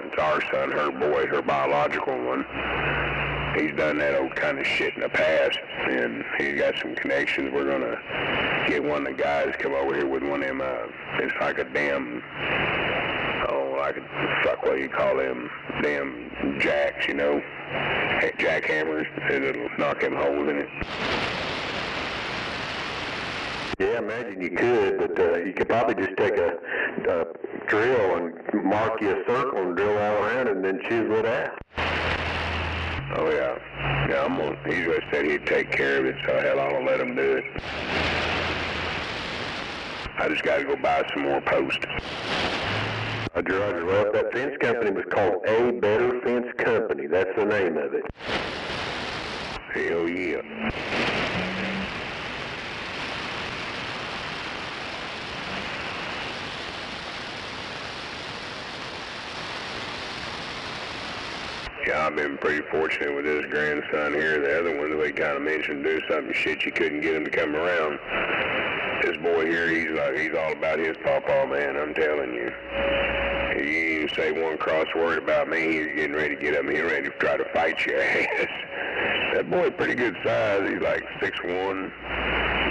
it's our son, her boy, her biological one. He's done that old kind of shit in the past, and he's got some connections. We're gonna get one of the guys come over here with one of them, it's like a damn, what do you call them, damn jacks, you know, jackhammers, it'll knock them holes in it. Yeah, I imagine you could, but you could probably just take a drill and mark you a circle and drill all around it and then chisel it out. Oh yeah, he just said he'd take care of it, so hell, I'll let him do it. I just got to go buy some more posts. Roger. Well, that fence company was called A Better Fence Company. That's the name of it. Hell yeah. Yeah, I've been pretty fortunate with this grandson here. The other one, they kind of mentioned do something shit, you couldn't get him to come around. This boy here, he's all about his pawpaw, man, I'm telling you. You even say one cross word about me, he's getting ready to get up and he's ready to try to fight your ass. That boy pretty good size. He's like 6'1",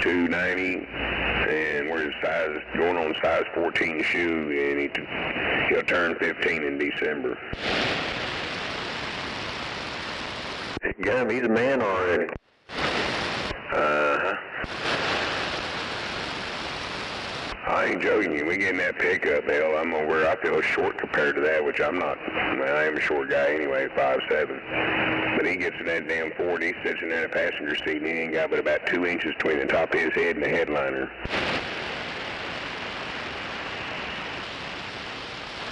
290, and we're his size, going on size 14 shoe, and he'll turn 15 in December. Yeah, he's a man already. Uh-huh. I ain't joking you. We get in that pickup, hell, I feel short compared to that, which I'm not. I am a short guy anyway, 5'7". But he gets in that damn Ford, he sits in that passenger seat, and he ain't got but about 2 inches between the top of his head and the headliner.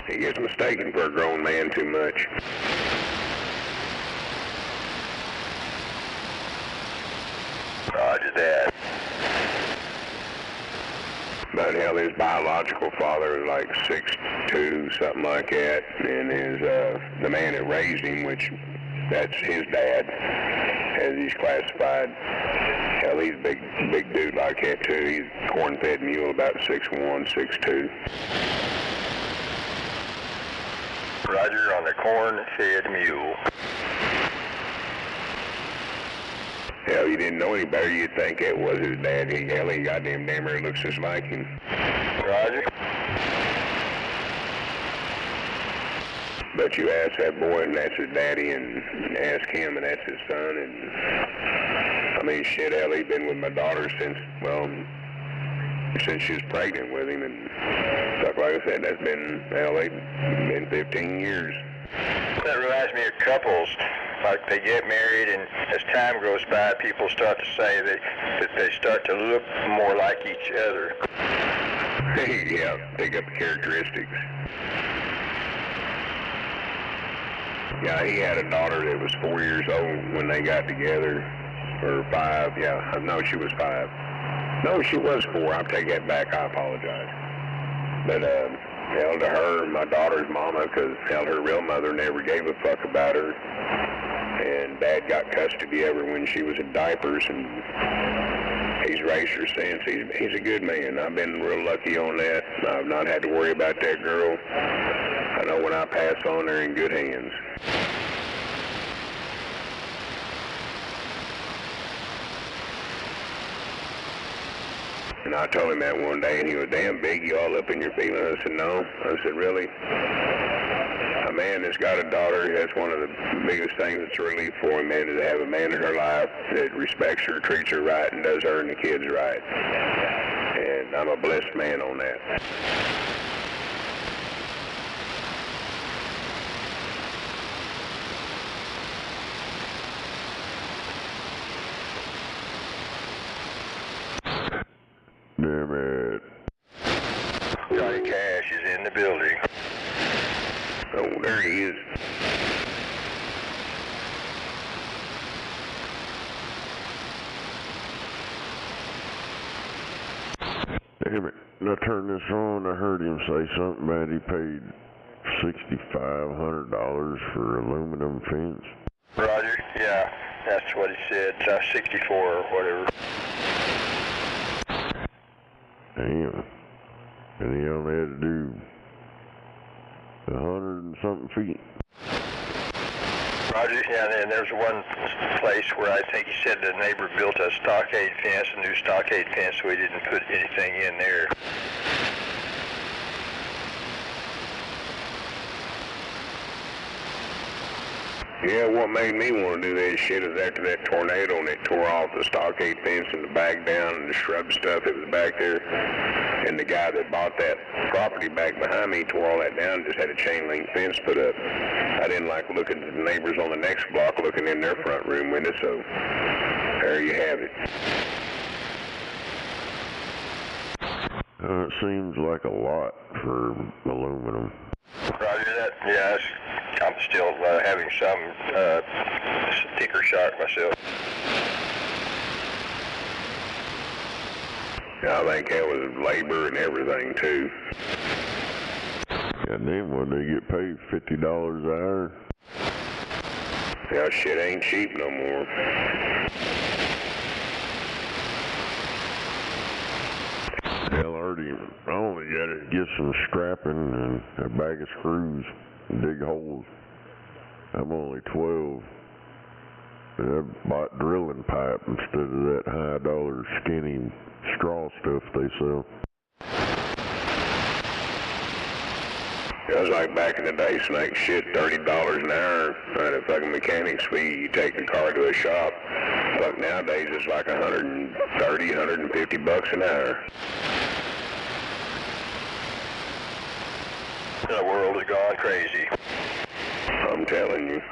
He gets mistaken for a grown man too much. Roger that. But hell, his biological father is like 6'2", something like that, and the man that raised him, which that's his dad, as he's classified. Hell, he's a big dude like that too. He's a corn-fed mule, about 6'1", 6'2". Roger on the corn-fed mule. Hell, you didn't know any better. You'd think it was his dad. He goddamn near looks just like him. Roger. But you ask that boy, and that's his daddy, and ask him, and that's his son, and I mean, shit, hell, he's been with my daughter since she was pregnant with him, and stuff like I said, that's been, hell, they've been 15 years. That reminds me of couples. Like they get married, and as time goes by, people start to say that they start to look more like each other. Yeah, pick up the characteristics. Yeah, he had a daughter that was 4 years old when they got together, or 5, yeah, no, she was 5. No, she was 4, I'll take that back, I apologize. But, hell, to her, my daughter's mama, because, hell, her real mother never gave a fuck about her. And Dad got custody of her when she was in diapers, and he's raised her since. He's a good man. I've been real lucky on that. I've not had to worry about that girl. I know when I pass on, they're in good hands. And I told him that one day, and he was, damn big, you all up in your feelings. I said, no. I said, really? A man that's got a daughter, that's one of the biggest things that's a relief for him, man, is to have a man in her life that respects her, treats her right, and does her and the kids right. And I'm a blessed man on that. Damn it. Johnny Cash is in the building. Oh, there he is. Damn it. When I turned this on, I heard him say something about he paid $6,500 for aluminum fence. Roger, yeah, that's what he said, 64 or whatever. Damn. And he only had to do 100 and something feet. Roger, yeah, and there's one place where I think he said the neighbor built a stockade fence, a new stockade fence, so he didn't put anything in there. Yeah, what made me want to do that shit is after that tornado and it tore off the stockade fence and the back down and the shrub stuff that was back there. And the guy that bought that property back behind me tore all that down and just had a chain link fence put up. I didn't like looking at the neighbors on the next block looking in their front room window, so there you have it. It seems like a lot for aluminum. Roger that. Yeah, I'm still having some sticker shock myself. Yeah, I think that was labor and everything too. God damn, when they get paid $50 an hour. Yeah, shit ain't cheap no more. Hell, I only gotta get some strapping and a bag of screws and dig holes. I'm only 12. And I bought drilling pipe instead of that high dollar skinny straw stuff they sell. It was like back in the day, Snake, shit, $30 an hour. And a fucking mechanic's fee, you take the car to a shop. Fuck, nowadays it's like $130, $150 an hour. The world has gone crazy. I'm telling you.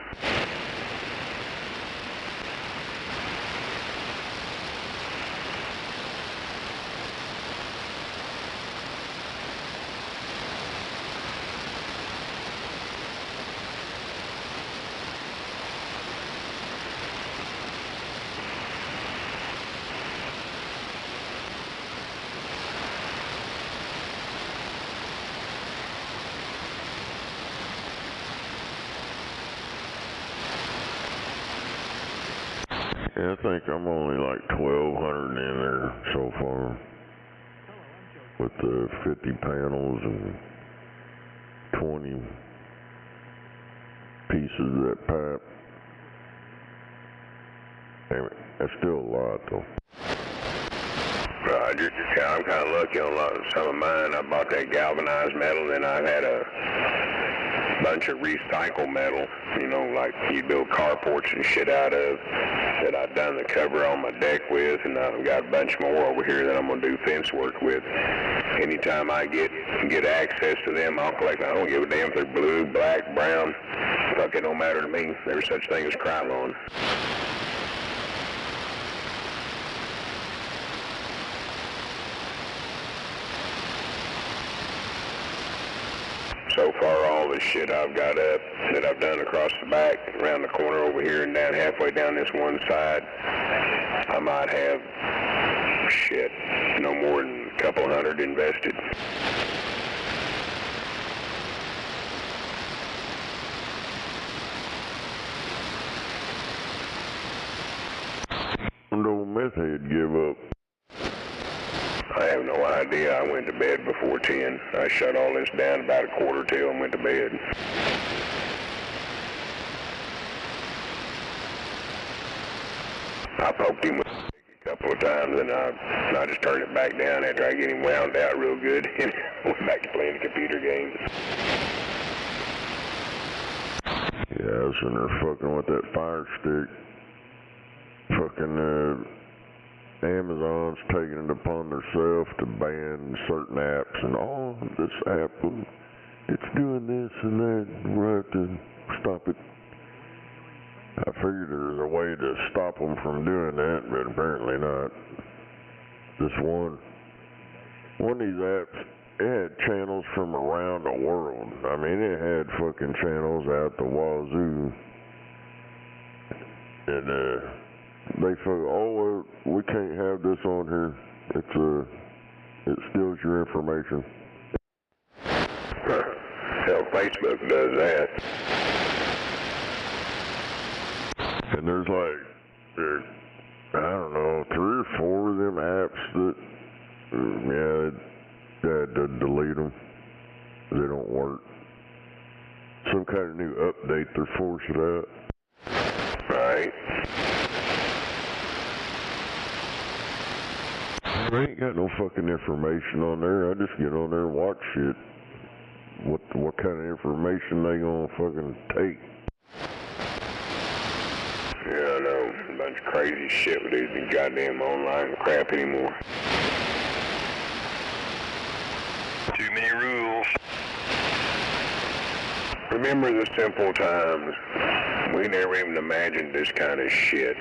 Yeah, I think I'm only like 1,200 in there so far. With the 50 panels and 20 pieces of that pipe. Anyway, that's still a lot though. Roger. Yeah, I'm kind of lucky on some of mine. I bought that galvanized metal, then I've had a bunch of recycled metal, you know, like you build carports and shit out of, that I've done the cover on my deck with, and I've got a bunch more over here that I'm going to do fence work with. Anytime I get access to them, I'll collect. I don't give a damn if they're blue, black, brown. Fuck, it don't matter to me. There's such thing as Krylon. So far, all the shit I've got up that I've done across the back, around the corner over here, and down halfway down this one side, I might have, shit, no more than a couple hundred invested. When old meth head give up. I have no idea. I went to bed before 10. I shut all this down about 1:45 and went to bed. I poked him with a couple of times, and I just turned it back down after I get him wound out real good and went back to playing the computer games. Yeah, I was in there fucking with that fire stick. Fucking, Amazon's taking it upon themselves to ban certain apps, and this app, it's doing this and that, we'll have to stop it. I figured there was a way to stop them from doing that, but apparently not. This one of these apps, it had channels from around the world. I mean, it had fucking channels out the wazoo. And, they feel, well, we can't have this on here. It steals your information. Hell, Facebook does that. And there's like, I don't know, 3 or 4 of them apps that, I had to delete them. They don't work. some kind of new update they're forcing out. Right. I ain't got no fucking information on there. I just get on there and watch shit. What kind of information they gonna fucking take? Yeah, I know. A bunch of crazy shit with these goddamn online crap anymore. Too many rules. Remember the simple times. We never even imagined this kind of shit.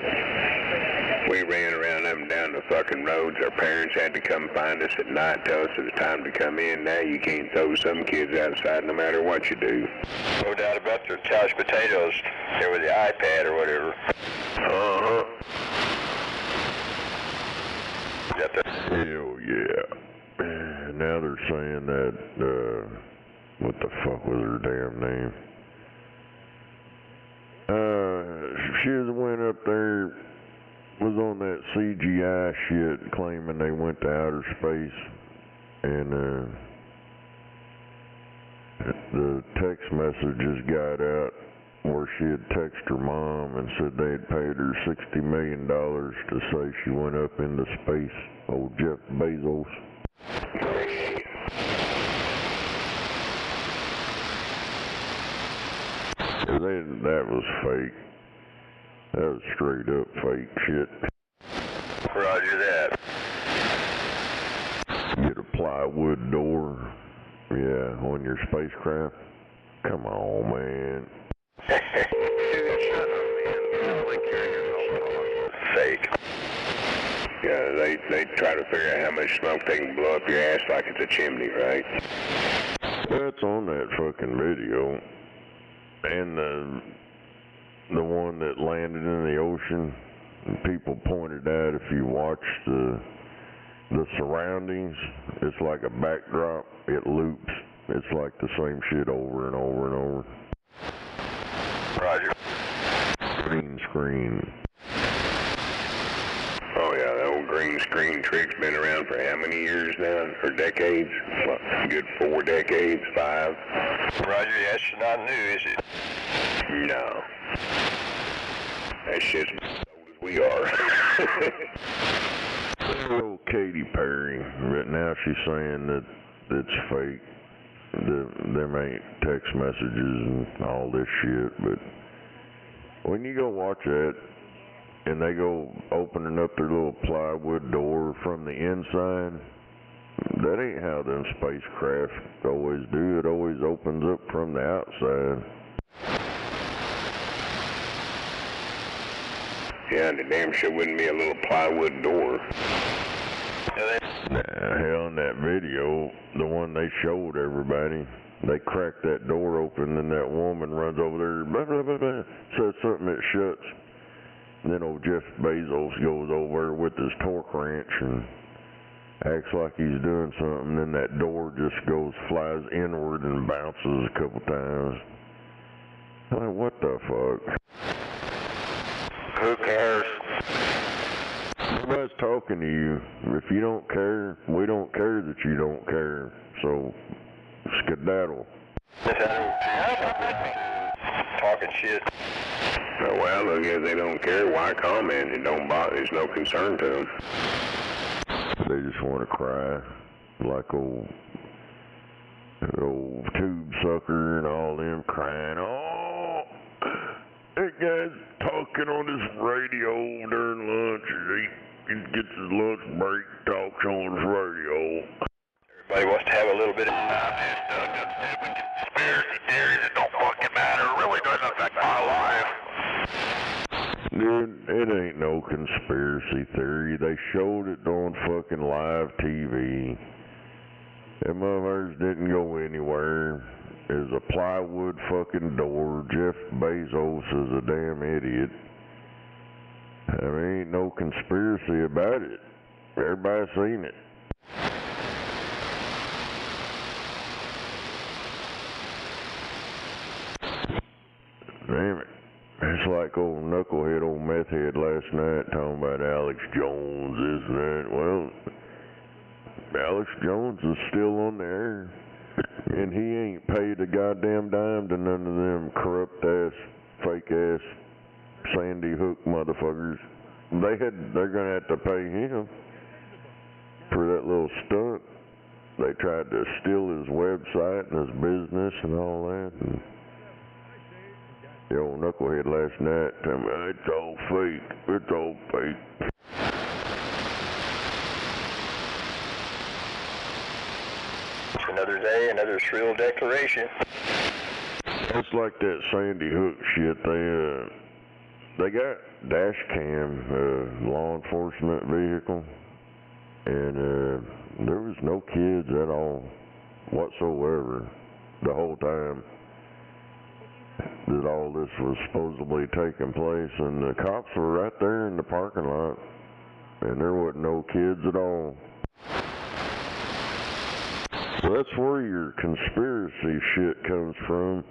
We ran around up and down the fucking roads. Our parents had to come find us at night, tell us it was time to come in. Now you can't throw some kids outside no matter what you do. No doubt about their couch potatoes there with the iPad or whatever. Uh-huh. Hell yeah. Now they're saying that, what the fuck was her damn name? She went up there, was on that CGI shit, claiming they went to outer space, and the text messages got out where she had texted her mom and said they had paid her $60 million to say she went up into space. Old Jeff Bezos. That was fake. That was straight up fake shit. Roger that. Get a plywood door, yeah, on your spacecraft. Come on, man. Fake. Yeah, they try to figure out how much smoke they can blow up your ass like it's a chimney, right? That's on that fucking video. And the one that landed in the ocean, people pointed out if you watch the surroundings, it's like a backdrop, it loops. It's like the same shit over and over and over. Roger. Green screen. Oh yeah, the old green screen trick's been around for how many years now? Or decades? What, good 4 decades? 5? Roger, that's not new, is it? No. That shit's as old as we are. Oh, Katy Perry, but now she's saying that it's fake. Them ain't text messages and all this shit, but when you go watch that, and they go opening up their little plywood door from the inside, that ain't how them spacecraft always do. It always opens up from the outside. Yeah, and the damn sure wouldn't be a little plywood door. Nah, hell, in that video, the one they showed everybody, they cracked that door open, and that woman runs over there, blah, blah, blah, blah, says something that shuts. And then old Jeff Bezos goes over with his torque wrench and acts like he's doing something, then that door just flies inward and bounces a couple times. I'm like, what the fuck? Who cares? Nobody's talking to you. If you don't care, we don't care that you don't care. So, skedaddle. Talking shit. Oh, well, I guess they don't care. Why comment? It don't bother. There's no concern to them. They just want to cry like old tube sucker and all them crying. Oh, that guy's talking on his radio during lunch. He gets his lunch break, talks on his radio. Everybody wants to have a little bit of Conspiracy theories, it don't fucking matter. It really doesn't affect my life. Dude, it ain't no conspiracy theory. They showed it on fucking live TV. Them motherfuckers didn't go anywhere. There's a plywood fucking door. Jeff Bezos is a damn idiot. There ain't no conspiracy about it. Everybody's seen it. Damn it. It's like old knucklehead, old meth head last night talking about Alex Jones, this and that. Well, Alex Jones is still on the air. And he ain't paid a goddamn dime to none of them corrupt-ass, fake-ass, Sandy Hook motherfuckers. They're gonna have to pay him for that little stunt. They tried to steal his website and his business and all that. And the old knucklehead last night told me, it's all fake. It's all fake. Another day, another shrill declaration. It's like that Sandy Hook shit. They got dash cam, law enforcement vehicle, and there was no kids at all whatsoever the whole time that all this was supposedly taking place, and the cops were right there in the parking lot, and there wasn't no kids at all. So that's where your conspiracy shit comes from.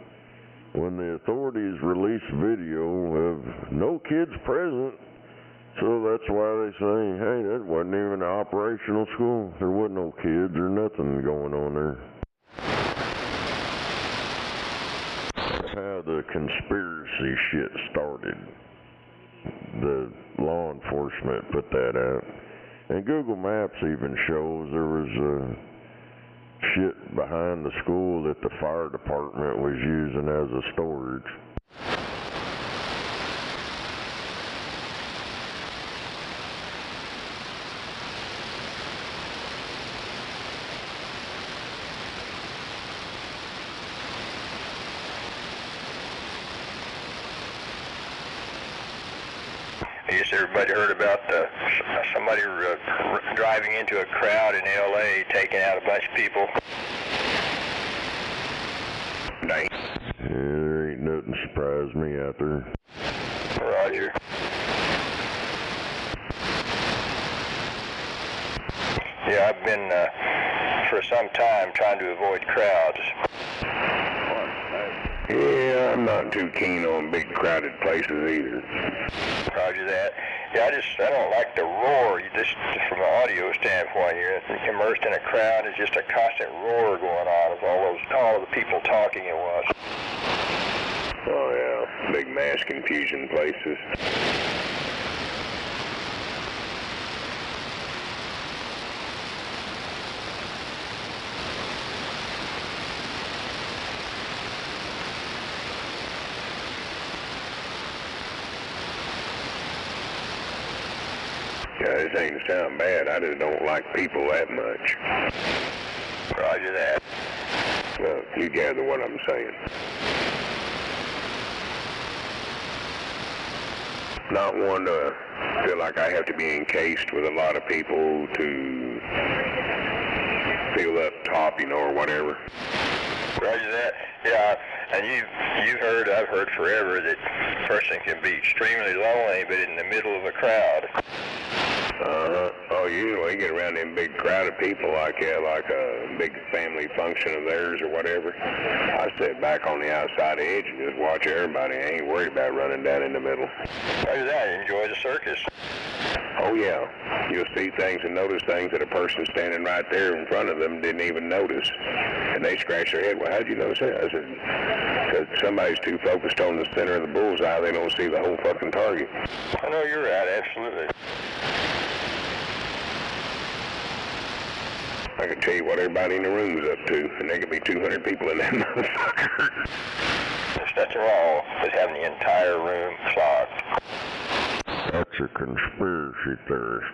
When the authorities release video of no kids present, so that's why they say, hey, that wasn't even an operational school. There wasn't no kids or nothing going on there. That's how the conspiracy shit started. The law enforcement put that out. And Google Maps even shows there was shit behind the school that the fire department was using as a storage. I guess everybody heard about somebody driving into a crowd in L.A. taking out a bunch of people. Nice. Yeah, there ain't nothing surprised me out there. Roger. Yeah, I've been for some time trying to avoid crowds. Yeah, I'm not too keen on big crowded places either. Roger that. Yeah, I don't like the roar. Just from an audio standpoint, you're immersed in a crowd. It's just a constant roar going on of all of the people talking at once. Oh yeah, big mass confusion places. Yeah, this ain't sound bad. I just don't like people that much. Roger that. Well, you gather what I'm saying. Not one to feel like I have to be encased with a lot of people to feel up top, or whatever. Roger that. Yeah, and I've heard forever that a person can be extremely lonely, but in the middle of a crowd. Oh, you get around in big crowd of people like a big family function of theirs or whatever. I sit back on the outside edge and just watch everybody. I ain't worried about running down in the middle. Roger that. Enjoy the circus. Oh, yeah. You'll see things and notice things that a person standing right there in front of them didn't even notice. And they scratch their head, well, how'd you notice that? I said, because somebody's too focused on the center of the bullseye, they don't see the whole fucking target. I know you're right, absolutely. I can tell you what everybody in the room's up to, and there could be 200 people in that motherfucker. There's nothing wrong with having the entire room clogged. That's a conspiracy theorist.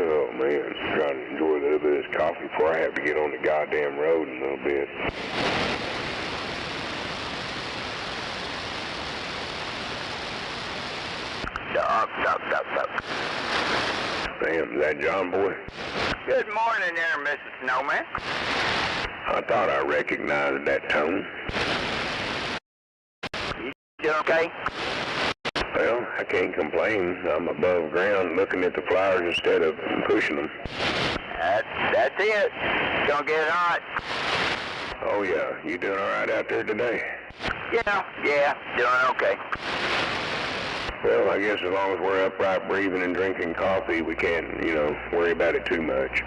Oh, man, I'm trying to enjoy a little bit of this coffee before I have to get on the goddamn road in a little bit. Stop. Damn, is that John boy? Good morning there, Mrs. Snowman. I thought I recognized that tone. You doing okay? Well, I can't complain. I'm above ground looking at the flowers instead of pushing them. That's it. Gonna get hot. Oh yeah, you doing all right out there today? Yeah, doing okay. Well, I guess as long as we're upright breathing and drinking coffee, we can't, worry about it too much.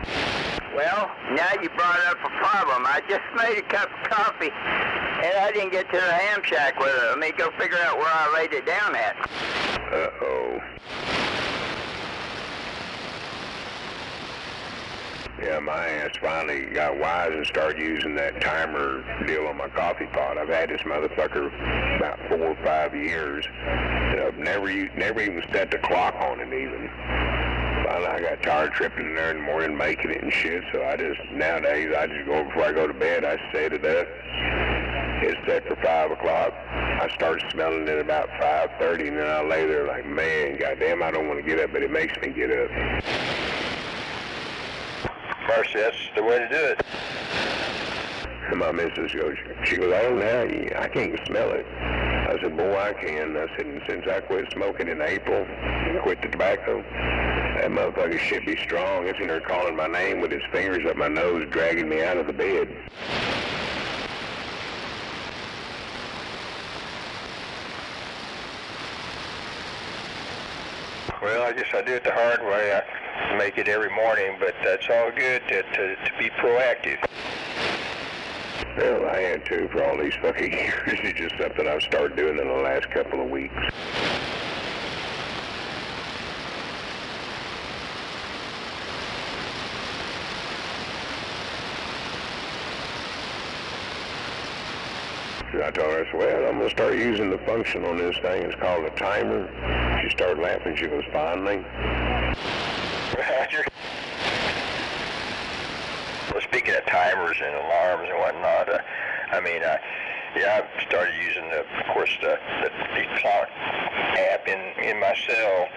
Well, now you brought up a problem. I just made a cup of coffee, and I didn't get to the ham shack with it. Let me go figure out where I laid it down at. Uh-oh. Yeah, my ass finally got wise and started using that timer deal on my coffee pot. I've had this motherfucker about 4 or 5 years, and I've never even set the clock on it even. Finally, I got tired tripping in there in the morning making it and shit, so nowadays, I just go before I go to bed, I set it up. It's set for 5 o'clock. I start smelling it about 5:30, and then I lay there like, man, goddamn, I don't want to get up, but it makes me get up. Marcy, that's the way to do it. And my missus goes, I can't smell it. I said, boy, I can. I said, and since I quit smoking in April, quit the tobacco, that motherfucker should be strong. It's in there calling my name with his fingers up my nose, dragging me out of the bed. Well, I guess I do it the hard way. I make it every morning, but that's all good to be proactive. Well, I had to for all these fucking years. It's just something I've started doing in the last couple of weeks. I told her, I said, well, I'm going to start using the function on this thing. It's called a timer. She started laughing. She goes, finally. Roger. Well, speaking of timers and alarms and whatnot, I've started using the clock app in my cell.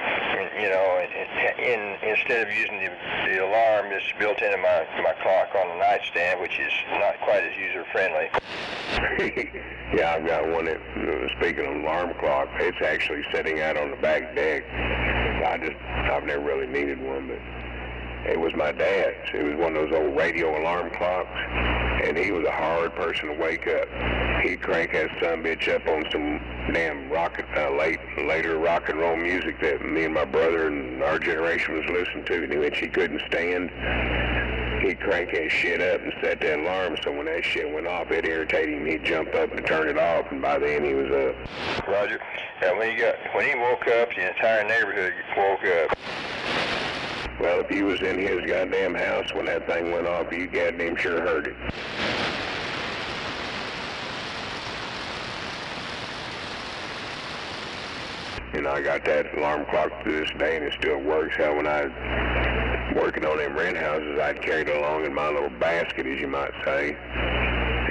Instead of using the alarm, it's built into my clock on the nightstand, which is not quite as user friendly. Yeah, I've got one that, speaking of alarm clock, it's actually sitting out on the back deck. I've never really needed one, but it was my dad's. It was one of those old radio alarm clocks, and he was a hard person to wake up. He'd crank that sumbitch up on some damn later rock and roll music that me and my brother and our generation was listening to, which he couldn't stand. He'd crank that shit up and set that alarm, so when that shit went off, it irritated him. He'd jump up and turn it off, and by then he was up. Roger. Yeah, when he woke up, the entire neighborhood woke up. Well, if he was in his goddamn house when that thing went off, you goddamn sure heard it. I got that alarm clock to this day, and it still works. Hell, when I was working on them rent houses, I'd carry it along in my little basket, as you might say,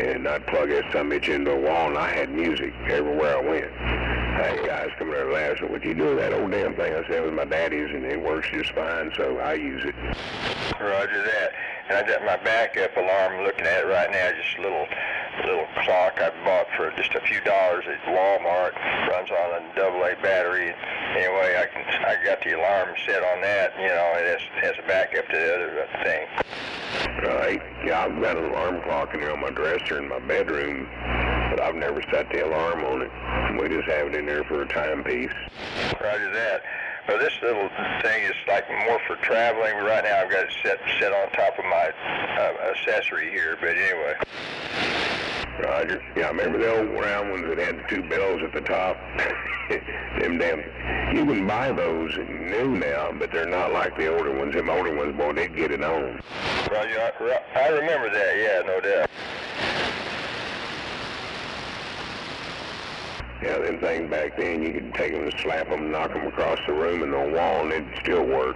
and I'd plug that sumbitch into a wall, and I had music everywhere I went. I had guys come there laughing, what you do with that old damn thing? I said, it was my daddy's, and it works just fine, so I use it. Roger that. And I got my backup alarm, looking at it right now, just a little clock I bought for just a few dollars at Walmart. Runs on a AA battery. Anyway, I got the alarm set on that, it has a backup to the other thing. Right. Yeah, I've got an alarm clock in there on my dresser in my bedroom, but I've never set the alarm on it. We just have it in there for a timepiece. Roger that. Well, this little thing is like more for traveling. Right now I've got it set on top of my accessory here, but anyway. Roger. Yeah, I remember the old round ones that had the 2 bells at the top. Them damn, you can buy those new now, but they're not like the older ones. Them older ones, boy, they'd get it on. Roger, I remember that, yeah, no doubt. Yeah, them things back then, you could take them and slap them, knock them across the room and the wall, and it'd still work.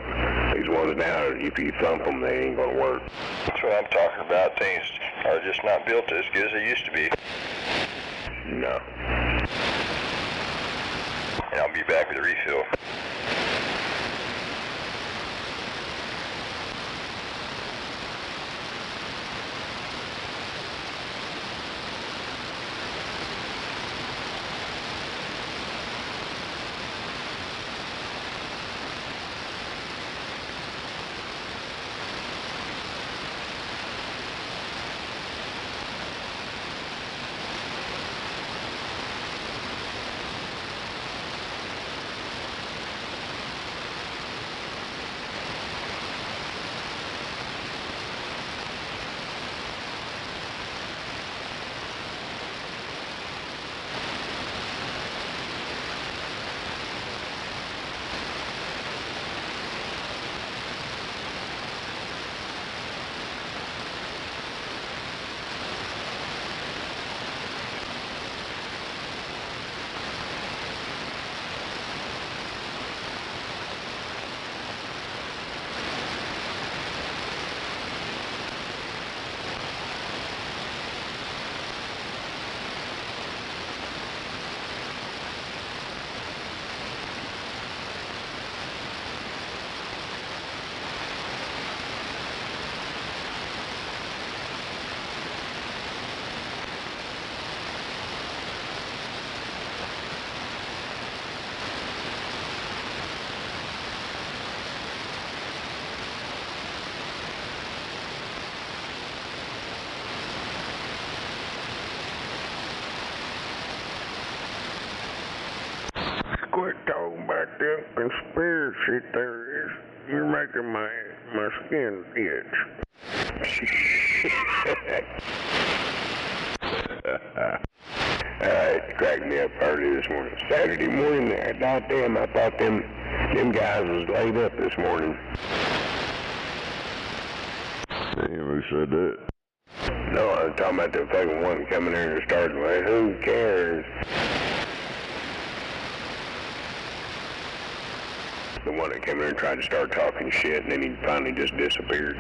These ones now, if you thump them, they ain't gonna work. That's what I'm talking about. Things are just not built as good as they used to be. No. And I'll be back with a refill. quit talking about them conspiracy theories. You're making my skin itch. It cracked me up early this morning. Saturday morning, goddamn, I thought them guys was laid up this morning. Damn, who said that? No, I was talking about the fucking one coming in and starting like, who cares? The one that came in and tried to start talking shit, and then he finally just disappeared.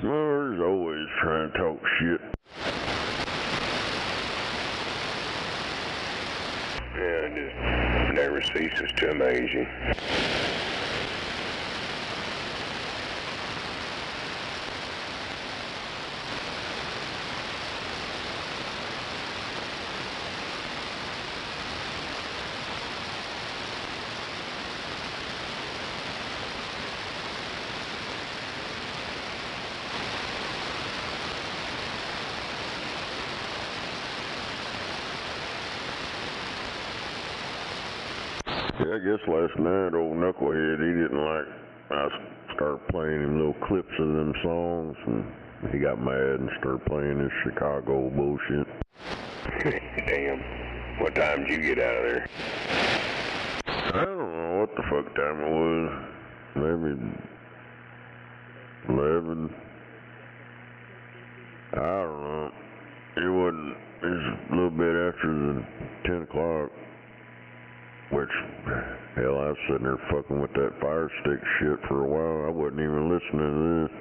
Mother's always trying to talk shit. Yeah, it just never ceases to amaze you. Yeah, I guess last night old Knucklehead, he didn't like, I started playing him little clips of them songs, and he got mad and started playing this Chicago bullshit. Damn. What time did you get out of there? I don't know what the fuck time it was. Maybe 11. I don't know. It was a little bit after the 10 o'clock. Which, hell, I was sitting there fucking with that fire stick shit for a while. I wasn't even listening to this.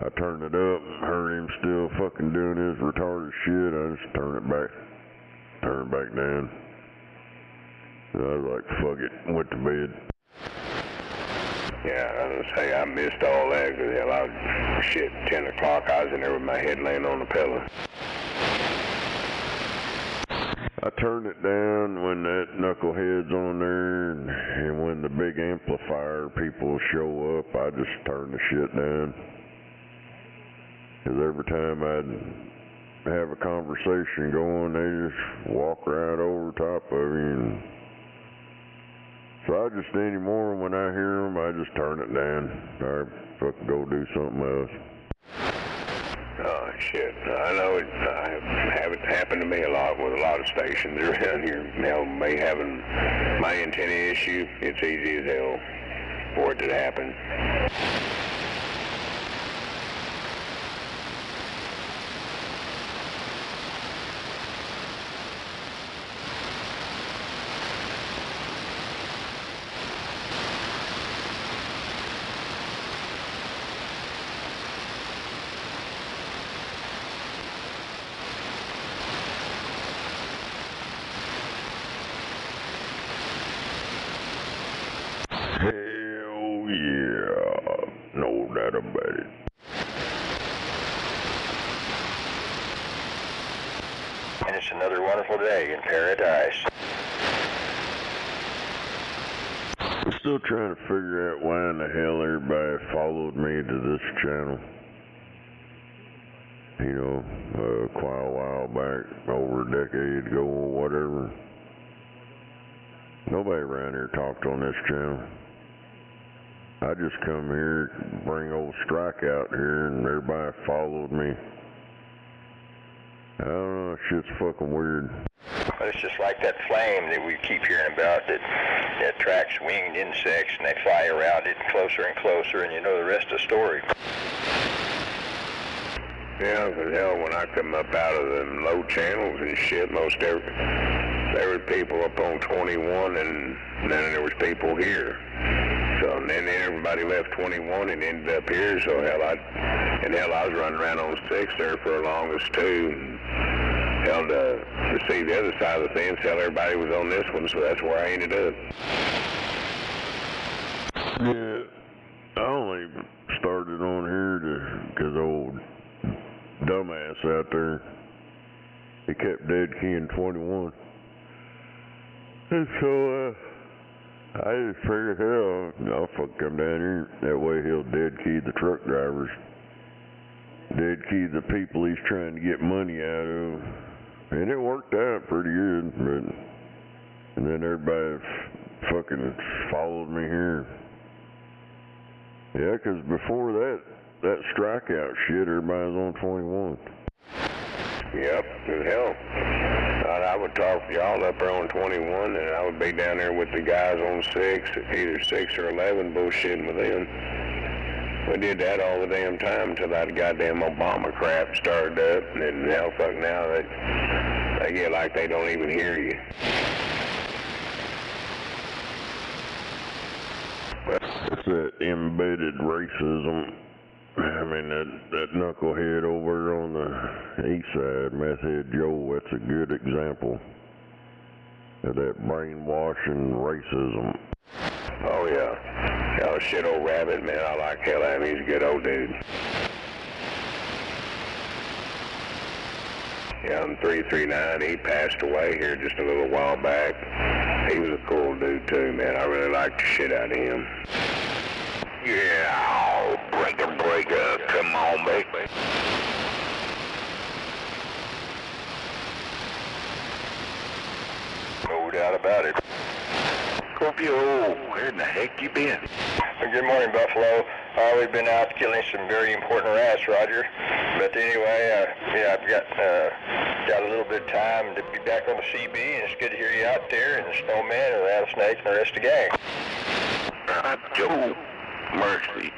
I turned it up and heard him still fucking doing his retarded shit. I just turned it back down. And I was like, fuck it, went to bed. Yeah, I was gonna say, I missed all that, because hell, I was, shit, 10 o'clock, I was in there with my head laying on the pillow. I turned it down when that Knucklehead's on there, and when the big amplifier people show up, I just turn the shit down. Because every time I'd have a conversation going, they just walk right over top of you. And so I just anymore, when I hear them, I just turn it down. I fucking go do something else. Oh, shit. I know it. I have it happen to me a lot with a lot of stations around here. Hell, me having my antenna issue, it's easy as hell for it to happen. Hell yeah, no doubt about it. And it's another wonderful day in paradise. I'm still trying to figure out why in the hell everybody followed me to this channel. You know, quite a while back, over a decade ago or whatever. Nobody around here talked on this channel. I just come here, bring old Strike out here, and everybody followed me. I don't know, shit's fucking weird. But it's just like that flame that we keep hearing about that attracts winged insects, and they fly around it closer and closer, and you know the rest of the story. Yeah, because hell, when I come up out of them low channels and shit, there were people up on 21, and then there was people here. So and then everybody left 21 and ended up here. So hell, I was running around on 6 there for the longest too. And hell, to see the other side of the fence, hell, everybody was on this one, so that's where I ended up. Yeah, I only started on here because old dumbass out there, he kept dead keying 21. And so, I just figured, hell, I'll fucking come down here. That way he'll dead key the truck drivers. dead key the people he's trying to get money out of. And it worked out pretty good, but and then everybody fucking followed me here. Yeah, 'cause before that strikeout shit, everybody was on 21. Yep, hell. I would talk to y'all up there on 21, and I would be down there with the guys on 6, either 6 or 11, bullshitting with them. We did that all the damn time until that goddamn Obama crap started up, and then hell fuck now they get like they don't even hear you. It's that embedded racism. I mean, that knucklehead over on the east side, Meth Head Joe, that's a good example of that brainwashing racism. Oh, yeah. Hell, shit old rabbit, man. I like hell out of him. He's a good old dude. Yeah, I'm 339. He passed away here just a little while back. He was a cool dude, too, man. I really liked the shit out of him. Yeah, break up. Come on, baby. No doubt about it. Scorpio, where in the heck you been? Well, good morning, Buffalo. We've been out killing some very important rats, Roger. But anyway, yeah, I've got a little bit of time to be back on the CB, and it's good to hear you out there, and the Snowman, and the Rattlesnake, and the rest of the gang. Joe, mercy.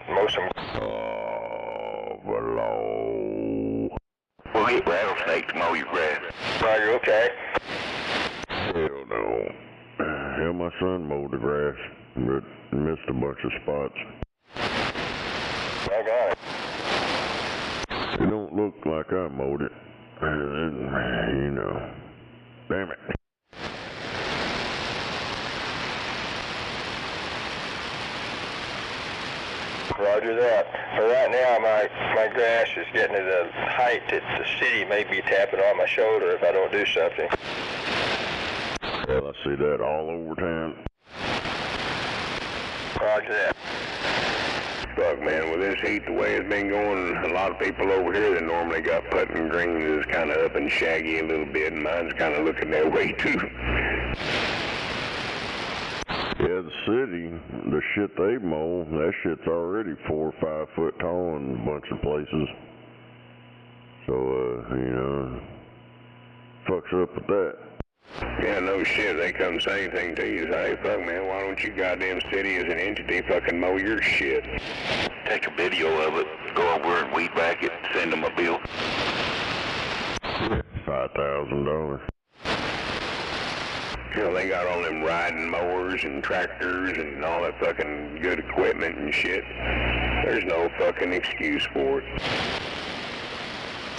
Most Below. We'll get Rattlesnake to mow your grass. Roger, okay. Hell no. Hell, my son mowed the grass, but missed a bunch of spots. I got it. It don't look like I mowed it. You know. Damn it. Roger that. But right now, my grass is getting to the height that the city may be tapping on my shoulder if I don't do something. Well, I see that all over town. Roger that. Fuck, man, with this heat the way it's been going, a lot of people over here that normally got putting greens is kind of up and shaggy a little bit, and mine's kind of looking that way too. Yeah, the city, the shit they mow, that shit's already 4 or 5 foot tall in a bunch of places. So, you know, fucks up with that. Yeah, no shit, they come say anything to you, say, hey, fuck, man, why don't you goddamn city as an entity fucking mow your shit? Take a video of it, go over and weed whack it, send them a bill. $5,000. Hell, they got all them riding mowers and tractors and all that fucking good equipment and shit. There's no fucking excuse for it.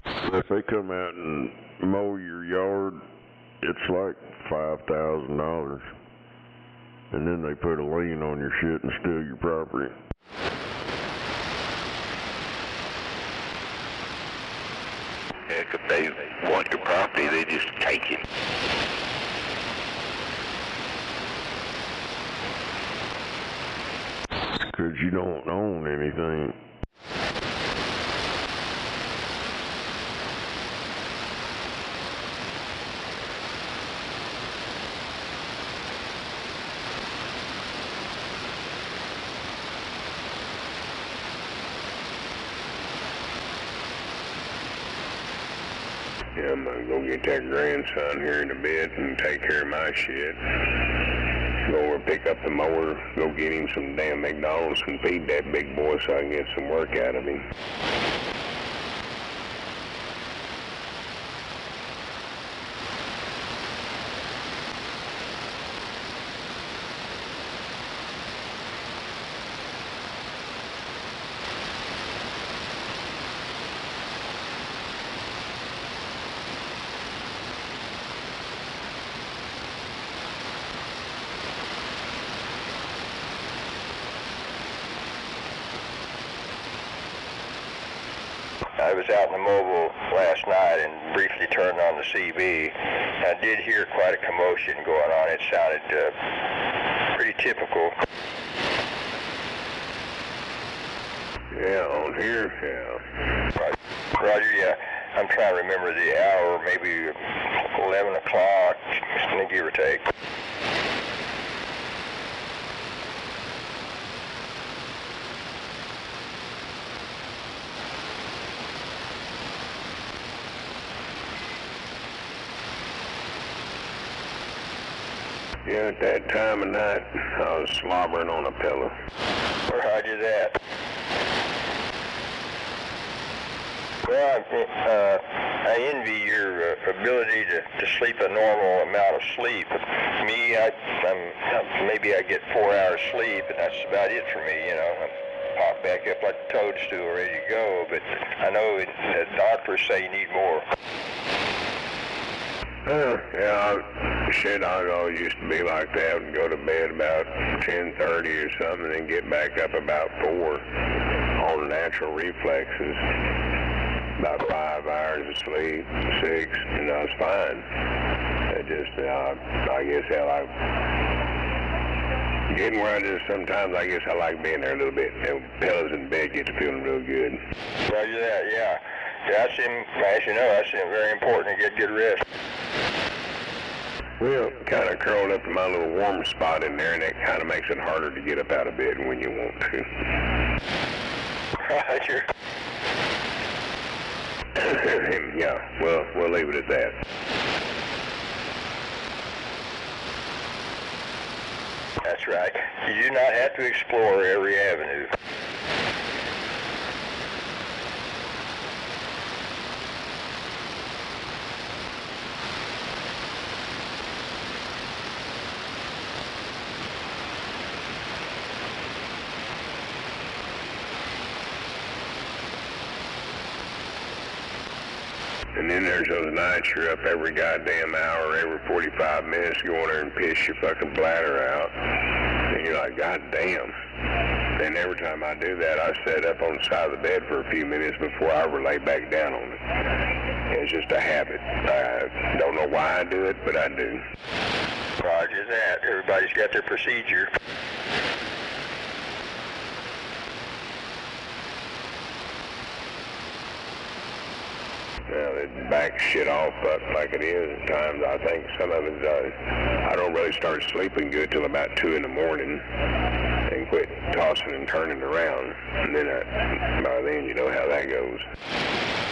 If they come out and mow your yard, it's like $5,000. And then they put a lien on your shit and steal your property. Heck, if they want your property, they just take it. Because you don't own anything. Yeah, I'm gonna go get that grandson here in a bit and take care of my shit. Go over and pick up the mower, go get him some damn McDonald's and feed that big boy so I can get some work out of him. I was out in the mobile last night and briefly turned on the CB. I did hear quite a commotion going on. It sounded pretty typical. Yeah, on here, yeah. Right. Roger, yeah. I'm trying to remember the hour, maybe 11 o'clock, give or take. Yeah, at that time of night, I was slobbering on a pillow. Roger that. Well, I envy your ability to sleep a normal amount of sleep. Me, maybe I get 4 hours sleep, and that's about it for me, you know. I pop back up like a toadstool ready to go, but I know the doctors say you need more. I always used to be like that and go to bed about 10:30 or something and get back up about 4 on natural reflexes. About 5 hours of sleep, 6, and I was fine. I guess getting where I just sometimes I guess I like being there a little bit. Pillows in bed get to feeling real good. Roger that, yeah. Yeah, as you know, that's very important to get good rest. Well, kind of curled up in my little warm spot in there, and that kind of makes it harder to get up out of bed when you want to. Roger. Yeah, well, we'll leave it at that. That's right. You do not have to explore every avenue. And then there's those nights you're up every goddamn hour, every 45 minutes, go in there and piss your fucking bladder out. And you're like, God damn. And every time I do that, I sit up on the side of the bed for a few minutes before I ever lay back down on it. It's just a habit. I don't know why I do it, but I do. Roger that. Everybody's got their procedure. Well, it backs shit off up like it is at times. I think some of it does. I don't really start sleeping good till about 2 in the morning and quit tossing and turning around. And then by then you know how that goes.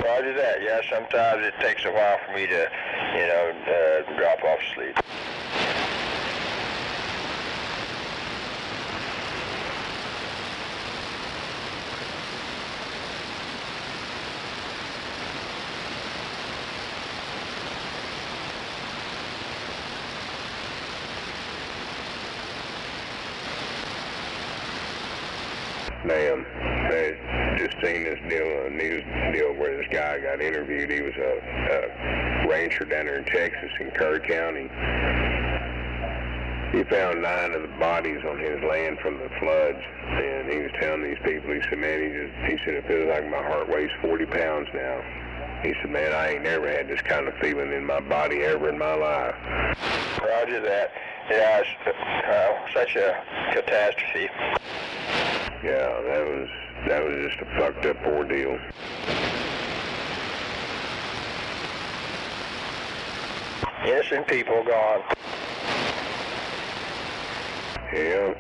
Roger that. Yeah, sometimes it takes a while for me to, drop off sleep. Damn, I just seen this news deal where this guy got interviewed. He was a rancher down there in Texas in Kerr County. He found 9 of the bodies on his land from the floods, and he was telling these people, he said, man, he said, it feels like my heart weighs 40 pounds now. He said, man, I ain't never had this kind of feeling in my body ever in my life. Roger that. Yeah, it's such a catastrophe. Yeah, that was just a fucked up ordeal. Innocent people gone. Yeah,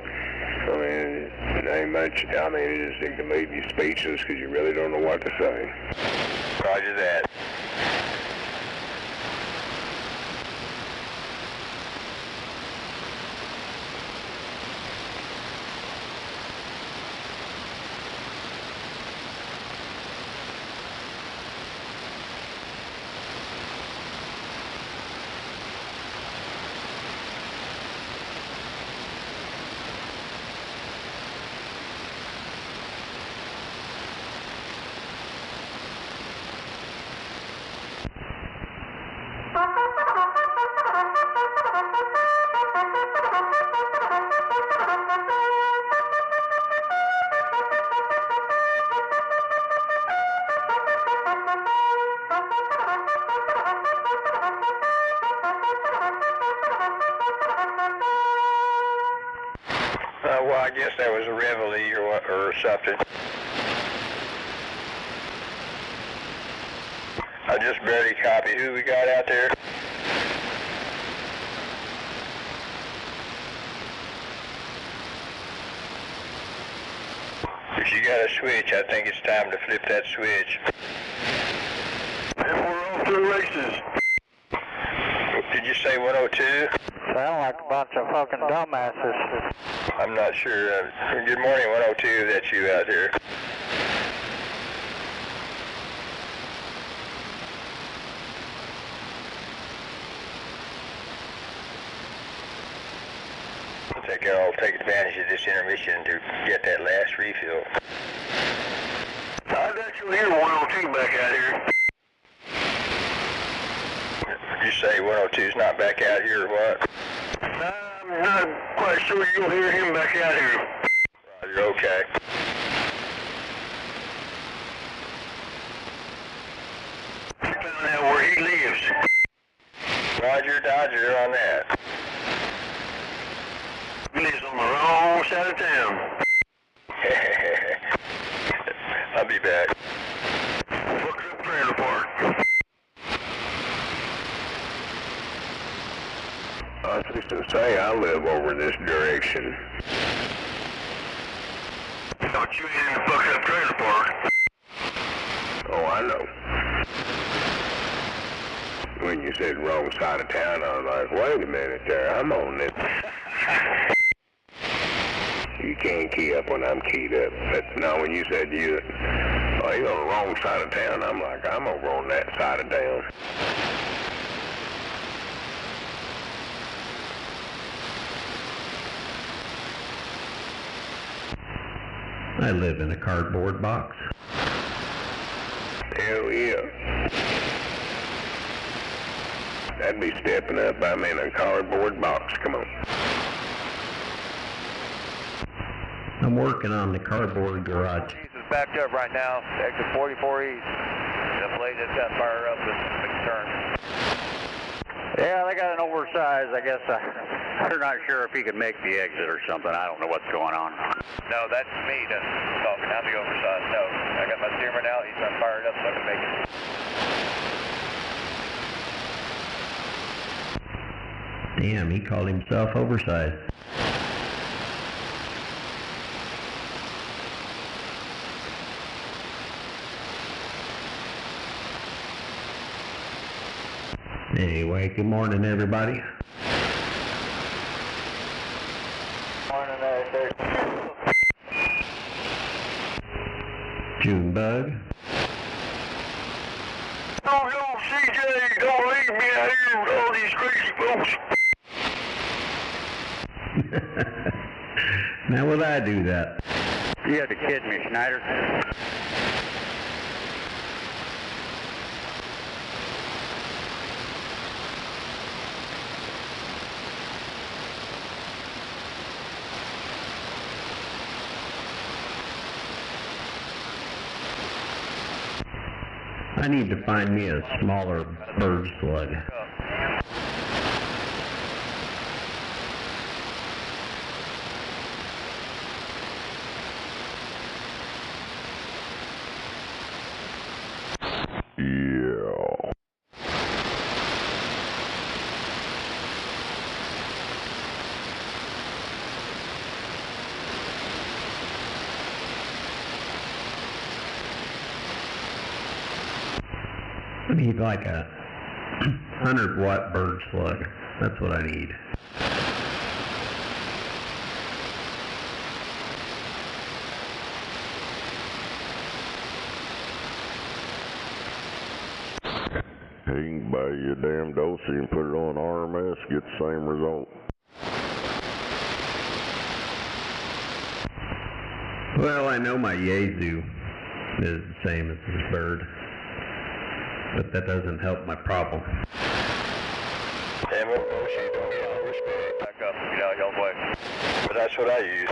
I mean, it ain't much. I mean, it can leave you speechless because you really don't know what to say. Roger that. Well, I guess that was a reveille or something. I just barely copy who we got out there. If you got a switch, I think it's time to flip that switch. And we're off to the races. Did you say 102? Sound like a bunch of fucking dumbasses. I'm not sure. Good morning, 102. That's you out there. I'll take advantage of this intermission to get that last refill. I got you here, 102 back out here. Did you say 102's not back out here or what? I'm not quite sure you'll hear him back out here. You're okay. Found out where he lives. Roger, Dodger on that. He lives on the wrong side of town. I'll be back. Fucked up trailer park. I was just to say, I live over this direction. But you ain't in the fucked up trailer park. Oh, I know. When you said wrong side of town, I was like, wait a minute there, I'm on this. You can't key up when I'm keyed up. But no, when you said you're on the wrong side of town, I'm like, I'm over on that side of town. I live in a cardboard box. Hell yeah. That'd be stepping up. I'm in a cardboard box. Come on. I'm working on the cardboard garage. East is backed up right now, exit 44 East. The blade just got fired up with a big turn. Yeah, they got an oversized, I guess. They're not sure if he can make the exit or something. I don't know what's going on. No, that's me that's talking, not the oversized. No, I got my steamer now. He's not fired up, so I can make it. Damn, he called himself oversized. Anyway, good morning, everybody. Morning there, sir. Junebug. Oh, yo, CJ, don't leave me out here with all these crazy folks. Now would I do that? You had to kid me, Schneider. I need to find me a smaller bird slug. Yeah. I need like a 100-watt bird slug. That's what I need. He can buy you a damn dose and put it on RMS, get the same result. Well, I know my Yaesu is the same as this bird, but that doesn't help my problem. Damn it, she don't get all respect. Back up, get out y'all way. But that's what I use.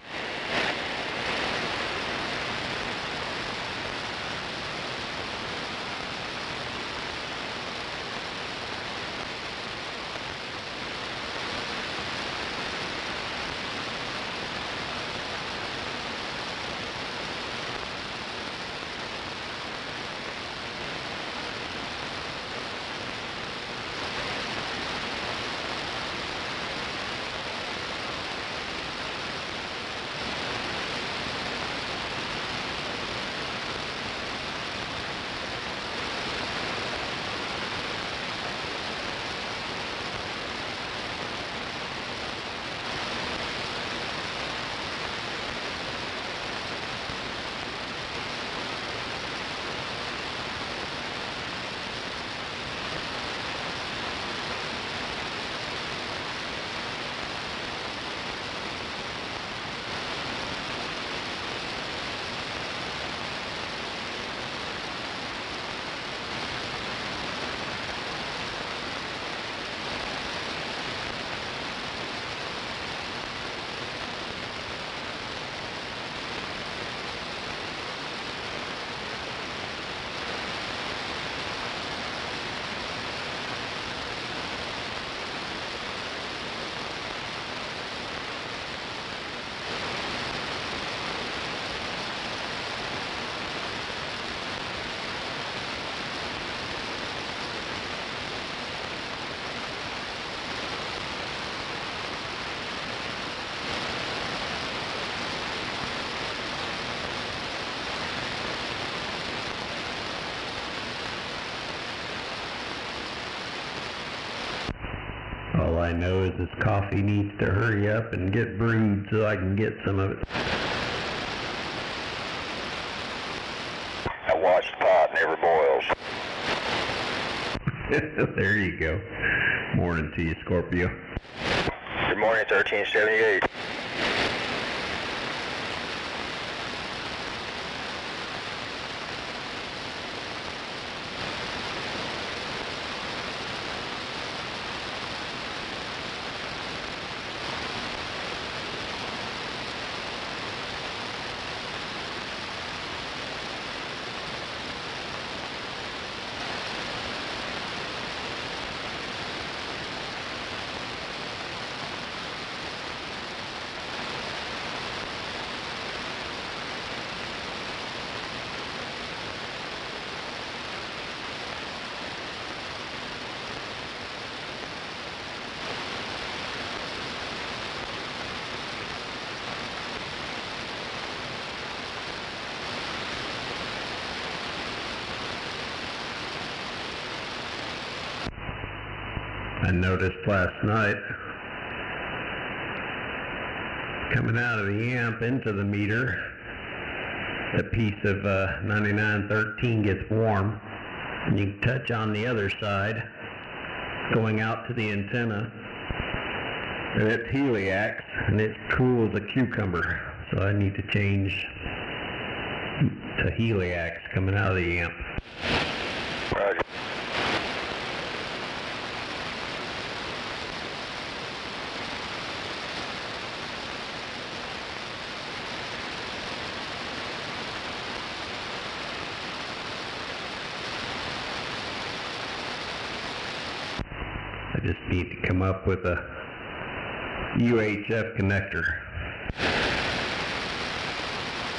I know is this coffee needs to hurry up and get brewed so I can get some of it. I watch the pot never boils. There you go. Morning to you, Scorpio. Good morning, 1378. I noticed last night, coming out of the amp into the meter, the piece of 9913 gets warm, and you can touch on the other side, going out to the antenna, and it's heliax, and it's cool as a cucumber, so I need to change to heliax coming out of the amp. Roger. I just need to come up with a UHF connector.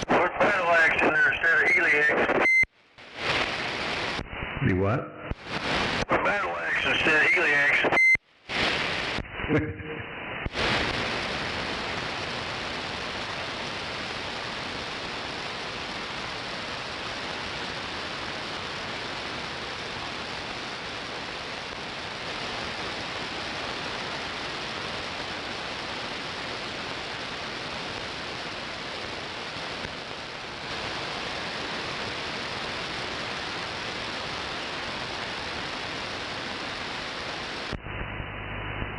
Put battle axe in there instead of heliax. See what? Put battle axe instead of heliax.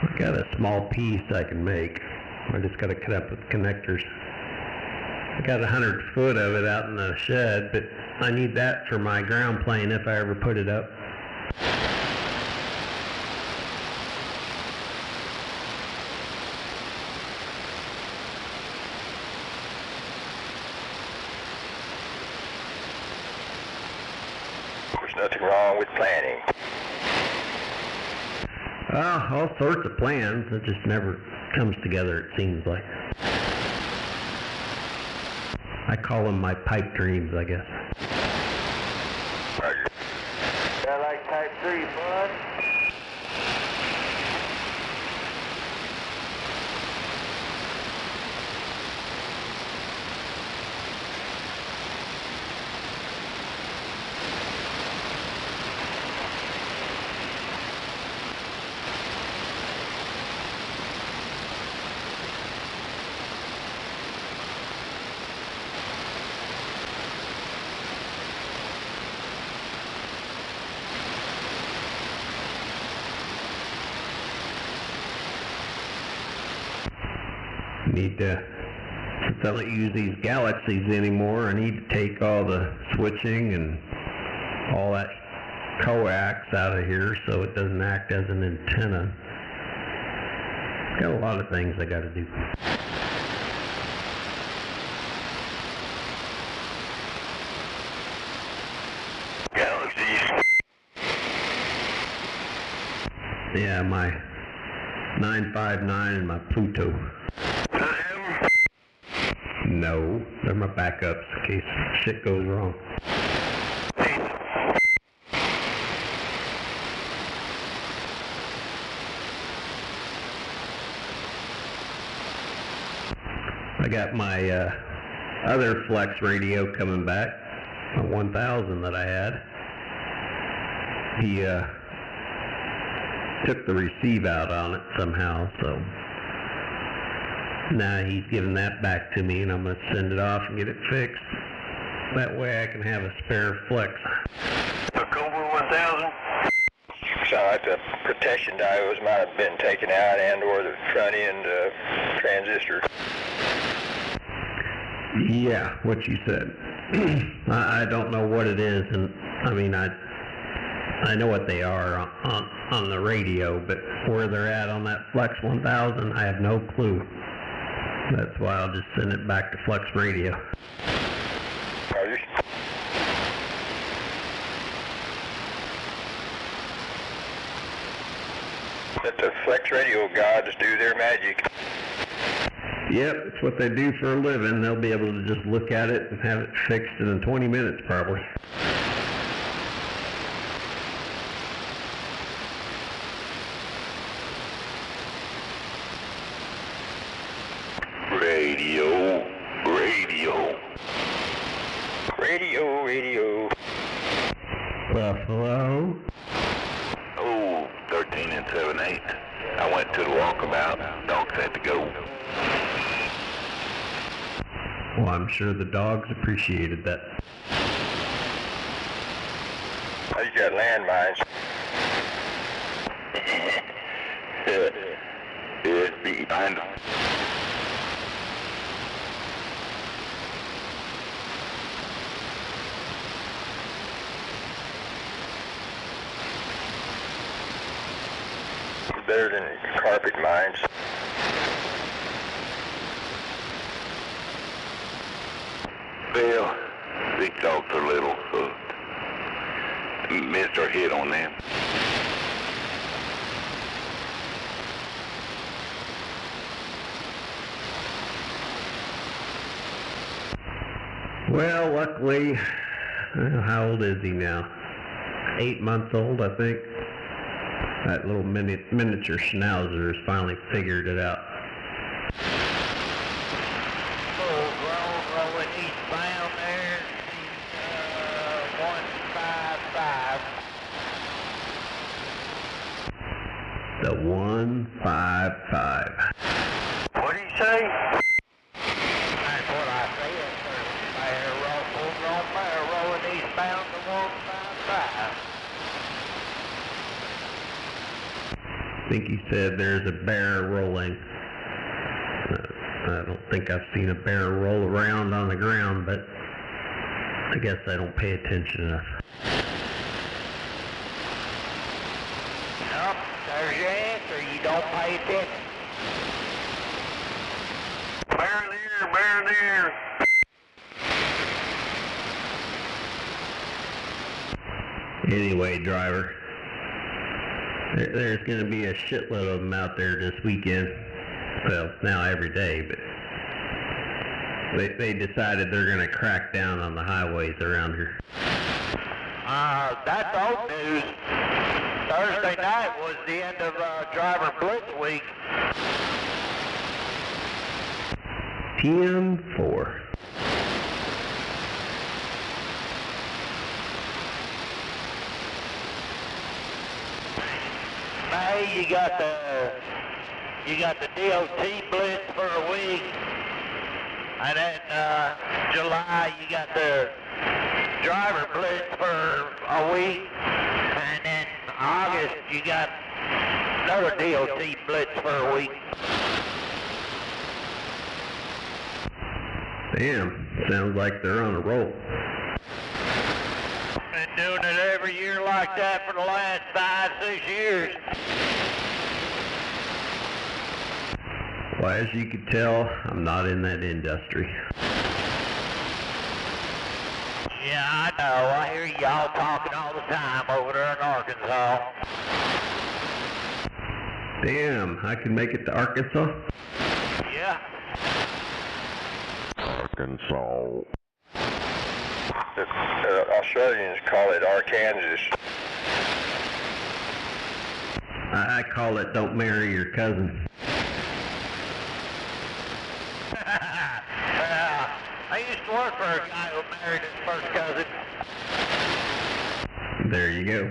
I got a small piece I can make. I just got to cut up with connectors. I got 100 foot of it out in the shed, but I need that for my ground plane if I ever put it up. There's nothing wrong with planning. All sorts of plans. It just never comes together, it seems like. I call them my pipe dreams, I guess. Roger. I like type 3, bud. Need to, since I don't use these galaxies anymore, I need to take all the switching and all that coax out of here so it doesn't act as an antenna. Got a lot of things I got to do. Galaxies. Yeah, my 959 and my Pluto. No, they're my backups in case shit goes wrong. I got my other flex radio coming back, my 1000 that I had. He took the receive out on it somehow, so now he's giving that back to me, and I'm going to send it off and get it fixed. That way I can have a spare flex. The Cobra 1000? Sound like the protection diodes might have been taken out and or the front end transistor. Yeah, what you said. I don't know what it is, and I mean, I know what they are on the radio, but where they're at on that Flex 1000, I have no clue. That's why I'll just send it back to Flex Radio. Let the Flex Radio gods do their magic. Yep, it's what they do for a living. They'll be able to just look at it and have it fixed in 20 minutes probably. Radio. Buffalo. Oh, 13 and 7/8. I went to the walkabout. Dogs had to go. Well, I'm sure the dogs appreciated that. Oh, you got landmines. Yeah, behind them. Better than carpet mines. Well, these dogs are little, so missed our hit on them. Well, luckily, how old is he now? 8 months old, I think. That little miniature schnauzer has finally figured it out. Rolling eastbound there, 155. The 155. What did he say? That's what I said, sir. Rolling eastbound to 155. I think he said there's a bear rolling. I don't think I've seen a bear roll around on the ground, but I guess I don't pay attention enough. Nope, there's your answer. You don't pay attention. Bear there. Anyway, driver, there's going to be a shitload of them out there this weekend. Well, now every day, but they decided they're going to crack down on the highways around here. That's old news. Thursday night was the end of driver blitz week. 10-4. May you got the DOT blitz for a week, and then July you got the driver blitz for a week, and then August you got another DOT blitz for a week. Damn, sounds like they're on a roll. Been doing it every year like that for the last 5-6 years. Well, as you can tell, I'm not in that industry. Yeah, I know. I hear y'all talking all the time over there in Arkansas. Damn, I can make it to Arkansas? Yeah. Arkansas. The Australians call it Arkansas. I call it don't marry your cousin. I used to work for a guy who married his first cousin. There you go.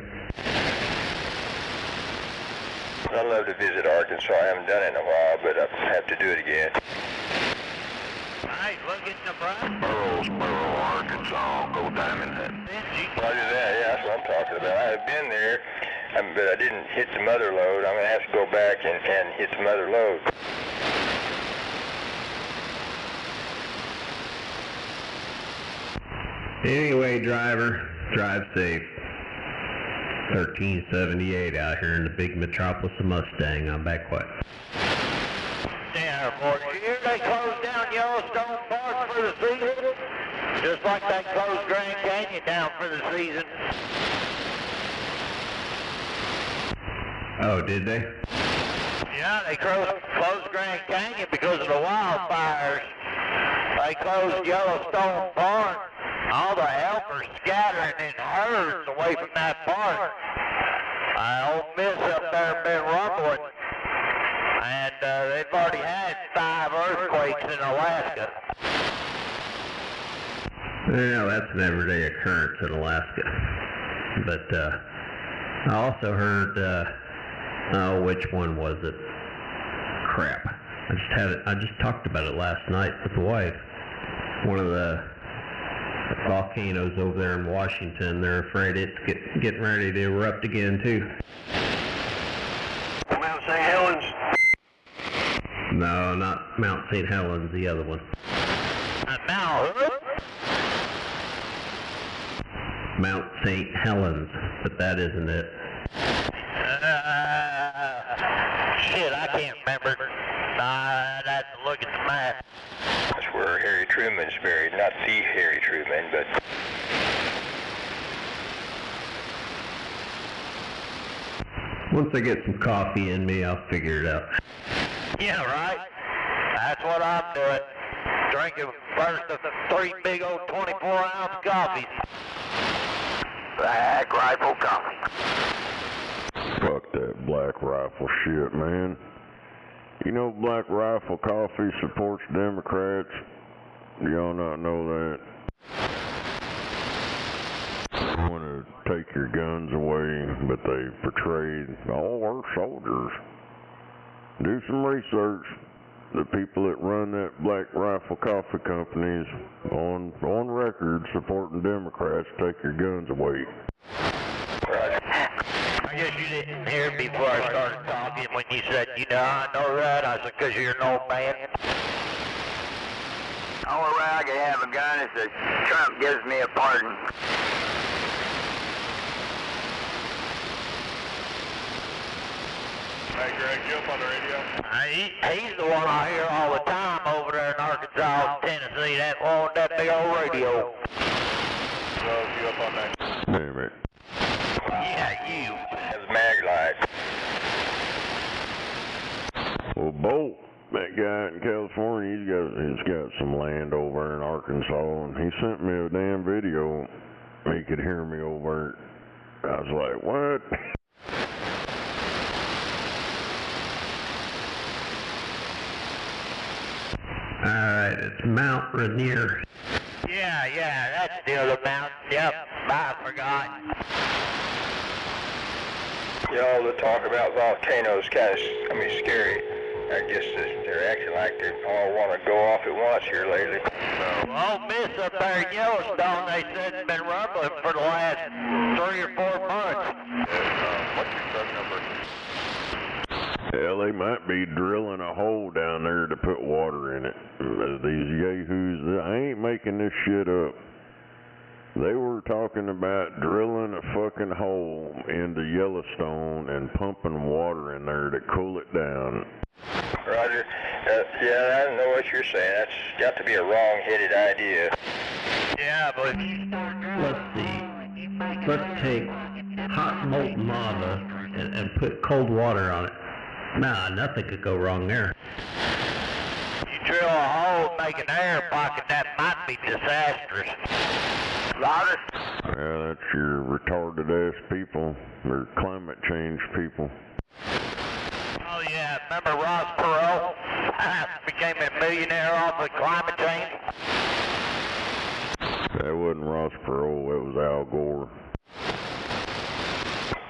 I'd love to visit Arkansas. I haven't done it in a while, but I have to do it again. Nice, look at the front. Burrow, Arkansas, go diamond hunting. Roger that, yeah, that's what I'm talking about. I have been there, but I didn't hit the mother lode. I'm going to have to go back and hit the mother lode. Anyway, driver, drive safe. 1378 out here in the big metropolis of Mustang. I'm back quiet. Yeah, boy, you hear they closed down Yellowstone Park for the season? Just like they closed Grand Canyon down for the season. Oh, did they? Yeah, they closed Grand Canyon because of the wildfires. They closed Yellowstone Park. All the elk are scattering in herds away from that park. Old Miss up there have been rumbling. And they've already had 5 earthquakes in Alaska. Well, that's an everyday occurrence in Alaska. But I also heard, oh, which one was it? Crap. I just talked about it last night with the wife. One of the volcanoes over there in Washington, they're afraid it's getting ready to erupt again too. Mount St. Helens? No, not Mount St. Helens, the other one. Mount St. Helens, but that isn't it. Shit, I can't remember. I'd have to look at the map. That's where Harry Truman's buried. Not the Harry Truman, but... Once I get some coffee in me, I'll figure it out. Yeah, right. That's what I'm doing. Drinking first of the 3 big old 24-ounce coffees. Black Rifle Coffee. Fuck that Black Rifle shit, man. You know Black Rifle Coffee supports Democrats? Do y'all not know that? They want to take your guns away, but they portrayed all our soldiers. Do some research. The people that run that Black Rifle Coffee Company is on record supporting Democrats to take your guns away. I guess you didn't hear me before I started talking when you said, you know, I know that. I said, because you're an old man. Only way I can have a gun is that Trump gives me a pardon. Hey, Greg, you up on the radio? He's the one I hear all the time over there in Arkansas, Tennessee, that big old radio. So, you up on that? Damn it. Yeah, you. That's mag light. Well, Bolt, that guy in California, he's got some land over in Arkansas, and he sent me a damn video. He could hear me over. I was like, what? Alright, it's Mount Rainier. Yeah, that's the other mountain. Yep, I forgot. You know, the talk about volcanoes kind of, scary. I guess they're acting like they all want to go off at once here lately. Well, Miss up there in Yellowstone, they said it's been rumbling for the last 3 or 4 months. What's your phone number? Hell, they might be drilling a hole down there to put water in it. These yahoos, I ain't making this shit up. They were talking about drilling a fucking hole into Yellowstone and pumping water in there to cool it down. Roger. Yeah, I know what you're saying. That's got to be a wrong-headed idea. Yeah, but Let's see. Let's take hot molten lava and put cold water on it. Nah, nothing could go wrong there. you drill a hole and make an air pocket, that might be disastrous. Loudest. Yeah, that's your retarded ass people. They're climate change people. Oh yeah, remember Ross Perot? Became a millionaire off of climate change. That wasn't Ross Perot, it was Al Gore.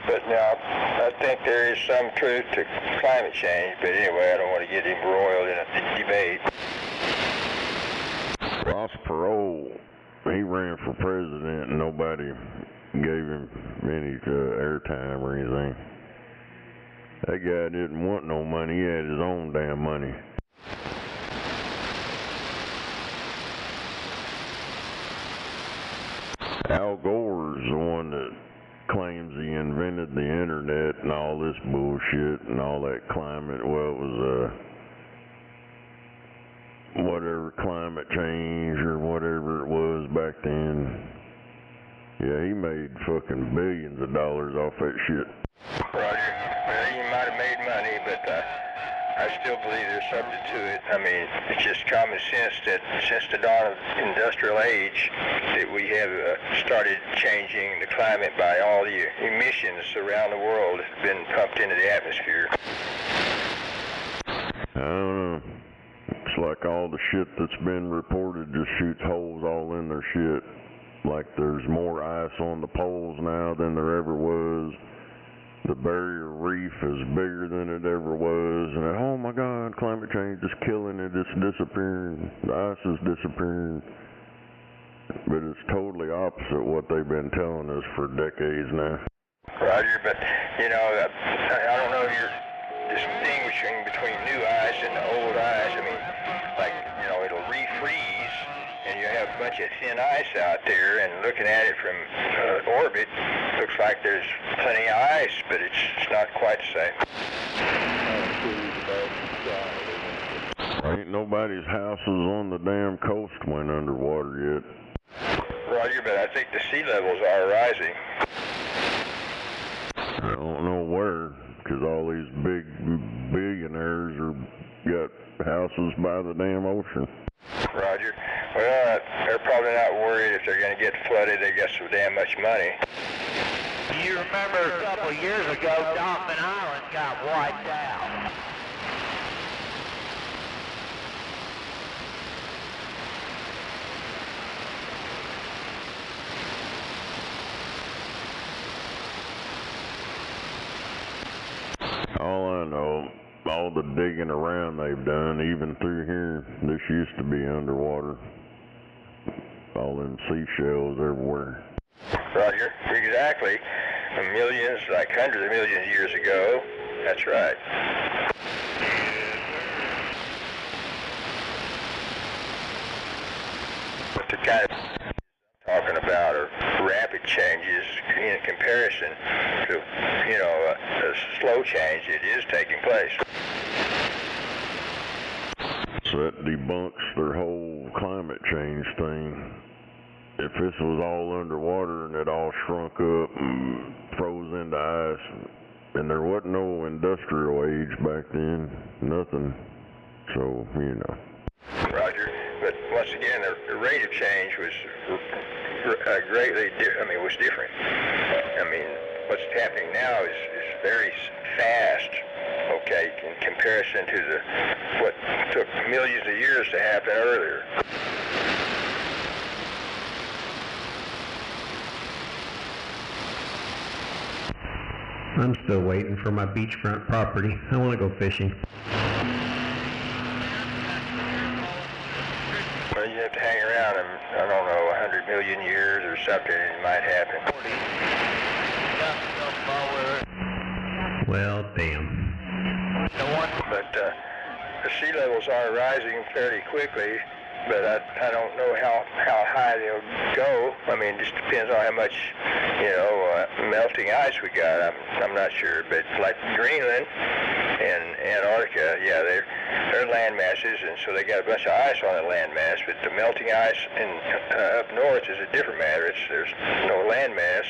But now, I think there is some truth to climate change, but anyway, I don't want to get embroiled in a debate. Ross Perot, he ran for president and nobody gave him any airtime or anything. That guy didn't want no money, he had his own damn money. Al Gore's the one that claims he invented the internet and all this bullshit and all that climate, well, it was whatever climate change or whatever it was back then. Yeah, he made fucking billions of dollars off that shit. Roger. Well, he might have made money, but I still believe there's something to it. I mean, it's just common sense that since the dawn of the industrial age, that we have started changing the climate by all the emissions around the world that have been pumped into the atmosphere. I don't know. It's like all the shit that's been reported just shoots holes all in their shit. Like there's more ice on the poles now than there ever was. The barrier reef is bigger than it ever was. And oh my God, climate change is killing it. It's disappearing. The ice is disappearing. But it's totally opposite what they've been telling us for decades now. Roger, but you know, I don't know if you're distinguishing between new ice and the old ice. I mean, like, you know, it'll refreeze and you have a bunch of thin ice out there, and looking at it from orbit, looks like there's plenty of ice, but it's not quite the same. Ain't nobody's houses on the damn coast went underwater yet. Roger, but I think the sea levels are rising. I don't know where, because all these big billionaires got houses by the damn ocean. Roger. Well, they're probably not worried if they're going to get flooded. They got so damn much money. You remember a couple years ago, Dolphin Island got wiped out. All I know, all the digging around they've done, even through here, this used to be underwater. All them seashells everywhere. Roger, exactly. Millions, like hundreds of millions of years ago. That's right. But the kind of talking about are rapid changes in comparison to, you know, a slow change that is taking place. So that debunks their whole climate change thing. If this was all underwater and it all shrunk up and froze into ice, and there wasn't no industrial age back then, nothing. So, you know. Roger. But once again, the rate of change was greatly was different. I mean, what's happening now is very fast, okay, in comparison to what took millions of years to happen earlier. I'm still waiting for my beachfront property. I want to go fishing. Well, you have to hang around them, I don't know, 100 million years or something, and it might happen. Well, damn. But the sea levels are rising fairly quickly, but I don't know how high they'll go. I mean, it just depends on how much, you know, melting ice we got. I'm not sure, but like Greenland and Antarctica, yeah, they're land masses, and so they got a bunch of ice on the land mass, but the melting ice up north is a different matter. There's no land mass.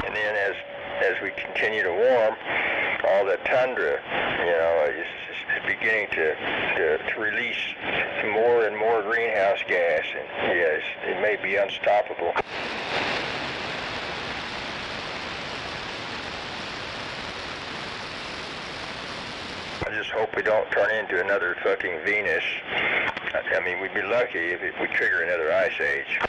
And then as we continue to warm, all the tundra, you know, is beginning to release more and more greenhouse gas, and yes, it may be unstoppable. I just hope we don't turn into another fucking Venus. I mean, we'd be lucky if we trigger another ice age.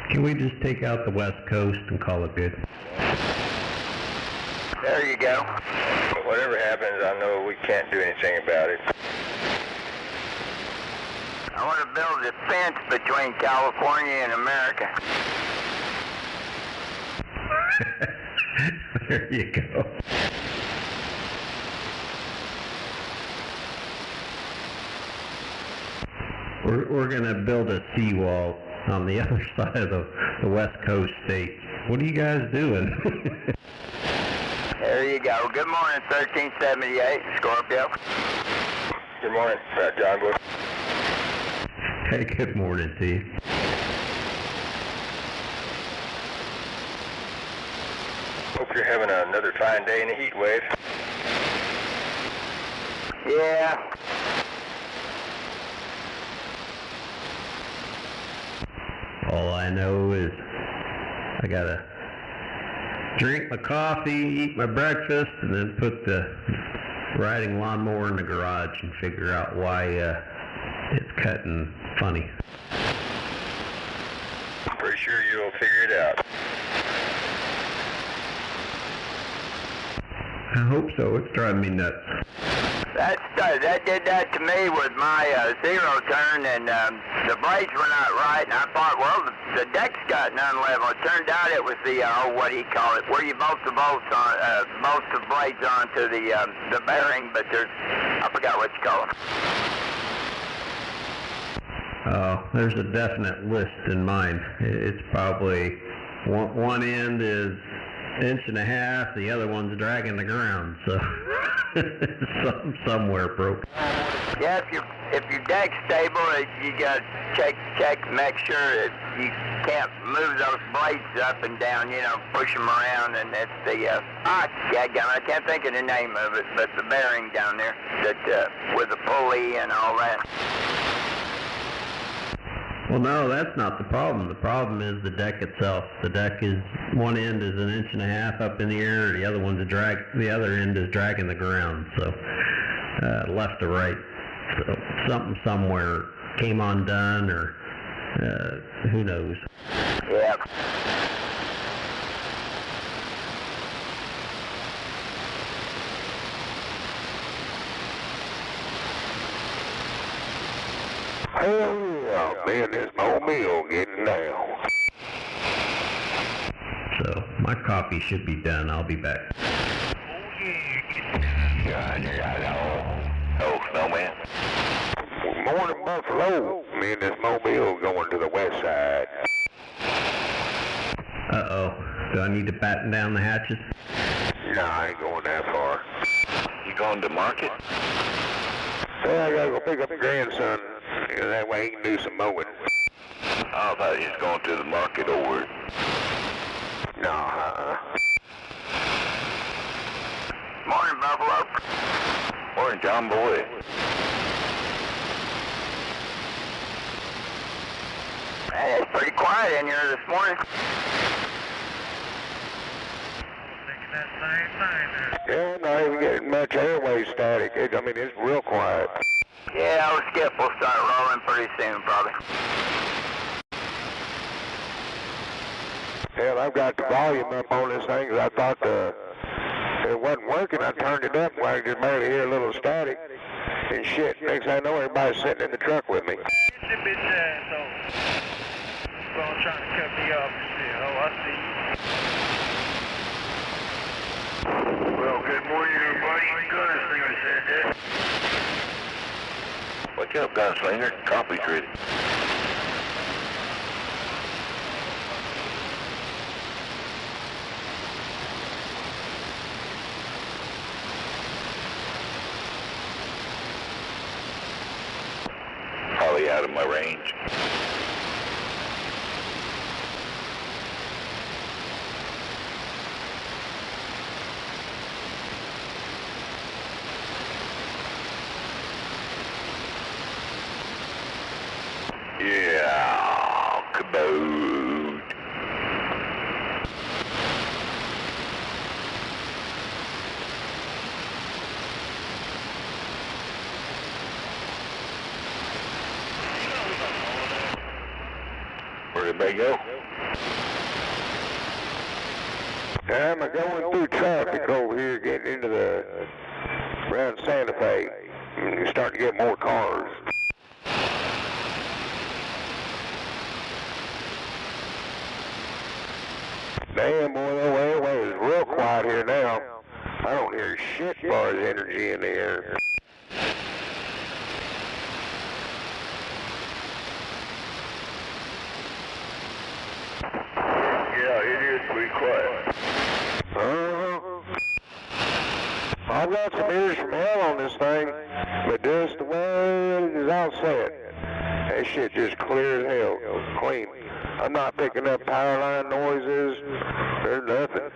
Can we just take out the West Coast and call it good? There you go. But whatever happens, I know we can't do anything about it. I want to build a fence between California and America. There you go. We're going to build a seawall on the other side of the West Coast states. What are you guys doing? There you go. Good morning, 1378, Scorpio. Good morning, John Bush. Hey, good morning to you. Hope you're having another fine day in the heat wave. Yeah. All I know is I gotta drink my coffee, eat my breakfast, and then put the riding lawnmower in the garage and figure out why it's cutting funny. I'm pretty sure you'll figure it out. I hope so. It's driving me nuts. That did that to me with my zero turn, and the blades were not right, and I thought, well, the deck's gotten unlevel. It turned out it was the, what do you call it, where you bolt the bolts on, bolt the blades onto the bearing, but I forgot what you call it. There's a definite list in mine. It's probably one end is inch and a half, the other one's dragging the ground, so somewhere broke. Yeah, if your deck's stable, you gotta check, make sure that you can't move those blades up and down, push them around, and it's the, I can't think of the name of it, but the bearing down there, that, with the pulley and all that. Well, no, that's not the problem. The problem is the deck itself. The deck is, one end is an inch and a half up in the air, the other end is dragging the ground, so left to right. So something somewhere came undone, or who knows. Yeah. Oh, yeah, man, this mobile getting down. So my coffee should be done. I'll be back. Oh, snowman. Morning, Buffalo. Me and this mobile going to the west side. Uh-oh. Do I need to batten down the hatches? Nah, I ain't going that far. You going to market? Well, I gotta go pick up the grandson. That way he can do some mowing. I thought he was going to the market over. Nah, Morning, Buffalo. Morning, John Boy. Man, it's pretty quiet in here this morning. yeah, not even getting much airway static. It's real quiet. Yeah, old Skip will start rolling pretty soon, probably. Hell, I've got the volume up on this thing 'cause I thought it wasn't working. I turned it up where I could barely hear a little static. And shit, next thing I know, everybody's sitting in the truck with me. Get your bitch ass over. Well, trying to cut me off and shit. Oh, I see you. Well, good morning, everybody. Gunslinger said that. What's up, Gunslinger? Coffee's ready. Probably out of my range. Yeah, kaboot. Everybody go? I'm going through traffic over here, getting into around Santa Fe. You're starting to get more cars. Damn, boy, the airway is real quiet here now. I don't hear shit as far as energy in the air. Yeah, it is pretty quiet. I've got some ears from hell on this thing, but just the way it is all set, that shit just clear as hell, clean. I'm not picking up power line noises, there's nothing.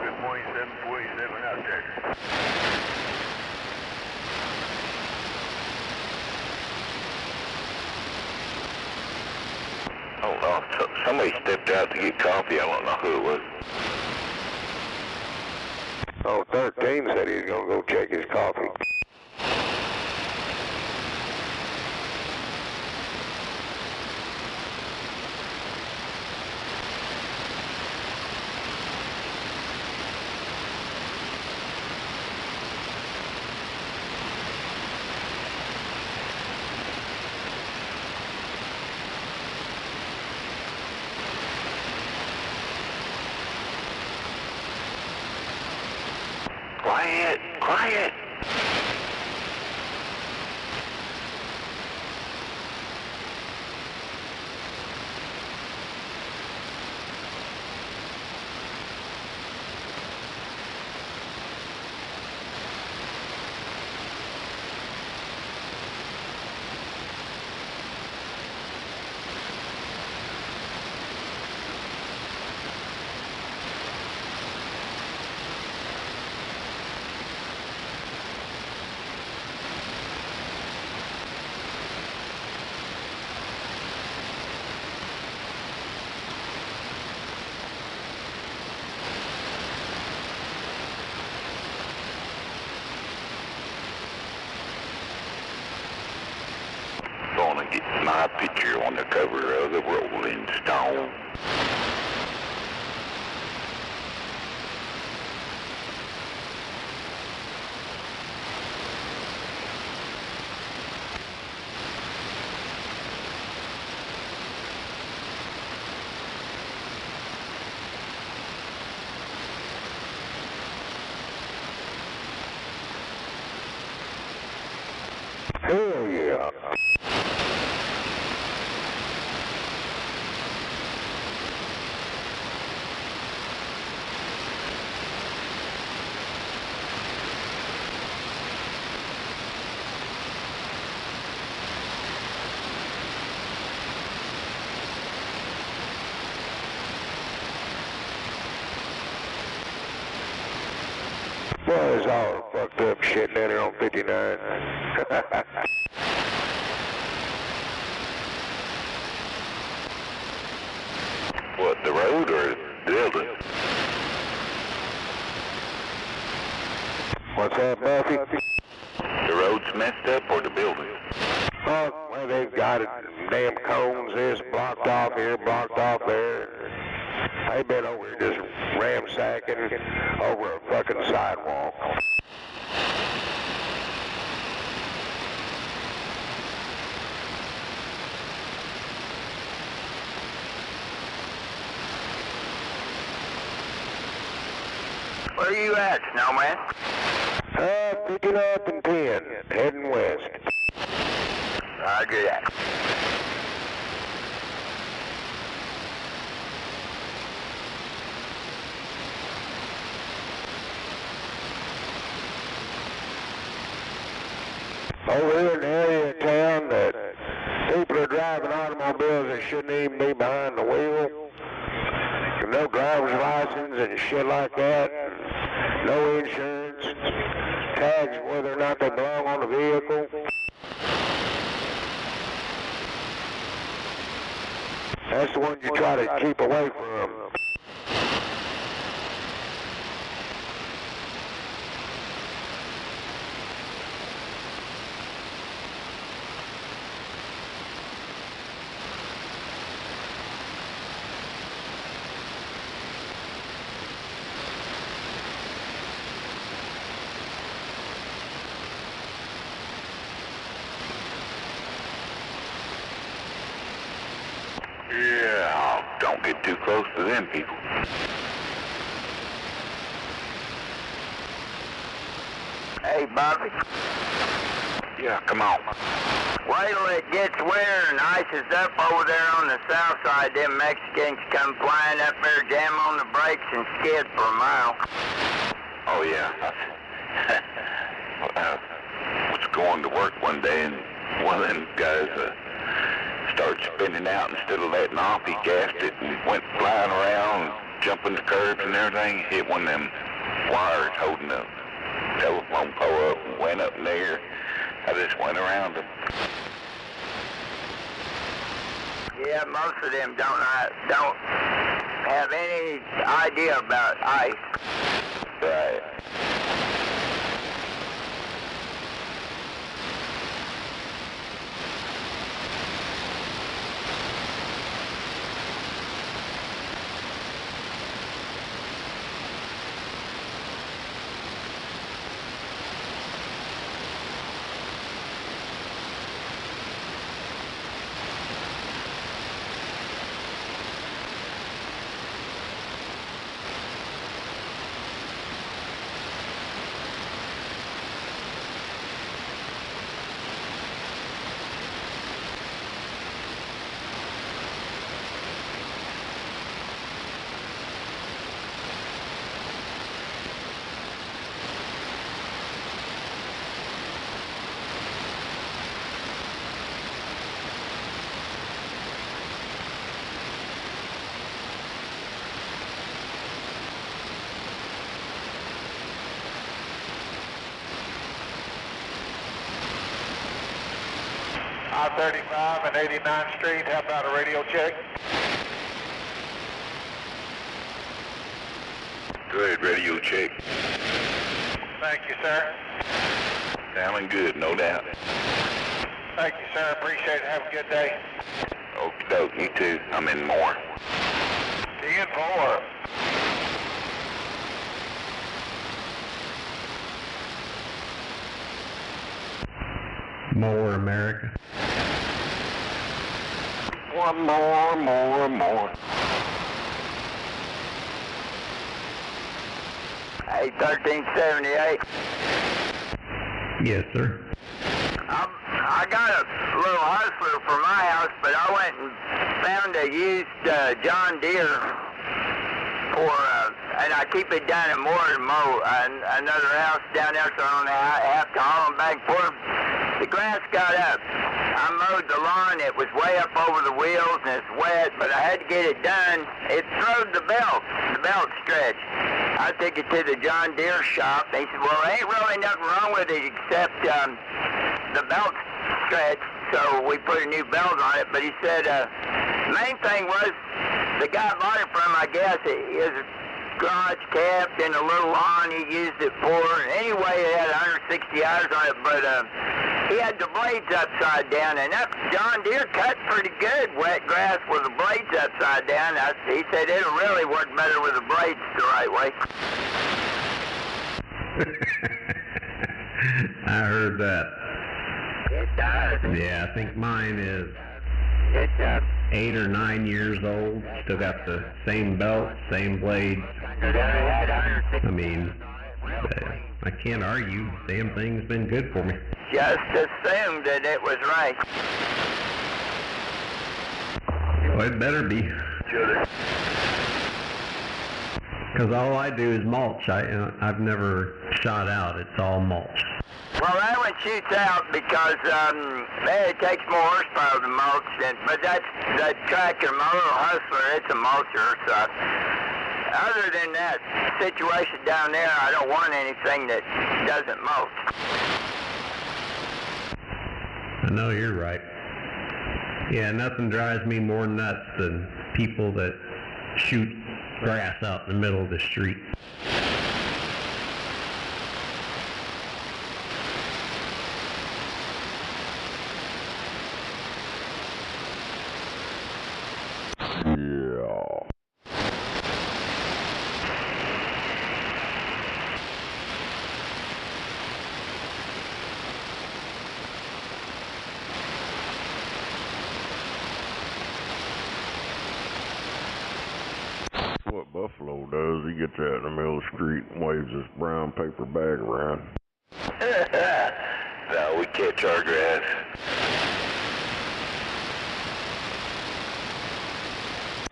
Good morning, 747 out there. Oh no, somebody stepped out to get coffee, I don't know who it was. Oh, 13 said he was going to go check his coffee. Quiet, quiet. Gonna get my picture on the cover of the Rolling Stone. Hell yeah. Boy, there's all fucked up shit down here on 59. What, the road or the building? What's that, Buffy? The road's messed up or the building? Oh, well, they've got it. Damn cones, this blocked off here, blocked off there. They've been over here just ramsacking over a fucking sidewalk. Where are you at, Snowman? Picking up in 10, heading west. Roger that. Over here in the area of town that people are driving automobiles that shouldn't even be behind the wheel. No driver's license and shit like that. No insurance. Tags whether or not they belong on the vehicle. That's the one you try to keep away from. of them people. Hey, Bobby. Yeah, come on. Wait till it gets winter and ices up over there on the south side. Them Mexicans come flying up there, jam on the brakes, and skid for a mile. Oh, yeah. Was going to work one day, and one of them guys started spinning out. Instead of letting off, he gassed it and went flying around, jumping the curbs and everything. Hit one of them wires holding the telephone pole up and went up in there. I just went around them. Yeah, most of them don't have any idea about ice. Right. I-35 and 89th Street, how about a radio check? Go ahead, radio check. Thank you, sir. Sounding good, no doubt. Thank you, sir. Appreciate it. Have a good day. Okie doke, you too. I'm in more. 10-4. More America. One more. Hey, 1378. Yes, sir. I got a little hustler for my house, but I went and found a used John Deere for, and I keep it down at Moore another house down there, so I don't have to haul them back and forth. The grass got up. I mowed the lawn. It was way up over the wheels, and it's wet, but I had to get it done. It throwed the belt stretch. I took it to the John Deere shop. They said, well, there ain't really nothing wrong with it except the belt stretch, so we put a new belt on it. But he said, main thing was, the guy bought it from, I guess, his garage kept in a little lawn he used it for. Anyway, it had 160 hours on it, but he had the blades upside down, and that John Deere cut pretty good wet grass with the blades upside down. He said it'll really work better with the blades the right way. I heard that. It does. Yeah, I think mine is It does. 8 or 9 years old. Still got the same belt, same blades. I mean, I can't argue. Damn thing's been good for me. Just assumed that it was right. Well, it better be. Because all I do is mulch. I've never shot out. It's all mulch. Well, that one shoots out because it takes more horsepower to mulch, but that's the tractor, my little hustler, it's a mulcher. So other than that situation down there, I don't want anything that doesn't mulch. I know you're right. Yeah, nothing drives me more nuts than people that shoot grass out in the middle of the street. Yeah. he gets out in the middle of the street and waves his brown paper bag around. No, we catch our grass.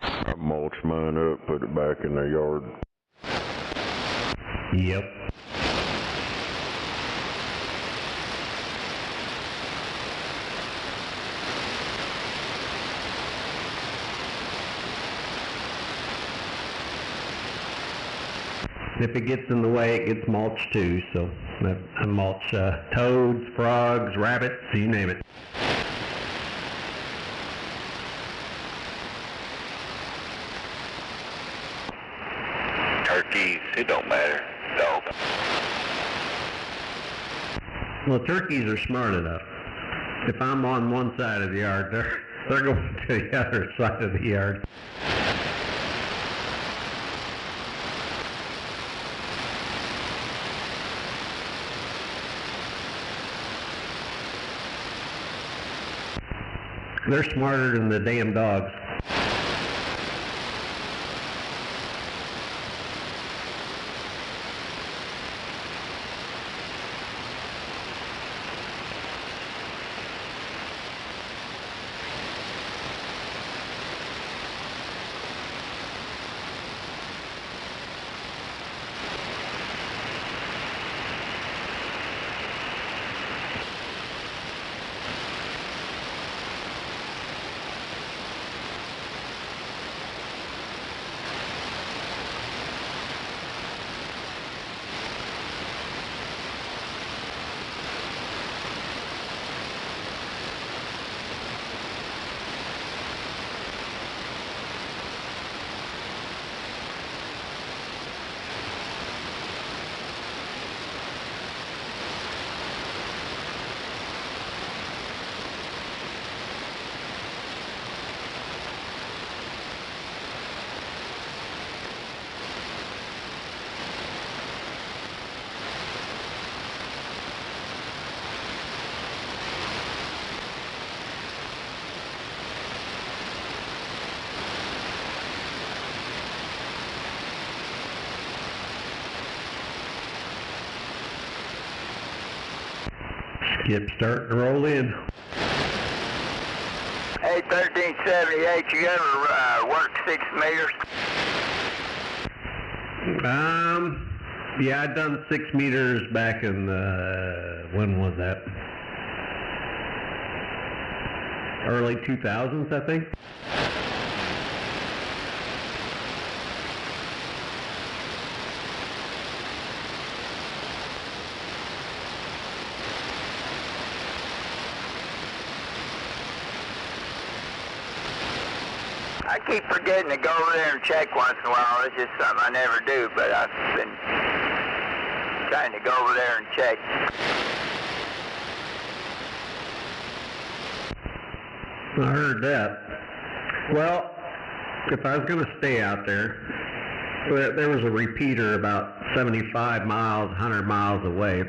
I mulch mine up, put it back in the yard. Yep. If it gets in the way, it gets mulched too, so I mulch toads, frogs, rabbits, you name it. Turkeys, it don't matter. Dogs. Well, turkeys are smart enough. If I'm on one side of the yard, they're going to the other side of the yard. They're smarter than the damn dogs. Skip starting to roll in. Hey, 1378, you ever work 6 meters? Yeah, I'd done 6 meters back in when was that? Early 2000s, I think. I keep forgetting to go over there and check once in a while. It's just something I never do, but I've been trying to go over there and check. I heard that. Well, if I was going to stay out there, there was a repeater about 75 miles, 100 miles away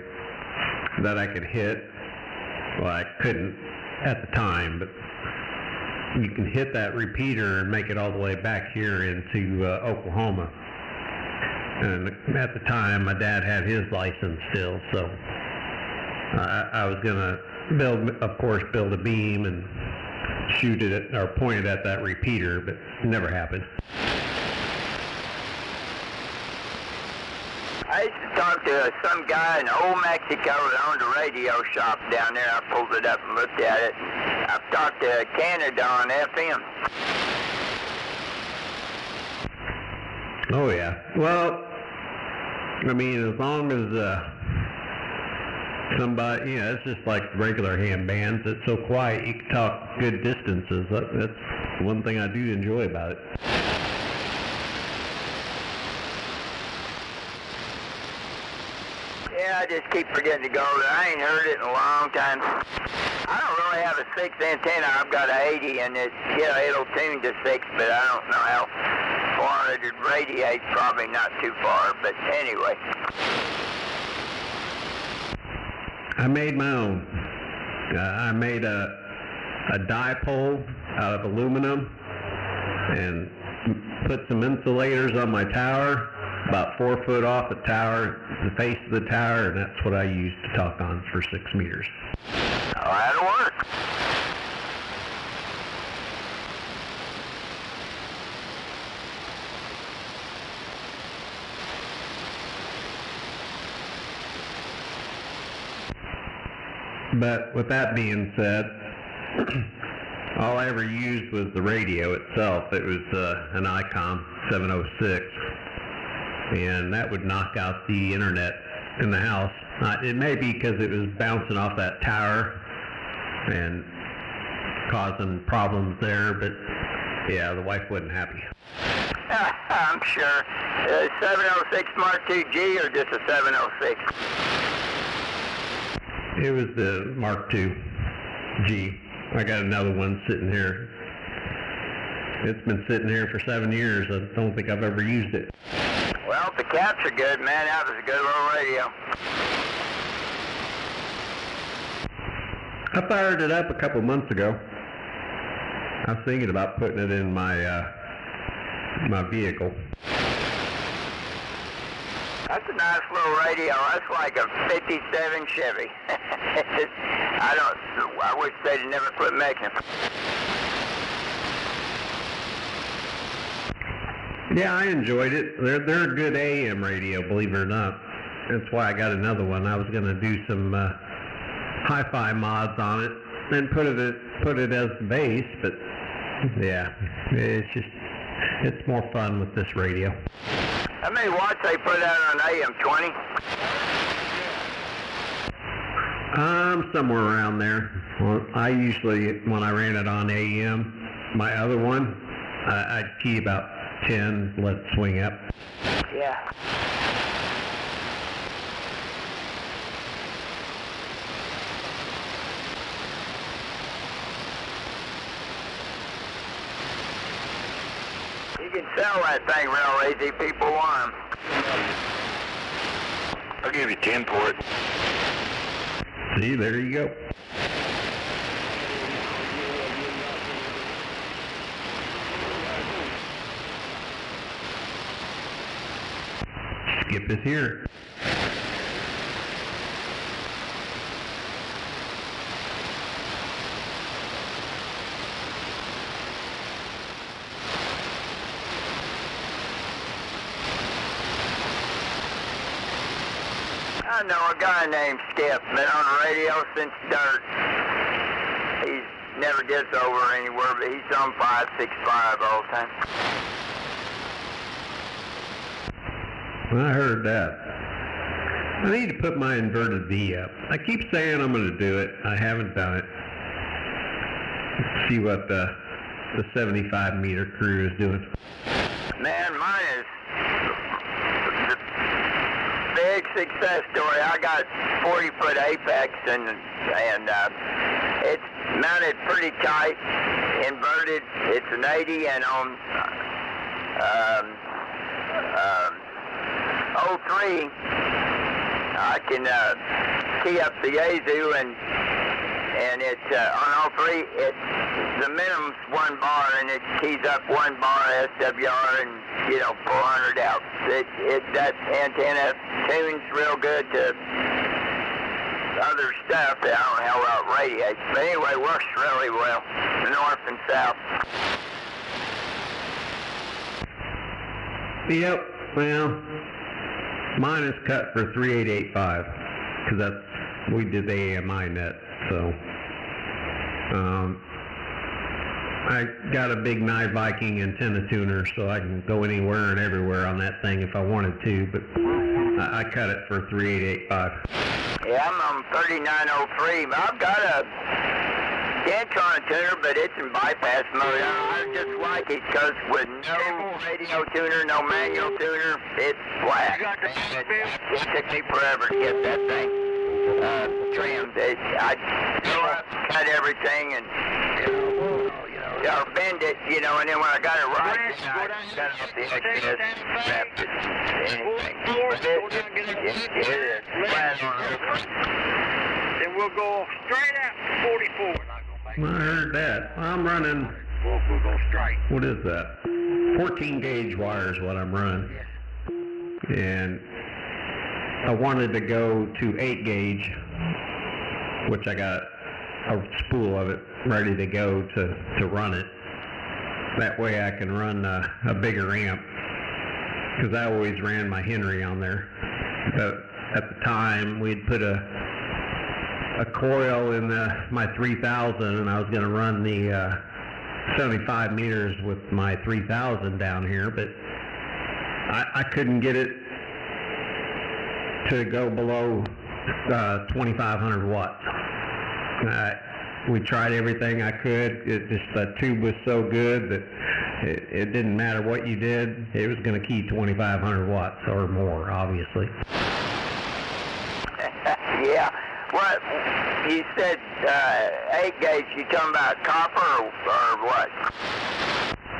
that I could hit. Well, I couldn't at the time, but you can hit that repeater and make it all the way back here into Oklahoma. And at the time, my dad had his license still, so I was going to build a beam and shoot it at, or point it at that repeater, but it never happened. I used to talk to some guy in Old Mexico that owned a radio shop down there. I pulled it up and looked at it. I've talked to Canada on FM. Oh, yeah. Well, I mean, as long as somebody, you know, it's just like regular ham bands. It's so quiet, you can talk good distances. That's one thing I do enjoy about it. Yeah, I just keep forgetting to go there. I ain't heard it in a long time. I don't really have a 6 antenna. I've got an 80, and it'll tune to 6, but I don't know how far it'd radiate. Probably not too far, but anyway. I made my own. I made a dipole out of aluminum and put some insulators on my tower about 4 foot off the tower, the face of the tower, and that's what I use to talk on for 6 meters. Oh, that'll work. But with that being said, all I ever used was the radio itself. It was an ICOM 706, and that would knock out the internet in the house. It may be because it was bouncing off that tower and causing problems there, but yeah, the wife wasn't happy. I'm sure. 706 Mark II G or just a 706? It was the Mark II G. I got another one sitting here. It's been sitting here for 7 years. I don't think I've ever used it. Well, if the caps are good, man, that was a good little radio. I fired it up a couple months ago. I was thinking about putting it in my my vehicle. That's a nice little radio. That's like a 57 Chevy. I wish they'd never quit making them. Yeah, I enjoyed it. They're a good AM radio, believe it or not. That's why I got another one. I was going to do some hi-fi mods on it and put it as the base, but yeah, it's more fun with this radio. How many watts they put out on AM 20? Somewhere around there. Well, I usually, when I ran it on AM, my other one, I'd key about 10, let it swing up. Yeah. You can sell that thing real easy. People want them. I'll give you 10 for it. See, there you go. Skip is here. I know a guy named Skip, been on the radio since dirt. He never gets over anywhere, but he's on 565 all the time. I heard that. I need to put my inverted V up. I keep saying I'm going to do it. I haven't done it. Let's see what the 75 meter crew is doing. Man, mine is the big success story. I got 40-foot apex and it's mounted pretty tight, inverted. It's an 80 and on 03 I can key up the Yazoo and it on 03 the minimum's 1 bar and it keys up 1 bar SWR and 400 out. That antenna tunes real good to other stuff. I don't know how well it radiates, but anyway, works really well, north and south. Yep. Well, mine is cut for 3885 because we did the AMI net, so I got a big Nake Viking antenna tuner, so I can go anywhere and everywhere on that thing if I wanted to, but I cut it for 3885. Yeah, I'm on 3903. I've got a Scantron tuner, but it's in bypass mode. I just like it because with no radio tuner, no manual tuner, it's flat. It took me forever to get that thing trimmed. I cut everything and or bend it, and then when I got it right, I cut off the excess, wrapped it, anything. It's flat on it. Then we'll go straight out to 44. I heard that. I'm running. We'll go straight. What is that? 14 gauge wire is what I'm running. and I wanted to go to 8 gauge, which I got a spool of it ready to go to run it. That way I can run a bigger amp, because I always ran my Henry on there. But at the time, we'd put a coil in my 3000, and I was going to run the 75 meters with my 3000 down here, but I couldn't get it to go below 2,500 watts. We tried everything I could. The tube was so good that it didn't matter what you did. It was going to keep 2,500 watts or more, obviously. Yeah. What? You said 8 gauge. You talking about copper or what?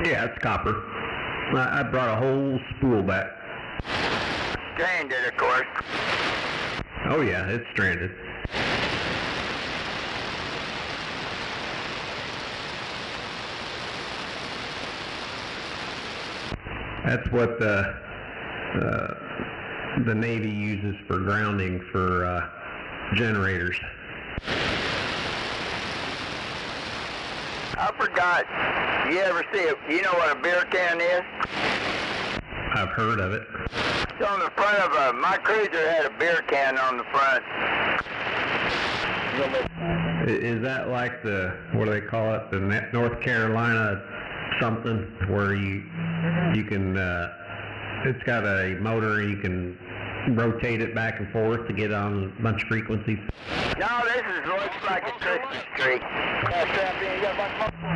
Yeah, it's copper. I brought a whole spool back. Stranded, of course. Oh yeah, it's stranded. That's what the Navy uses for grounding for generators. I forgot. You ever see it? You know what a beer can is? I've heard of it. It's on the front of my Cruiser had a beer can on the front. Is that like the, what do they call it, the North Carolina something, where you can, it's got a motor, you can rotate it back and forth to get on a bunch of frequencies? No, looks like a Christmas tree.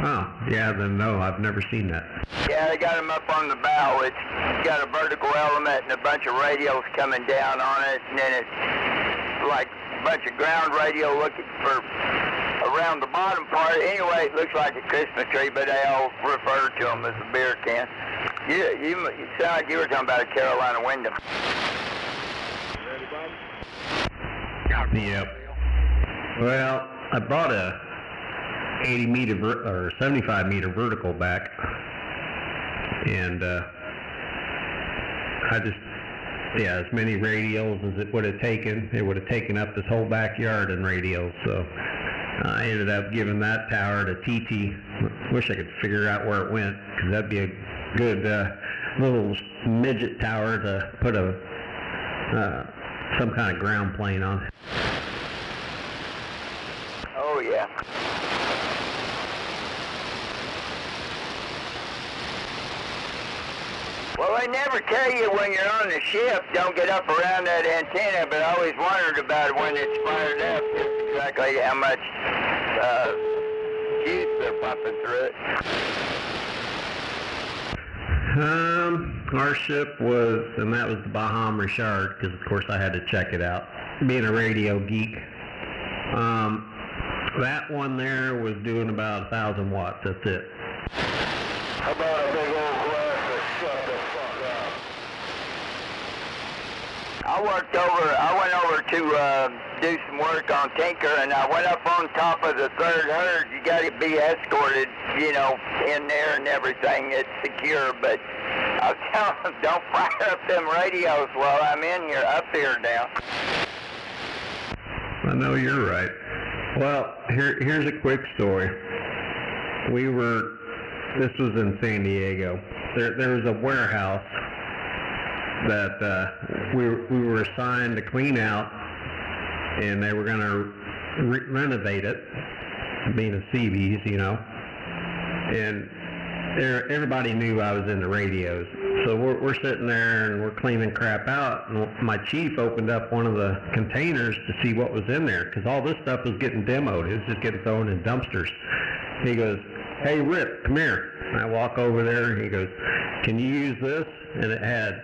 Oh, yeah, then no, I've never seen that. Yeah, they got them up on the bow. It's got a vertical element and a bunch of radios coming down on it, and then it's like a bunch of ground radio looking for around the bottom part. Anyway, it looks like a Christmas tree, but they all refer to them as a beer can. You sound like you were talking about a Carolina Wyndham. Yep. Well, I brought a 80 meter or 75 meter vertical back, and I just, as many radios as it would have taken. It would have taken up this whole backyard in radios, so I ended up giving that tower to TT. Wish I could figure out where it went, because that'd be a good little midget tower to put a some kind of ground plane on. Oh yeah. Well, they never tell you when you're on the ship, don't get up around that antenna, but I always wondered about it when it's fired up, just exactly how much juice they're pumping through it. Our ship was, and that was the Baham Richard, because of course I had to check it out, being a radio geek. That one there was doing about 1,000 watts, that's it. How about a big old glass that shut the fuck up? I went over to do some work on Tinker, and I went up on top of the third herd. You got to be escorted, you know, in there and everything. It's secure, but I'll tell them, don't fire up them radios while I'm in here, up here now. I know you're right. Well, here's a quick story. This was in San Diego. There was a warehouse that we were assigned to clean out, and they were going to renovate it, being a Seabees, you know. And everybody knew I was in the radios. So we're sitting there and we're cleaning crap out, and my chief opened up one of the containers to see what was in there, because all this stuff was getting demoed. It was just getting thrown in dumpsters. He goes, "Hey Rip, come here." And I walk over there, and he goes, "Can you use this?" And it had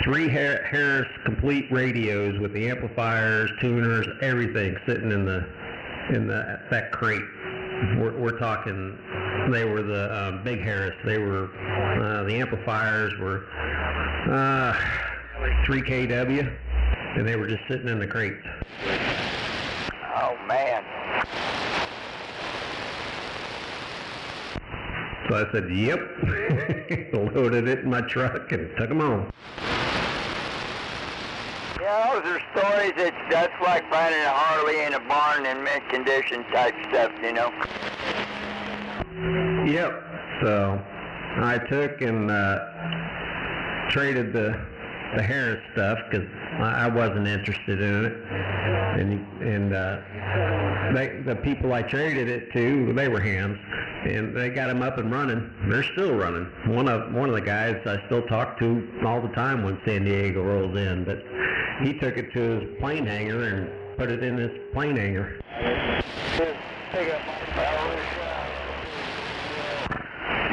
3 Harris complete radios with the amplifiers, tuners, everything sitting in that crate. We're talking, they were the big Harris. They were the amplifiers were 3 kW, and they were just sitting in the crates. Oh man. So I said, "Yep." Loaded it in my truck and took them home. those are stories. That's like finding a Harley in a barn in mint condition type stuff, you know. Yep. So I took and traded the Harris stuff because I wasn't interested in it, and the people I traded it to, they were hams, and they got them up and running. They're still running. One of the guys I still talk to all the time when San Diego rolls in, but he took it to his plane hangar and put it in his plane hangar.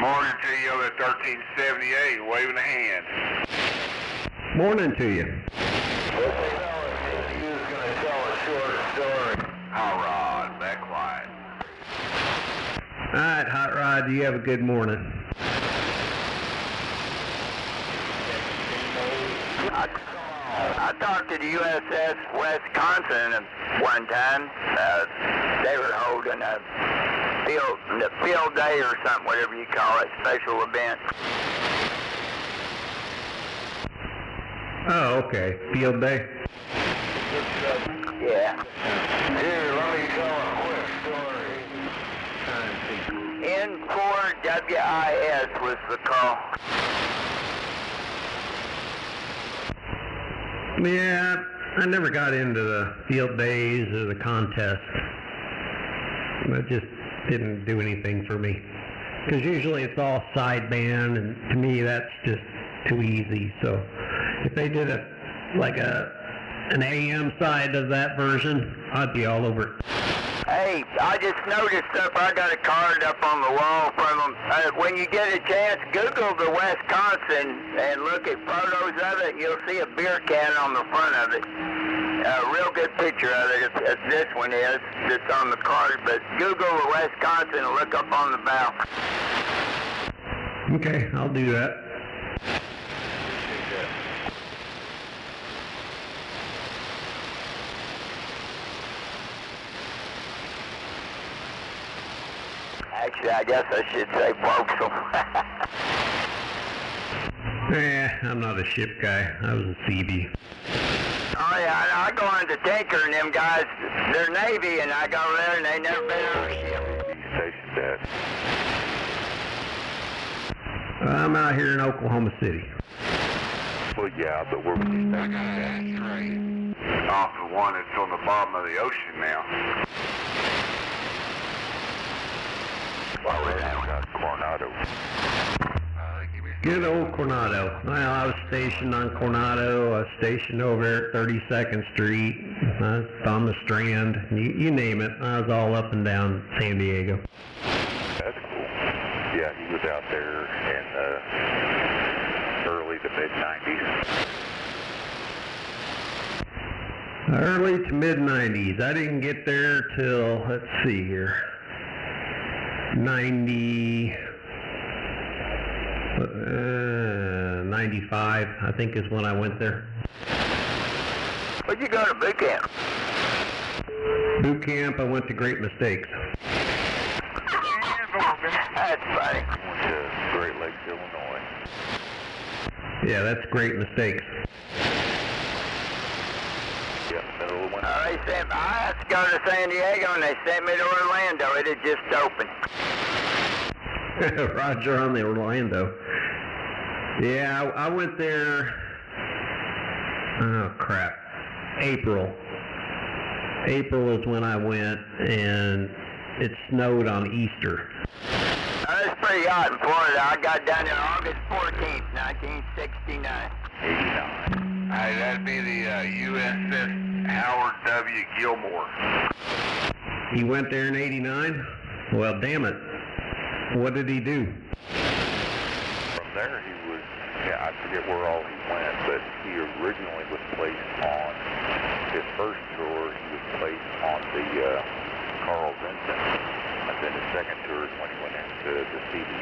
Morning to you on the 1378, waving a hand. Morning to you. He was going to tell a short story. Hot Rod, back quiet. All right, Hot Rod, you have a good morning. I talked to the USS Wisconsin at one time. They were holding a field day or something, whatever you call it, special event. Oh, okay. Field day. Yeah. Here, let me tell a quick story. N4WIS was the call. Yeah, I never got into the field days or the contests. That just didn't do anything for me. Because usually it's all sideband, and to me that's just too easy. So if they did an AM side of that version, I'd be all over it. Hey, I just noticed stuff. I got a card up on the wall from them. When you get a chance, Google the Wisconsin and look at photos of it, and you'll see a beer can on the front of it. A real good picture of it, if this one is, that's on the card. But Google the Wisconsin and look up on the bow. Okay, I'll do that. Actually, I guess I should say Vauxhall. I'm not a ship guy. I was a CB. Oh yeah, I go on to Tinker and them guys, they're Navy, and I go there and they never been on a ship. Stationed at. I'm out here in Oklahoma City. Well, yeah, but where was he stationed at? Off the one that's on the bottom of the ocean now. Well, we're out Coronado. Good old Coronado. Well, I was stationed on Coronado. I was stationed over there at 32nd Street. I was on the Strand. You name it. I was all up and down San Diego. That's cool. Yeah, he was out there in early to mid-90s. Early to mid-90s. I didn't get there till, let's see here, 95, I think is when I went there. Where'd you go to boot camp? Boot camp, I went to Great Mistakes. That's funny. I went to Great Lakes, Illinois. Yeah, that's Great Mistakes. Yep, middle of the winter. They sent me, I had to go to San Diego and they sent me to Orlando. It had just opened. Roger on the Orlando. Yeah, I went there, oh crap, April. April is when I went, and it snowed on Easter. It was pretty hot in Florida. I got down there August 14th, 1969. 89. Hey, that'd be the USS Howard W. Gilmore. He went there in 89? Well, damn it. What did he do? From there, he was, yeah, I forget where all he went, but he originally was placed on his first tour. He was placed on the Carl Vinson, and then his second tour is when he went into the CB.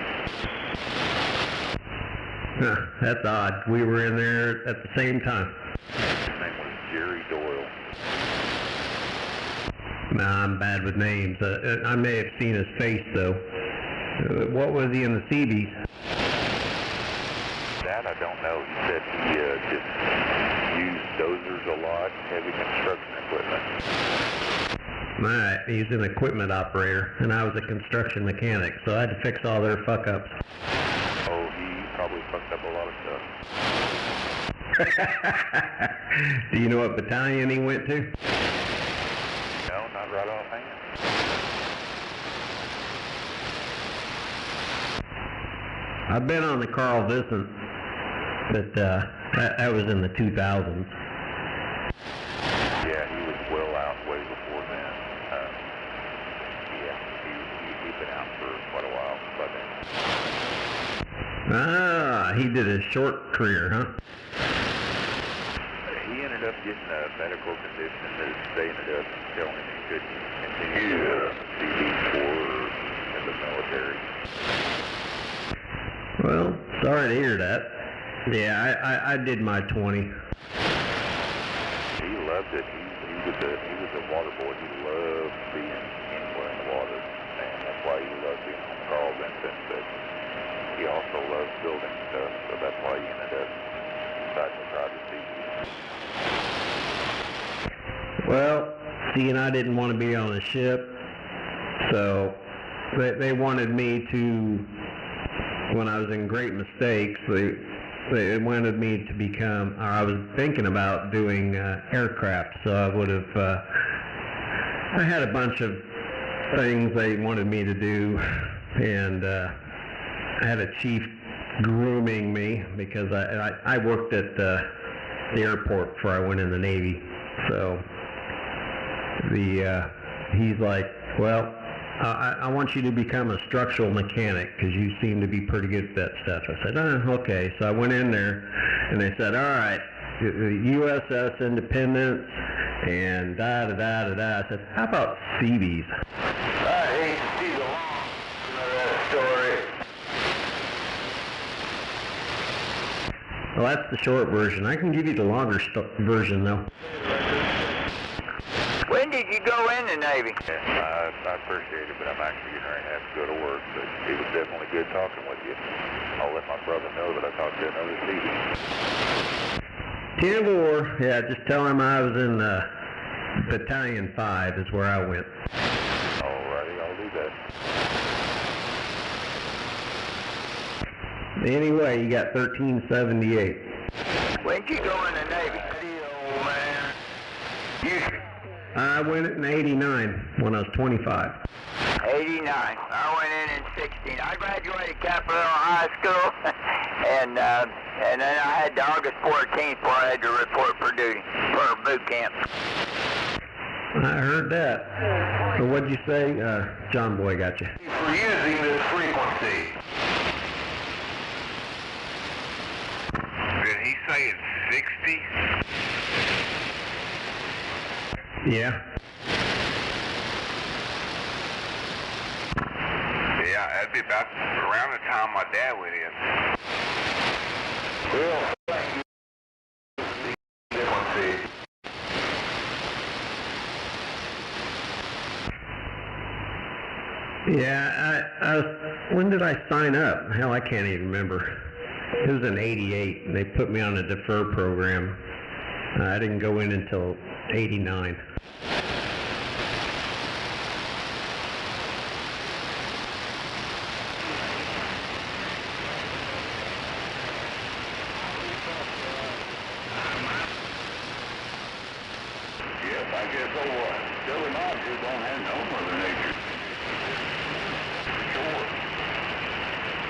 That's odd. We were in there at the same time. His name was Jerry Doyle. Nah, I'm bad with names. I may have seen his face, though. What was he in the CBs? That I don't know. He said he just use dozers a lot, heavy construction equipment. He's an equipment operator, and I was a construction mechanic, so I had to fix all their fuck-ups. Oh, he probably fucked up a lot of stuff. Do you know what battalion he went to? No, not right offhand. I've been on the Carl Vincent, but that was in the 2000s. Yeah, he was well out way before then. Yeah, he'd been out for quite a while by then. Ah, he did a short career, huh? He ended up getting a medical condition that they ended up telling him he couldn't continue the CV Corps in the military. Well, sorry to hear that. Yeah, I did my 20. He loved it. He was a water boy. He loved being anywhere in the water, and that's why he loved being on Carl Vincent. But he also loved building stuff, so that's why he ended up deciding to try the CV. Well, see, and I didn't want to be on a ship, so they wanted me to. When I was in Great Mistakes, they wanted me to become, or I was thinking about doing aircraft, so I would have, I had a bunch of things they wanted me to do, and I had a chief grooming me because I worked at the airport before I went in the Navy, so he's like, well, I want you to become a structural mechanic because you seem to be pretty good at that stuff. I said, okay. So I went in there, and they said, all right, USS Independence and da-da-da-da-da. I said, how about Seabees? I hate to see the long story. Well, that's the short version. I can give you the longer version, though. When did you go in the Navy? Yeah, I appreciate it, but I'm actually getting ready to have to go to work. But it was definitely good talking with you. I'll let my brother know that I talked to another CV. 10 of war. Yeah, just tell him I was in Battalion 5 is where I went. Alrighty, I'll do that. Anyway, you got 1378. When'd you go in the Navy? Old man. I went in 89 when I was 25. 89. I went in 16. I graduated Capitol High School, and then I had to August 14th before I had to report for duty, for boot camp. I heard that. So what'd you say? John Boy got you. For using this frequency. Did he say it's 60? Yeah. Yeah, that'd be about around the time my dad went in. Well, frequency. Yeah, when did I sign up? Hell, I can't even remember. It was in 88, and they put me on a defer program. I didn't go in until 89. Yep, I guess so. Silly monsters don't have no mother nature. Sure.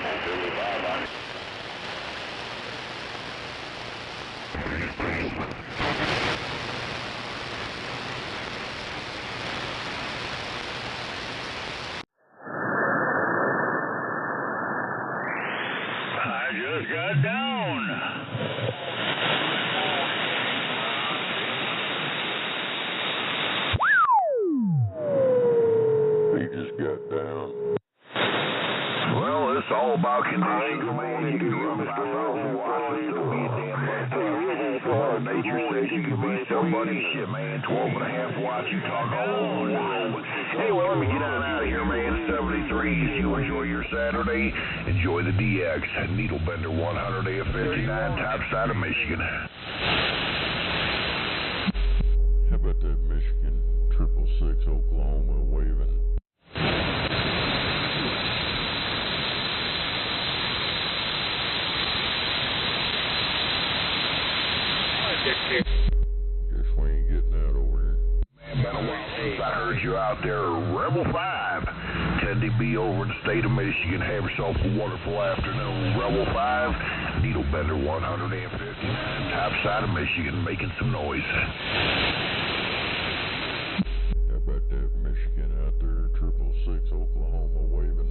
Old Billy Bob on it. I just got down. He just got down. Well, it's all about conditions, man. You can run 5,000 watts and still be a damn motherfucker. Nature says you can be somebody. Shit, man. 12 and a half watts, you talk all over the world. Anyway, let me get on out of here, man. 73s. You enjoy your Saturday. Enjoy the DX. Needle Bender 100 AF 59, top side of Michigan. 606 Oklahoma waving. Guess we ain't getting out over here. Man, been a while since I heard you out there. Rebel 5. Ted DB over in the state of Michigan. Have yourself a wonderful afternoon. Rebel 5, Needle Bender 159, top side of Michigan, making some noise. How about that Michigan out there, 606 Oklahoma waving.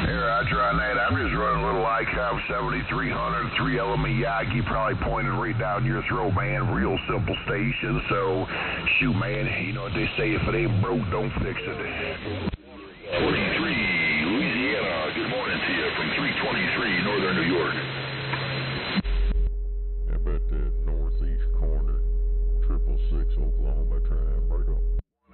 Here, Roger on that. I'm just running a little ICOM 7300, 3 element Yagi, probably pointed right down your throat, man. Real simple station, so shoot, man. You know what they say, if it ain't broke, don't fix it. 23, Louisiana. Good morning to you from 323, Northern New York. How about that northeast corner, 606 Oklahoma, try and break up.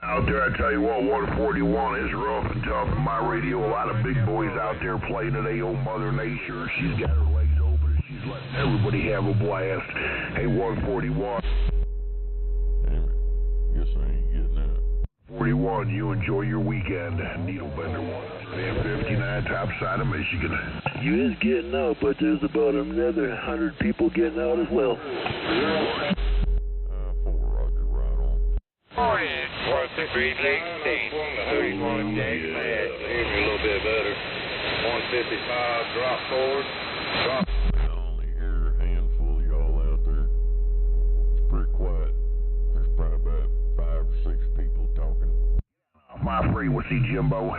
Out there, I tell you what, 141 is rough and tough in my radio. A lot of big boys out there playing today. Old Mother Nature, she's got her legs open and she's letting everybody have a blast. Hey, 141. Damn it, guess I ain't getting out. 41, you enjoy your weekend. Needle Bender 159, top side of Michigan. You is getting out, but there's about another 100 people getting out as well. 4, Roger, right on. Morning, 16316, 31 Jack Smash. Here's a little bit better. 155, drop forward. Drop. I only hear a handful of y'all out there. It's pretty quiet. There's probably about 5 or 6 people talking. My frequency, Jimbo.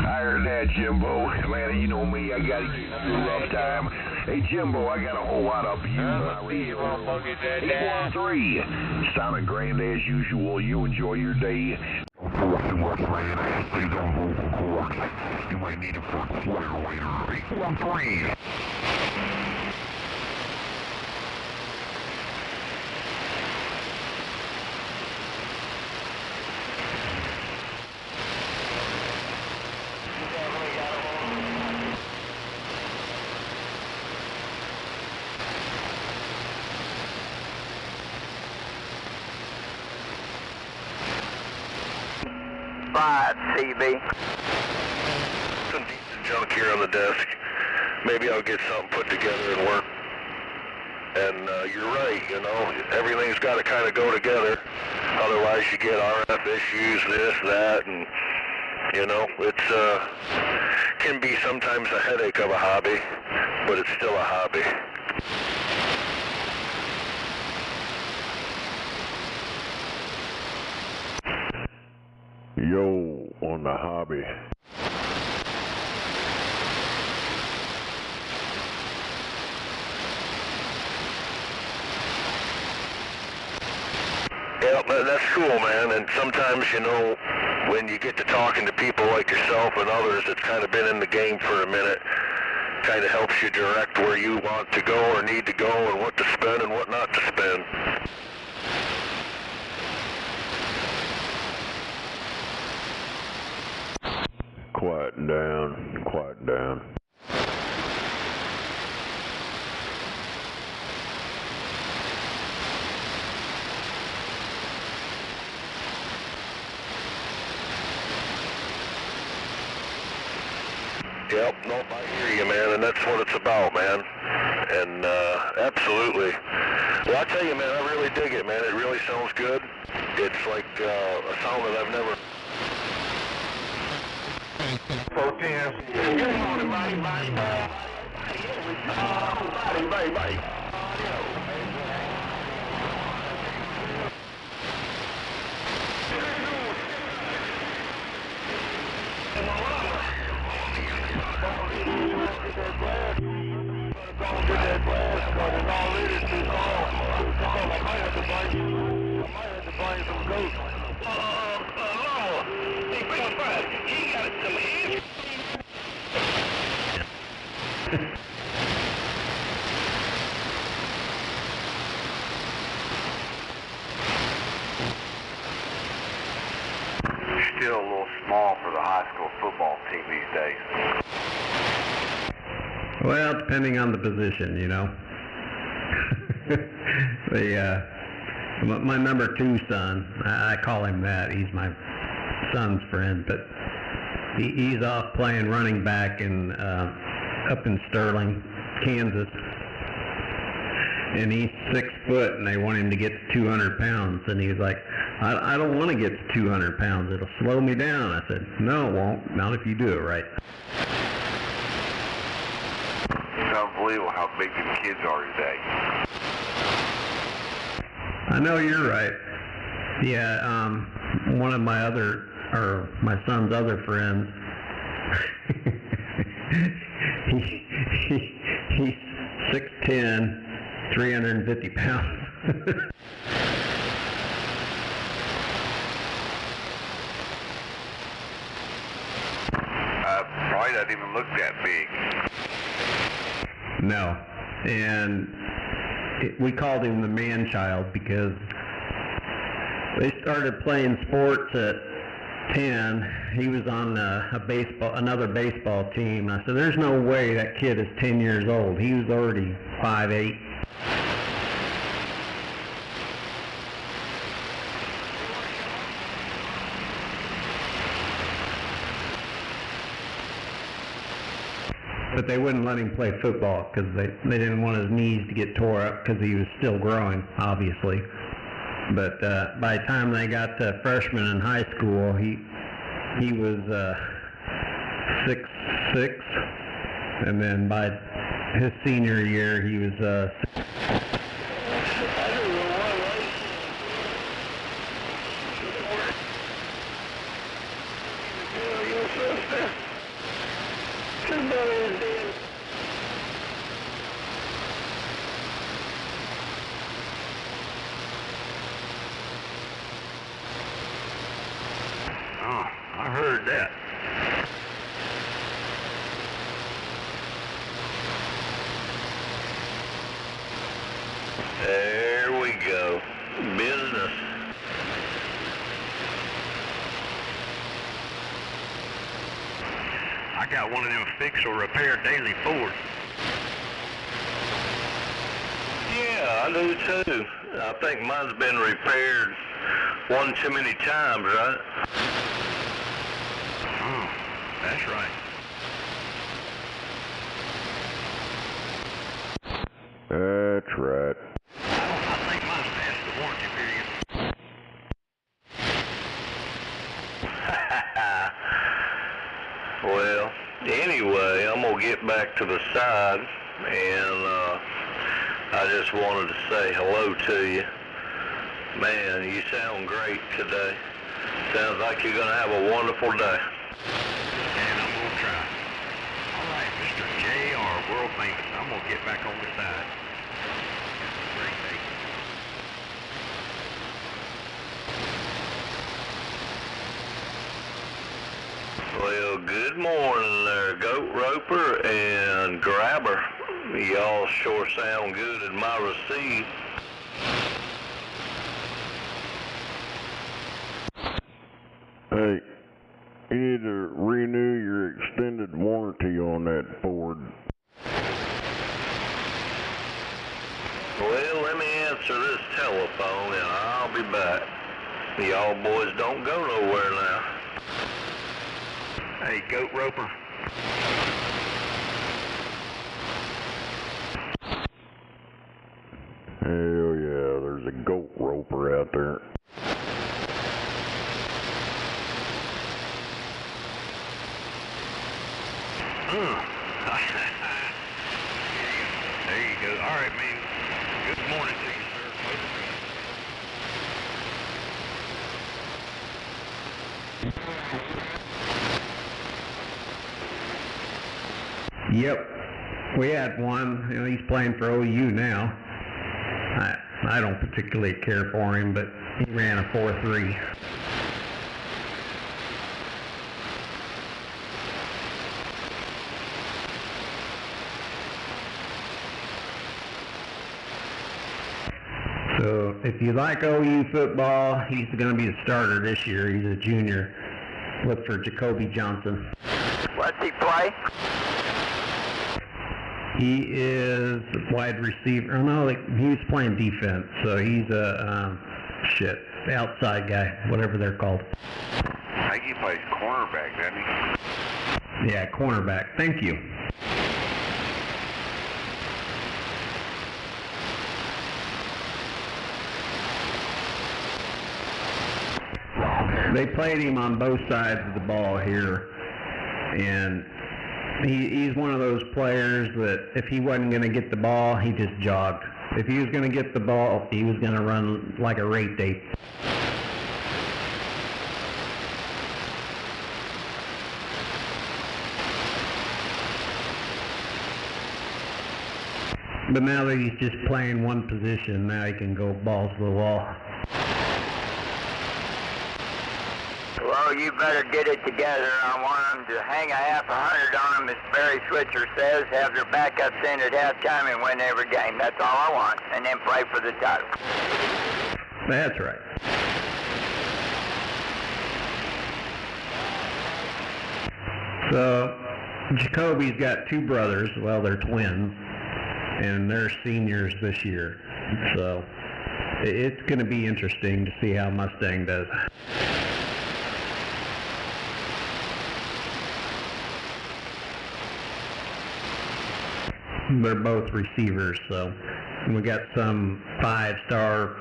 I heard that, Jimbo. Man, you know me, I gotta get through a rough time. Hey, Jimbo, I got a whole lot of you. 813. Sounding grand as usual. You enjoy your day. Don't force too much, man. These on vocal cords. You might need it for a sweater later. 813. CB. Some decent junk here on the desk. Maybe I'll get something put together and work. And you're right, you know, everything's got to kind of go together. Otherwise you get RF issues, this, that, and, you know, it's can be sometimes a headache of a hobby, but it's still a hobby. Yo, on the hobby. Yeah, that's cool, man. And sometimes, you know, when you get to talking to people like yourself and others that's kind of been in the game for a minute, kind of helps you direct where you want to go or need to go and what to spend and what not to spend. Quieten down, quieten down. Yep, nope, I hear you, man, and that's what it's about, man. And absolutely. Well, I tell you, man, I really dig it, man. It really sounds good. It's like a sound that I've never... Protest. Good morning, buddy. Still a little small for the high school football team these days? Well, depending on the position, you know. My number 2 son, I call him that. He's my son's friend, but he's off playing running back in up in Sterling, Kansas. And he's 6 foot, and they want him to get to 200 pounds. And he's like, I don't want to get to 200 pounds. It'll slow me down. I said, no, it won't. Not if you do it right. It's unbelievable how big these kids are today. I know you're right. Yeah, one of my son's other friends, he's 6'10", 350 pounds. Probably doesn't even look that big. No, and we called him the man-child because they started playing sports at 10. He was on another baseball team. I said, there's no way that kid is 10 years old. He was already 5'8". But they wouldn't let him play football because they didn't want his knees to get tore up because he was still growing, obviously. But by the time they got to freshman in high school, he was 6'6", and then by his senior year, he was 6'. Oh, I heard that. There we go. Business. I got one of them fix or repair daily Fords. Yeah, I do too. I think mine's been repaired one too many times, right? Oh, that's right. That's right. I think mine's past the warranty period. Well, anyway, I'm going to get back to the side, and I just wanted to say hello to you. Man, you sound great today. Sounds like you're going to have a wonderful day. And I'm going to try. All right, Mr. J.R., world famous. I'm going to get back on the side. Have a great day. Well, good morning there, Goat Roper and Grabber. Y'all sure sound good in my receipt. Hey, you need to renew your extended warranty on that Ford. Well, let me answer this telephone and I'll be back. Y'all boys don't go nowhere now. Hey, Goat Roper. Hell yeah, there's a Goat Roper out there. There you go. All right, man. Good morning to you, sir. Yep, we had one. You know, he's playing for OU now. I don't particularly care for him, but he ran a 4.3. So if you like OU football, he's going to be the starter this year. He's a junior. Look for Jacoby Johnson. What's he play? He is wide receiver. Oh, no, he was playing defense, so he's a, outside guy, whatever they're called. I think he plays cornerback, doesn't he? Yeah, cornerback. Thank you. They played him on both sides of the ball here, and he's one of those players that if he wasn't going to get the ball, he just jogged. If he was going to get the ball, he was going to run like a rate tape. But now that he's just playing one position, now he can go balls to the wall. Well, you better get it together. I want them to hang a half 100 on them, as Barry Switzer says, have their backups in at halftime and win every game. That's all I want. And then play for the title. That's right. So, Jacoby's got two brothers. Well, they're twins. And they're seniors this year. So, it's going to be interesting to see how Mustang does. They're both receivers, so we got some 5-star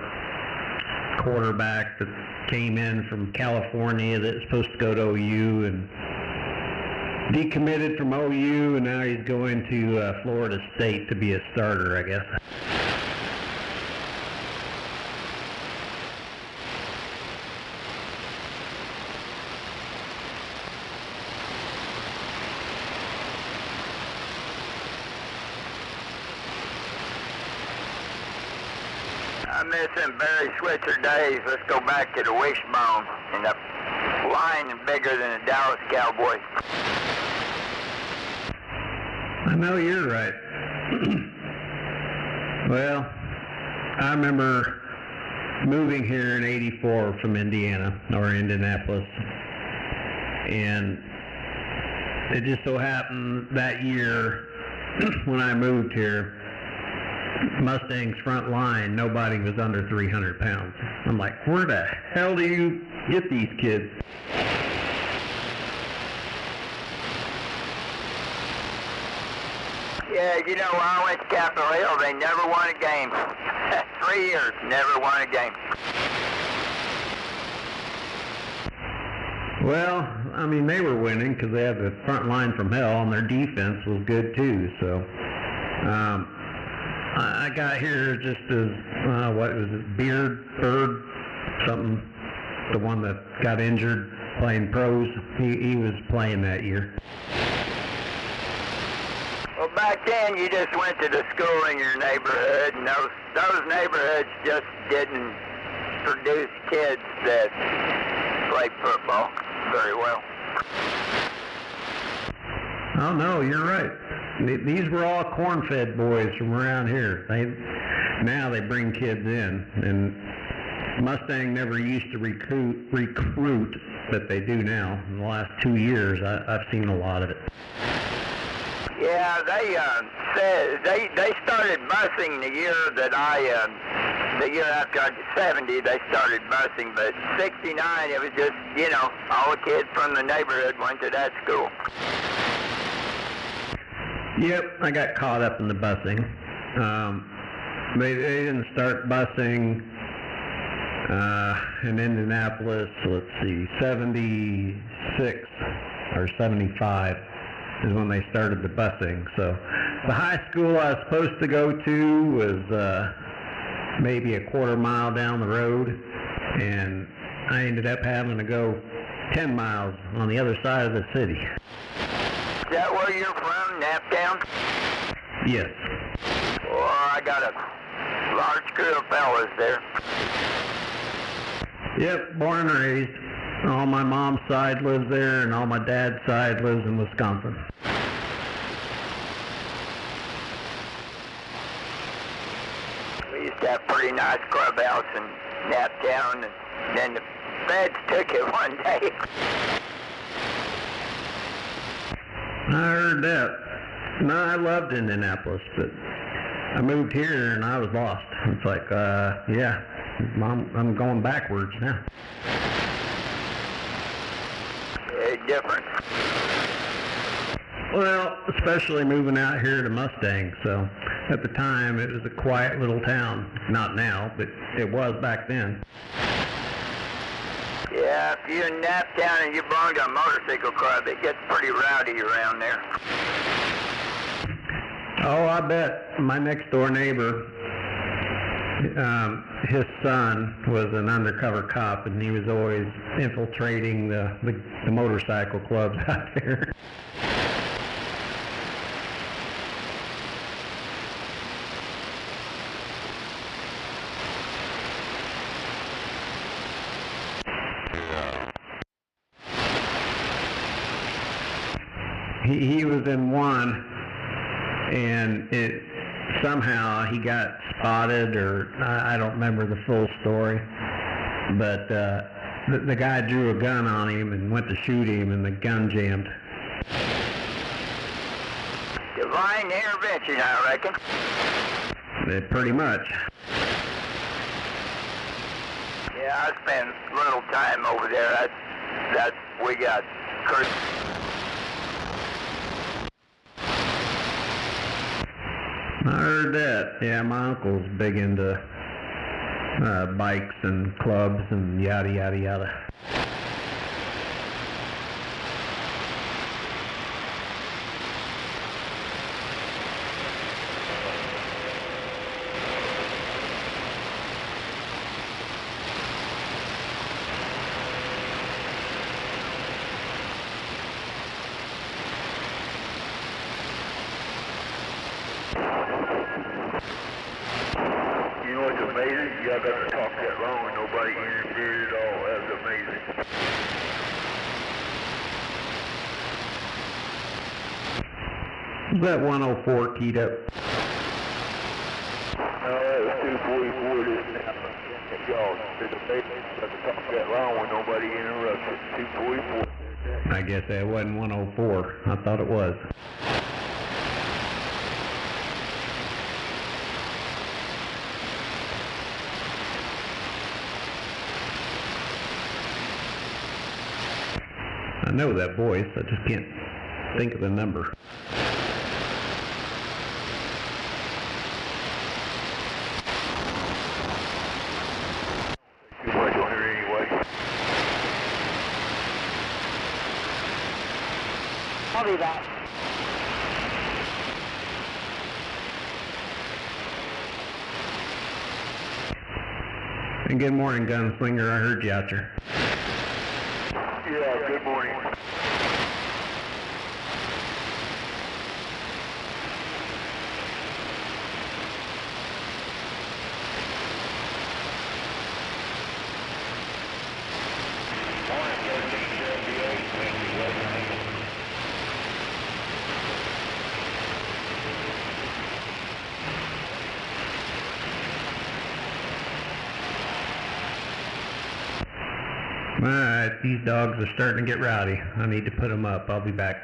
quarterback that came in from California that was supposed to go to OU and decommitted from OU, and now he's going to Florida State to be a starter, I guess. I'm missing Barry Switzer days. Let's go back to the wishbone and the line bigger than the Dallas Cowboys. I know you're right. Well, I remember moving here in '84 from Indiana, or Indianapolis, and it just so happened that year when I moved here, Mustang's front line, nobody was under 300 pounds. I'm like, where the hell do you get these kids? Yeah, you know, when I went to Capitol Hill, they never won a game. 3 years, never won a game. Well, I mean, they were winning because they had the front line from hell, and their defense was good too. So, I got here just as, what was it, Bird, something, the one that got injured playing pros. He was playing that year. Well, back then, you just went to the school in your neighborhood, and those neighborhoods just didn't produce kids that played football very well. Oh, no, you're right. These were all corn-fed boys from around here. Now they bring kids in, and Mustang never used to recruit that they do now. In the last 2 years, I've seen a lot of it. Yeah, they started busing the year that the year after 70, they started busing, but 69, it was just, you know, all the kids from the neighborhood went to that school. Yep, I got caught up in the busing. They didn't start busing in Indianapolis, let's see, 76 or 75 is when they started the busing. So the high school I was supposed to go to was maybe a quarter mile down the road, and I ended up having to go 10 miles on the other side of the city. Is that where you're from, Naptown? Yes. Well, I got a large crew of fellas there. Yep, born and raised. All my mom's side lives there, and all my dad's side lives in Wisconsin. We used to have a pretty nice clubhouse in Naptown, and then the feds took it one day. I heard that. No, I loved Indianapolis, but I moved here and I was lost. It's like, yeah, I'm going backwards now. Very different. Well, especially moving out here to Mustang. So at the time, it was a quiet little town. Not now, but it was back then. Yeah, if you're in Naptown and you belong to a motorcycle club, it gets pretty rowdy around there. Oh, I bet. My next door neighbor, his son was an undercover cop, and he was always infiltrating the motorcycle clubs out there. He was in one, and somehow he got spotted, or I don't remember the full story, but the guy drew a gun on him and went to shoot him, and the gun jammed. Divine intervention, I reckon. Pretty much. Yeah, I spent little time over there. We got cursed. I heard that. Yeah, my uncle's big into bikes and clubs and yada, yada, yada. You know what's amazing? Y'all got to talk that long and nobody interfered at all. That's amazing. Was that 104 keyed up? No, that was 244 this now. Y'all, it's amazing. You got to talk that long when nobody interrupts it. 244. I guess that wasn't 104. I thought it was. I know that voice, I just can't think of the number. Too much on here anyway. I'll be back. And good morning, Gunslinger. I heard you out there. Yeah, good morning. Alright, these dogs are starting to get rowdy. I need to put them up. I'll be back.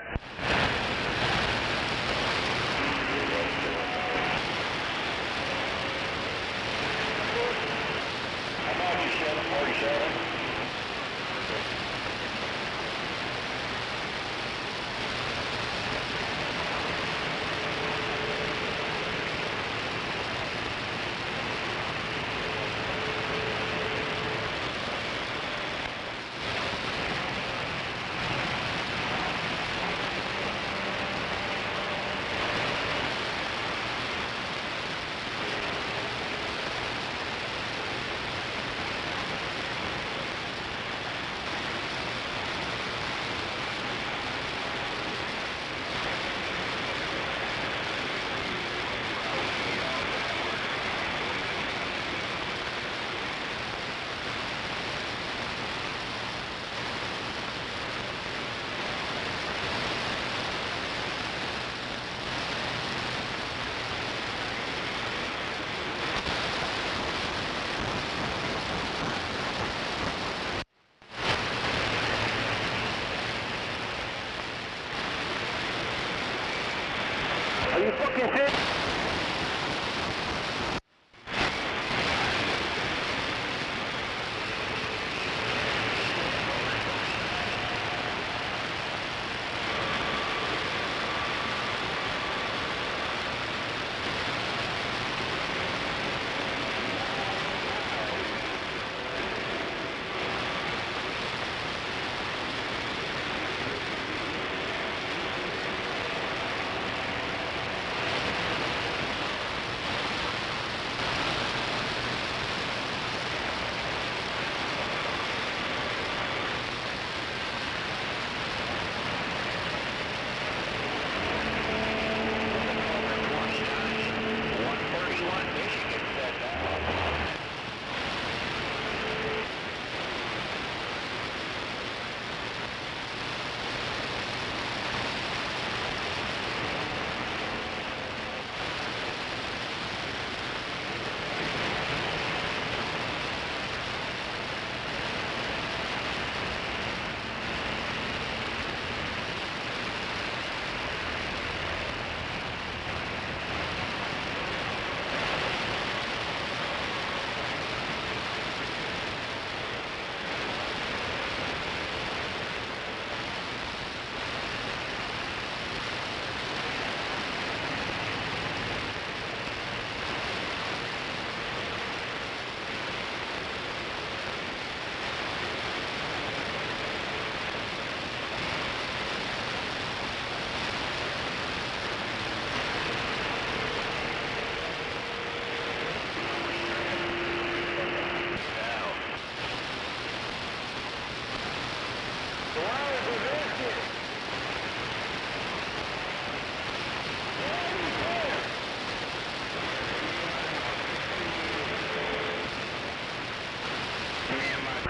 you fucking serious?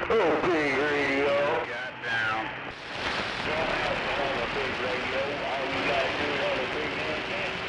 Okay, radio. Got down. Don't have to have a big radio. All you gotta do is have a big antenna.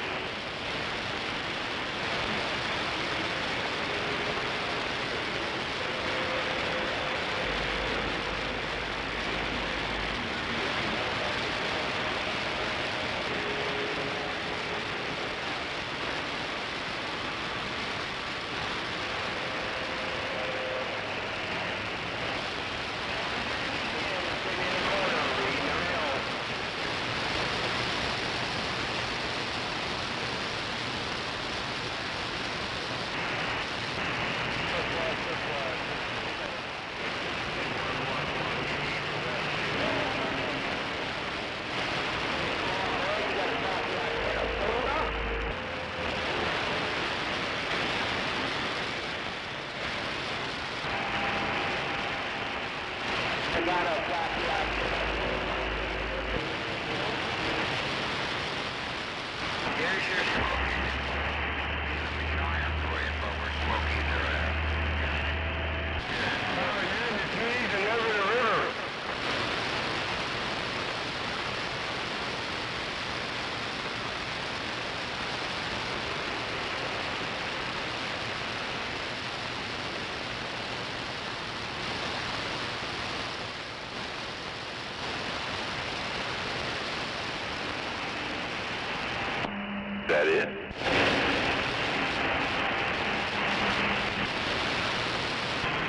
That it?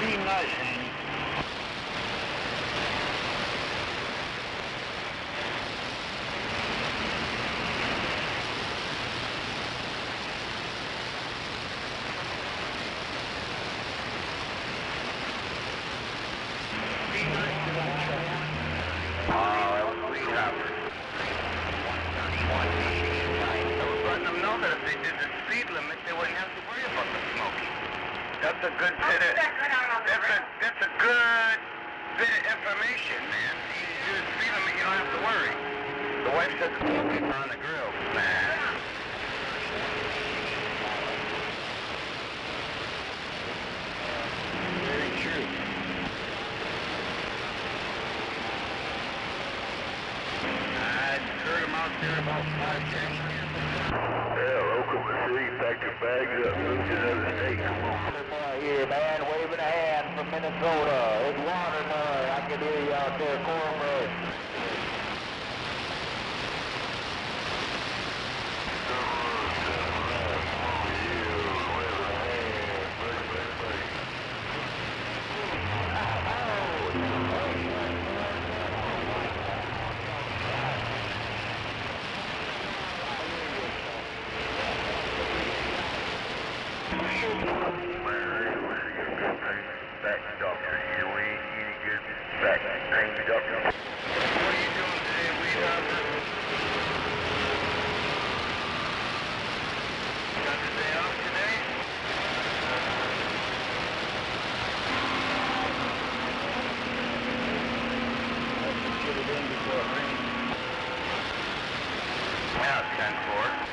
Be nice, Hank. That's a good bit of, that's a good bit of information, man. You do the speed limit, you don't have to worry. The wife said the smoking on the grill. Man. Very true. I heard him out there about 5 days. Yeah, Oklahoma City, pack your bags up, move to another state. Come on. Here, man, waving a hand from Minnesota. It's water there. I can hear you out there, cornbread. Back doctor here, we ain't any good back pain doctor. What are you doing today, weed hopper? Got the day off today? Let's get it in before it rains. Now it's 10-4.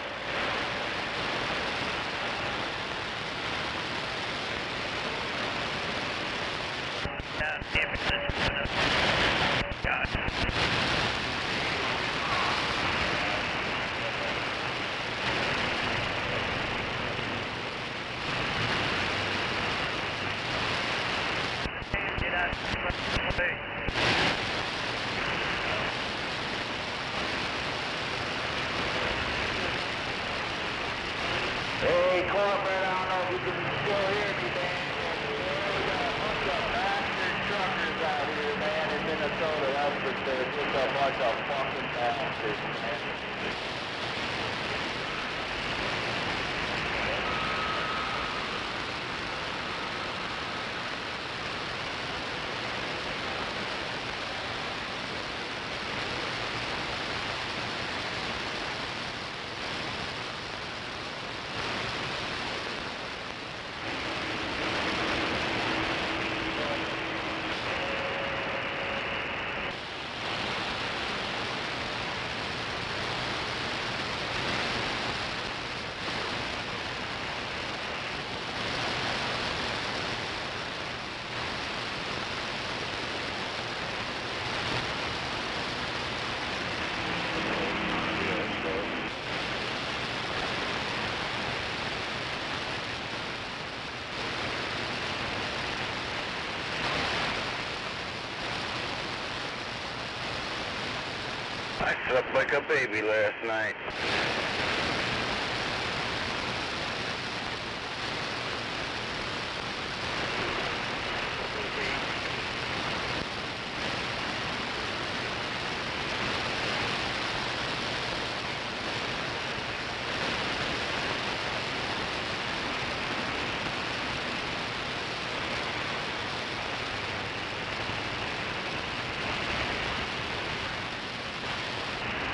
Hey, corporate, I don't know if you can still hear me, man. We got a bunch of bastard truckers out here, man, in Minnesota. That's for sure. Just a bunch of fucking bastards, man. I slept like a baby last night.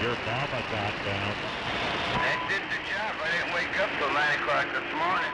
Your mama got down. That did the job. I didn't wake up till 9 o'clock this morning.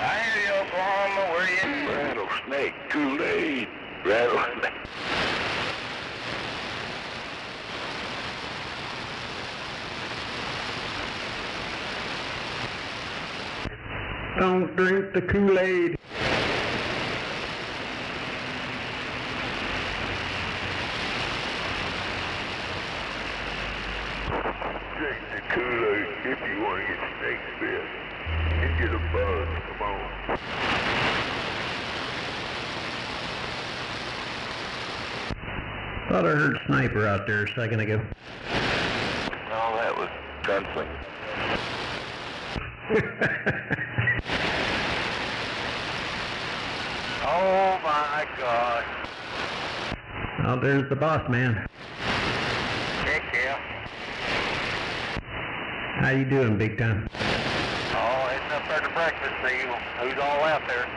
I hear you, Oklahoma. Where you? Rattlesnake, Kool-Aid, rattlesnake. Don't drink the Kool-Aid. Drink the Kool-Aid if you want to get snake bit. And get a buzz. Come on. Thought I heard sniper out there a second ago. Oh, that was gunslinger. Oh my God. Oh, there's the boss man. Heck yeah. How you doing, big time? Oh, heading up there to breakfast, see who's all out there.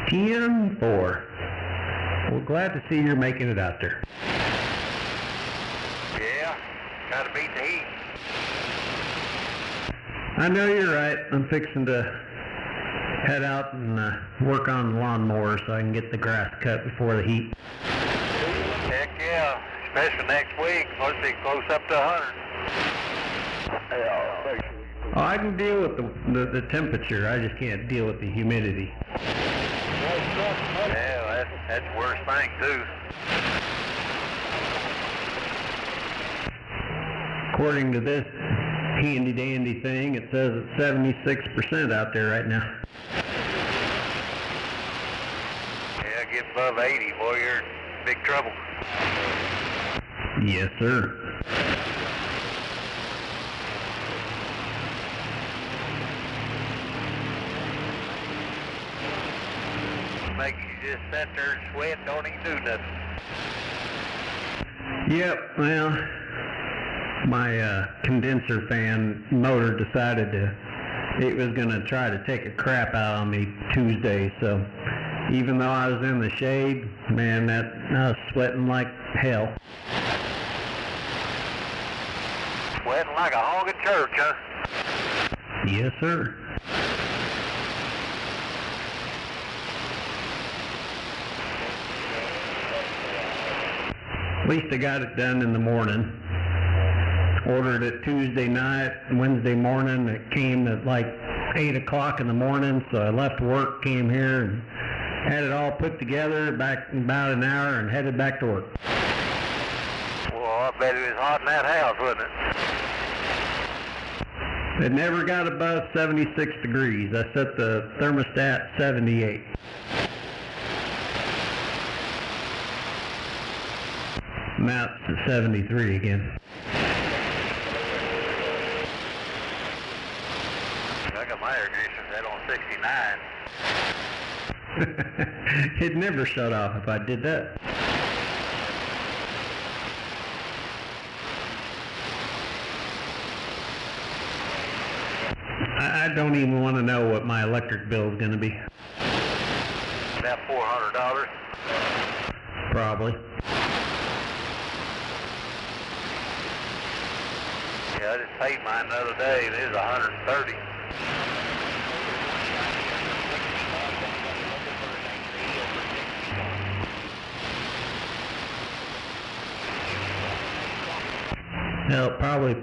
10-4. Well, glad to see you're making it out there. Yeah, gotta beat the heat. I know you're right. I'm fixing to head out and work on the lawnmower so I can get the grass cut before the heat. Heck yeah, especially next week. Supposed to be close up to 100. Yeah, thanks. Oh, I can deal with the temperature. I just can't deal with the humidity. Yeah, that's the worst thing too. According to this handy-dandy thing, it says it's 76% out there right now. Yeah, get above 80, boy, you're in big trouble. Yes, sir. Make you just sit there and sweat, don't even do nothing. Yep, well, my condenser fan motor decided it was going to try to take a crap out on me Tuesday, so even though I was in the shade, man, I was sweating like hell. Sweating like a hog in church, huh? Yes, sir. At least I got it done in the morning. Ordered it Tuesday night, Wednesday morning. It came at like 8 o'clock in the morning, so I left work, came here, and had it all put together back in about an hour and headed back to work. Well, I bet it was hot in that house, wasn't it? It never got above 76 degrees. I set the thermostat 78. Now it's at 73 again. I got my air conditioner set on 69. It'd never shut off if I did that. I don't even want to know what my electric bill is going to be. About $400. Probably. Yeah, I just paid mine the other day, and it was $130. It'll probably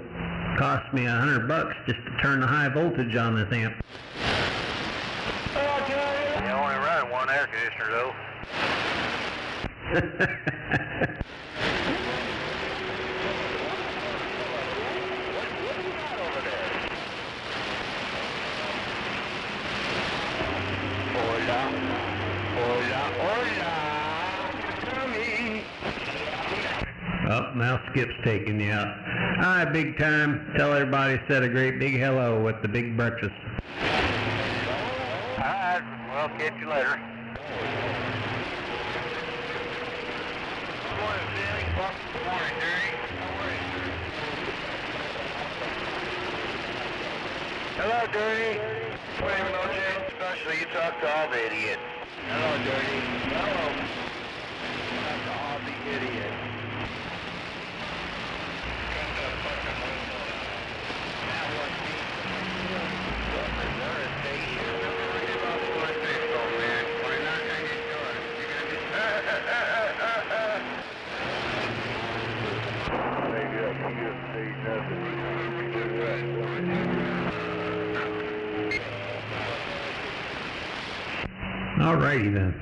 cost me $100 just to turn the high voltage on this amp. You only run one air conditioner, though. Oh, now Skip's taking you out. Hi, big time. Tell everybody said a great big hello at the big breakfast. All right, well, catch you later. Hello, Dirty. What even though James Special, you talk to all the idiots. Hello, Dirty. Hello. Talk to all the idiots. Alrighty then.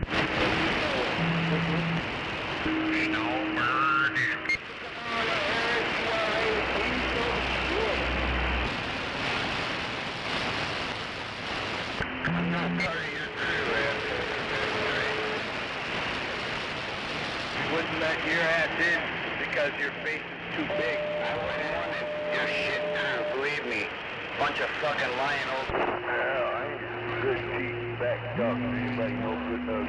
Wouldn't let your ass in because your face is too big. I wouldn't want it. Your shit too, believe me. Bunch of fucking lying old. Yeah, I ain't good cheating back duck. Anybody know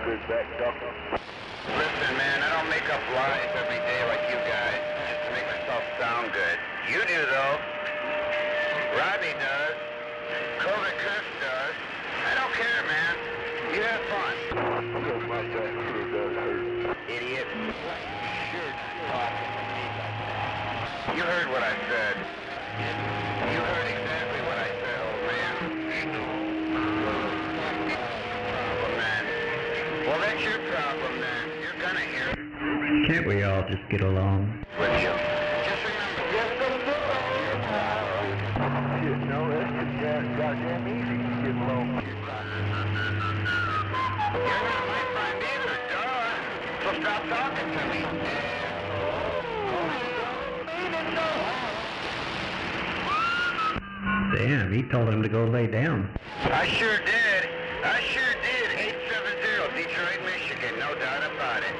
good back duck? Listen, man, I don't make up lies every day like you guys just to make myself sound good. You do though. Robbie does. Kobe Chris does. I don't care, man. You have fun. My back sure does hurt. Idiot. Sure talking to me like that. You heard what I said. You heard exactly what I said, old man. Problem, man. Well, that's your problem, then. You're gonna hear it. Can't we all just get along? With you. Just remember, yes, no, that's stop talking to me. Damn, he told him to go lay down. I sure did. 870 Detroit, Michigan. No doubt about it.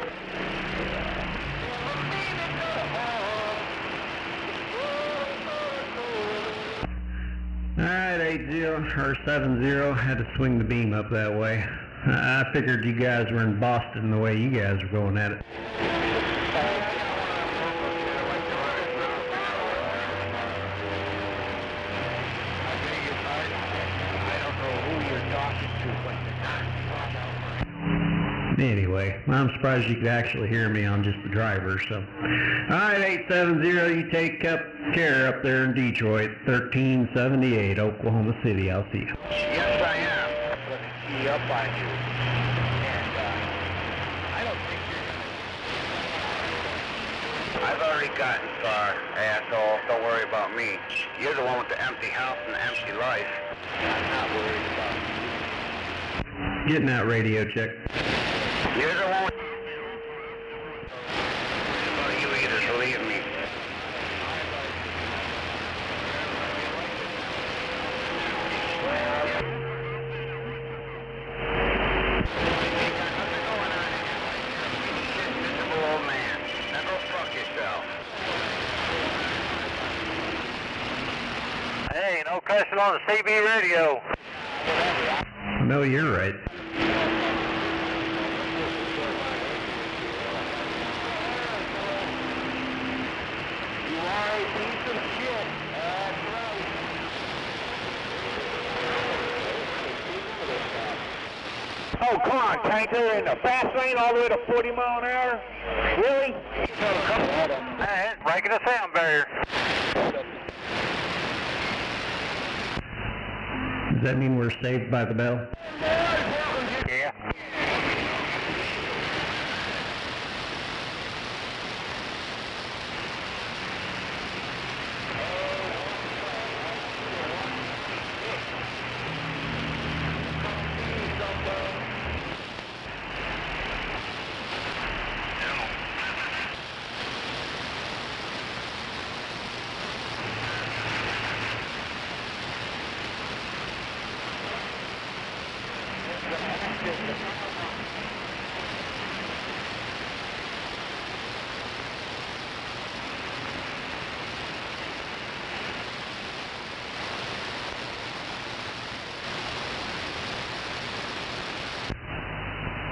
Alright, 80 or 70, had to swing the beam up that way. I figured you guys were in Boston the way you guys were going at it. Anyway, I'm surprised you could actually hear me on just the driver, so. Alright, 870, you take care up there in Detroit, 1378, Oklahoma City. I'll see you. Yes, I am. Let me key up on you. And, I don't think you're gonna... I've already gotten far, asshole. Don't worry about me. You're the one with the empty house and the empty life. I'm not worried about you. Getting that radio check. You're the one. About you either, believe me. Miserable old man. Now go fuck yourself. Hey, no cussing on the CB radio. No, you're right. Oh, come on, tanker, in the fast lane all the way to 40 mile an hour? Really? Hey, breaking the sound barrier. Does that mean we're saved by the bell? Yeah.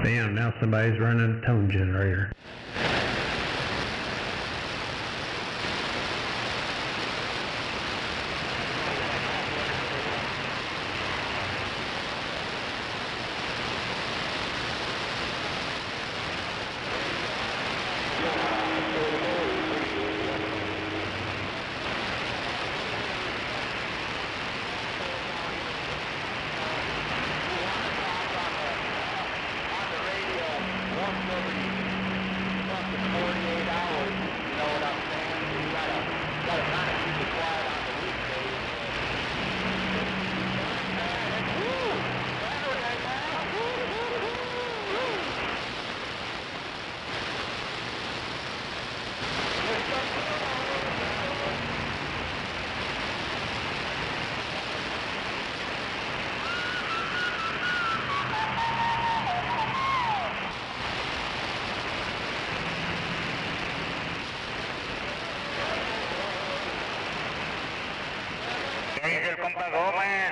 Damn, now somebody's running a tone generator.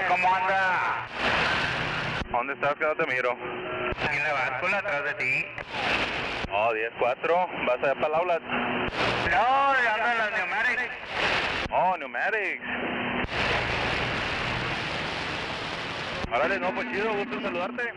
¿Cómo anda? ¿Dónde estás que no te miro? En la báscula atrás de ti. Oh, 10-4. ¿Vas allá para el aula? No, ando en las pneumatics. Oh, pneumatics. Órale, no, pues chido, gusto en saludarte.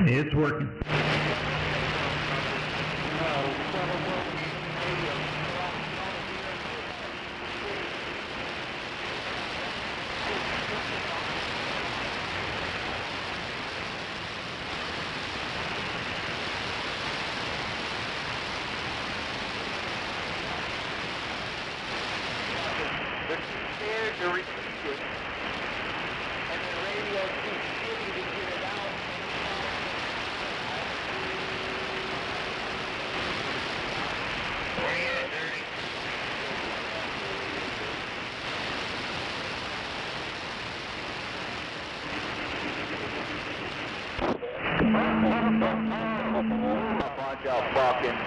It's working.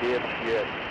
dipshit.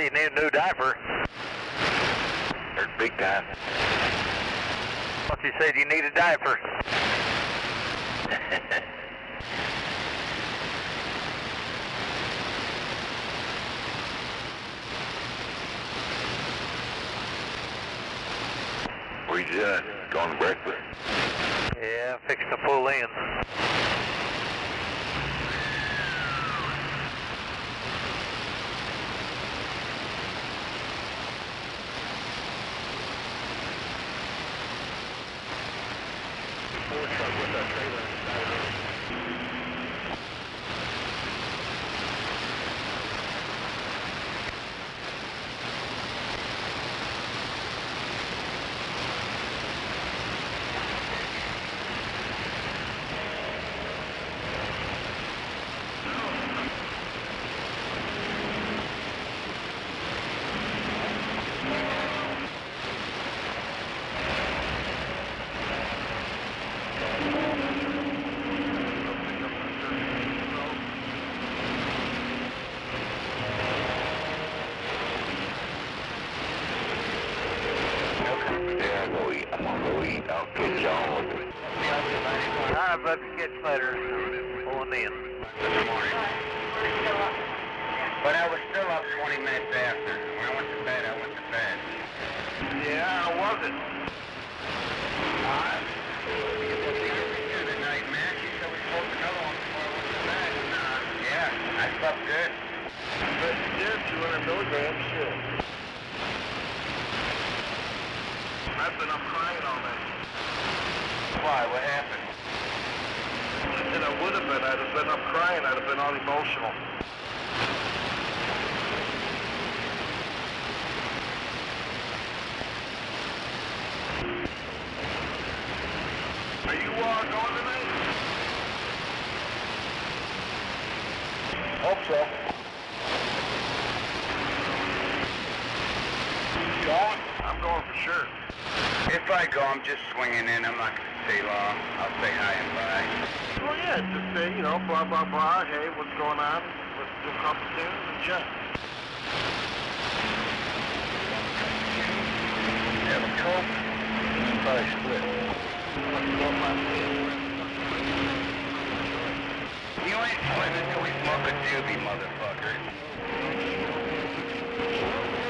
You need a new diaper. There's big time. What you said, you need a diaper. What are you doing? Going to breakfast? Yeah, fixing to pull in. Alright, bud, catch you later. Pulling in. Good morning. But I was still up 20 minutes after. When I went to bed, I went to bed. Yeah, how was it? The night, man. She said we smoked another one before I went to bed. And, yeah, I slept good. But you did, 200 milligrams, shit. I've been up crying all night. Why? What happened? And I would have been. I'd have been up crying. I'd have been all emotional. Are you going tonight? Hope so. You going? I'm going for sure. If I go, I'm just swinging in. I'm not going to stay long. I'll say hi and bye. Well, yeah, just say, you know, blah, blah, blah. Hey, what's going on? Let's do a couple tunes and jet. Have a coke? Probably split. You ain't splitting until we smoke a doobie, motherfucker.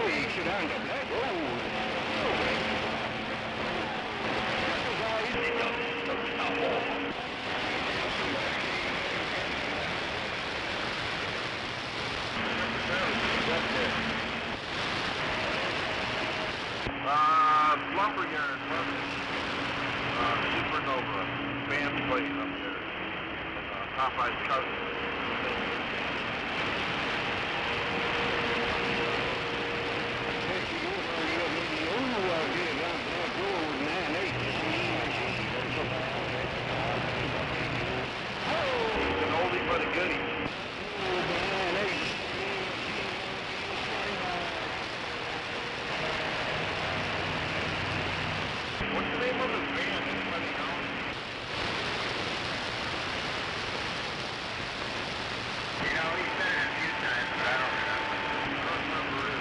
Hey, sit down, Lumberyard, Supernova, band plays up there. Popeye's cousin. He's an oldie but a goodie. What's the name of his band? Anybody know? You know, he's been in a few times, but I don't remember. I don't remember it.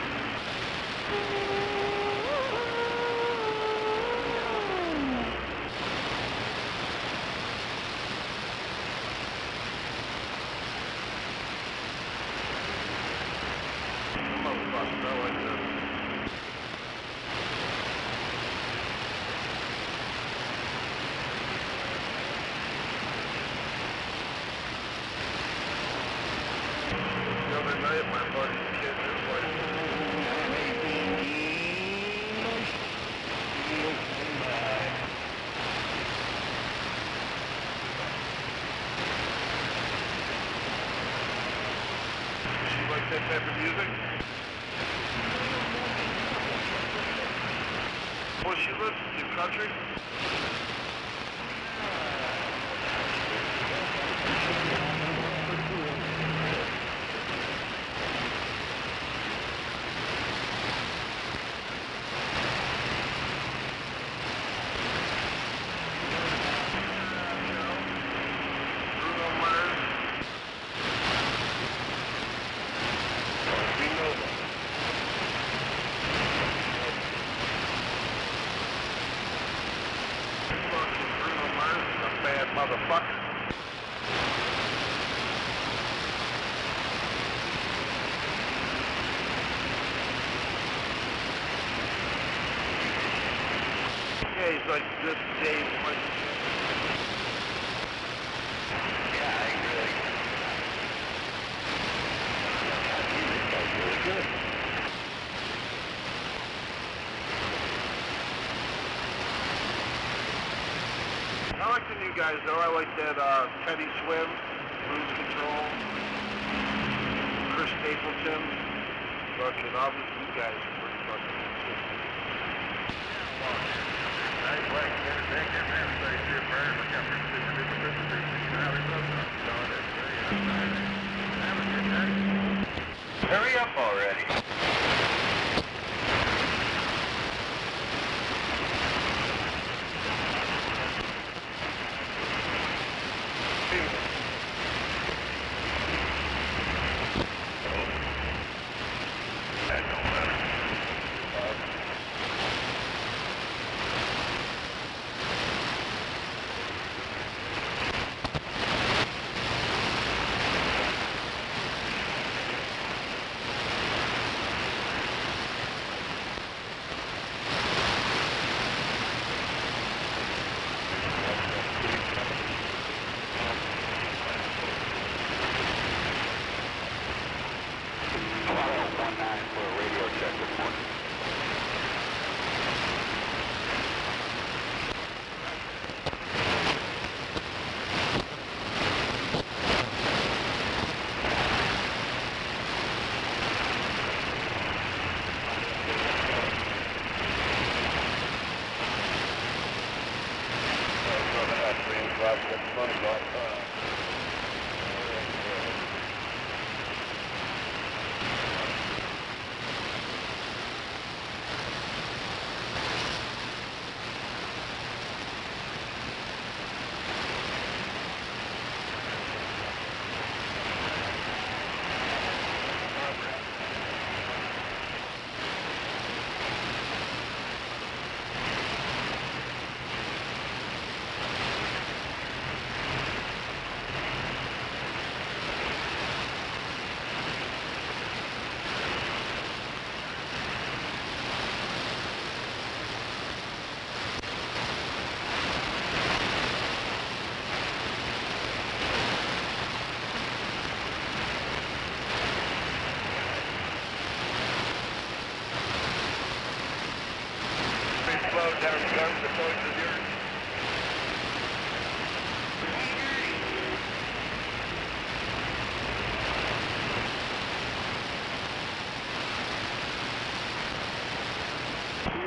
Some motherfuckers are like this. The other night, my buddy's kid, his wife, she like that type of music? Where she lives? In the country? Motherfucker. Yeah, he's like this Dave. Yeah, I agree. He's really good. I like the new guys though. I like that Teddy Swim, Cruise Control, Chris Stapleton. Fucking all these new guys are pretty fucking consistent. Hurry up already.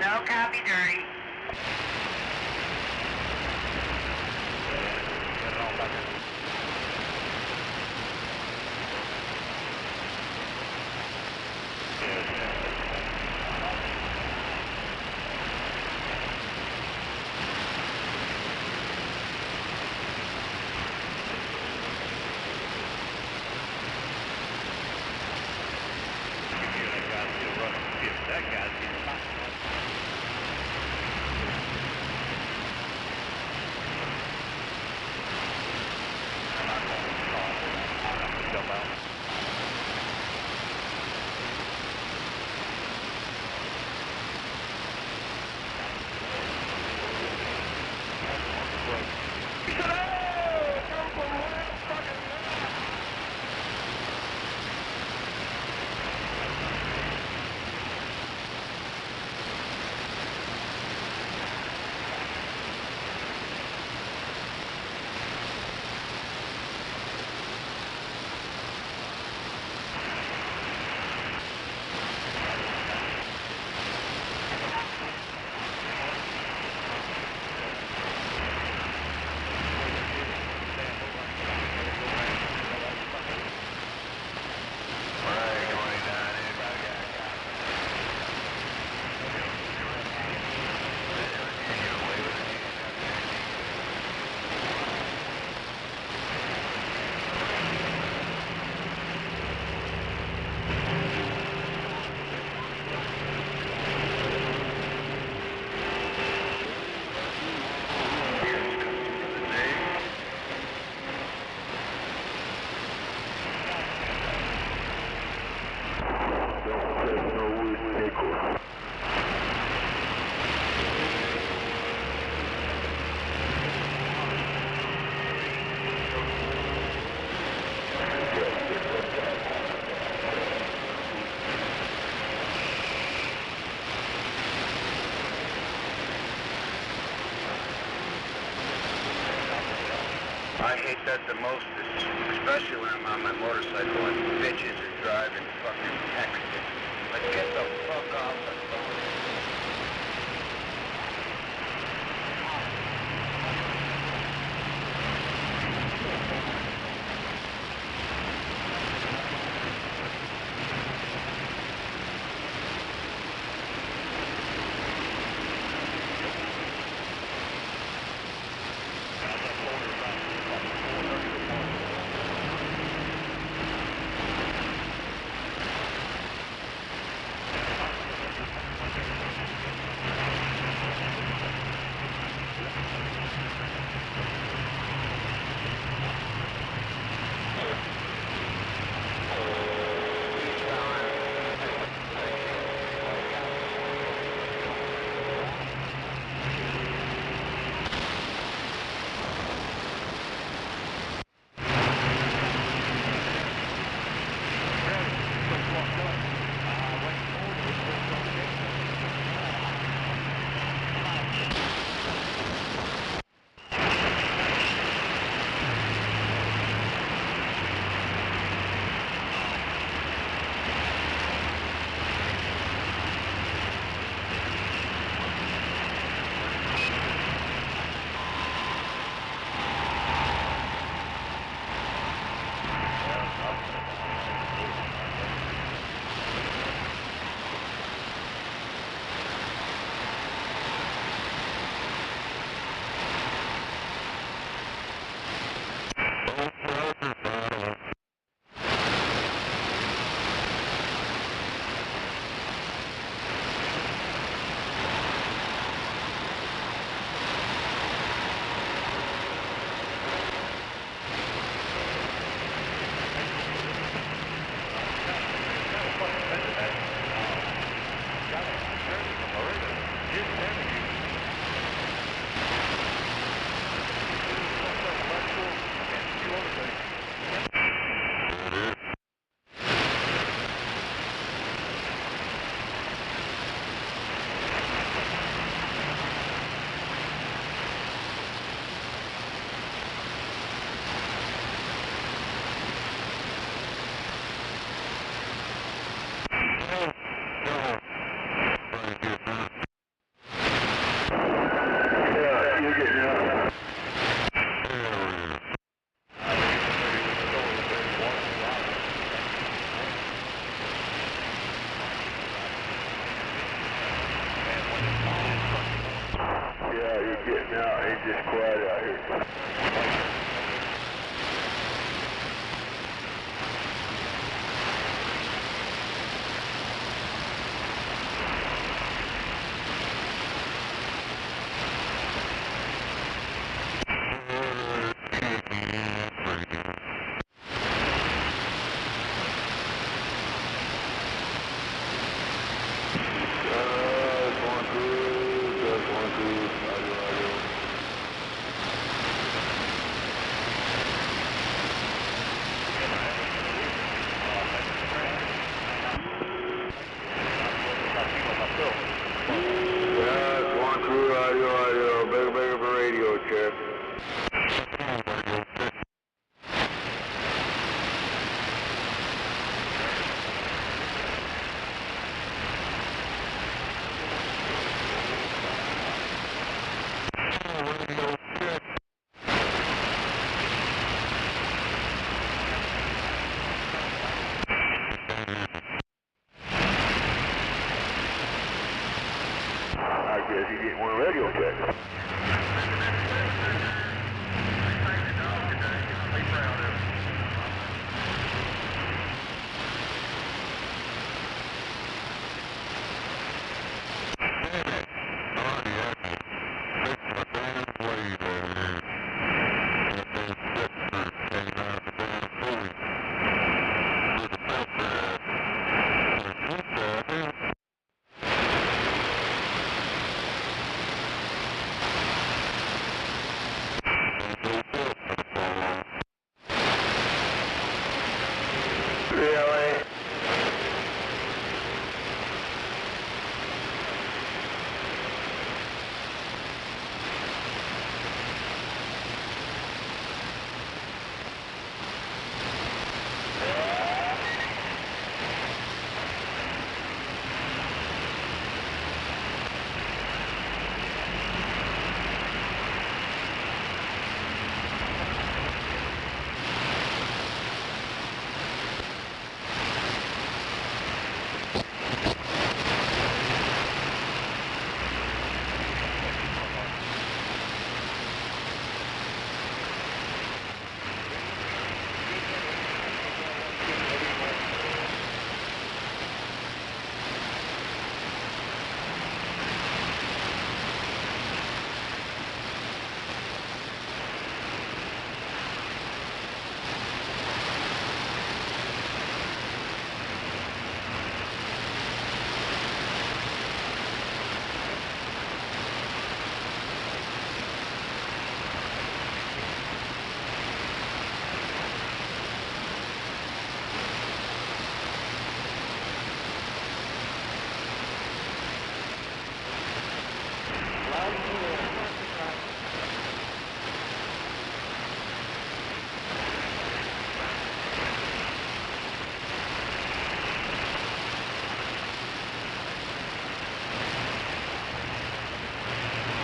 No copy, dirty. I hate that the most, especially when I'm on my motorcycle and bitches are driving fucking texting. Like, get the fuck off the phone. Just quiet out here. Guess you get one radio check.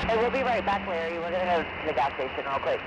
Hey, we'll be right back, Larry. We're going to go to the gas station real quick.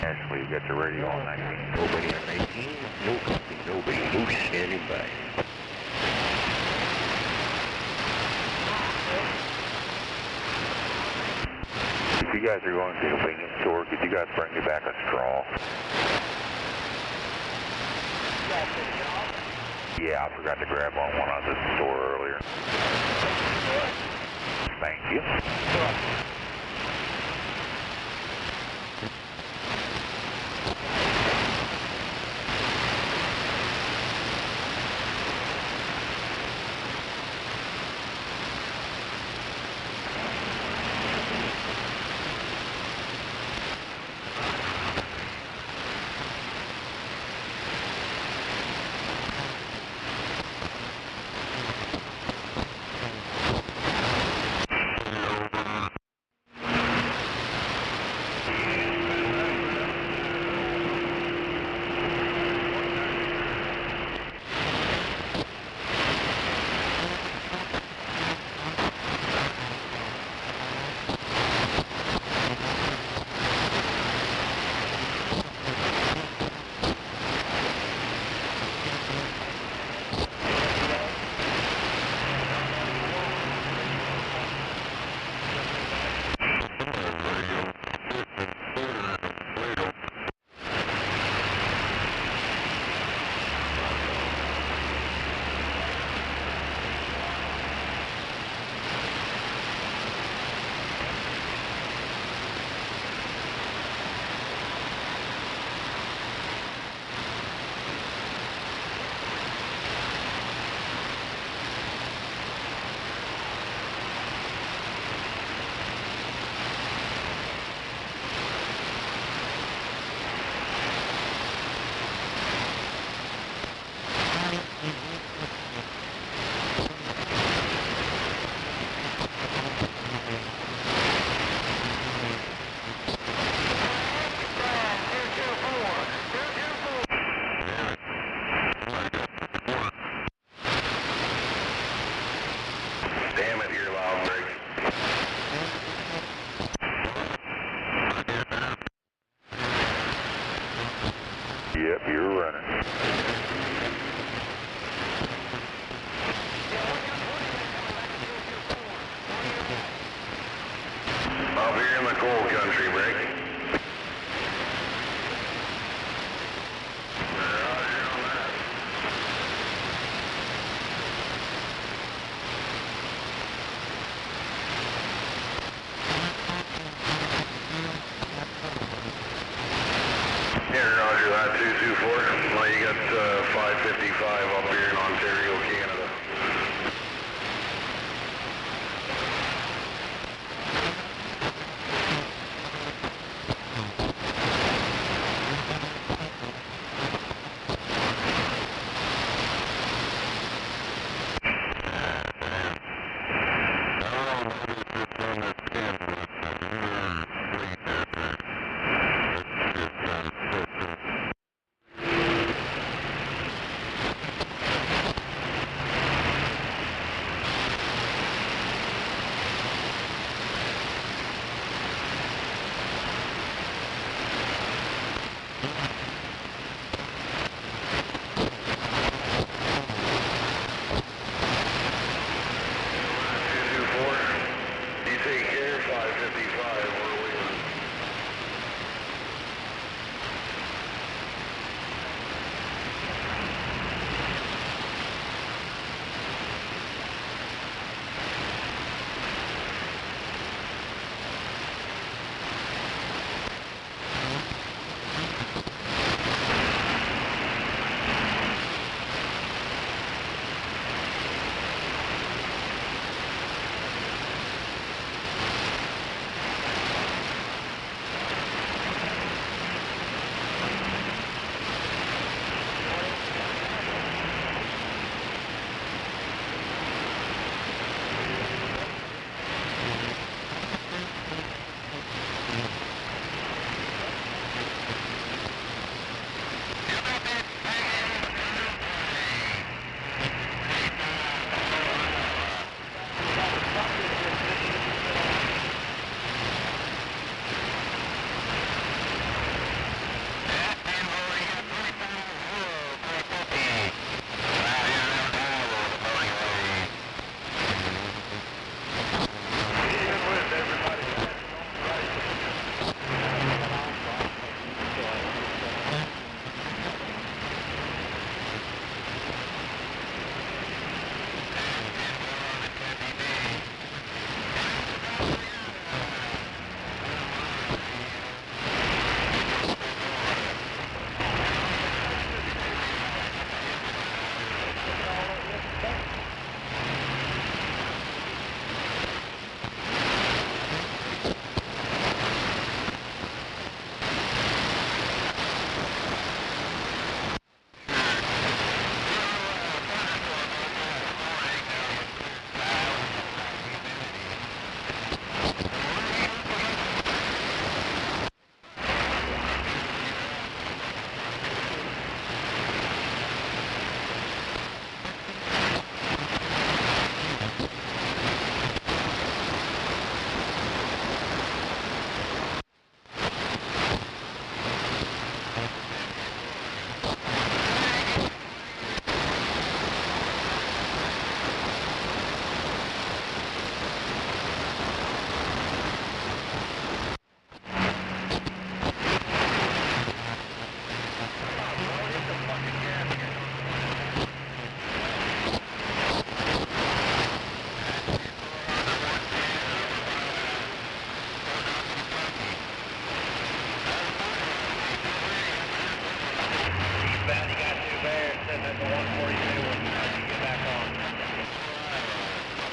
Ashley, you got your radio on 19. Nobody on 19. No copy. Nobody. Who's standing by? If you guys are going to the convenience store, could you guys bring me back a straw? Yeah, I forgot to grab one when I was at the store earlier. Thank you. Roger. Up here in the coal country, Rick. Yeah, Roger that, 224. Well, you got 555 up here in Ontario, Canada.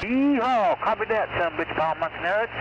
Yeehaw! Copy that, son bitch, Paul Monkey Nuts.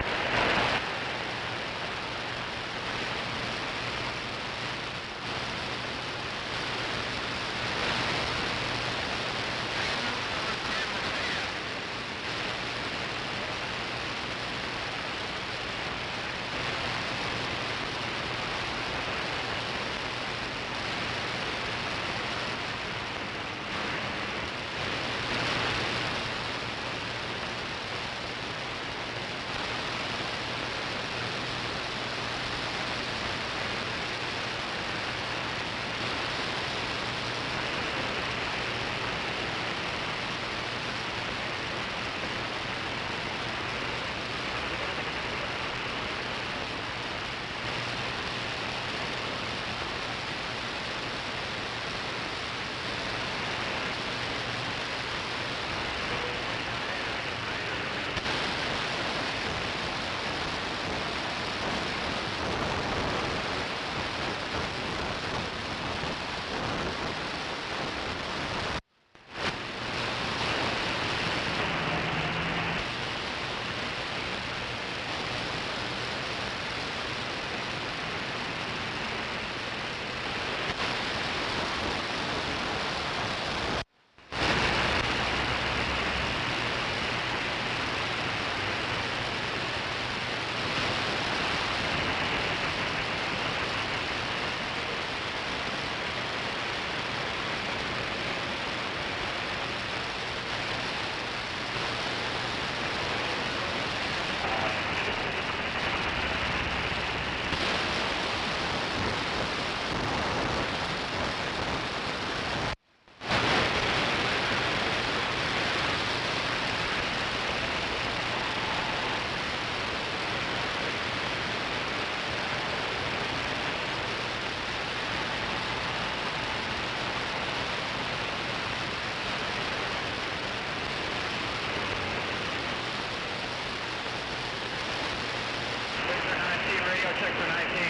for 19.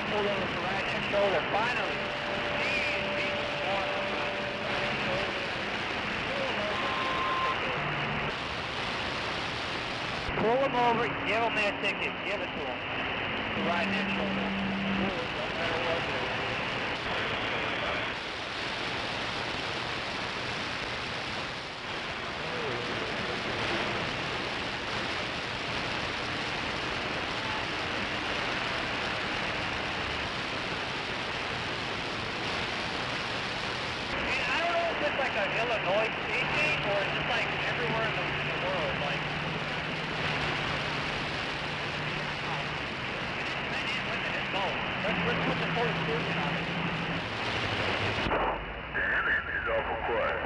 Pulled over for right next shoulder, finally. Pull him over, give him that ticket, give it to him. For right next shoulder. No matter what it is. Like an Illinois speed gate, or is it like everywhere in the world? Like, let's put the full exclusion on it. Damn it, it's awful quiet.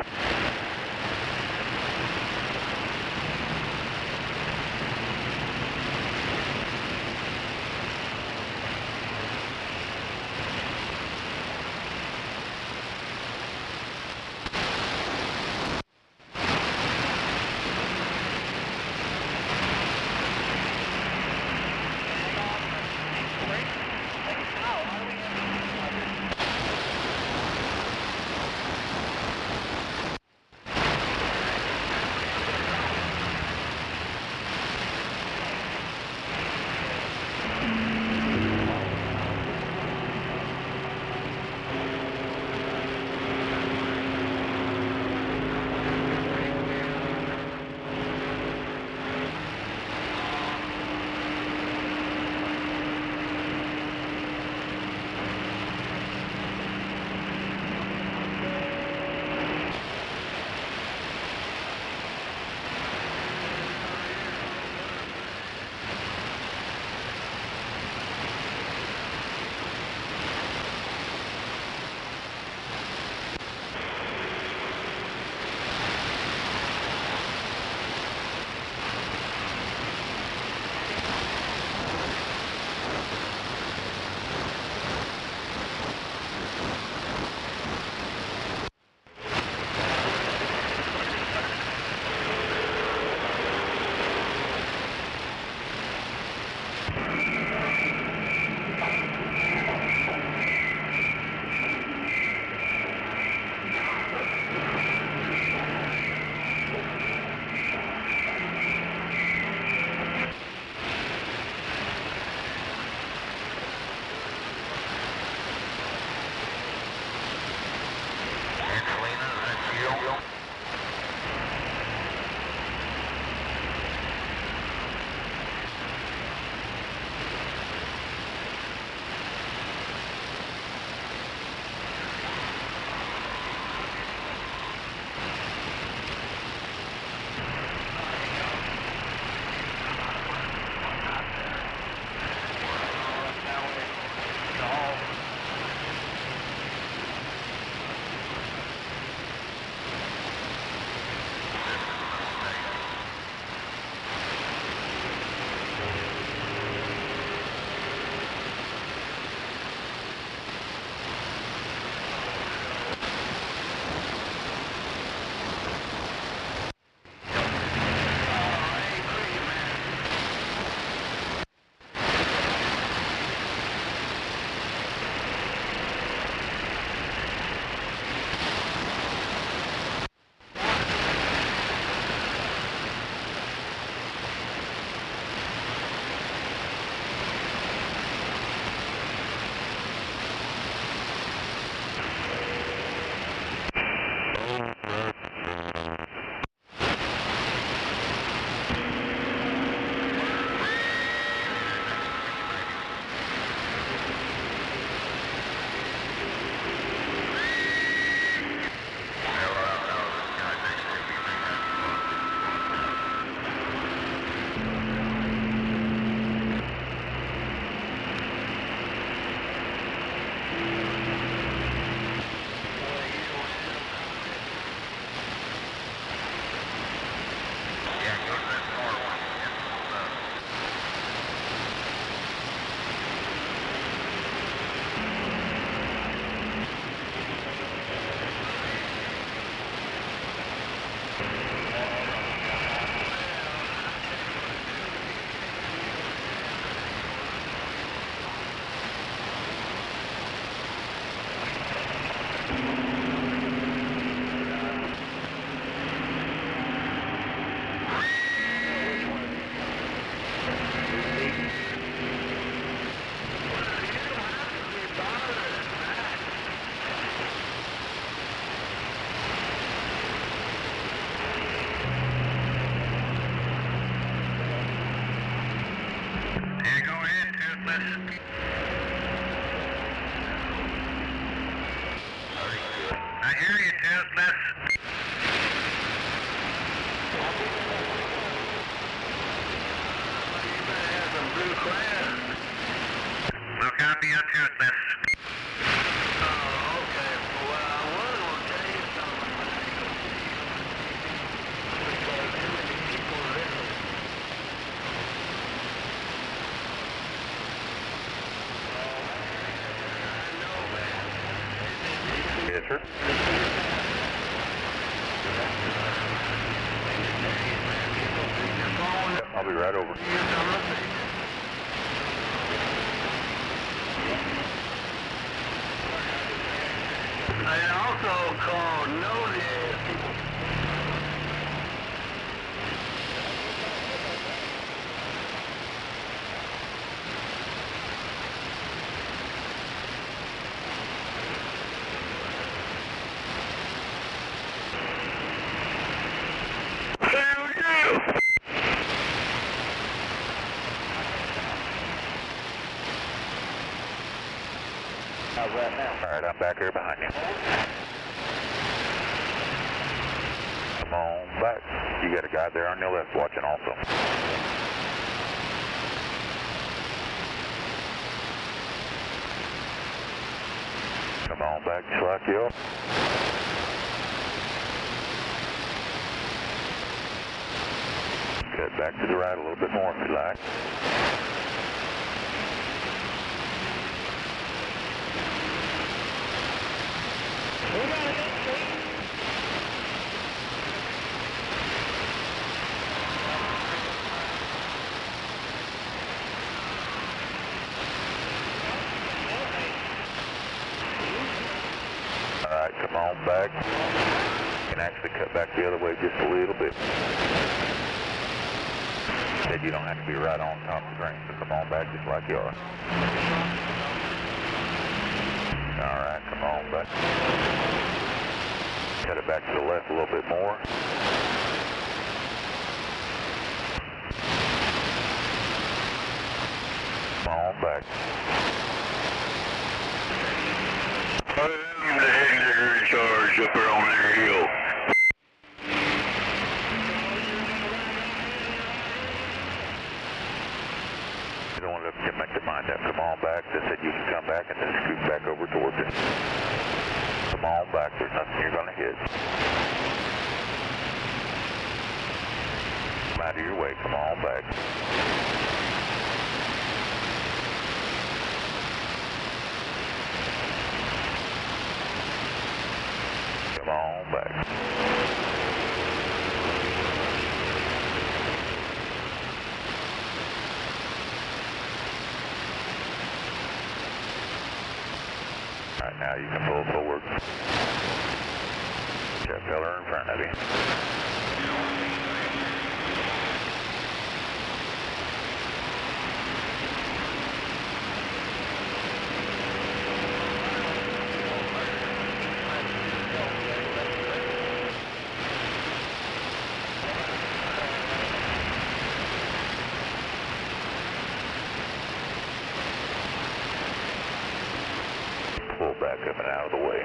Douglas. I hear you, Douglas. I'll copy you, Douglas. Oh, okay. Well, I will tell you something. Because too many people live. Yes, sir. I'll be right over. I also called notice. Right now. All right, I'm back here behind you. Come on back. You got a guy there on your left watching also. Come on back, just like you. Cut back to the right a little bit more if you like. Alright, come on back. You can actually cut back the other way just a little bit. Said you don't have to be right on top of the drain, so come on back just like you are. Alright, come on back. Cut it back to the left a little bit more. Come on back. I'm the head nigger in charge up there on that hill. You don't want to make your mind up. Come on back. They said you can come back and then scoot back over towards it. Come on back. There's nothing you're going to hit. Come out of your way. Come on back. Come on back. All right, now you can pull forward. That fella in front of you. Pull back up and out of the way.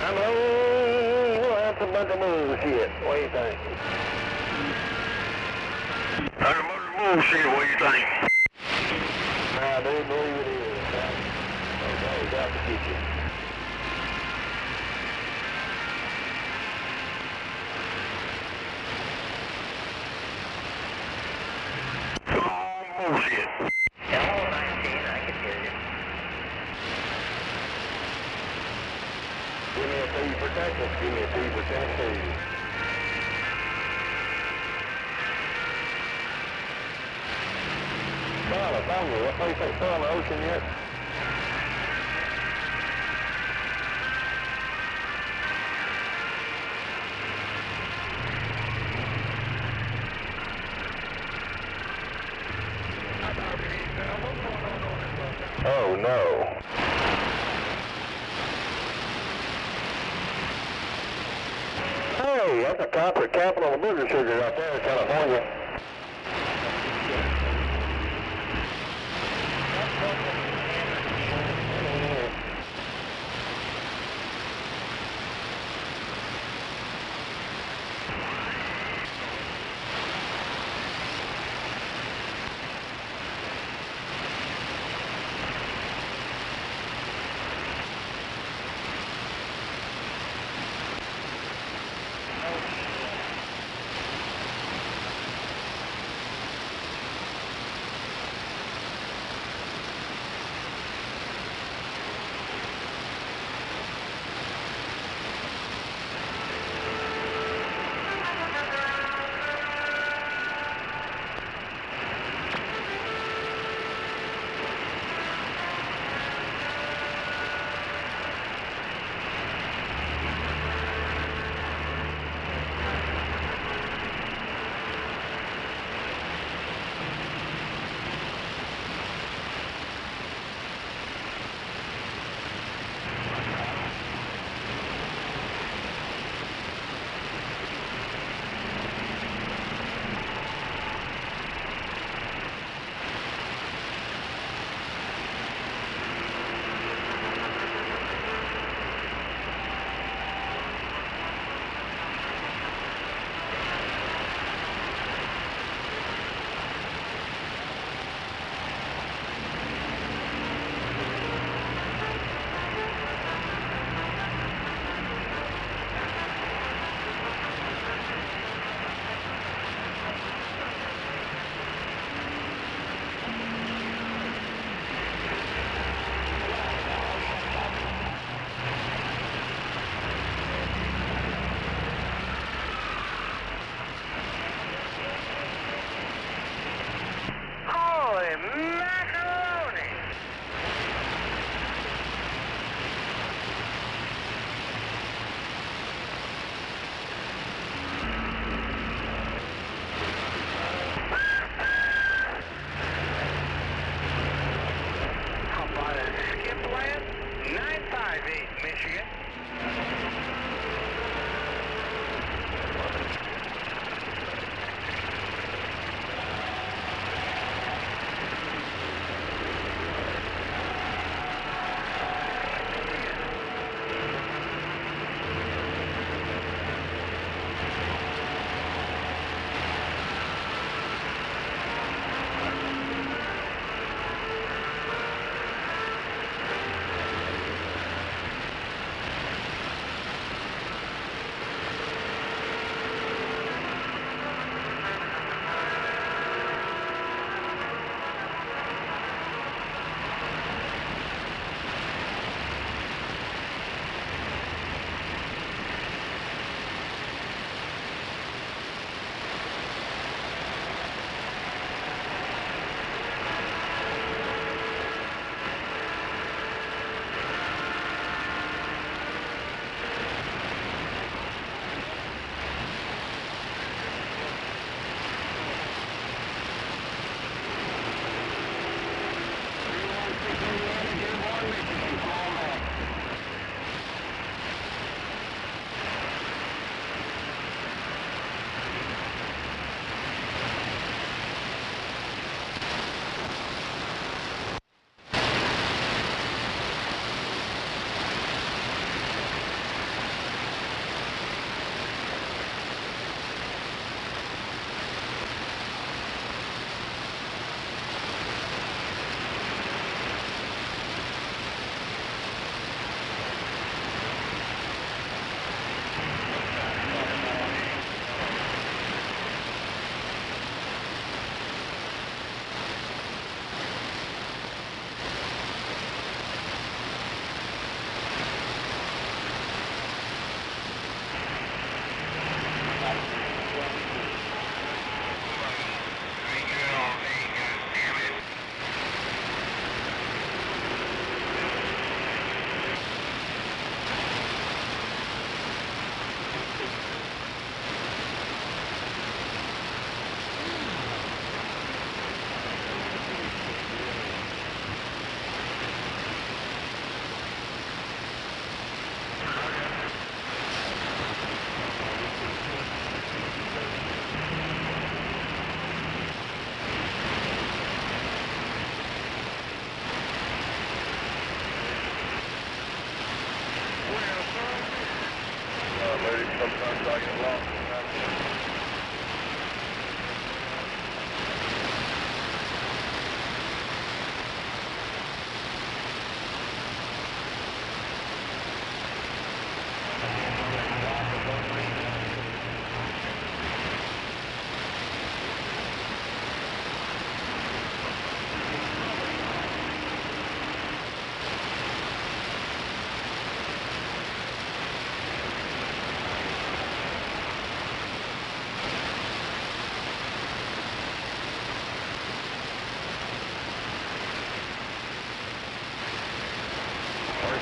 Hello, that's a bunch of bullshit. What do you think? That's a bunch of bullshit. What do you think? I do believe it is. Okay, got to get you. Bullshit. Hello, 19, I can hear you. Give me a T for Texas. Give me a T for Tennessee. California. What place ain't still in the ocean yet? Oh no. Hey, that's a corporate capital of burger sugar out there in California.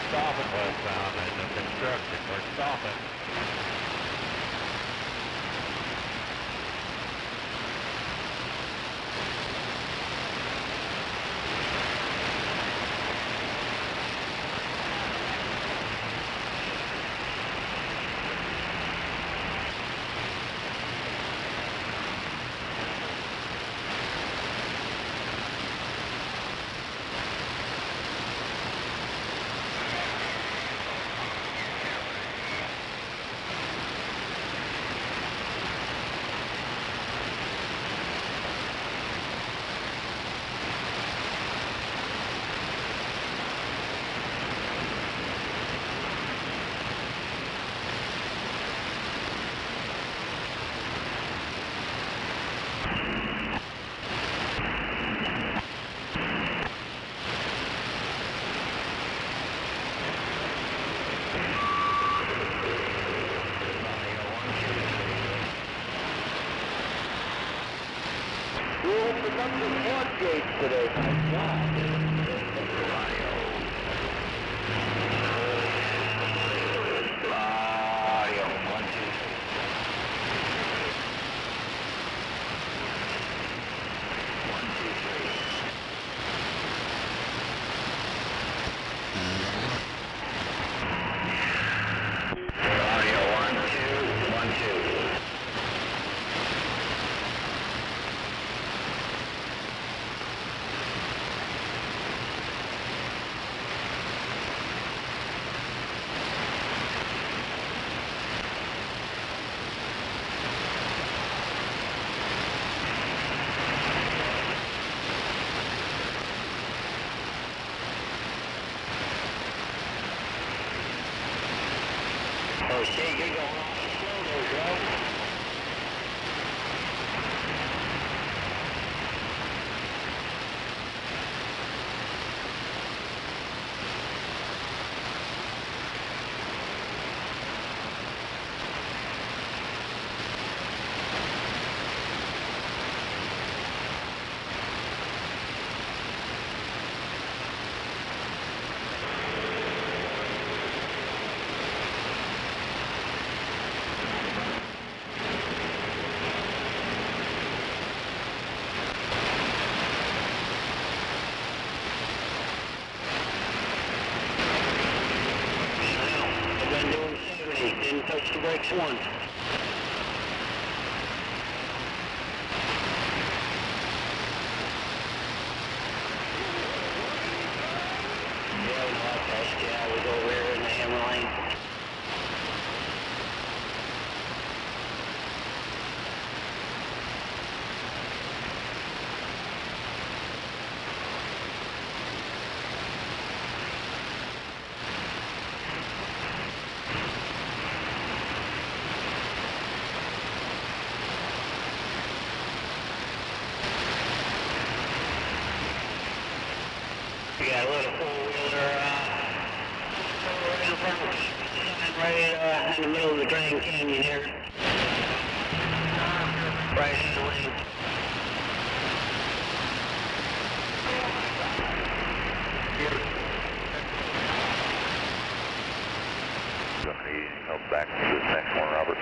Stopping westbound in the construction. We're stopping. Gates today. Oh shit, you're going awful slow there, bro. Didn't touch the brakes once. Yeah, no, I passed you. I was over here in the hammer lane. We got a little four-wheeler right in front of us, right in the middle of the Grand Canyon here. Right in the lane. Don't need any help back to this next one, Robert.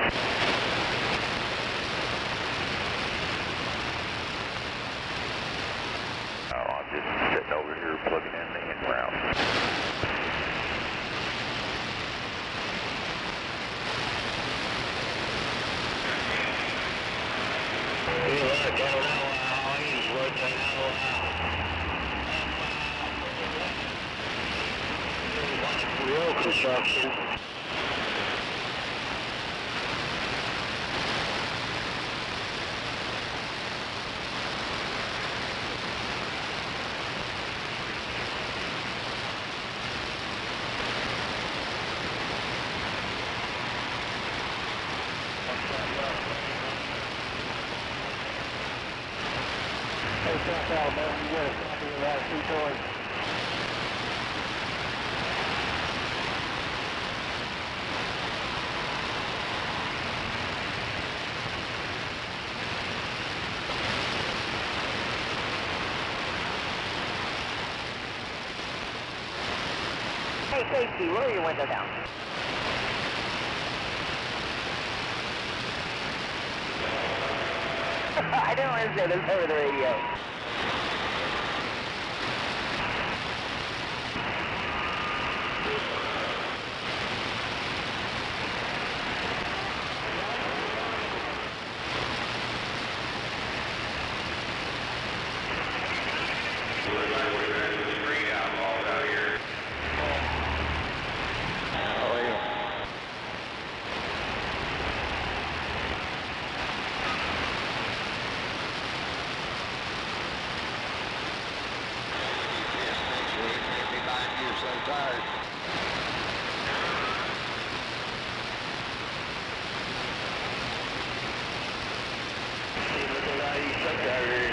I'm just sitting over here plugging in the in-route. Look, I don't know how he's looking. Road construction. South Alabama, you got a copy of that Detroit? Hey, Casey, roll your window down. I didn't want to say this over the radio.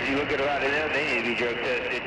You look at a lot of them, they need to be drug tested.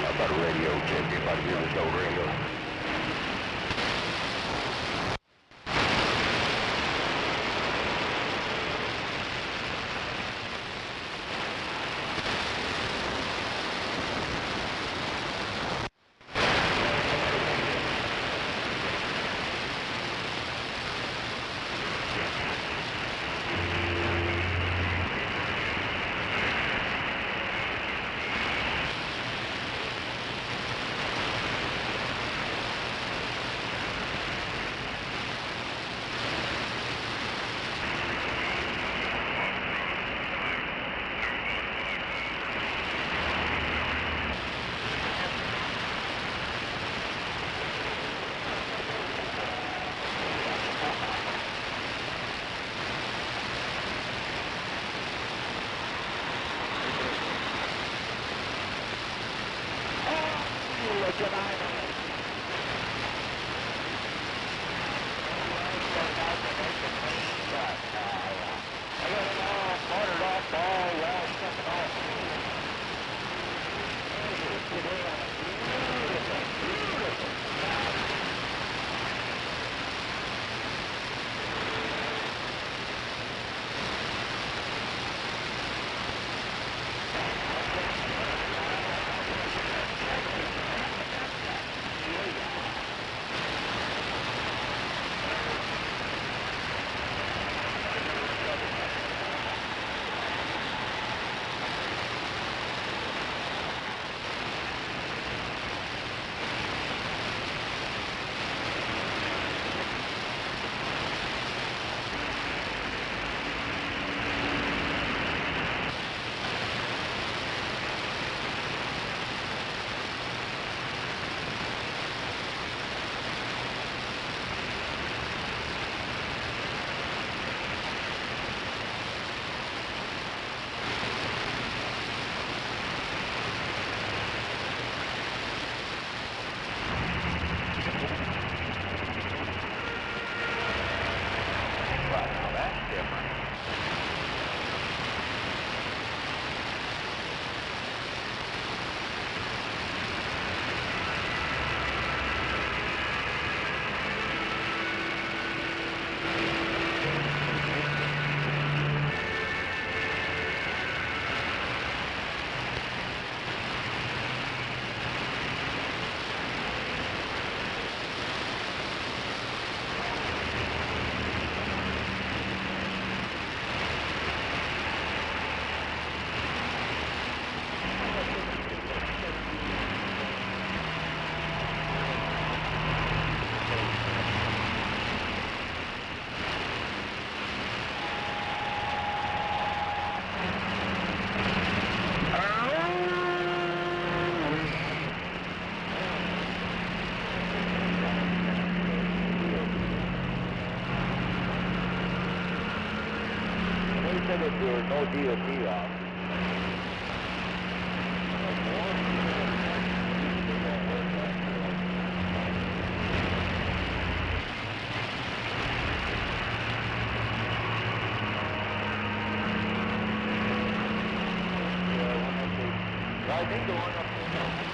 About a radio, check everybody hear this old radio. good if there were no DOT off. I think the one up there.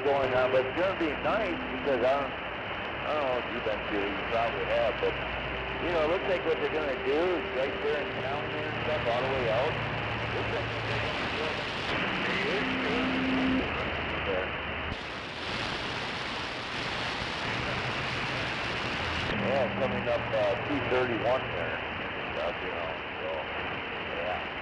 Going on, but it's going to be nice because I don't know if you've been to, you probably have, but you know, it looks like what they're going to do is right there in town there and stuff all the way out. Looks like what they're going to do. Yeah, coming up 231 there and stuff, you know, so yeah.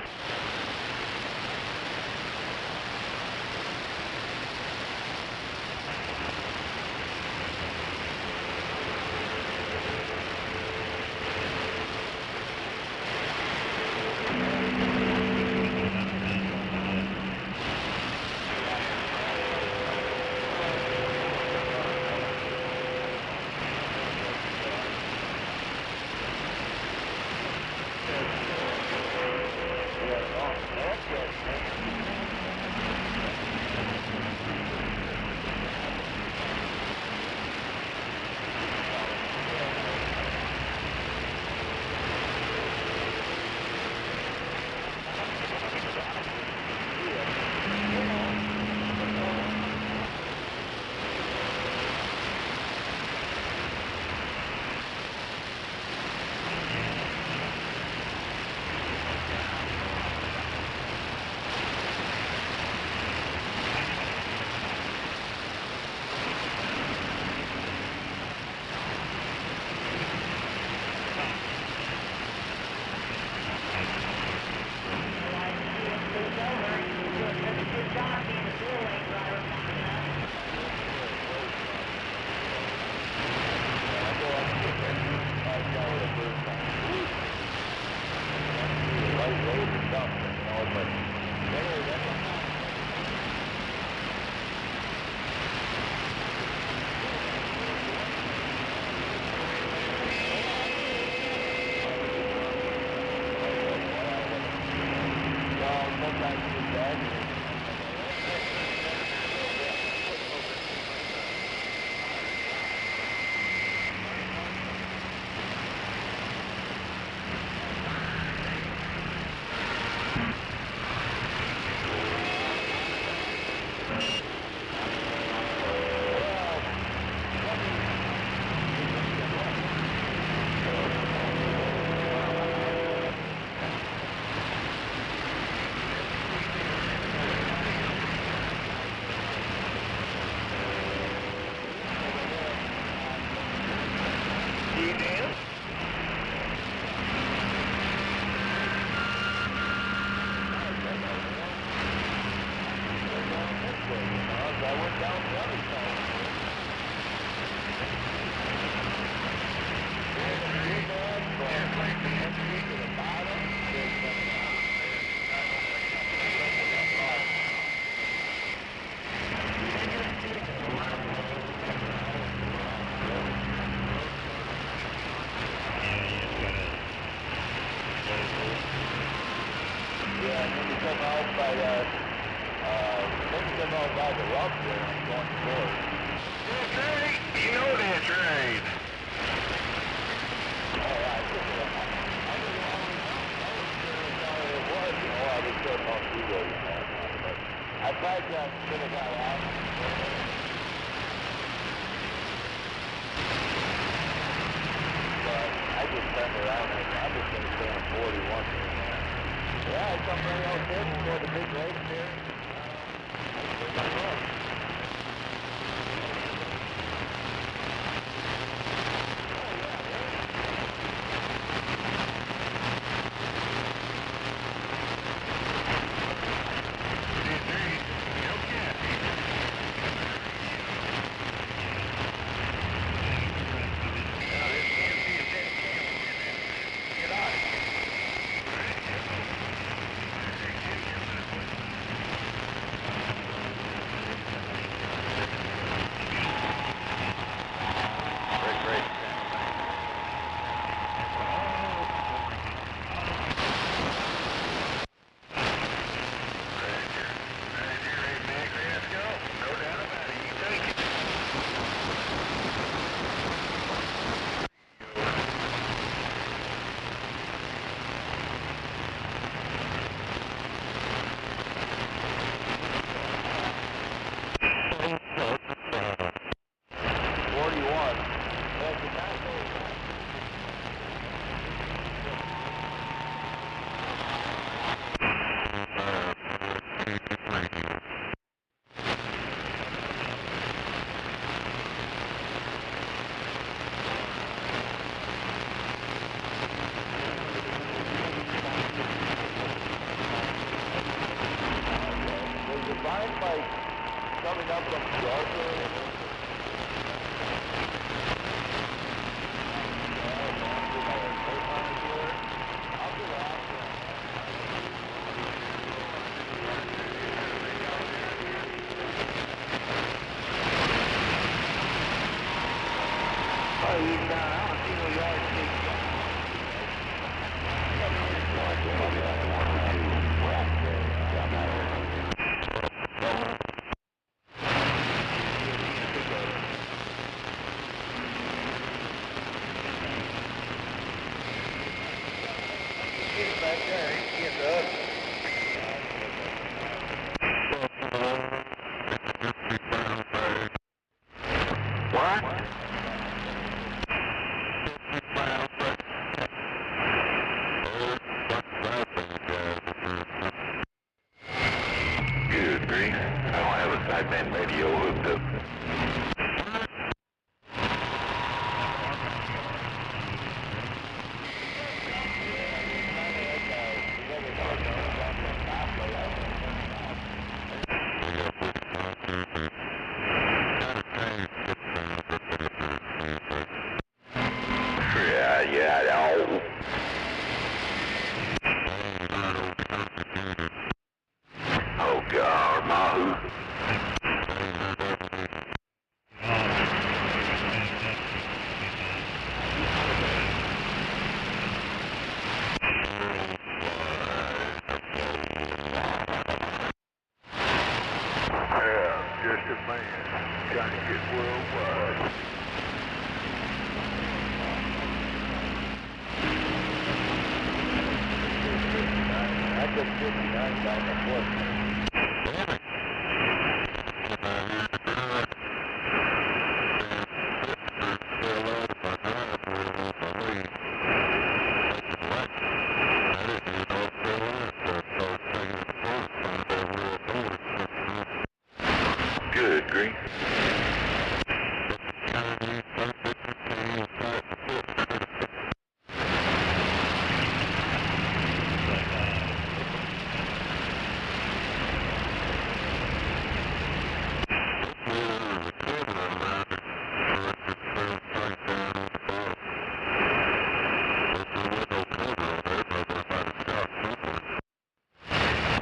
Good grief.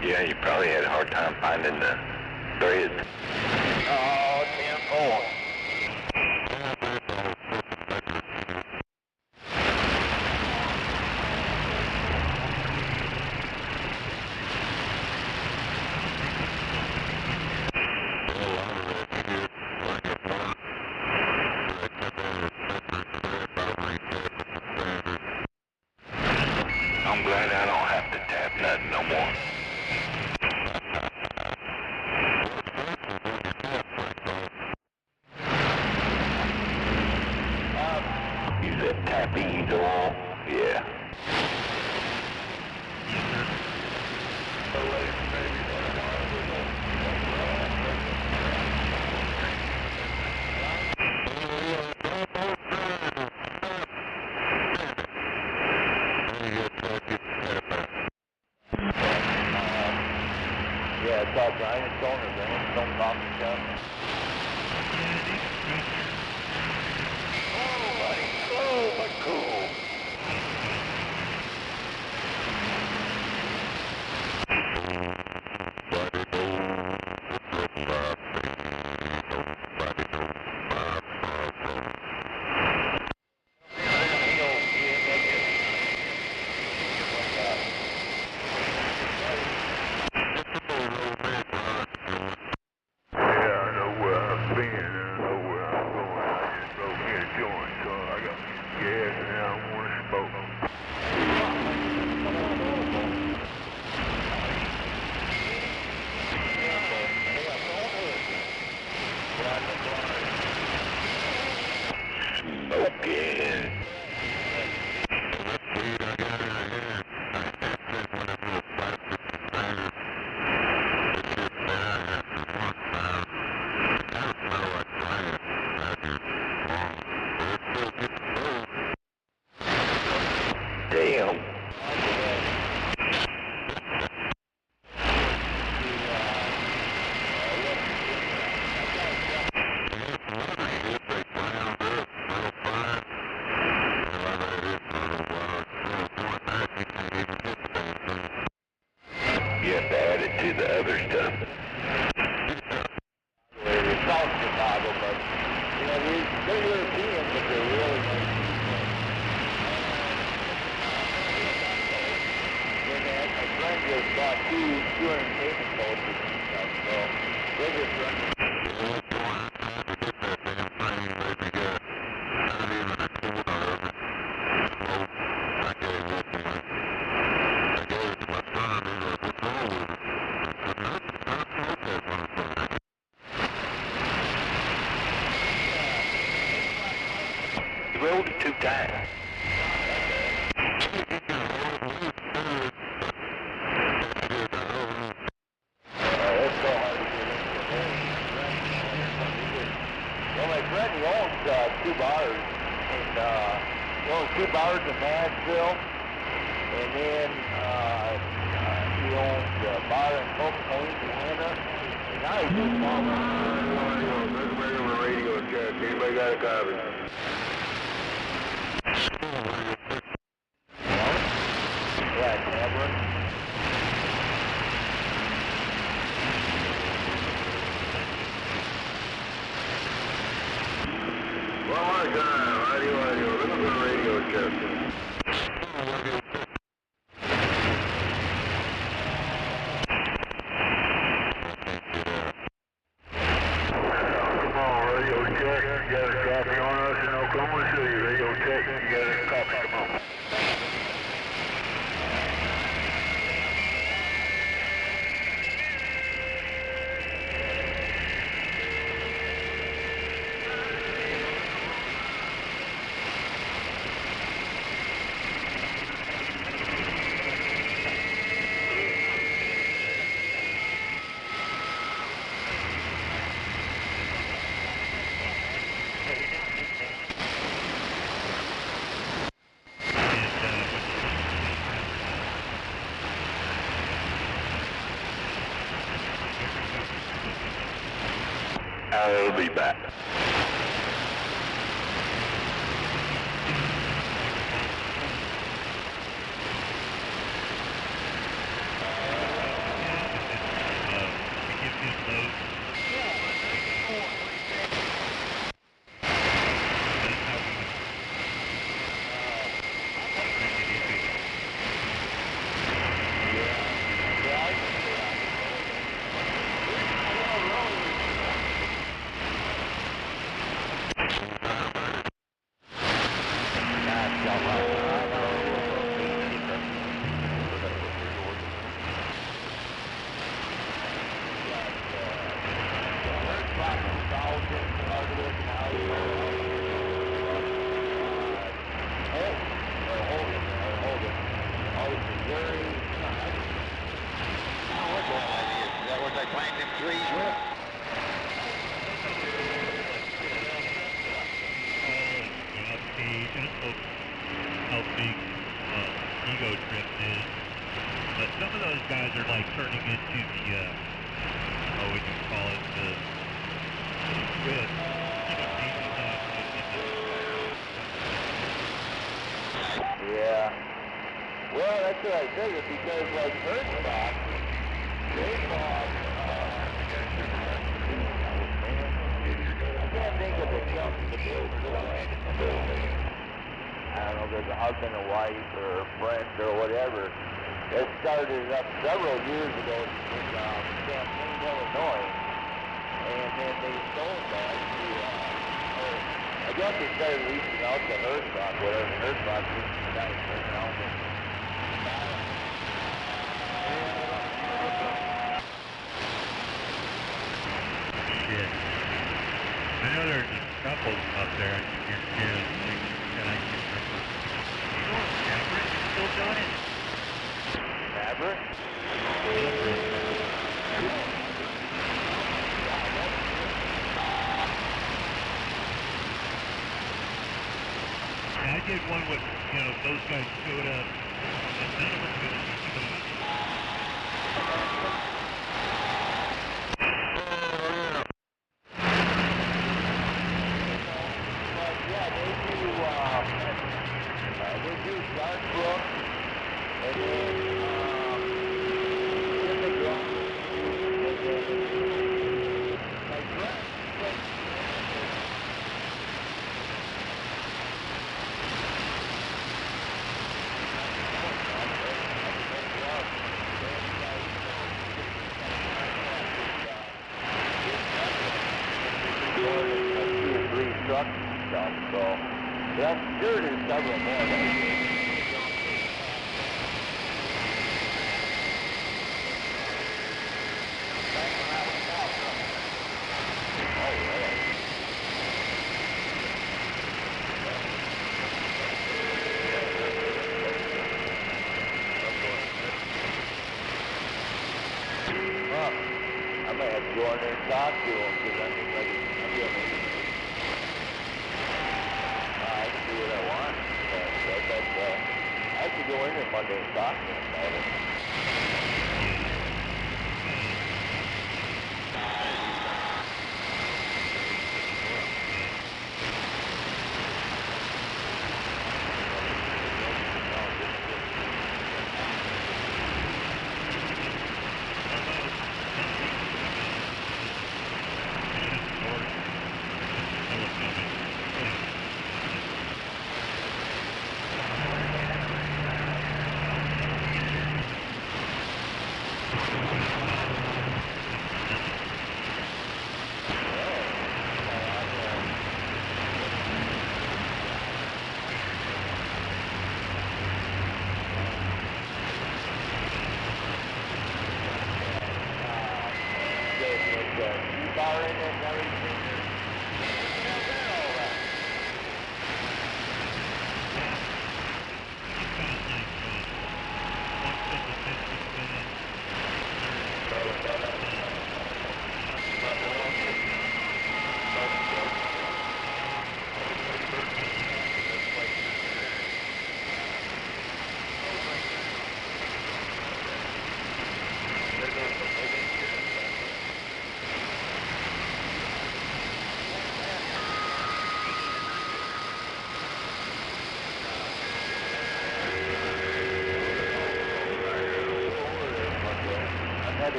Yeah, you probably had a hard time finding the threads. Oh, 10-4. I'm glad I don't have to tap nothing no more. Use that tappy oil. Yeah. Yeah, it's all grindstone or grindstone coffee shop. Oh, buddy. Oh, my cool. Smoking. Damn. You have to add it to the other stuff. It's South Chicago, but, you know, they're European, but they're really nice. And my friend just bought two entertainment coaches and stuff, so they're just running. Rolled it 2 times. It's so hard to get into. Well, my friend, he owns 2 bars, and he owns 2 bars in Nashville, and then he owns a bar in Copenhagen, Indiana, and now he's just Radio check. Anybody got a copy? Black Hammer. One more time. Radio. This is a radio check. Radio check. You got a copy on us in Oklahoma City. Radio check. You got a copy. Come on. I'll be back.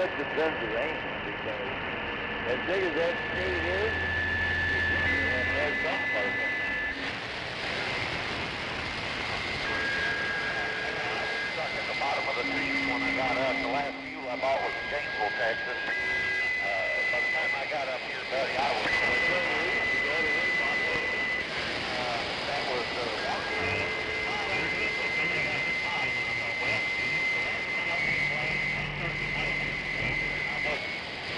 just depends the rain, because as big as that state is, it has some part of it. Stuck at the bottom of the trees when I got up. The last fuel I bought was in Gainesville, Texas. By the time I got up here, buddy, I was... that was...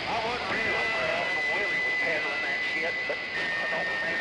I wasn't really where Uncle Willie was peddling that shit, but I don't think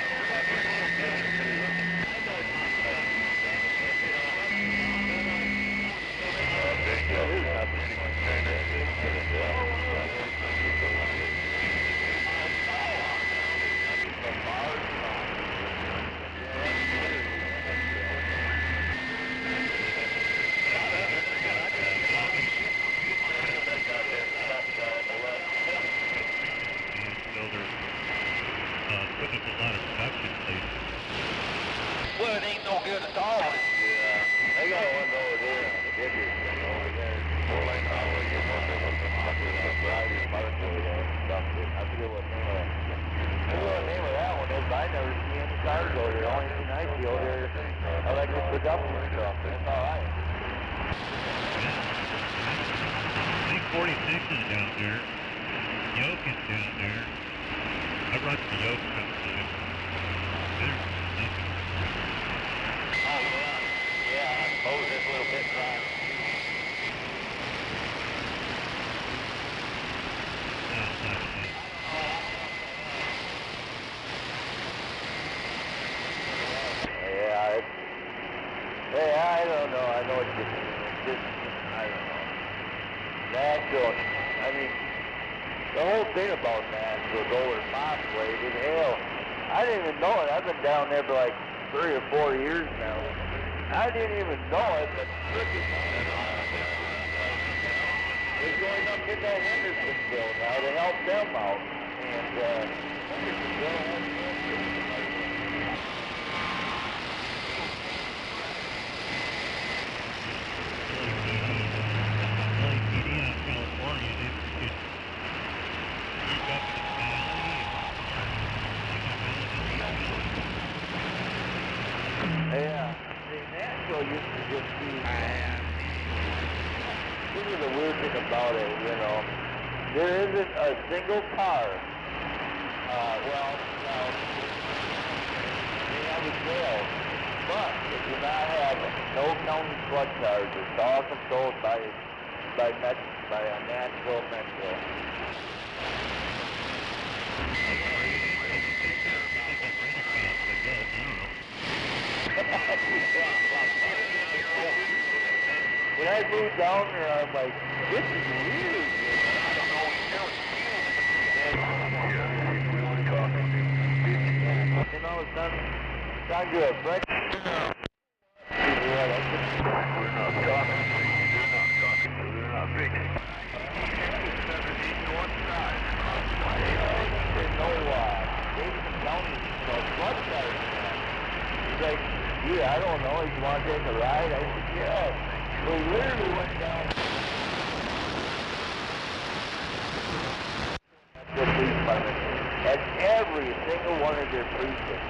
well, it ain't no good at all. Yeah, they got one over there on the Dickers thing over there. 4-lane highway, you want to look at the Friday market and stuff. I forget what name of it. I forget what name of that one is, but I never see any cars over there. The only thing I see over there is electric production stuff. That's all right. I think 46 is down there. Yoke is down there. I run the Yoke sometime. There's nothing. Oh, yeah, I suppose it's a little bit dry. Yeah, I don't know. I know what you mean. It's just, I don't know. Nashville, I mean, the whole thing about Nashville's over-populated. Hell, I didn't even know it. I've been down there for like 3 or 4 years now. I didn't even know it, but frickin' they're going up in that Hendersonville now to help them out. And Hendersonville has yeah, see, Nashville used to just be... This is the weird thing about it, you know. There isn't a single car. Well, now, they have a jail, but they do not have no county flood cars. It's all controlled by Nashville Metro. When I moved down there, I'm like, this is weird. I don't know you know, it's not good. Right? We're not talking. We're not big. 70 north side. There's no Davidson County flood cars. He's like, yeah, I don't know. You want to take a ride? I said, yeah. We literally went down the police department at every single one of their precincts.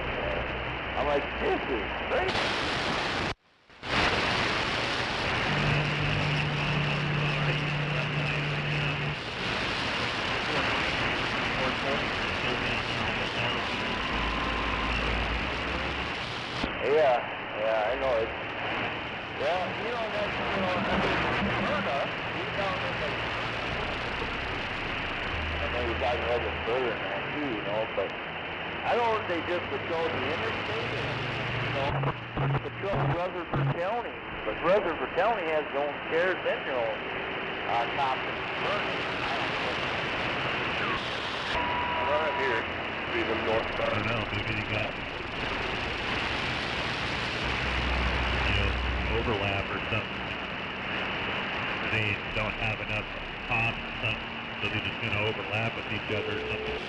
I'm like, this is crazy. Yeah, I know it. Well, you know, that's, you know, I mean, Florida, he's down in the... I know you're talking about the further than that too, you know, but I don't know if they just patrol the interstate and, you know, patrol Rutherford County. But Rutherford County has their own sheriff and their own cops and attorneys. I'm right here. Be the north side. I don't know, maybe they got... overlap or something. They don't have enough cops or something, so they're just going to overlap with each other or something.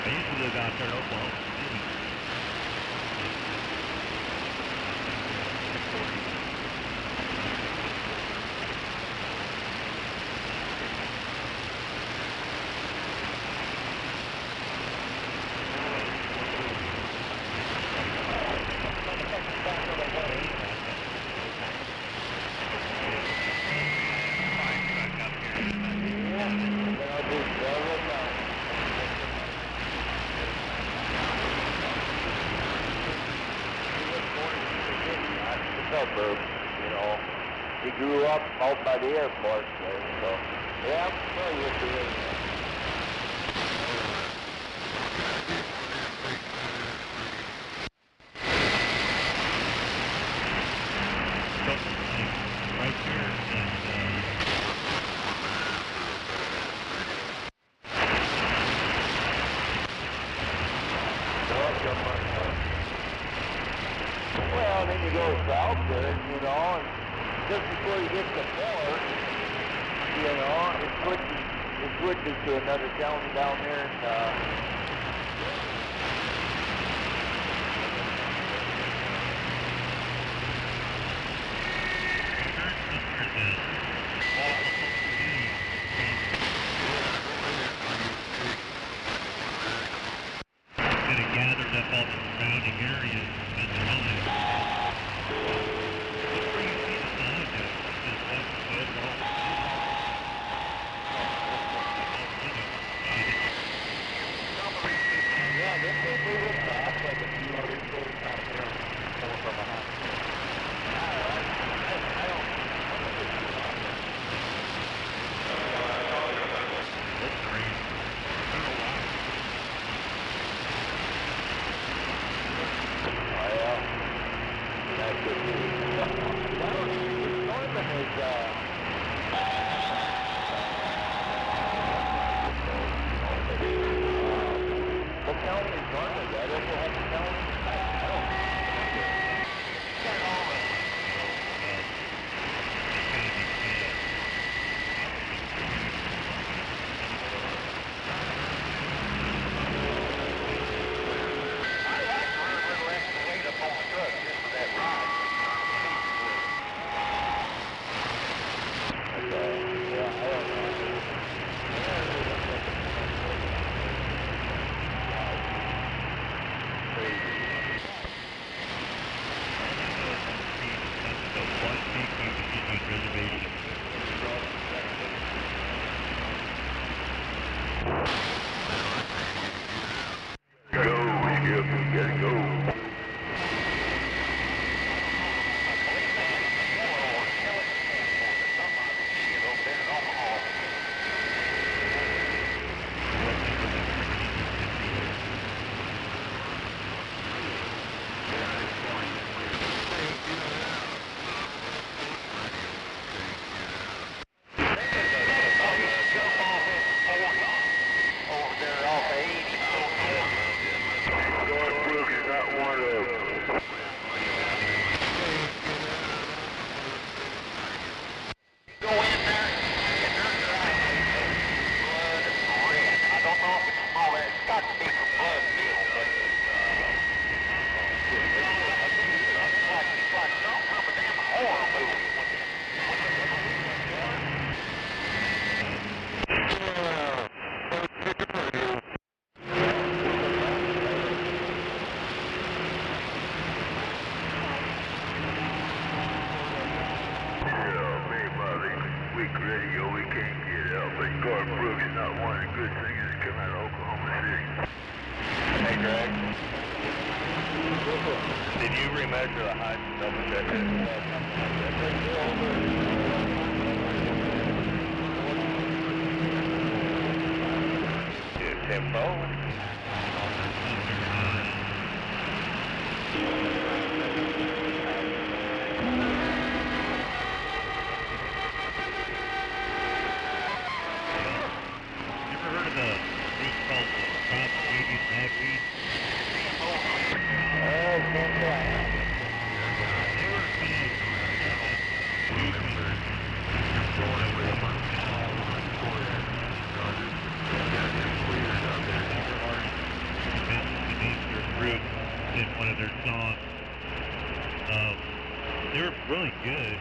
I used to live out there in Oklahoma City. Suburb, you know. He grew up out by the airport there, so yeah, I'm familiar with the area. Right here Well, then you go south there, you know, and just before you get to Moore, you know, it switches to another county down there in, kind of gathered up all the surrounding areas and the homes. That's where you see the sun, just up above yeah, this will move it back like a few other things out there coming from behind. I don't It's green. I don't know why. That could be. Norman is, what county is Norman? That Oklahoma County? I don't know. Did you remeasure the height and double check it? Tempo. Ever heard of the weed called the Canadian magweed? one of their songs. They were really good.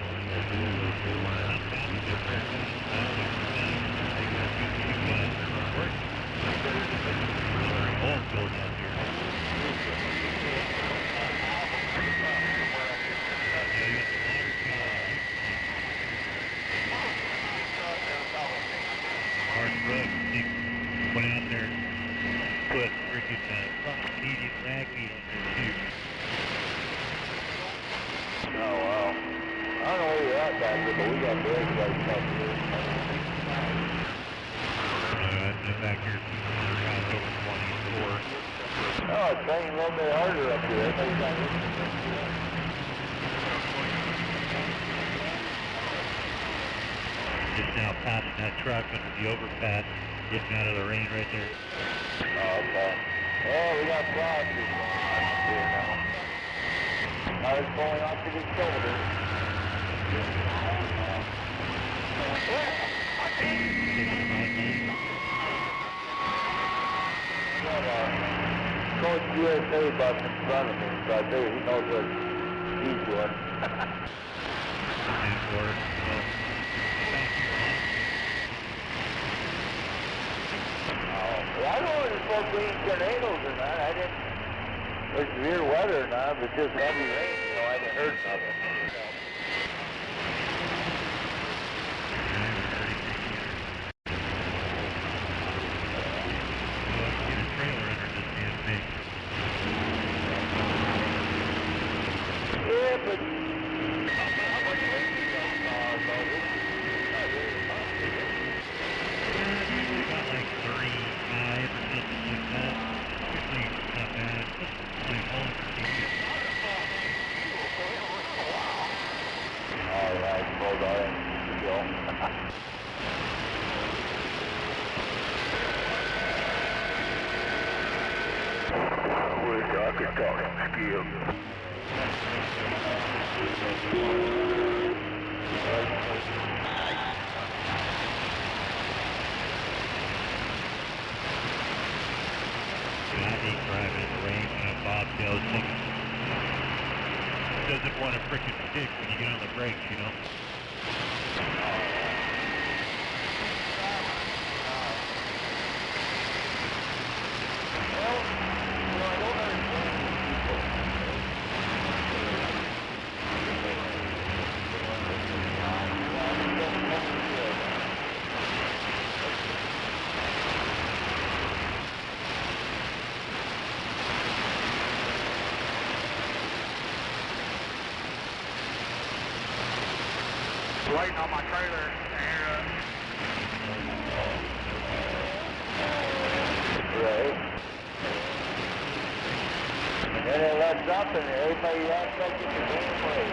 Went out there and put freaking medium rag meat on there too. Oh, wow. I don't know where you're at back there, but we got big guys up here. I've been back here since I was over 24. Oh, it's raining a little bit harder up here. Just now passing that truck under the overpass, getting out of the rain right there. Oh, okay. Oh, we got clouds here now. I was pulling off to the shoulder. Coach USA bus in front of me, so I think he knows what he's doing. I don't know if it's supposed to be tornadoes or not. I didn't. Or severe weather or not, but just heavy rain. You know, I haven't heard nothing. Yeah, but how much weight you got? Got like 35 or something like that. Usually not bad. Like all Alright, hold on. Go. Wish I could talk some skill. I hate driving in the rain when I'm bobtails. It doesn't want to frickin' stick when you get on the brakes, you know? Waiting on my trailer to air up. Right. And then it lets up and everybody acts like it's the same way.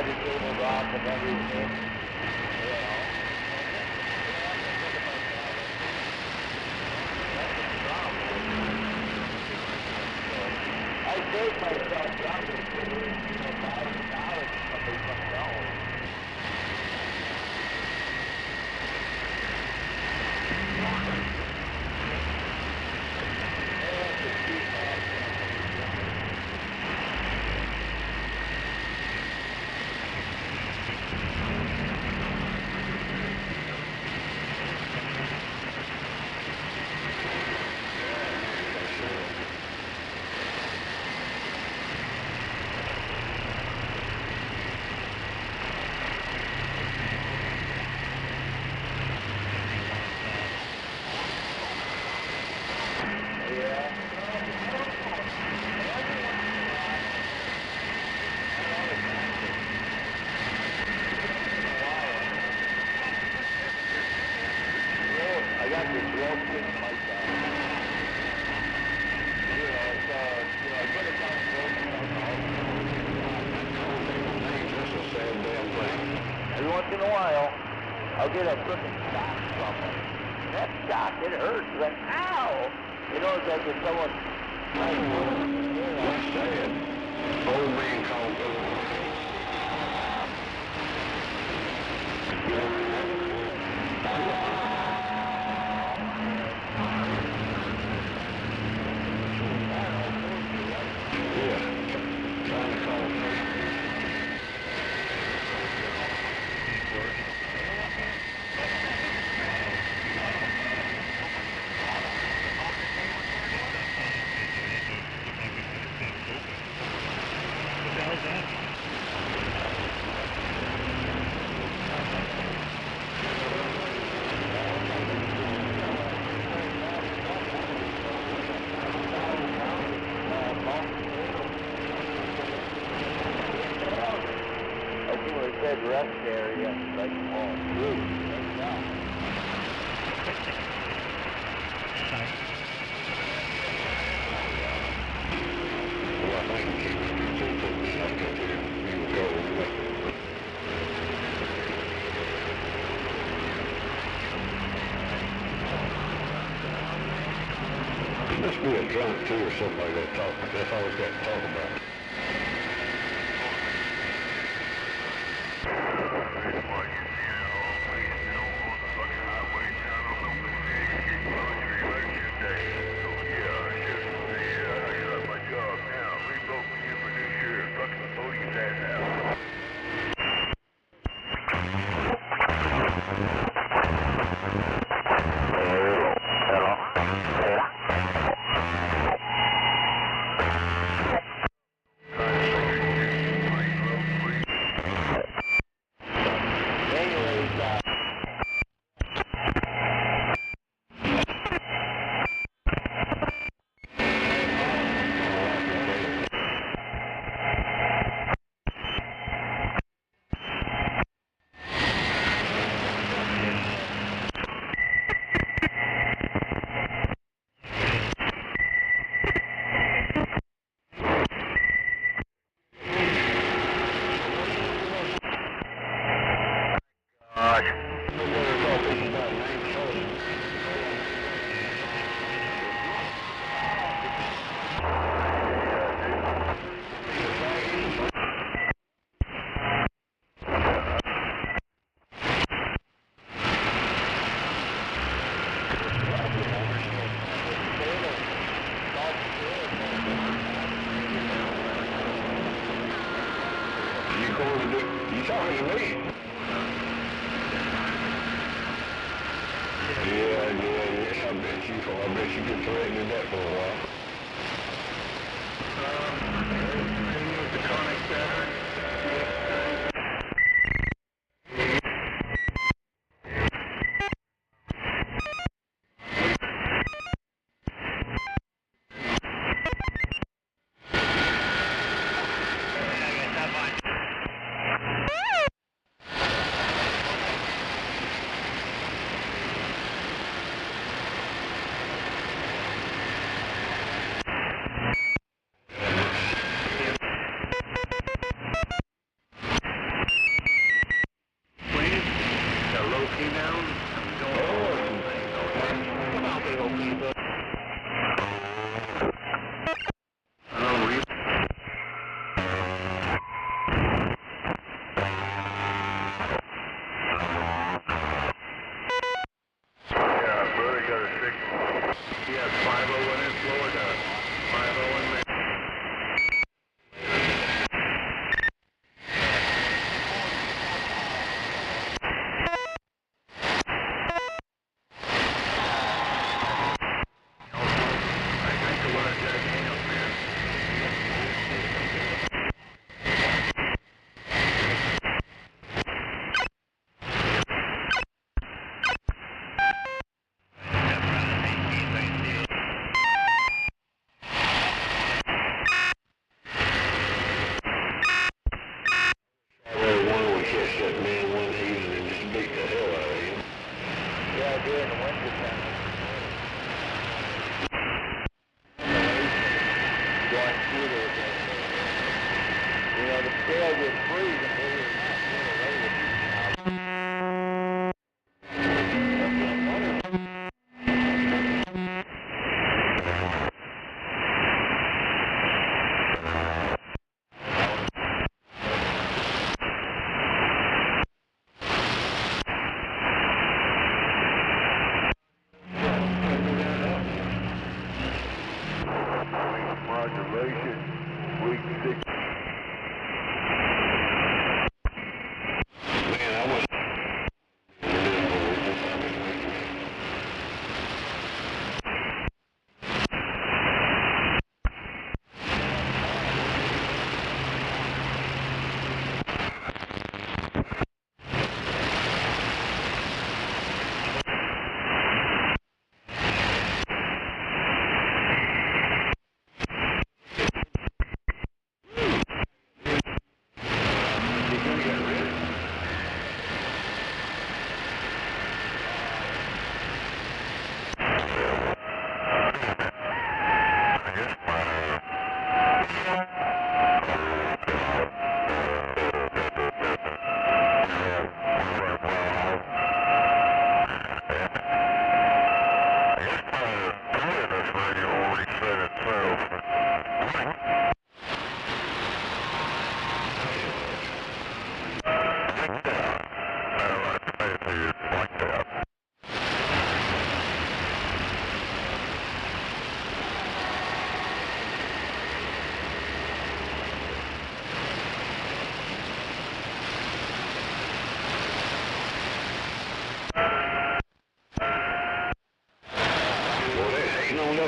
had the cables off and everything. I saved myself something for $1,000 somebody comes out. Every once in a while, I'll get a crooked shock from it. That shock, it hurts. Like, ow! You know, it's like if someone... What's that? Old man called rest area, like, oh, dude, must be a drunk too or something like that talk. That's all we've got to talk about. You talking to me? Yeah, I bet you been threatening that for a while. The Conic Center.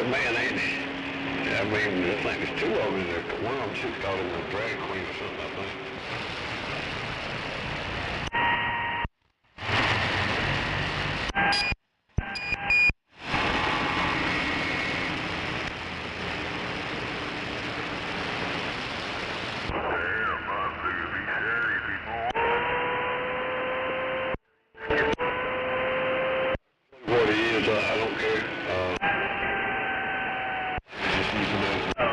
Man, ain't he? I mean, I think there's two of them in there. One of them should call him a drag queen or something, I think. What he is, I don't care. Just using that.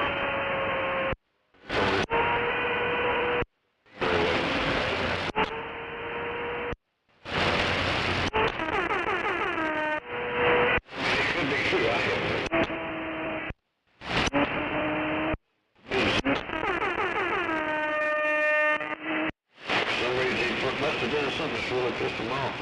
It could be true, I don't know. For some reason, he must have done something that's really pissed him off.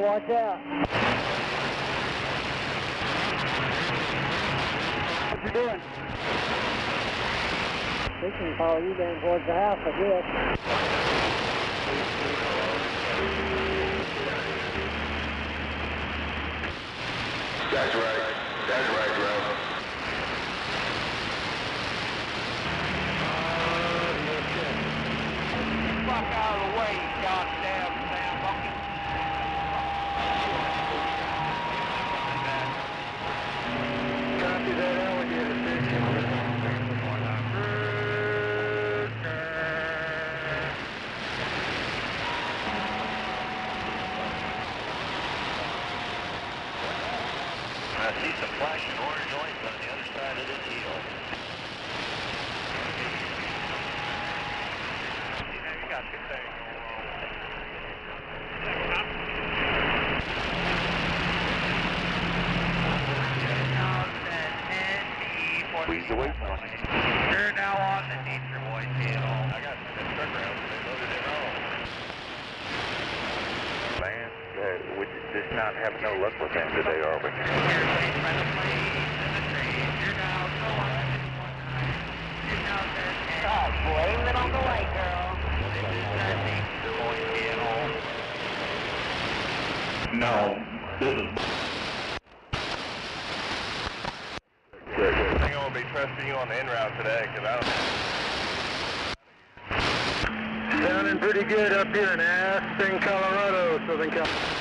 Watch out. What you doing? We can follow you down towards the house, I guess. That's right. That's right, bro. Fuck out of the way, you goddamn Sam monkey. Copy that alligator station. I see some flashing orange lights on the other side of this hill. You got good things Squeeze the weight on it. You're now on the nature boy channel. I got the truck around, they loaded it all. Man, we're just not having no luck with them today, are we? Blame it on the white girl. No, this is... Good. I think I'm going to be trusting you on the in-route today, because I don't... Sounding pretty good up here in Aspen, Colorado, Southern California.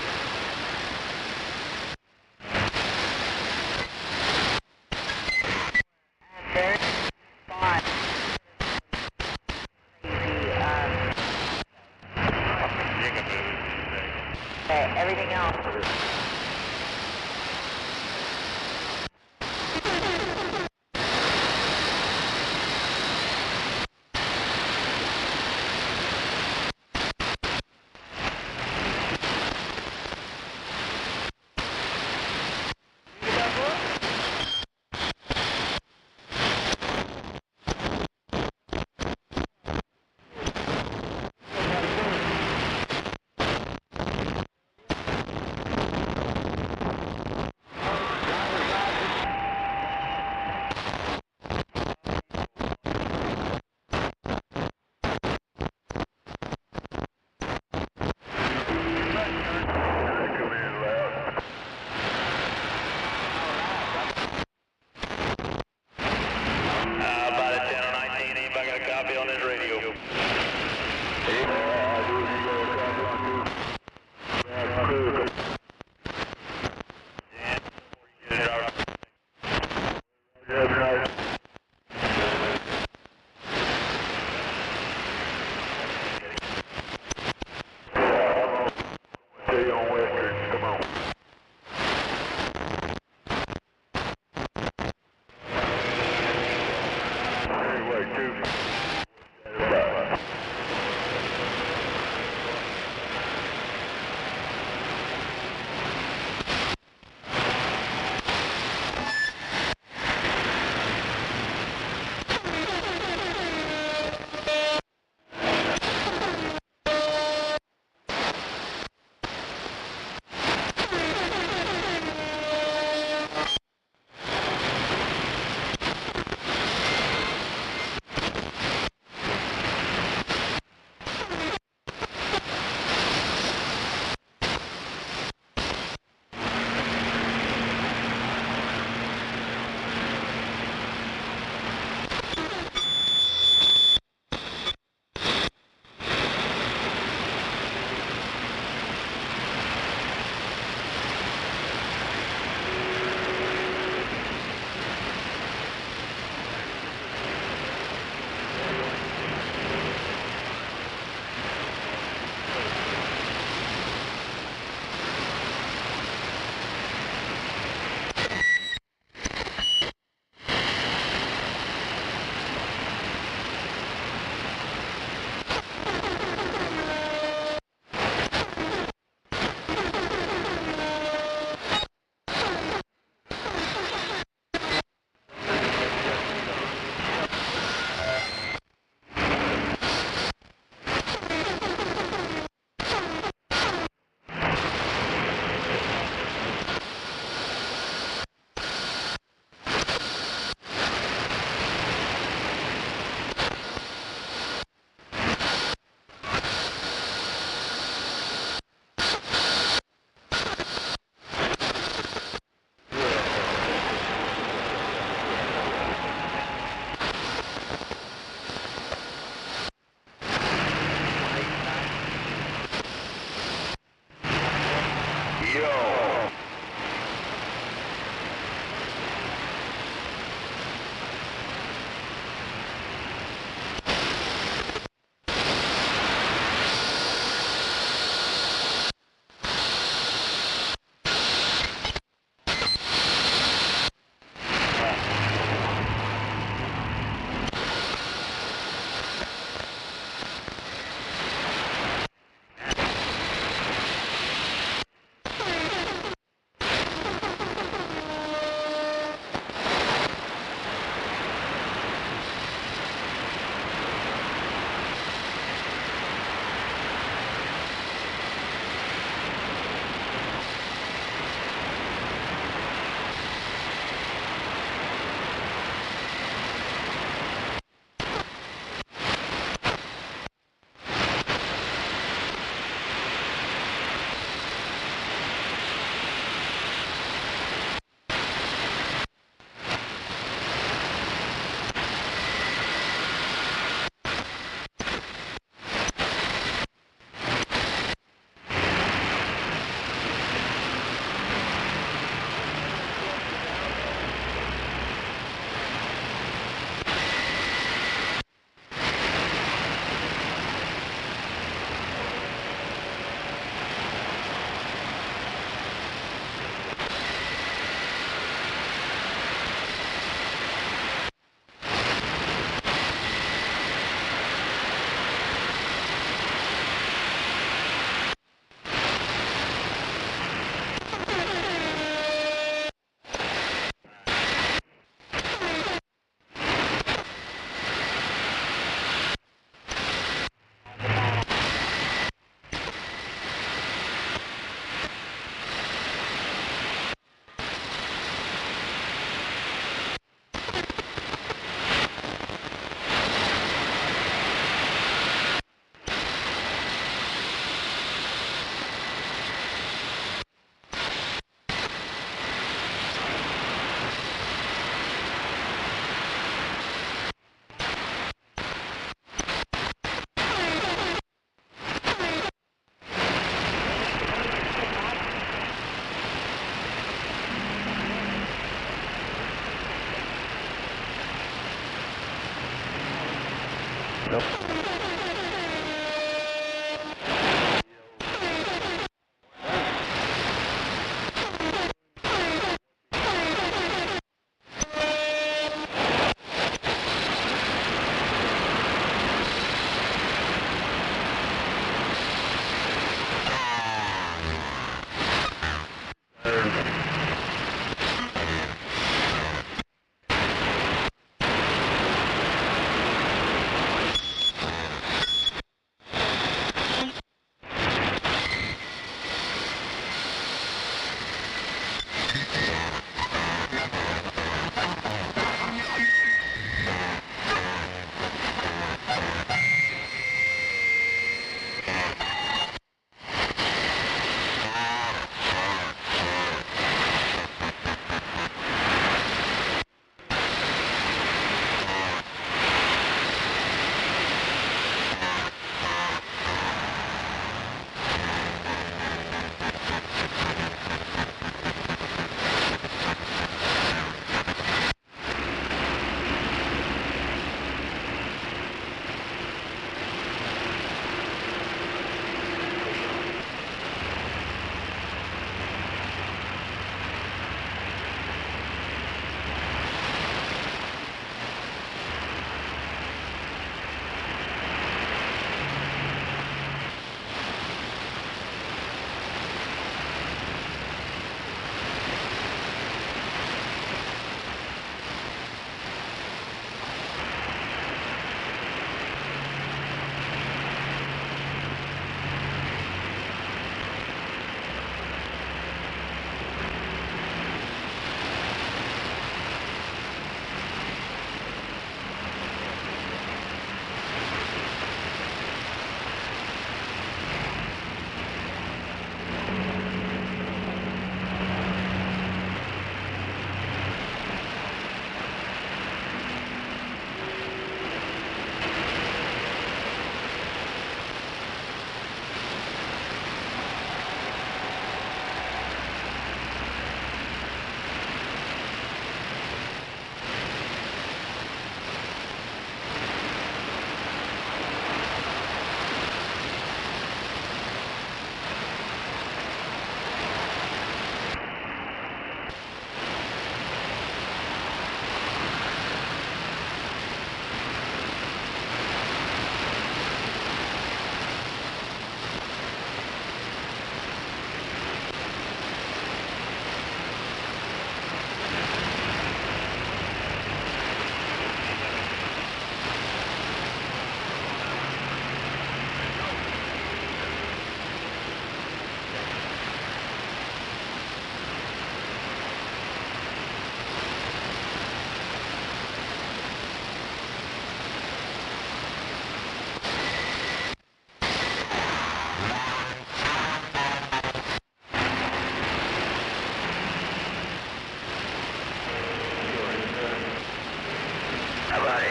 Everything else.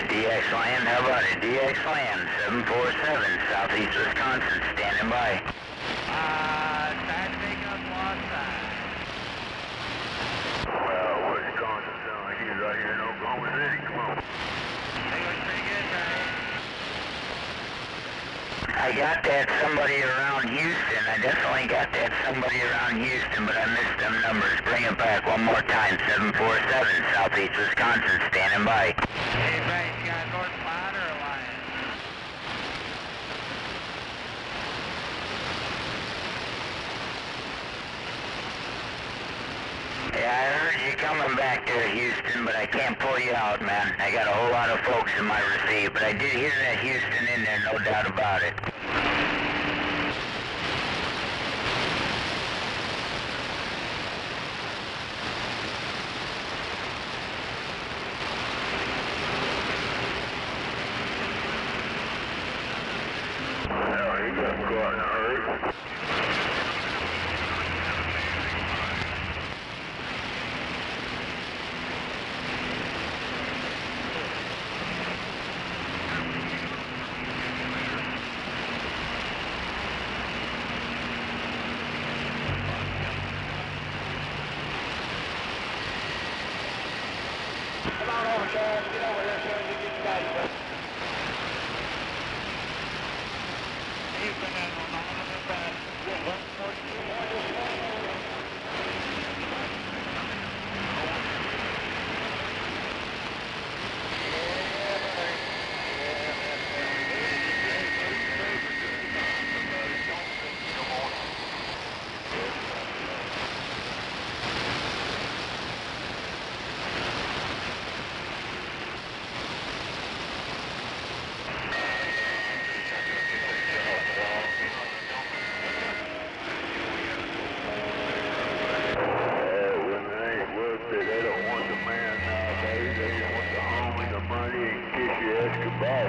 DX land, how about it? DX land, 747, southeast Wisconsin, standing by. Trying to make us lost side. Well, Wisconsin sounds like he's right here in Oklahoma City. Come on. They was pretty good, right? I got that somebody around Houston. I definitely got that somebody around Houston, but I missed them numbers. Bring it back one more time. 747, southeast Wisconsin, standing by. Hey, Bryce, you got a North Pod or a Lion? Yeah, I heard you coming back there, Houston, but I can't pull you out, man. I got a whole lot of folks in my receive, but I did hear that Houston in there, no doubt about it. Hell, he got caught in a hurry. Come on over, Chad. Get over here as soon as you get started.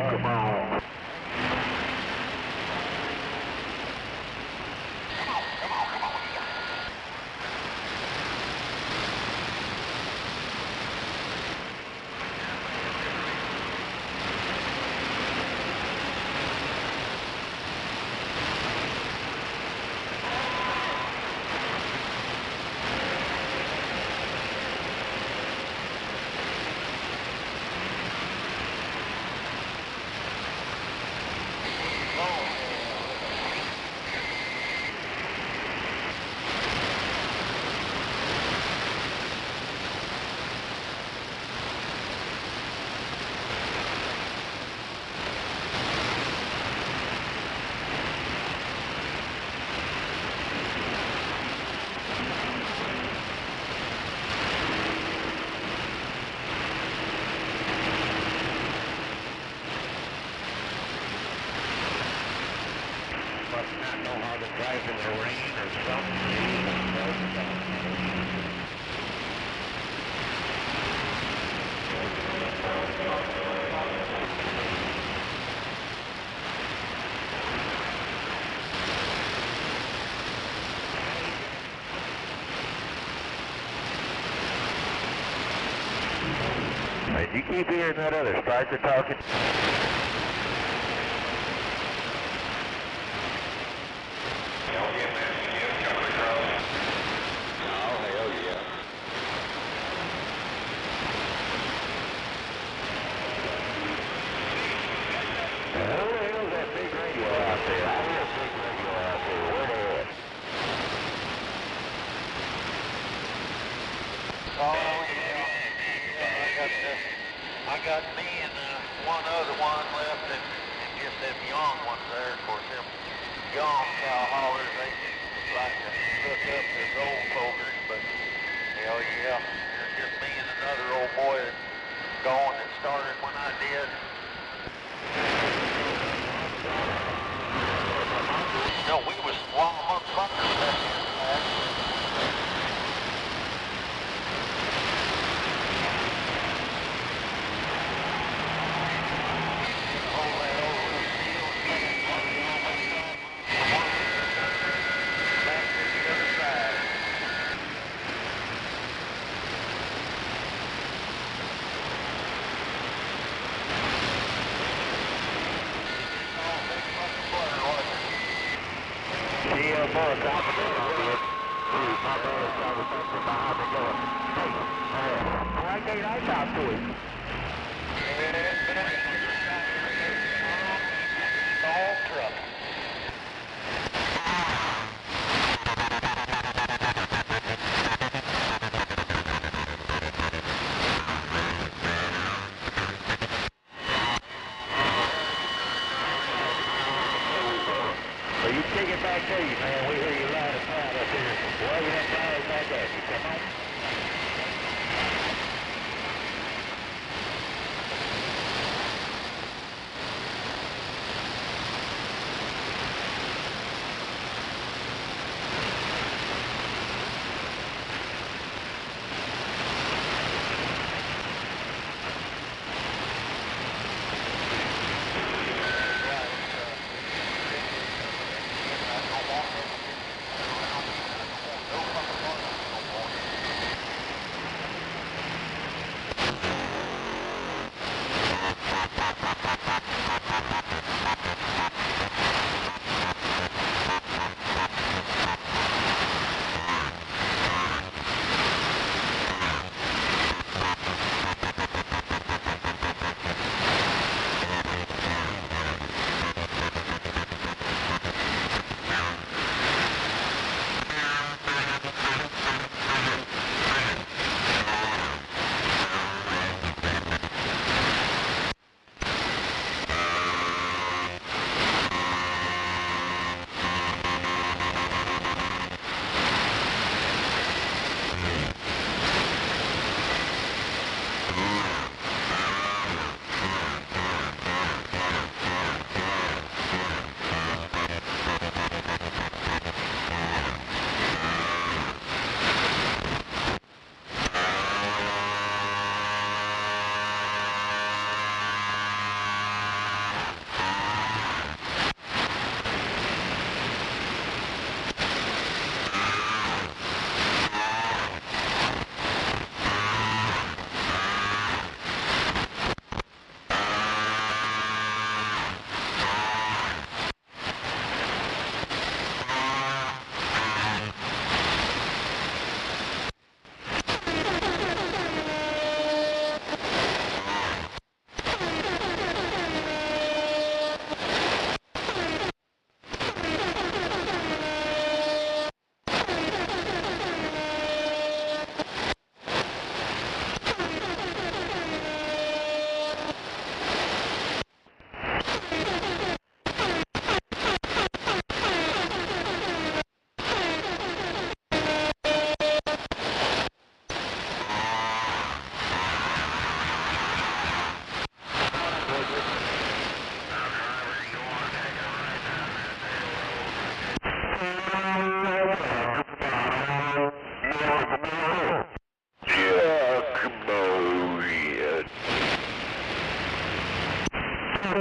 Come on. Not know how to drive in the rain or something. If you keep hearing that other striker talking. I got me and one other one left, and just them young ones there. Of course, them young cow haulers, they like to hook up to the old fogers, but hell yeah, there's just me and another old boy that's going that started when I did. No, we was wild motherfuckers back then. You take it back to you, man. We hear you loud and proud up here. Well, you have fires back at you. Come on. What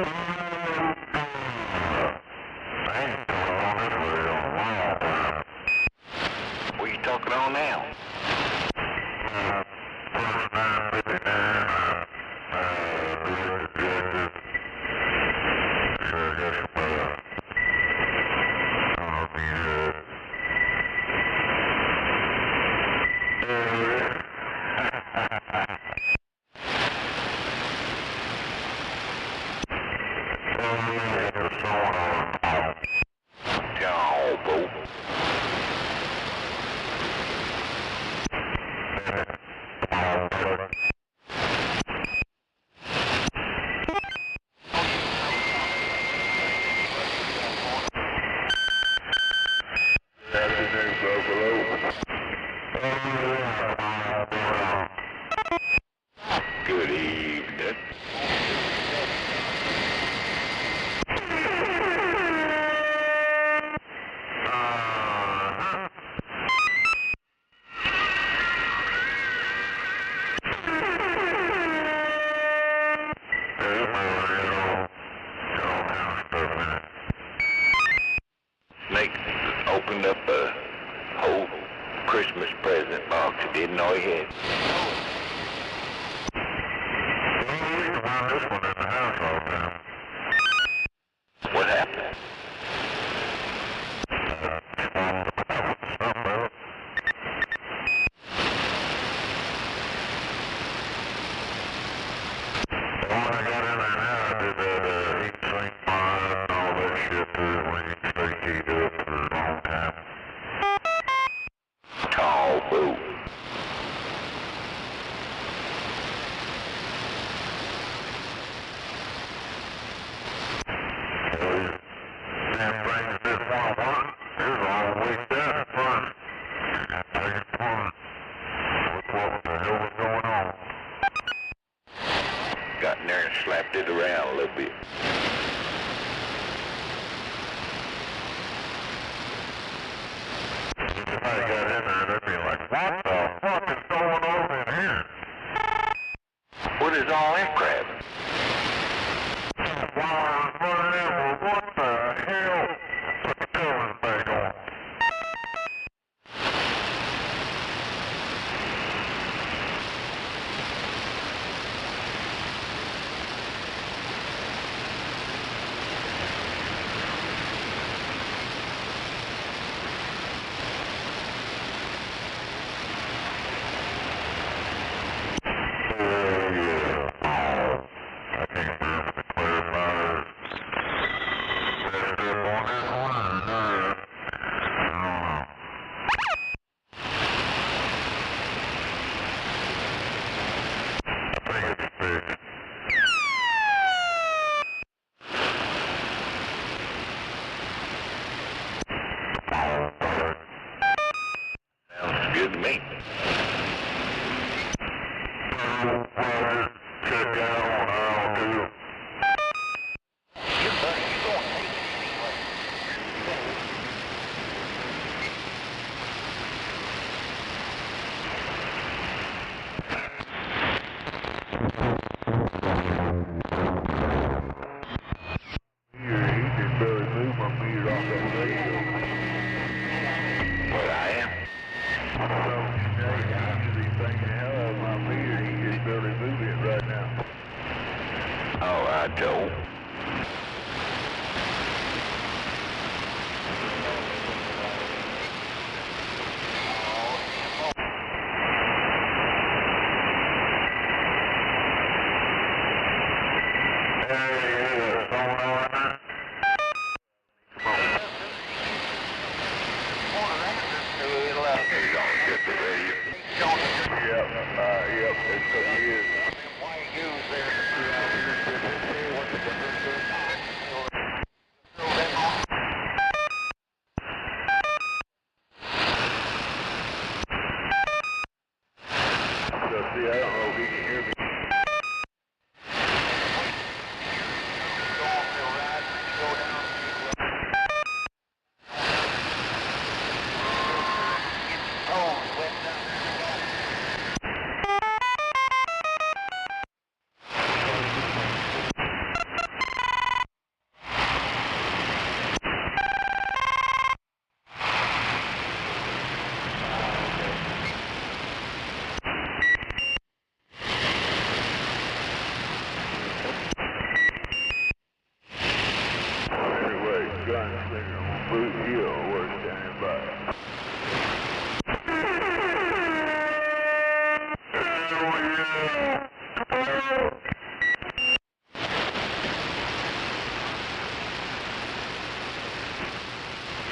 are you talking on now? Good evening. Nake opened up a whole Christmas present box he didn't know he had. What happened? Tall boo. Got in there and slapped it around a little bit. Somebody got in there and they'd be like, what the fuck is going on in here? What is all that crap? What the hell? Put the covers back on. Sounds good to me. What I am? Oh, I don't.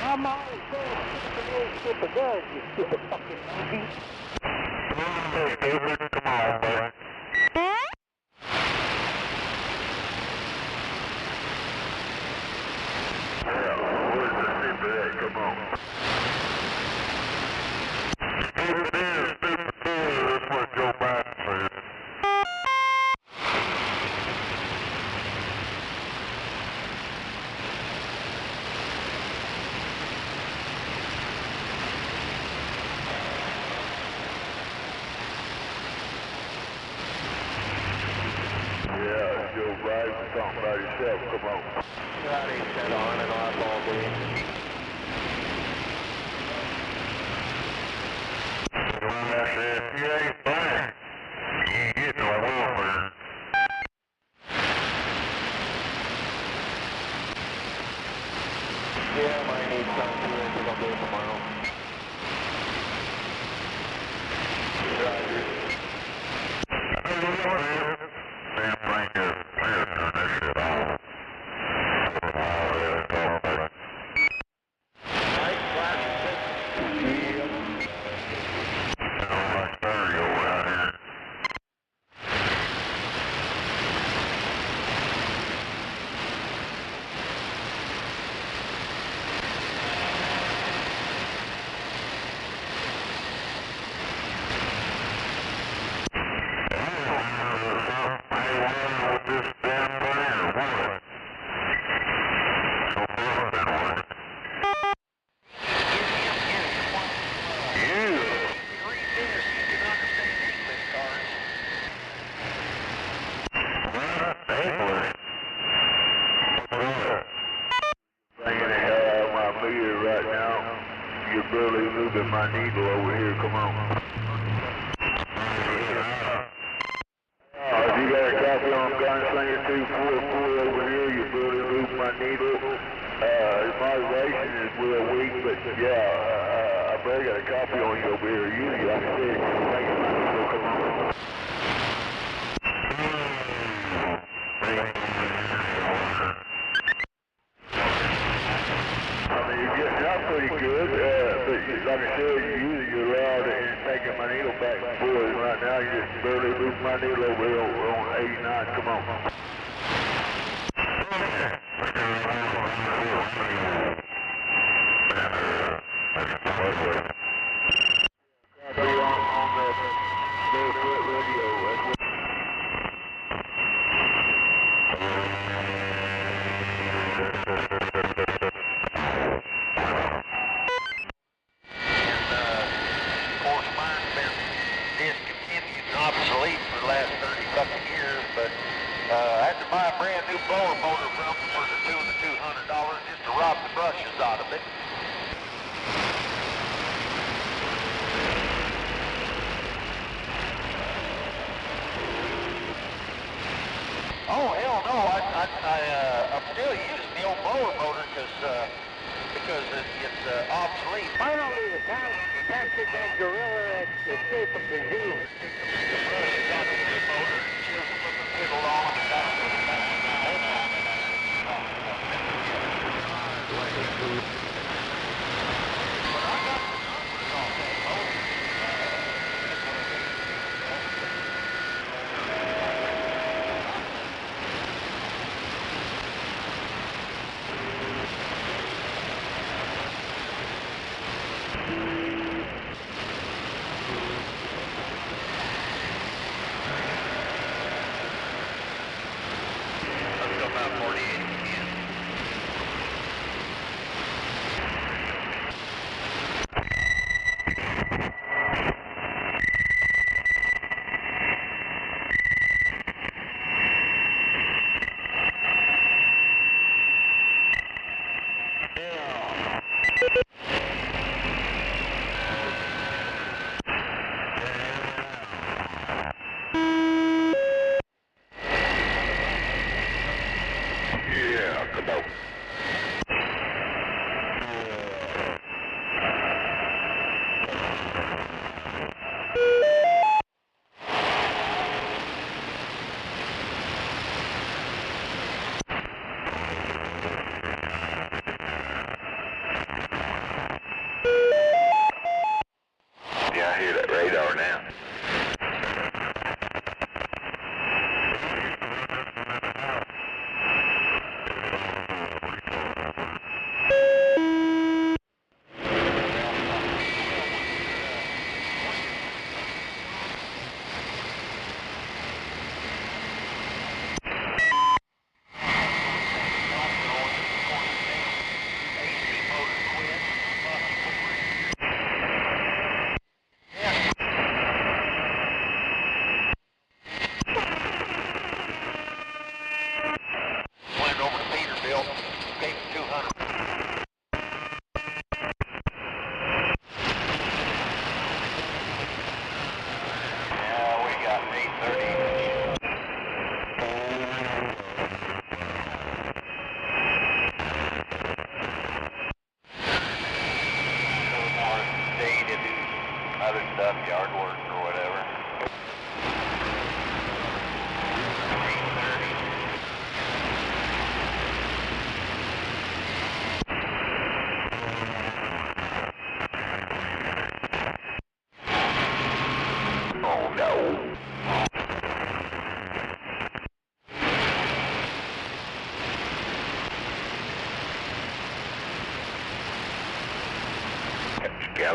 I'm always going to shoot the little stupid gun, you stupid fucking monkey. Come on, boy. Yeah, where's the stupid at? Come on. Stupid is, that's what Joe Biden said. Yeah, Joe Biden talking about himself. Come on. That ain't set on and off all day. I said, you ain't black. You ain't getting no welfare. Yeah, I might need some too. I think I'll do it tomorrow. Roger. Damn thing is, man, turn this shit off. You're barely moving my needle over here, come on. If you got a copy on Gunslinger 244 over here, you're barely moving my needle. His motivation is real weak, but yeah, I barely got a copy on you over here. Usually, like I said, you're making my needle, come on. You're getting out pretty good, but like I said, usually you're loud and taking my needle back and forth. Right now, you just barely moving my needle over here on 89. Come on. On the barefoot radio. Obsolete for the last 30 fucking years, but I had to buy a brand new blower motor from them for the $200 just to rob the brushes out of it. Oh hell no! I'm still using the old blower motor because it's obsolete. Finally, the time to capture that gorilla at escape from the zoo. The brushes on the new motor, chisel with the fiddle on, and that's what it's like. But I got the numbers on that motor. Let's go about 48 if you can. Yeah, come on.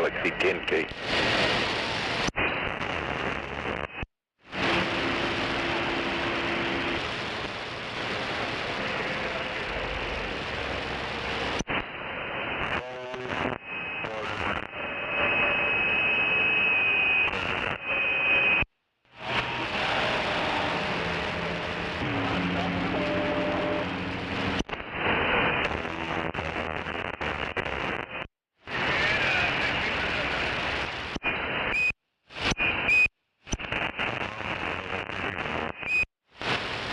Galaxy 10K.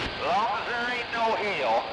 As long as there ain't no hill.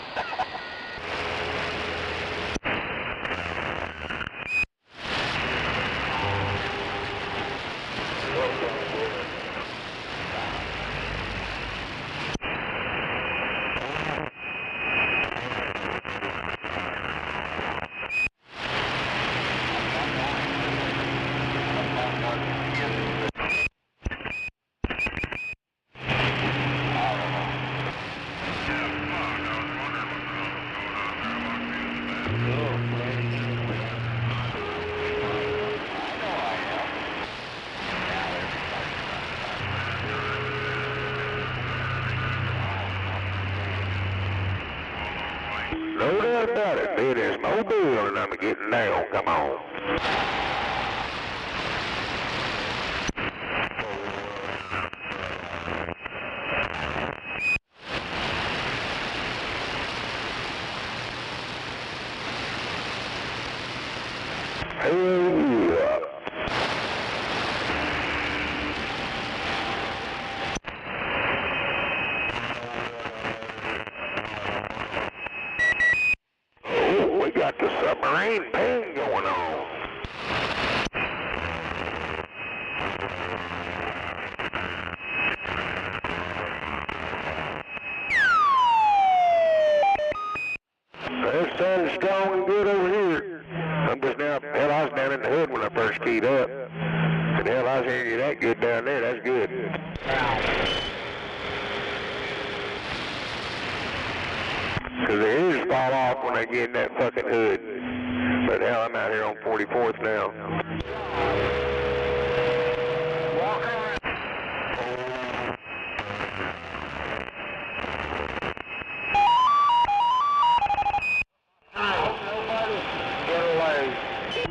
No doubt about it, it is Mobile and I'm getting down, come on. Oh, we got the submarine pain going on. It's sounding strong and good over here. I'm just now, hell, I was down in the hood when I first keyed up. And hell, I was hearing you that good down there, that's good. Because the ears fall off when they get in that fucking hood. But hell, I'm out here on 44th now.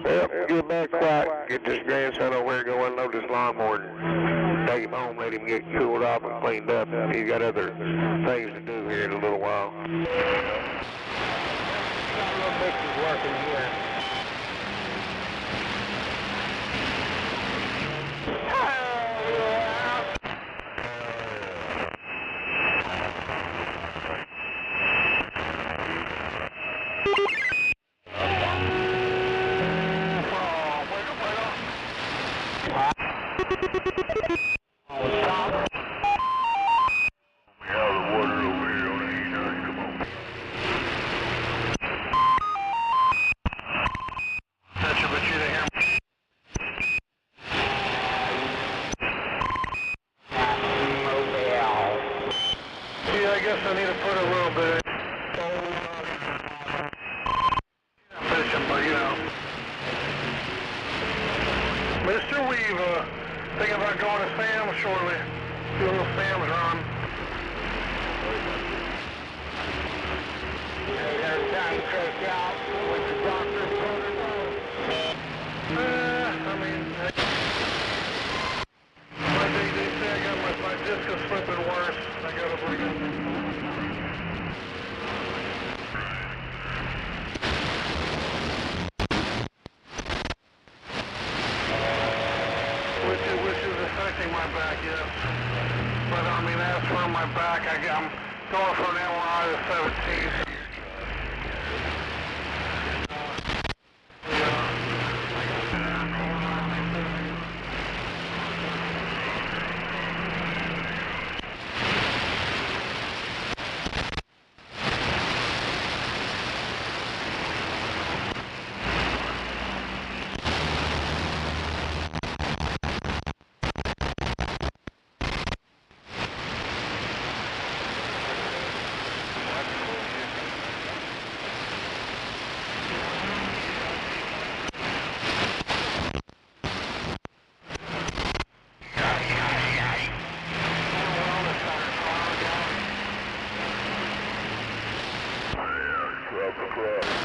Well, get back quiet, get this grandson over here, go unload this lawnmower, and take him home, let him get cooled off and cleaned up. He's got other things to do here in a little while. Little mix is working here. I guess I need to put a little bit fishing, but you know. Mr. Weaver, thinking about going to Sam's shortly. Do a little Sam's run. There's time to check out with the doctor's I mean, they say I got my disc is slipping worse. I gotta bring it. Which is affecting my back, yes. But I mean, as for my back, I'm going for an MRI the 17th. crap.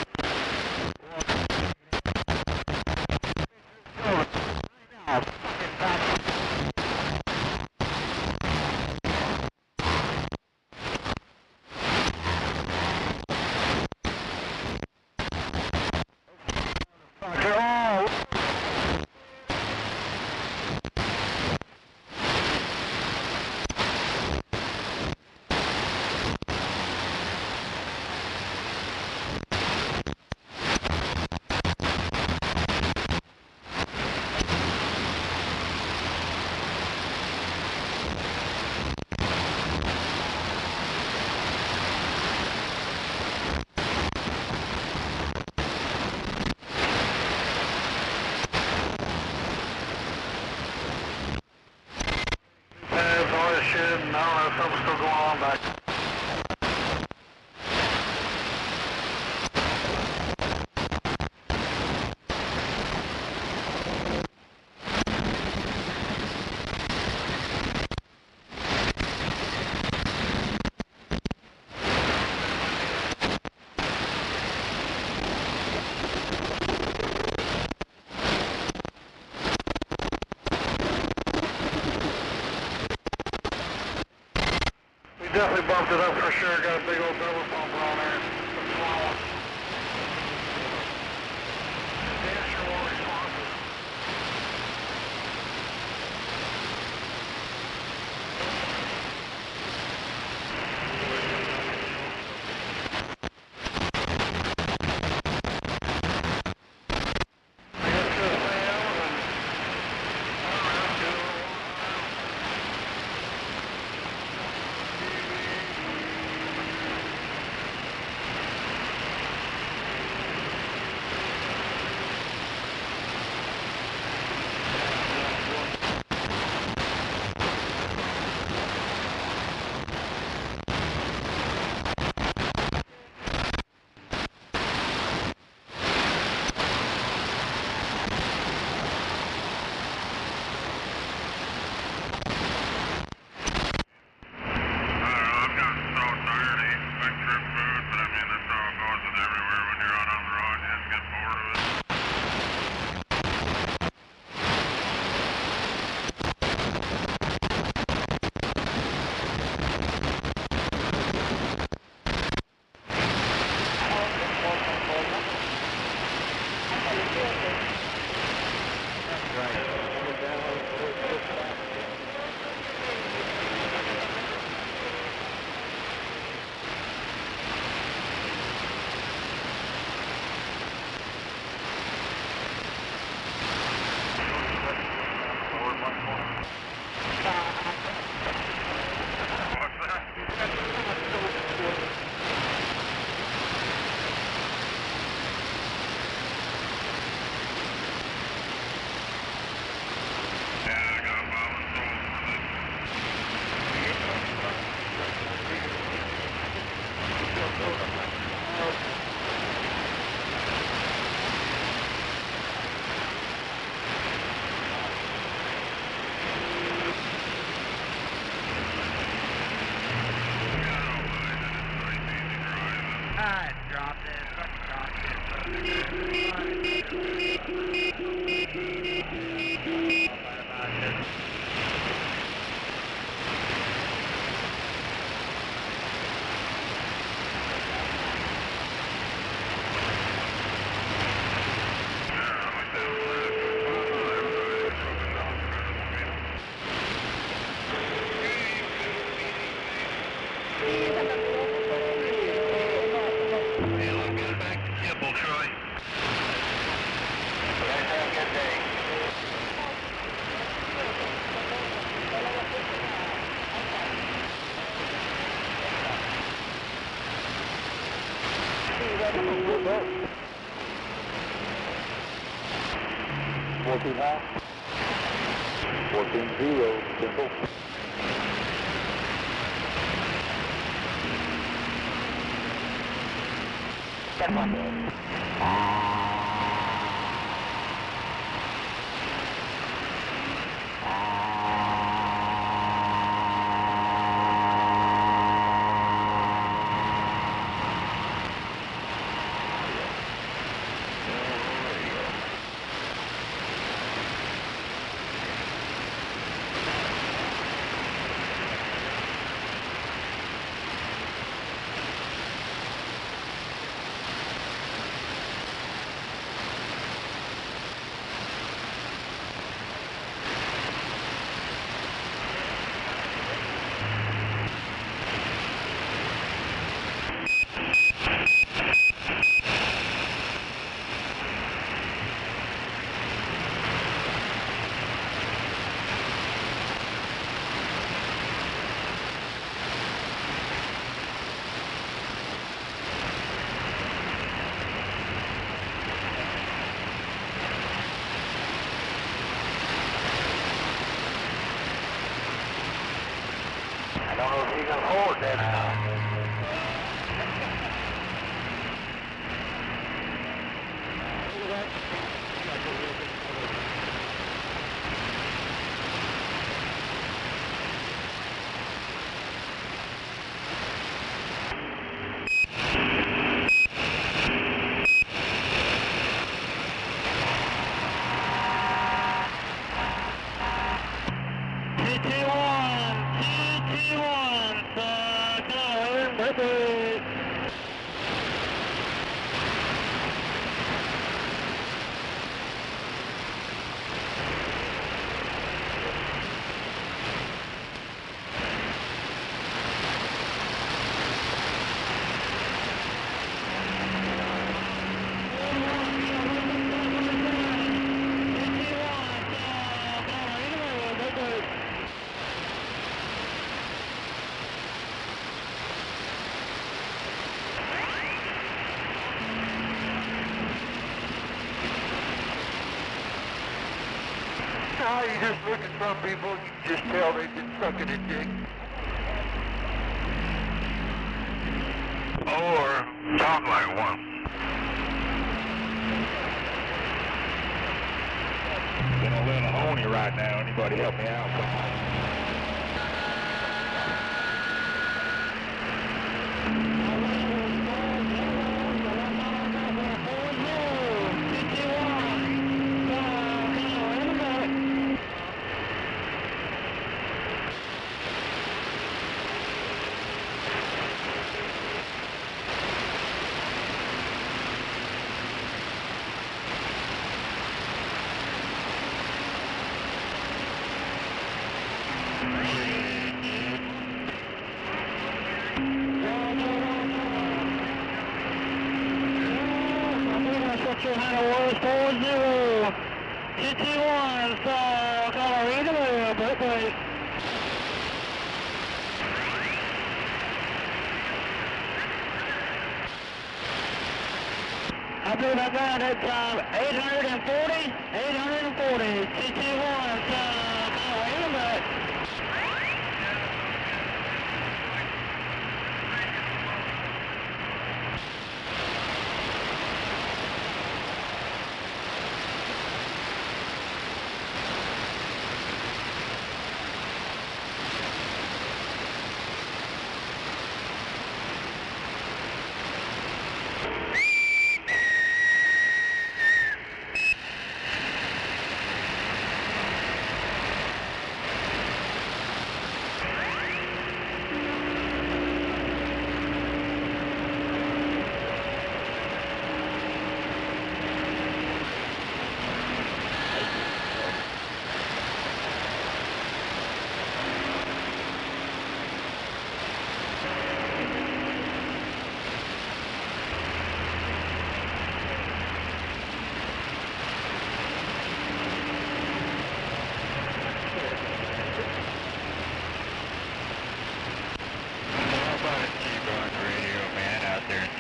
Something's still going on back. Definitely bumped it up for sure. Got a big old double pump on there. Damn sure won't respond. You can hold that now. You just look at some people, you can just tell they've been sucking a dick. Or talk like one. Been a little horny right now. Anybody help me out? Come on. I believe I got it, 840, 221, wait a minute.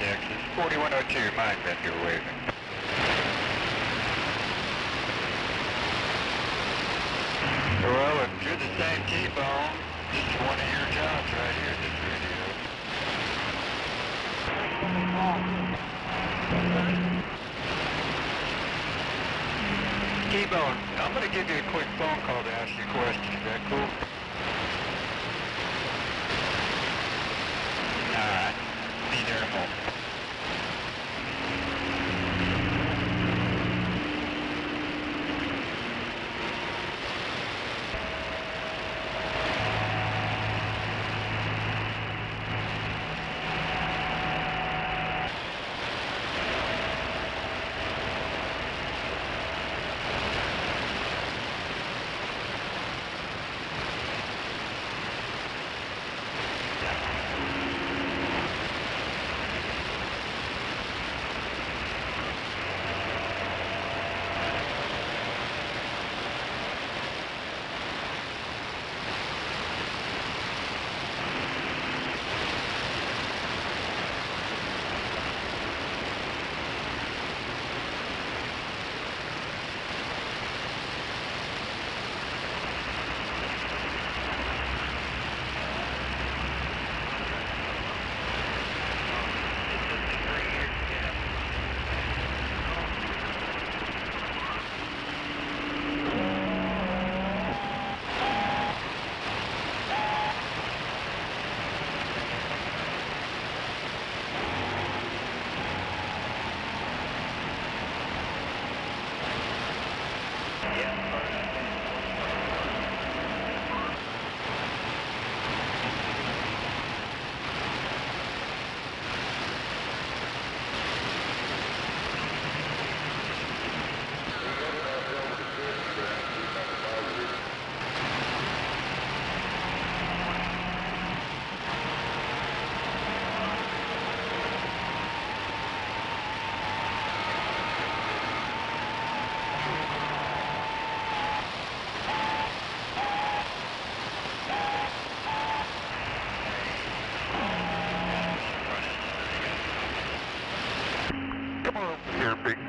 Texas, 4102, mind bender waving. Well, if you're the same T-Bone, this is one of your jobs right here, this radio. T-Bone, I'm going to give you a quick phone call to ask you a question. Is that cool? Alright. Be there in a moment.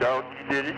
Don't you did it?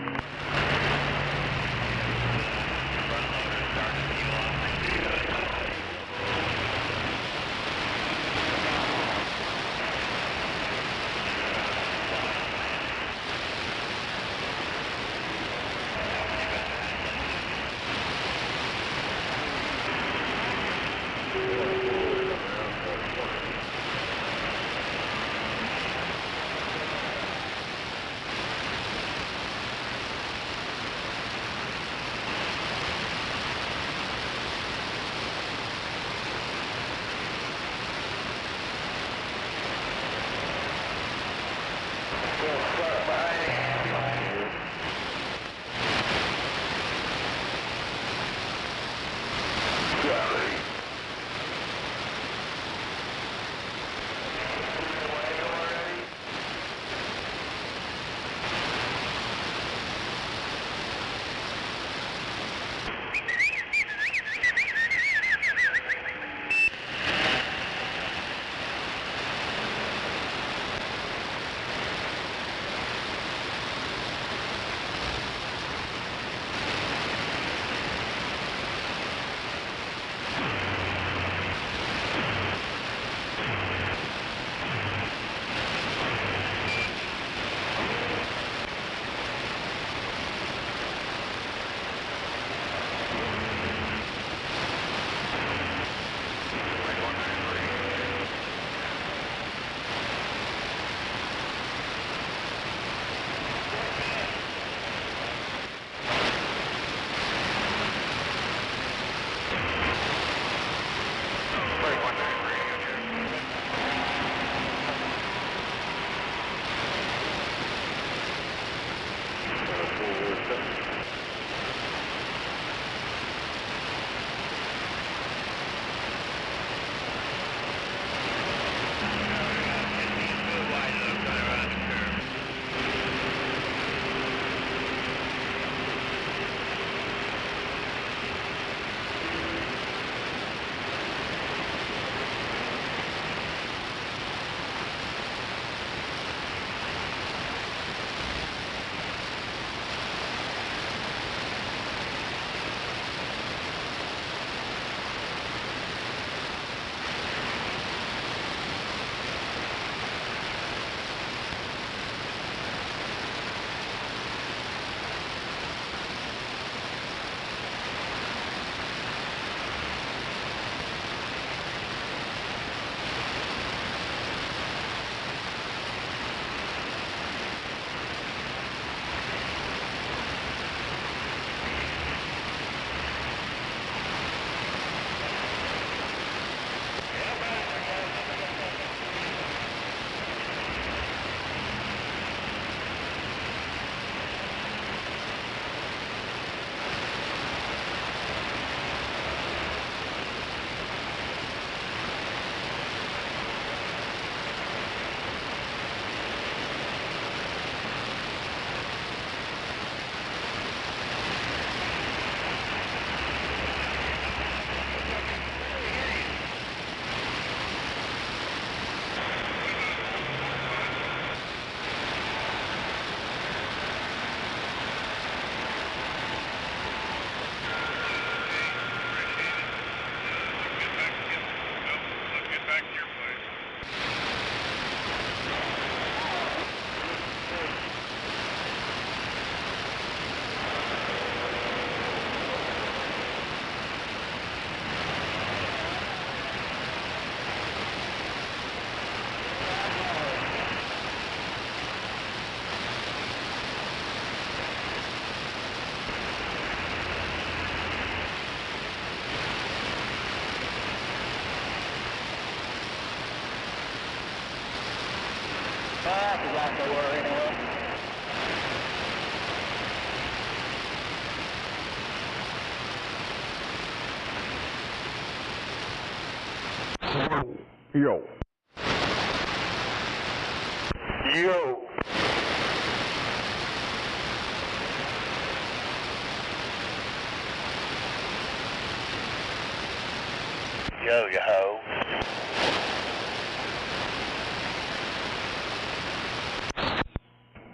like they were anyway. Yo. Yo. Yo, you ho.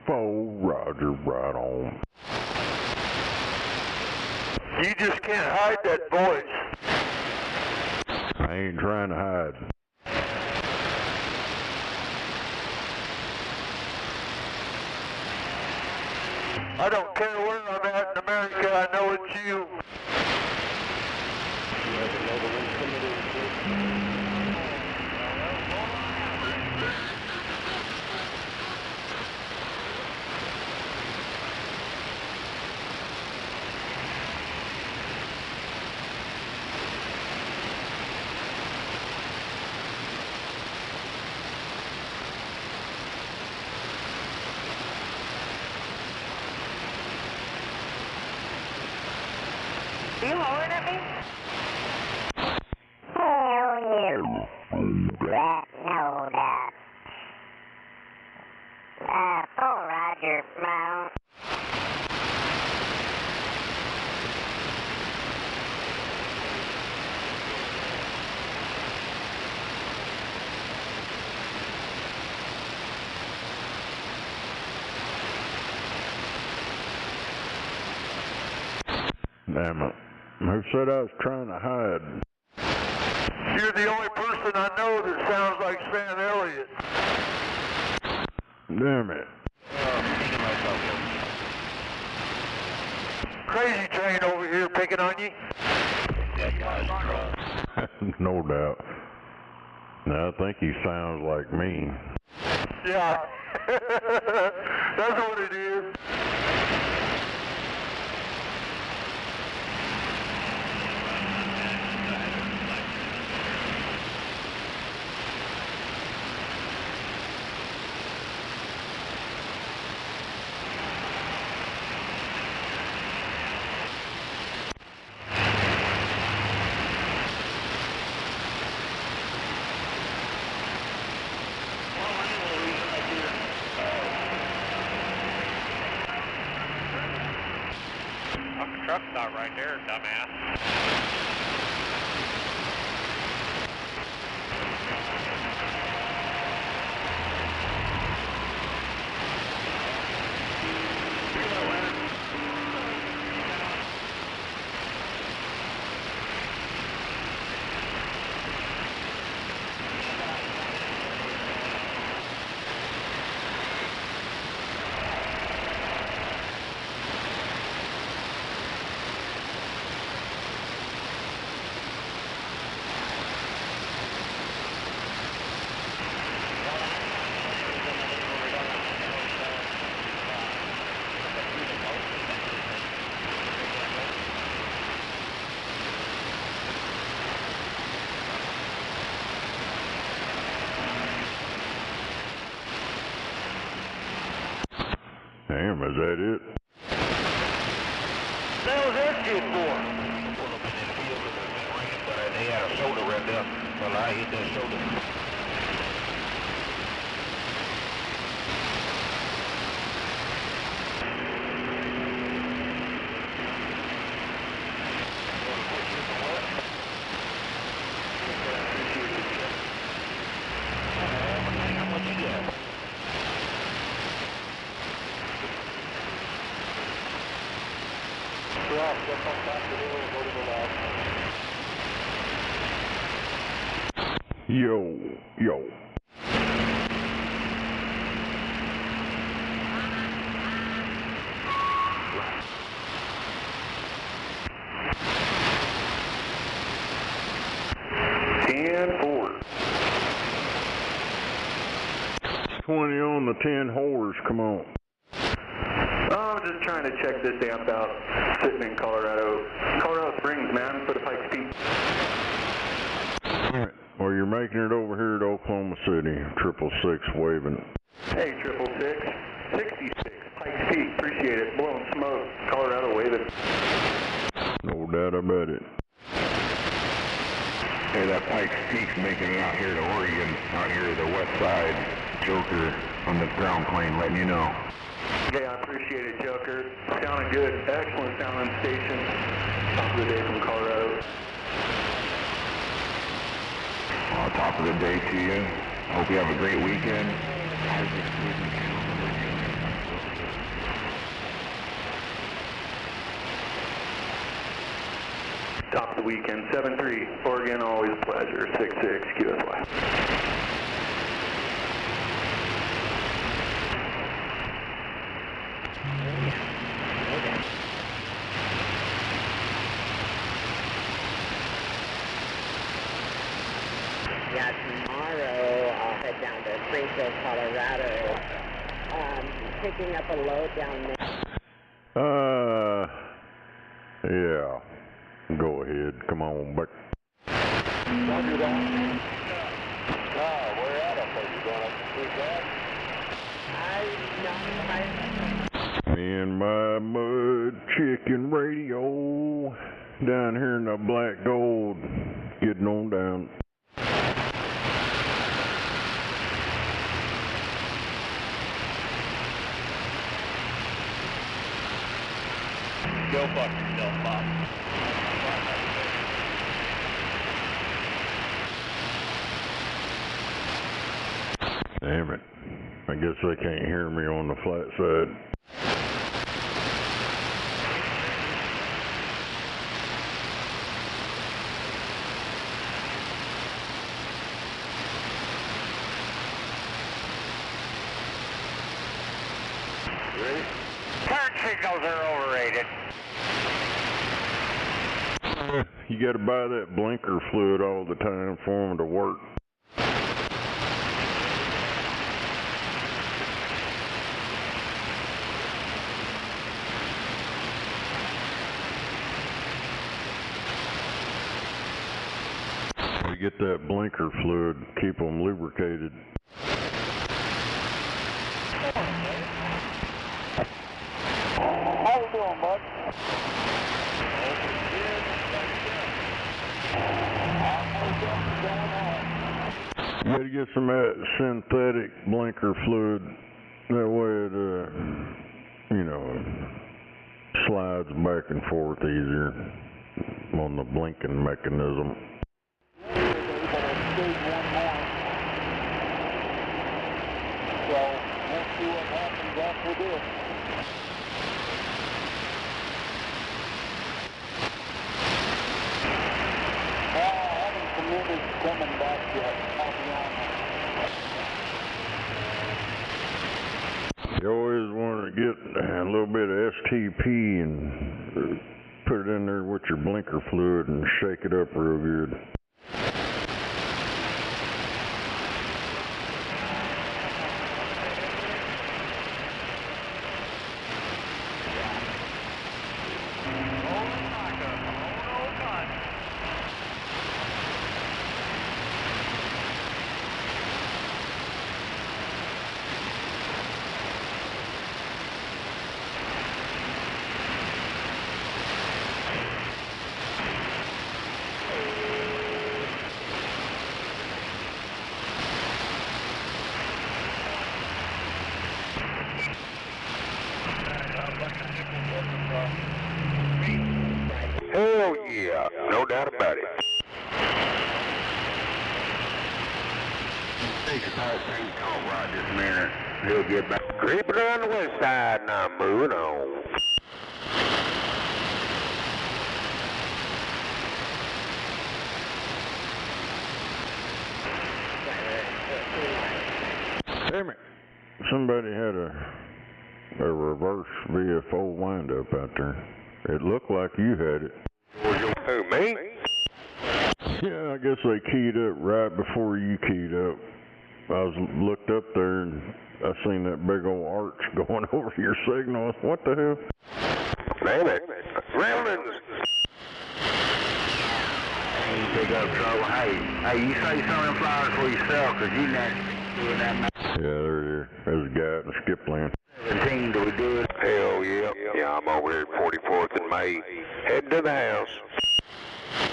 Full right. Roger, right on. You just can't hide that voice. I ain't trying to hide. I don't care where I'm at in America, I know it's you. Are you hollering at me? Hell yeah. No doubt. Full Roger, Mount. Damn it. Who said I was trying to hide? You're the only person I know that sounds like Sam Elliott. Damn it. Crazy train over here picking on you. No doubt. Now, I think he sounds like me. Yeah. That's what it is. Truck stop right there, dumbass. Damn, is that it? What was that shit for? They had a shoulder wrapped up. Well, I hit that shoulder. Yo, yo. $10-4. 20 on the 10 whores, come on. Oh, I'm just trying to check this amp out, sitting in Colorado Springs, man, for the Pikes Peak. Alright, well, you're making it over here to Oklahoma City, 666 waving. Hey, 666, 66, Pikes Peak, appreciate it, blowing smoke, Colorado waving. No doubt about it. Hey, that Pikes Peak's making it out here to Oregon, out here to the west side. Joker on the ground plane letting you know. Hey, I appreciate it, Joker. Sounding good. Excellent sounding station. Top of the day from Colorado. Top of the day to you. Hope you have a great weekend. weekend. 7-3, Oregon, always a pleasure. 6-6, QSY. Yeah, tomorrow I'll head down to Springfield, Colorado, picking up a load down there. Yeah. Go ahead. Come on back. Roger that. Where at up there? You going up to Me and my mud chicken radio down here in the Black Gold, getting on down. Go fuck yourself, Bob. Damn it. I guess they can't hear me on the flat side. Turn signals are overrated. You gotta buy that blinker fluid all the time for them to work. You get that blinker fluid, keep them lubricated. How you doing, bud? You gotta get some of that synthetic blinker fluid. That way it, slides back and forth easier on the blinking mechanism. So, let's see what happens after this. I haven't committed coming back yet. I'll be honest. You always want to get a little bit of STP and put it in there with your blinker fluid and shake it up real good. Hell yeah, no doubt about it. Take a tight thing caught right this minute. He'll get back. Creeping around the west side and I'm moving on. Damn it. Somebody had a reverse VFO windup out there. It looked like you had it. Who, me? Yeah, I guess they keyed up right before you keyed up. I looked up there and I seen that big old arch going over your signal. What the hell? Damn it. Roundings. You pick up trouble. Hey, you say something flowers for yourself, because you not doing that. Yeah, there's a guy in the skip lane. 17, do we do it? Hell yeah. Yeah, I'm over here at 44th and May. Heading to the house.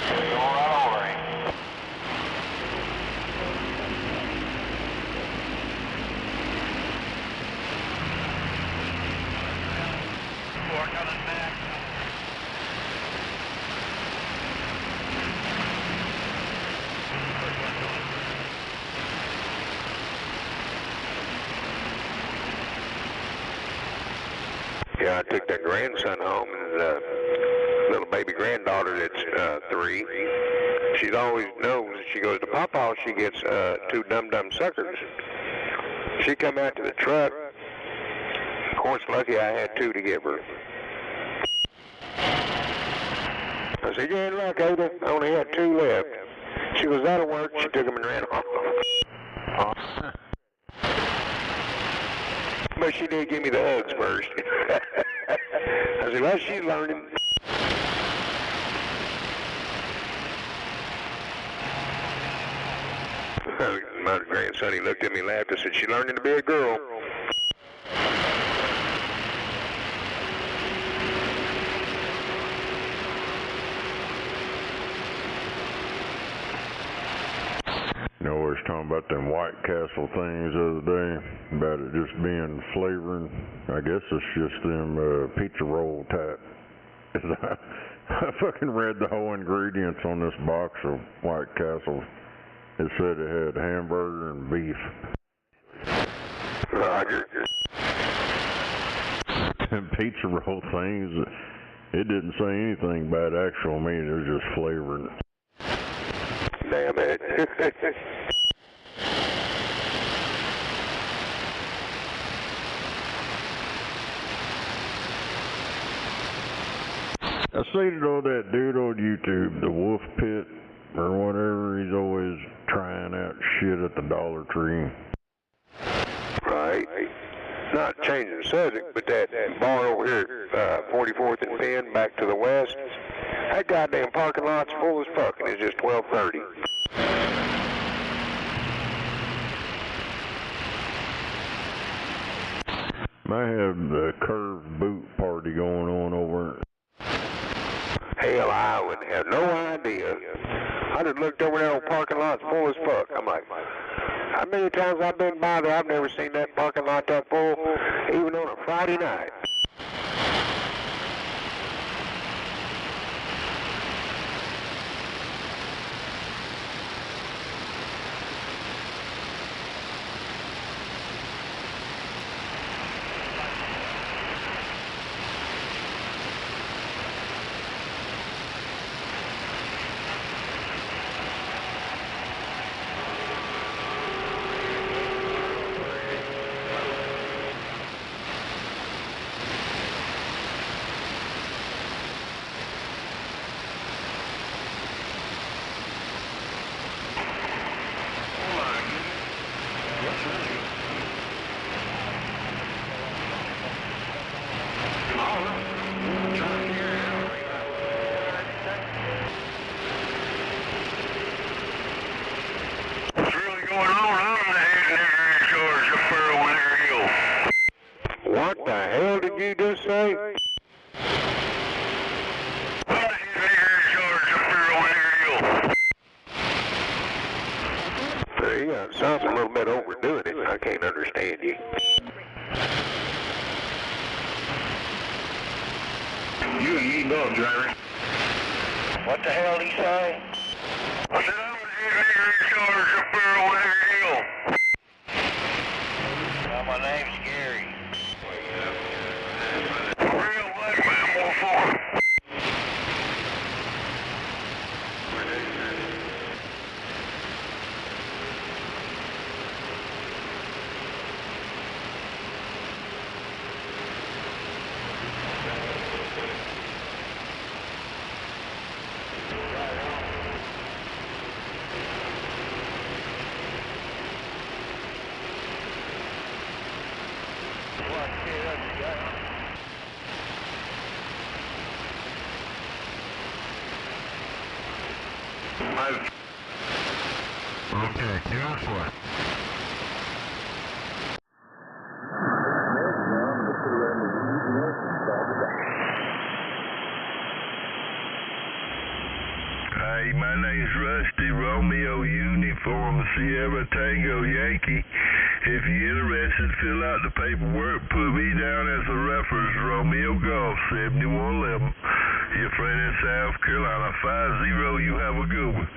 Going right over him. We're coming back. Yeah, I took that grandson home and little baby granddaughter that's 3. She's always knows, she goes to Pawpaw, she gets 2 dum-dum suckers. She come out to the truck. Of course, lucky I had 2 to give her. I said, "You're in luck, Ada. I only had 2 left." She goes, "That'll work." She took them and ran off. But she did give me the hugs first. I said, "Well, she's learning." My grandson, he looked at me and laughed. I said, "She's learning to be a girl." You know, we was talking about them White Castle things the other day, about it just being flavoring. I guess it's just them pizza roll type. I fucking read the whole ingredients on this box of White Castle. It said it had hamburger and beef. Roger. Them pizza roll things, it didn't say anything about actual meat, it was just flavoring. Damn it. I seen it on that dude on YouTube, the Wolf Pit or whatever. He's always trying out shit at the Dollar Tree. Right. Not changing the subject, but that bar over here at 44th and Penn, back to the west, that goddamn parking lot's full as fuck, and it's just 12:30. Might have the curved boot party going on over. Hell, I wouldn't have no idea. I just looked over there on parking lot's full as fuck. I'm like, how many times I've been by there, I've never seen that parking lot that full, even on a Friday night. What the hell did you just say? Yeah, it sounds a little bit overdoing it. I can't understand you. You ain't eating up, driver. What the hell did he say? I said I'm the head in charge up there on that hill. Well, my name's Gary. Real black man, more for. Okay, here's what. Hey, my name's Rusty, Romeo Uniform Sierra Tango Yankee. If you're interested, fill out the paperwork, put me down as a reference, Romeo Golf 7111. Your friend in South Carolina, 50, you have a good one.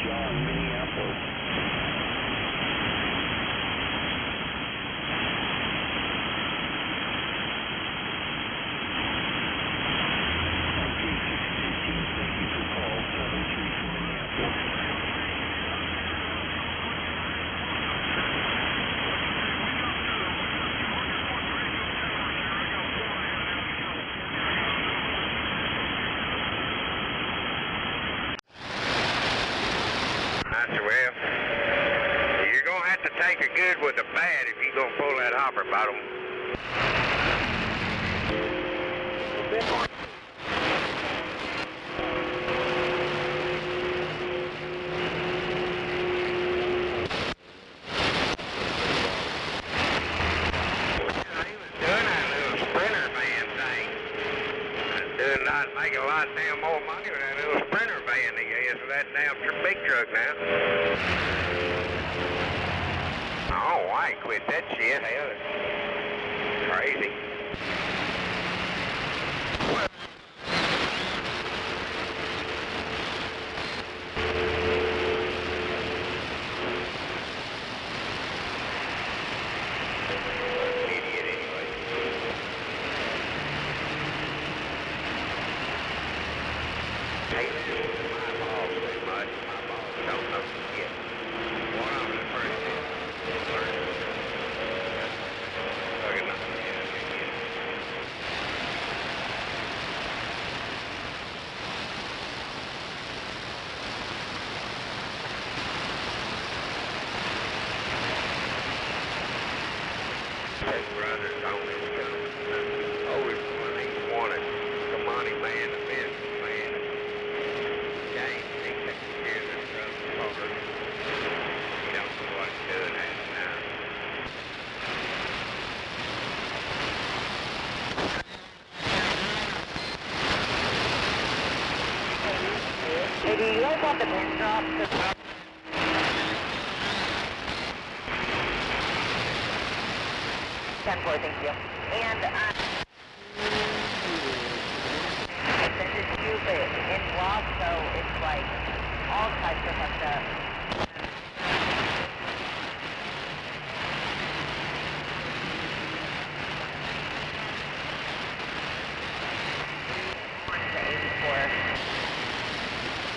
John, Minneapolis. Take a good with a bad if you're going to pull that hopper bottom. Not making a lot of damn more money with that little Sprinter van they gave us for that damn big truck now. Oh, I ain't quit that shit. Hell, it's crazy. Idiot anyway. Hey, my balls too much. My balls don't know shit. One of them the first thing. Brothers always come. Always wanted the money man, the business man. James, he takes care of this brother over. He don't know what he's doing at now. Hey, do you guys want the pin drop? 10-4, thank you. And I sent it to you, but in block, so it's like all types of fucked up.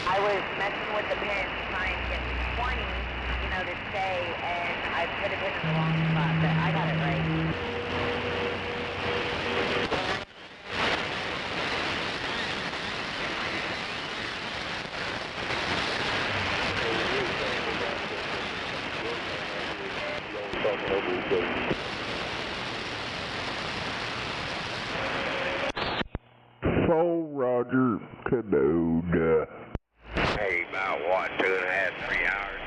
I was messing with the pins, trying to get 20, you know, to stay, and I put it in the wrong spot, but I got it right. So, Roger, Cadoda. Hey, about what, 2.5, 3 hours?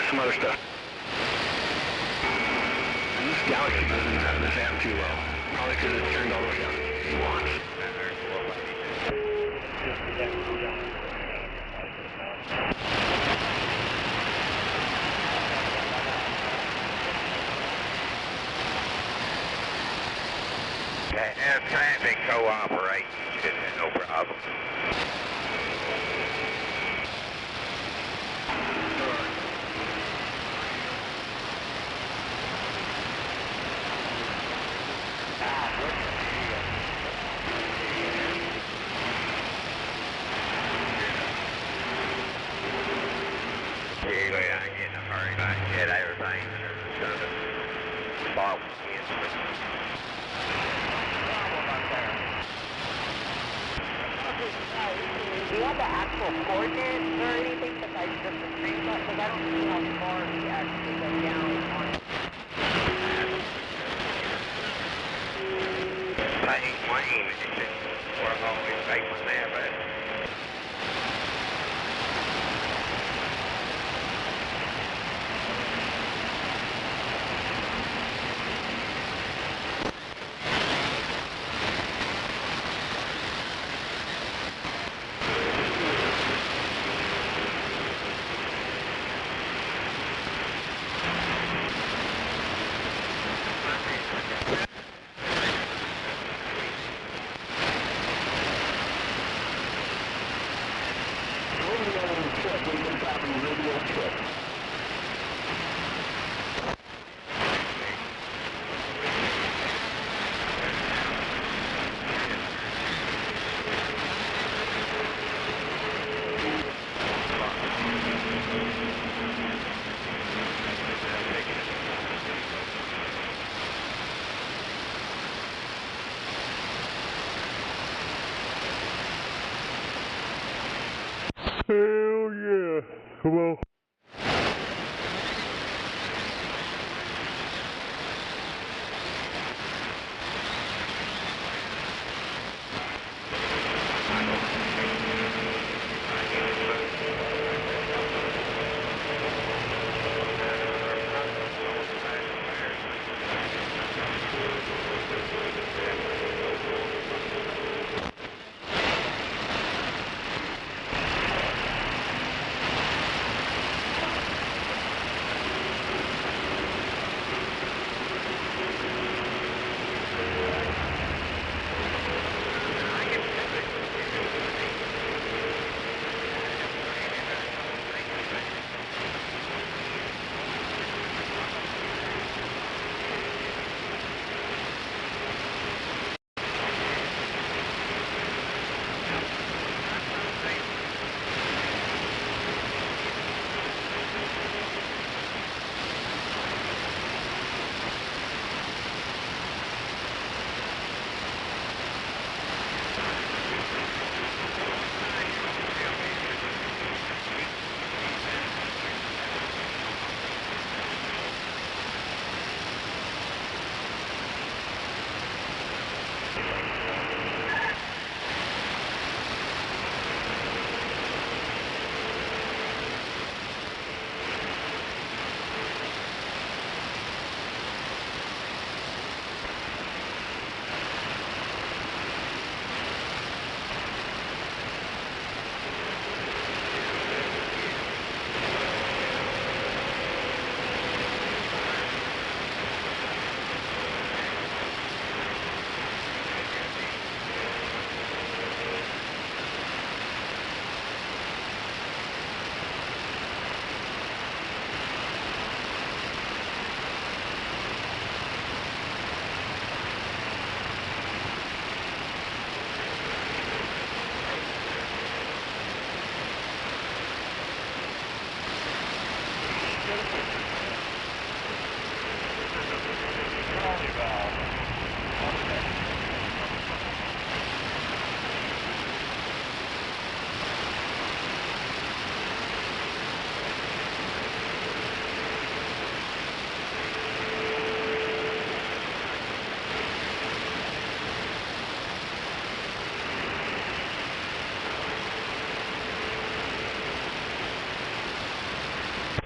Some other stuff. And this Galaxy doesn't have this amp too low. Probably because it's turned all the way down. Watch. As traffic cooperate, you should have no problem. Usually I get in a hurry, I get everything that's going to fall against me. Do you want the actual coordinates or anything besides just the screenshot? Because I don't see how far we actually go down on it. St. Wayne, it's just where I've always taken my nap at. Come on.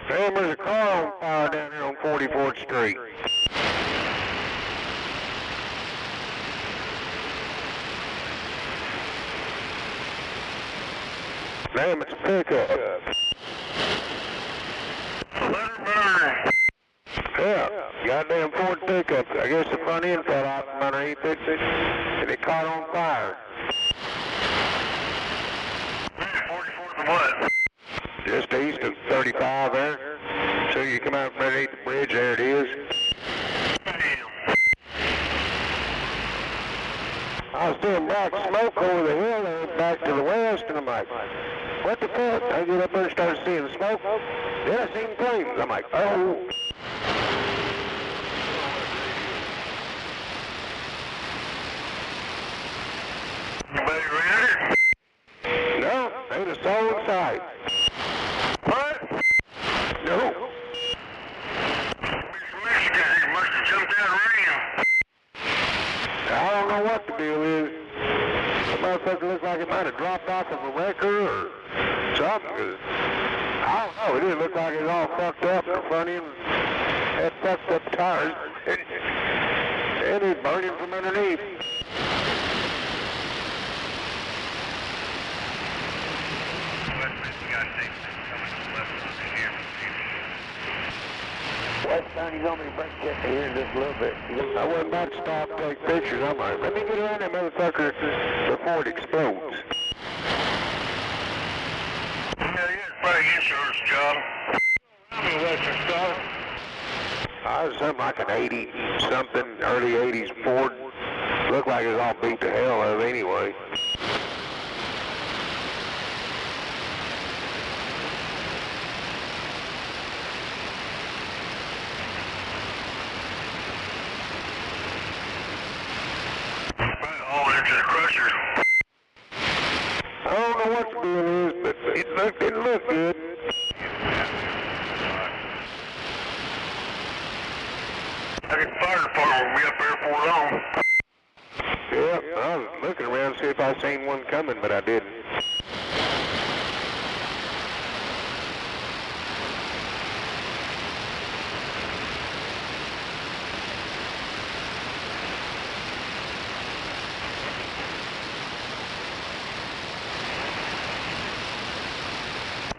Sam, there's a car on fire down here on 44th Street. Damn, it's a pickup. Yeah, goddamn Ford pickup. I guess the front end fell out from underneath it, and it caught on fire. 44th and what? Just east of 35 there. So you come out from underneath the bridge, there it is. I was seeing black smoke over the hill there back to the west, and I'm like, what the fuck? I get up there and started seeing the smoke. Then I seen flames. I'm like, oh. Anybody around it? No, they was so inside. What? No. He must have jumped out around. I don't know what the deal is. The motherfucker looks like it might have dropped off of a wrecker or something. I don't know. It didn't look like it was all fucked up. The front end had fucked up tires. And it's burning from underneath. West County's on me to break check here just a little bit. I wasn't about to stop and take pictures. I'm like, let me get around that motherfucker before it explodes. Yeah, it's probably insurance job. I'm a Western Star. I was something like an 80-something, early 80s Ford. Looked like it was all beat to hell of anyway. I don't know what the deal is, but it didn't look good. I think the fire department will be up there before long. Yep, I was looking around to see if I seen one coming, but I didn't.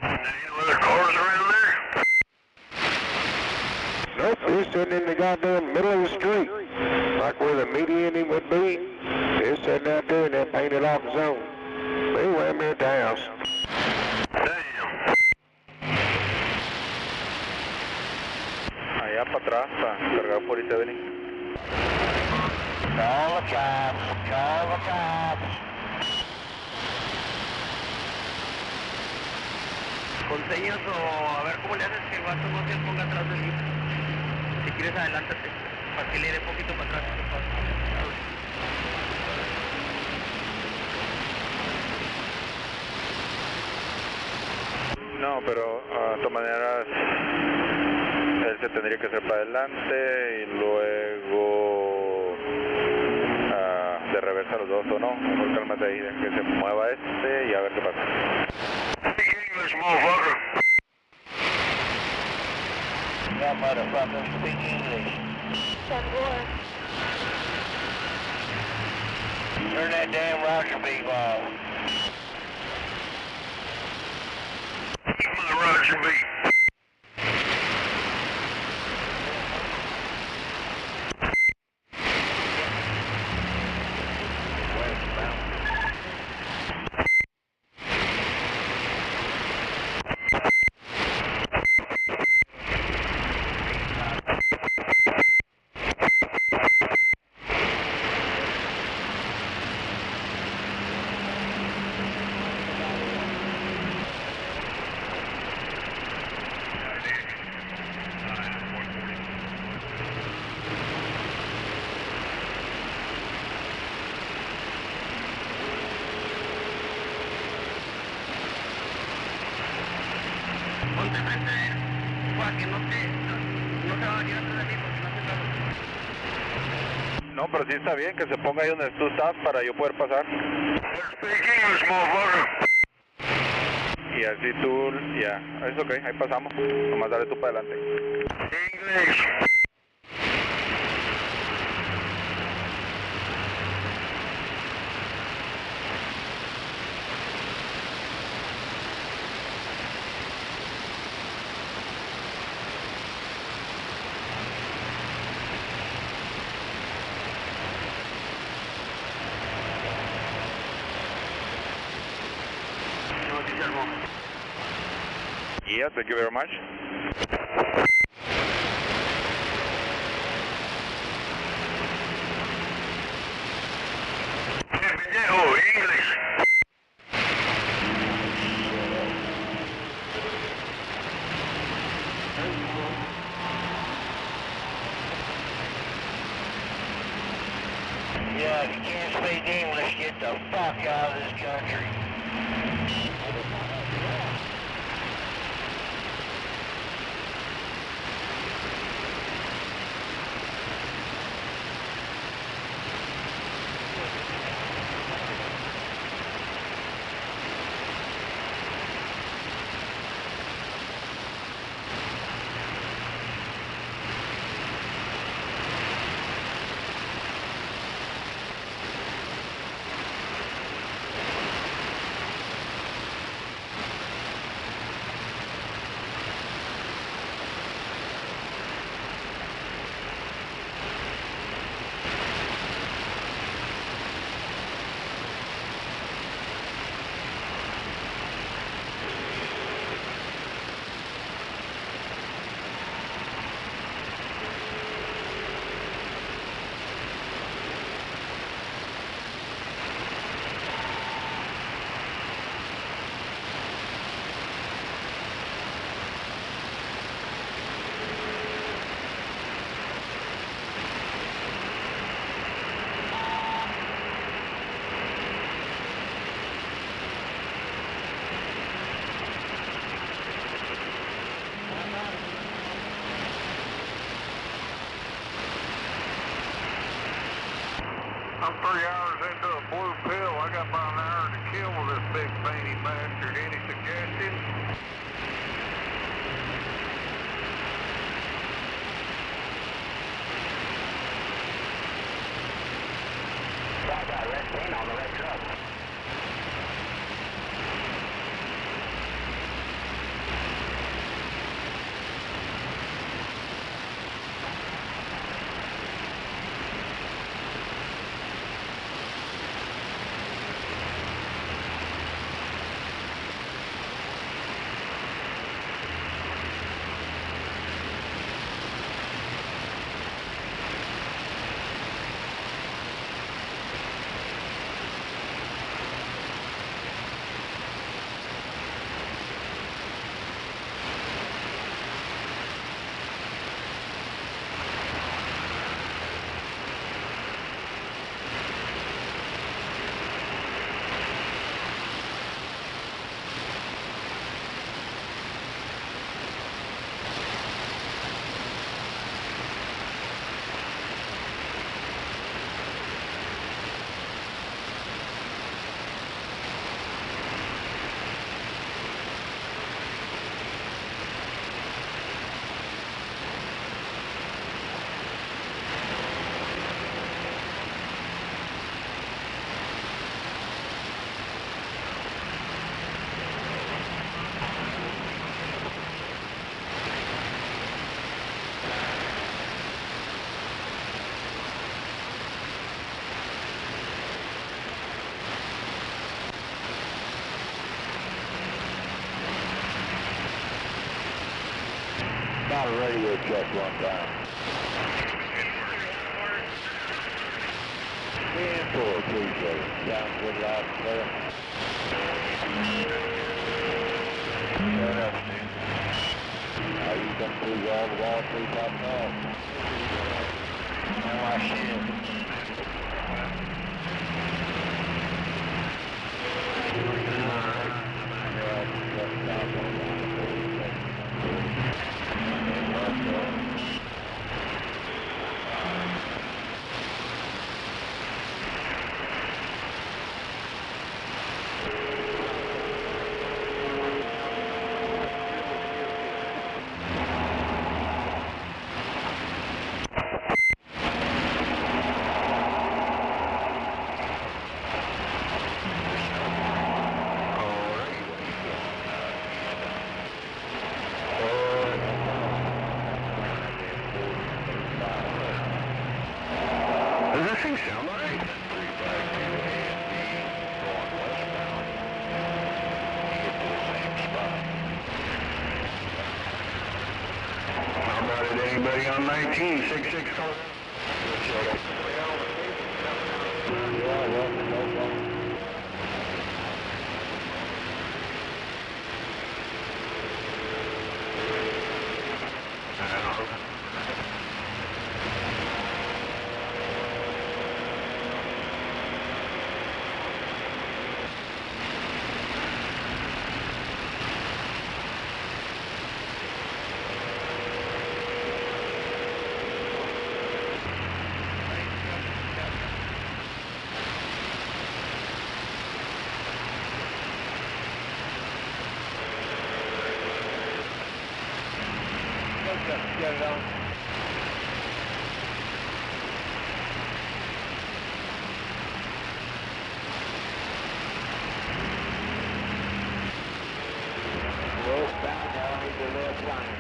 Any other cars around there? Nope, they're sitting in the goddamn middle of the street. Like where the median would be. They're sitting out there and they're painted off zone. Anyway, I'm here at the house. Damn. Allá para atrás, cargado por I-70. Call the cops, call the cops. Con señas o a ver cómo le haces que el vato no se ponga atrás de mí. Si quieres adelántate, para que le dé poquito para atrás. No, pero de todas maneras él se tendría que hacer para adelante y luego de reversa los dos o no. Mejor cálmate ahí, que se mueva este y a ver qué pasa. Speak English, motherfucker. That motherfucker speak English. Turn that damn rocker beam off. My Roger B. Ponte frente a él, para que no te va a venir atrás de mí porque no te No, pero sí está bien que se ponga ahí donde tú estás para yo poder pasar. Speak English, motherfucker. Y así tú, ya, es ok, ahí pasamos. Nomás dale tú para adelante. English. Yeah, thank you very much. Oh, English. Yeah, if you can't speak English, get the fuck out of this country. I'm 3 hours into a blue pill. I got about an hour to kill with this big veiny bastard. Any suggestions? I got red paint on the red truck. About a radio check one time. 10-4, appreciate it. Sounds good, loud and clear. Fair enough, Steve. How you come through all the Wall Street top off? Oh, I shit. Does this thing sound all right? How about it, anybody on 1966 call? Get it on. Westbound now into the left lane.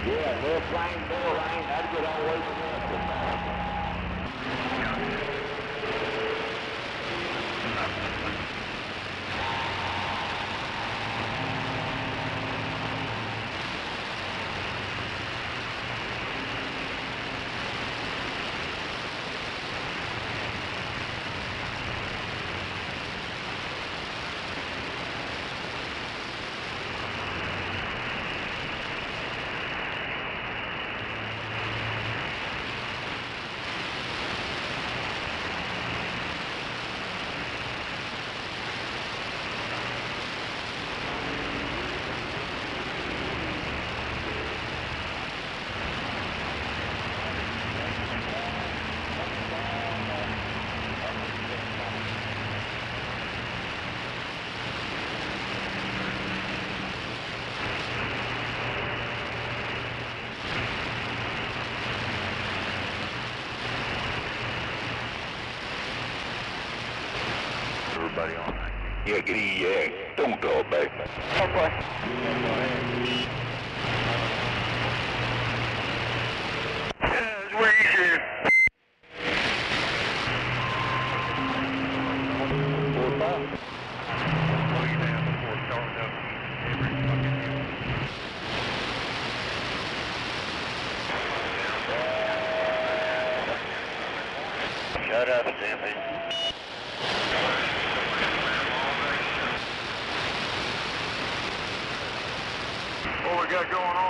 Yeah, left lane, 4 lane, that'd get all the way from left to back. Yakety yak. Don't talk back. Oh boy. That's where you should. Shut up, Stimpy. What we got going on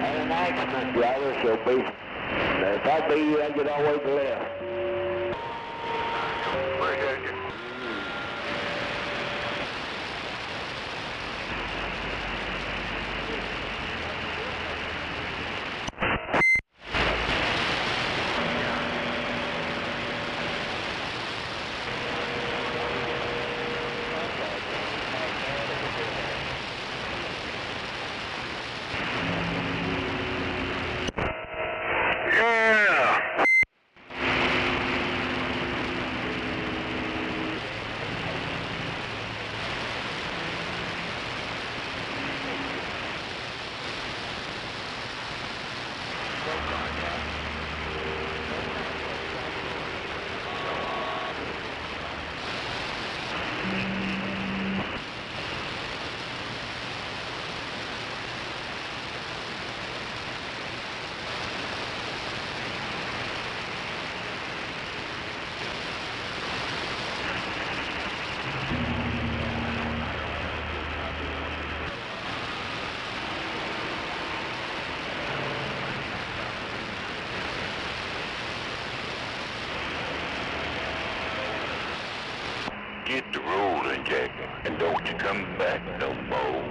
An accident, driver, so be. If I be you, I get all the way to the left. Appreciate you. Yeah! Get to rolling, Jack, and don't you come back no more.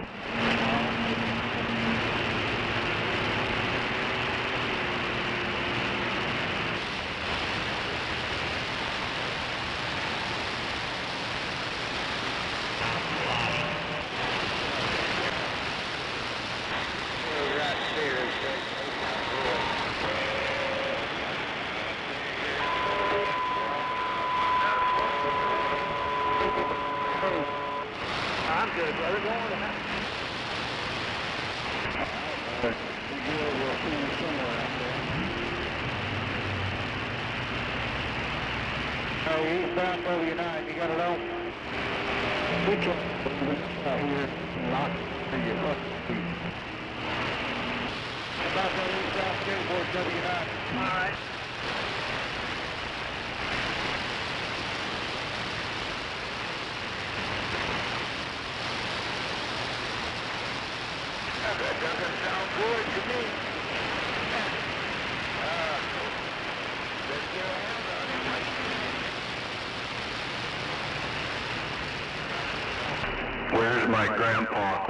I'm good, brother. Go on now. We'll see you somewhere out there. Oh, eastbound W9, you got it on? Which one? Out here, lock to your feet. About that eastbound skateboard W9. All right. That doesn't sound good to me. Let's get a hand on it. Where's my grandpa?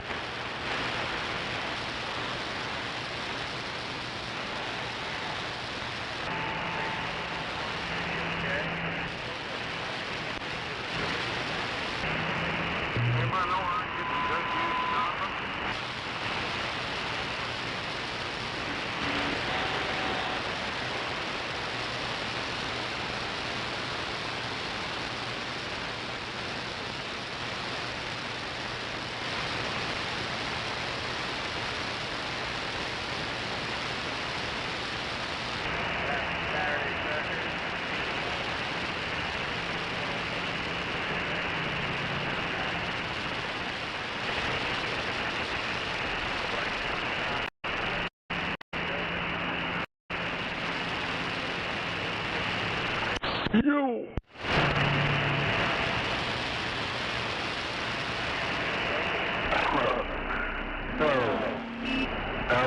Yo!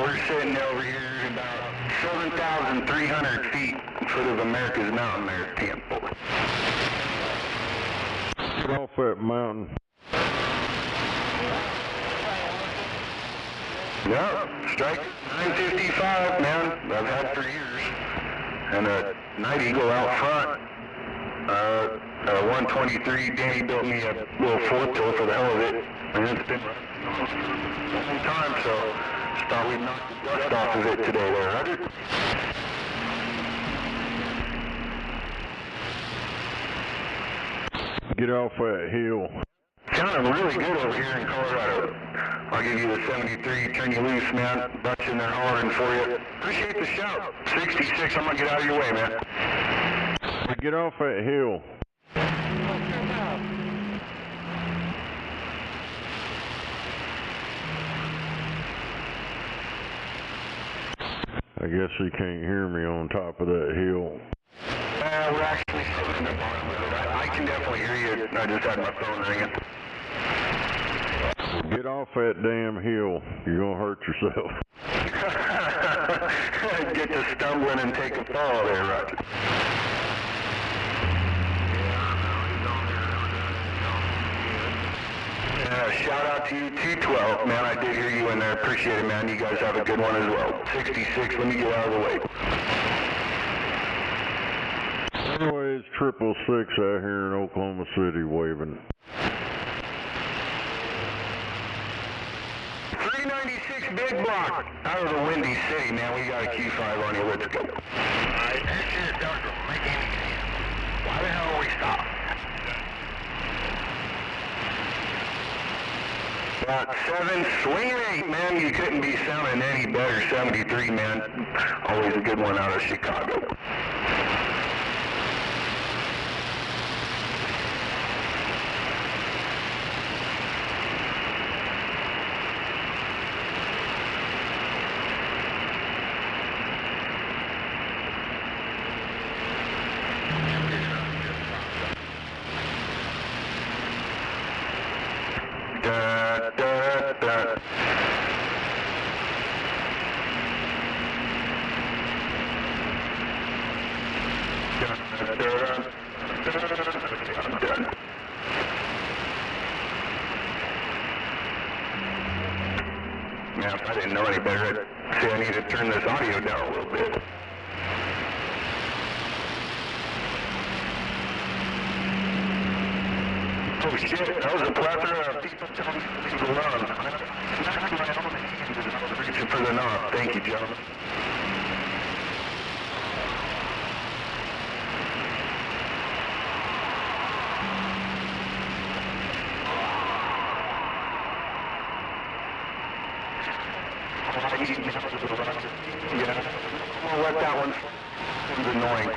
We're sitting over here about 7,300 feet foot of America's mountain there, Temple. Get off that mountain. Yep, strike 955, man. I've had for years. And a Night Eagle out front. 123, Danny built me a little fourth tool for the hell of it. And it's been a long time, so just thought we'd knock the dust off of it today there, Roger. Get off that hill. Sounding really good over here in Colorado. I'll give you the 73, turn you loose, man. Bunch in there hollering for you. Appreciate the shout. 66, I'm going to get out of your way, man. Get off that hill. I guess he can't hear me on top of that hill. We're actually sitting in the bottom of it. I can definitely hear you. I just had my phone ringing. Get off that damn hill. You're going to hurt yourself. Get to stumbling and take a fall there, Roger. Shout out to you, 212, man. I did hear you in there. Appreciate it, man. You guys have a good one as well. 66, let me get out of the way. Anyways, 666 out here in Oklahoma City waving. 396 Big Block out of the Windy City, man. We got a Q5 on you. Let's go. Alright, that shit doesn't make any sense. Why the hell we stopped? About 7, swing 8, man. You couldn't be sounding any better. 73, man. Always a good one out of Chicago. Man, if I didn't know any better, I'd say I need to turn this audio down a little bit. Oh shit, that was a plethora of people telling me to leave it alone. I'm smacking my own hands as I was reaching for the knob. Thank you, gentlemen. Yeah, I'm gonna let that one. It was annoying.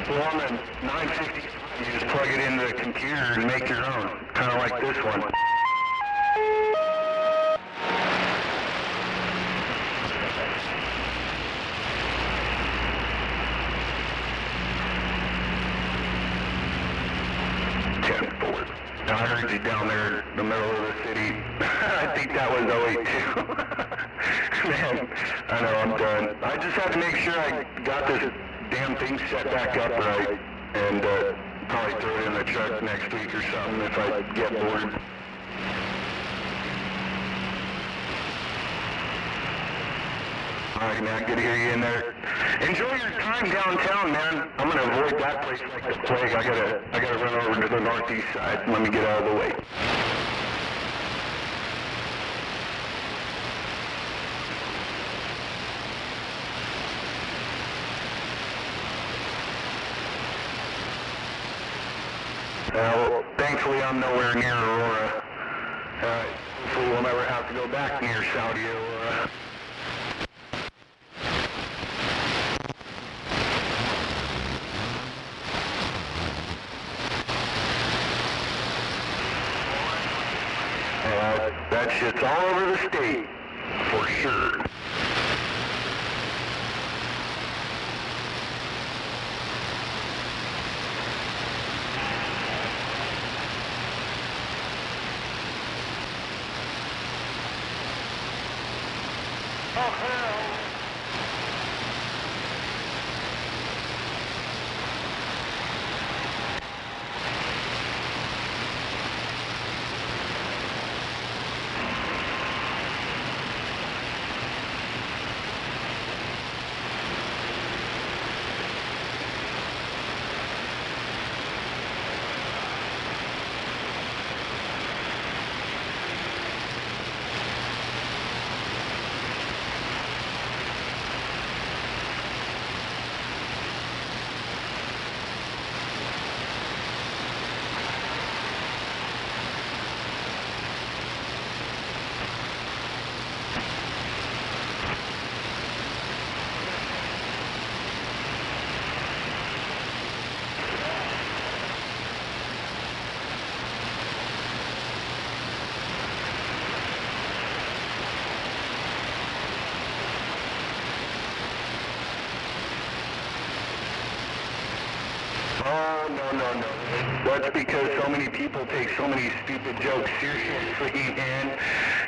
Woman, 950, you just plug it into the computer and make your own, kind of like this one. I heard you down there in the middle of the city. I think that was 082. Man, I know, I'm done. I just have to make sure I got this damn thing set back up right, and probably throw it in the truck next week or something if I get bored. Alright, man, good to hear you in there. Enjoy your time downtown, man. I'm gonna avoid that place like the plague. I gotta run over to the northeast side. Let me get out of the way. Well, thankfully I'm nowhere near Aurora. Hopefully we'll never have to go back near Saudi Aurora. That shit's all over the state, for sure. Oh, hell. That's because so many people take so many stupid jokes seriously, and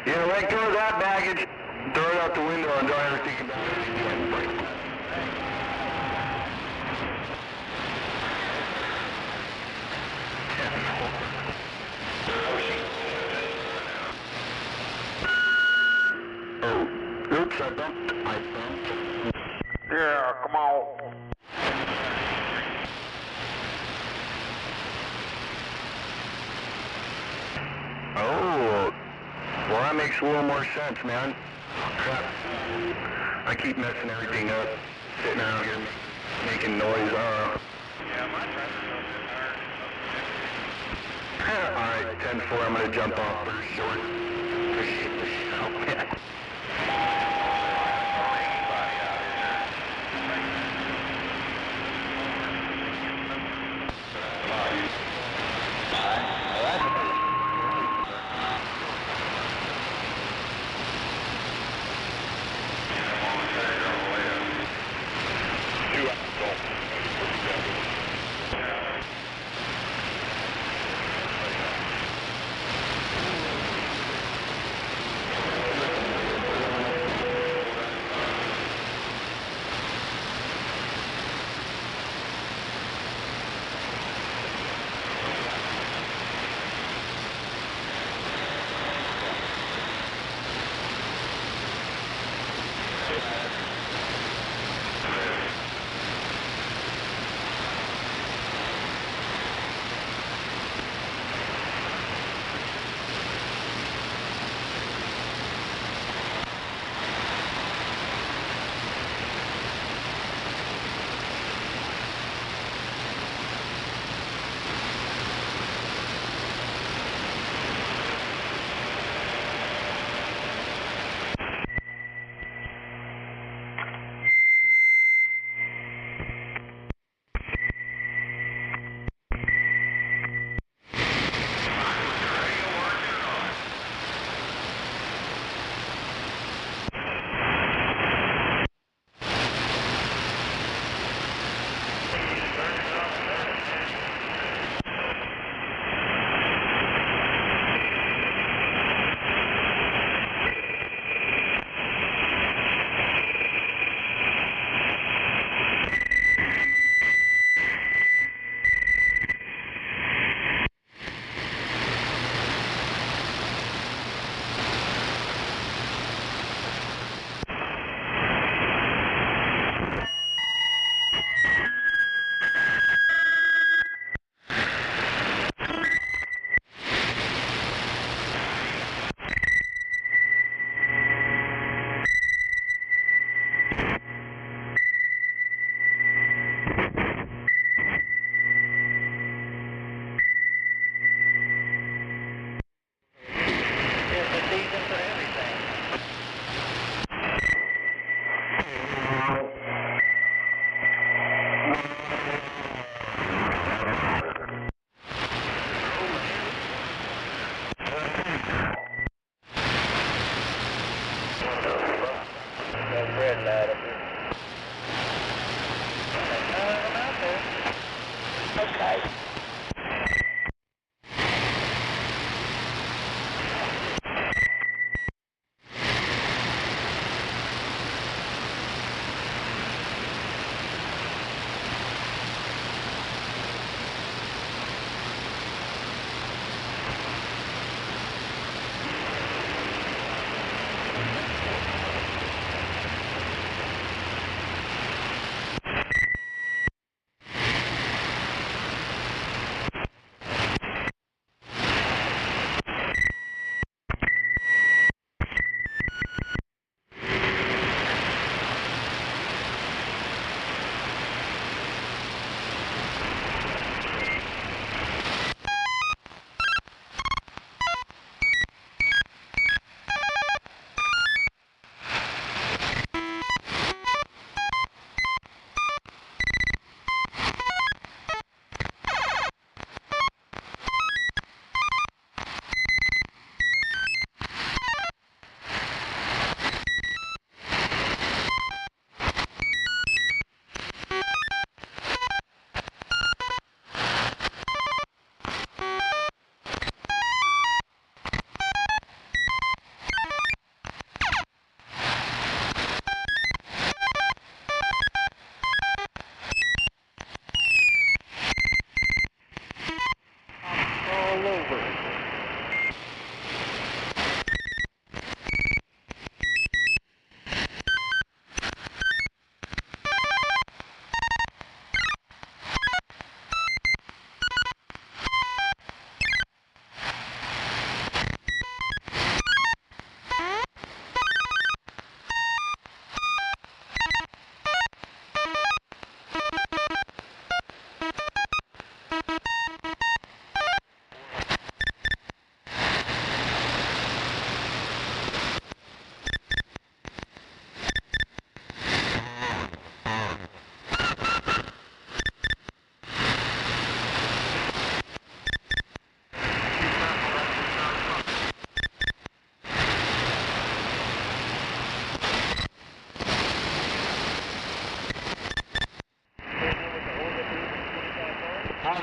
you know, let go of that baggage, throw it out the window, and don't ever think about it again. Oh, oops, I bumped. Yeah, come on. Oh, well, that makes a little more sense, man. Crap. I keep messing everything up, sitting out here making noise. Yeah, my pressure's up Alright, 10-4, I'm going to jump off for short.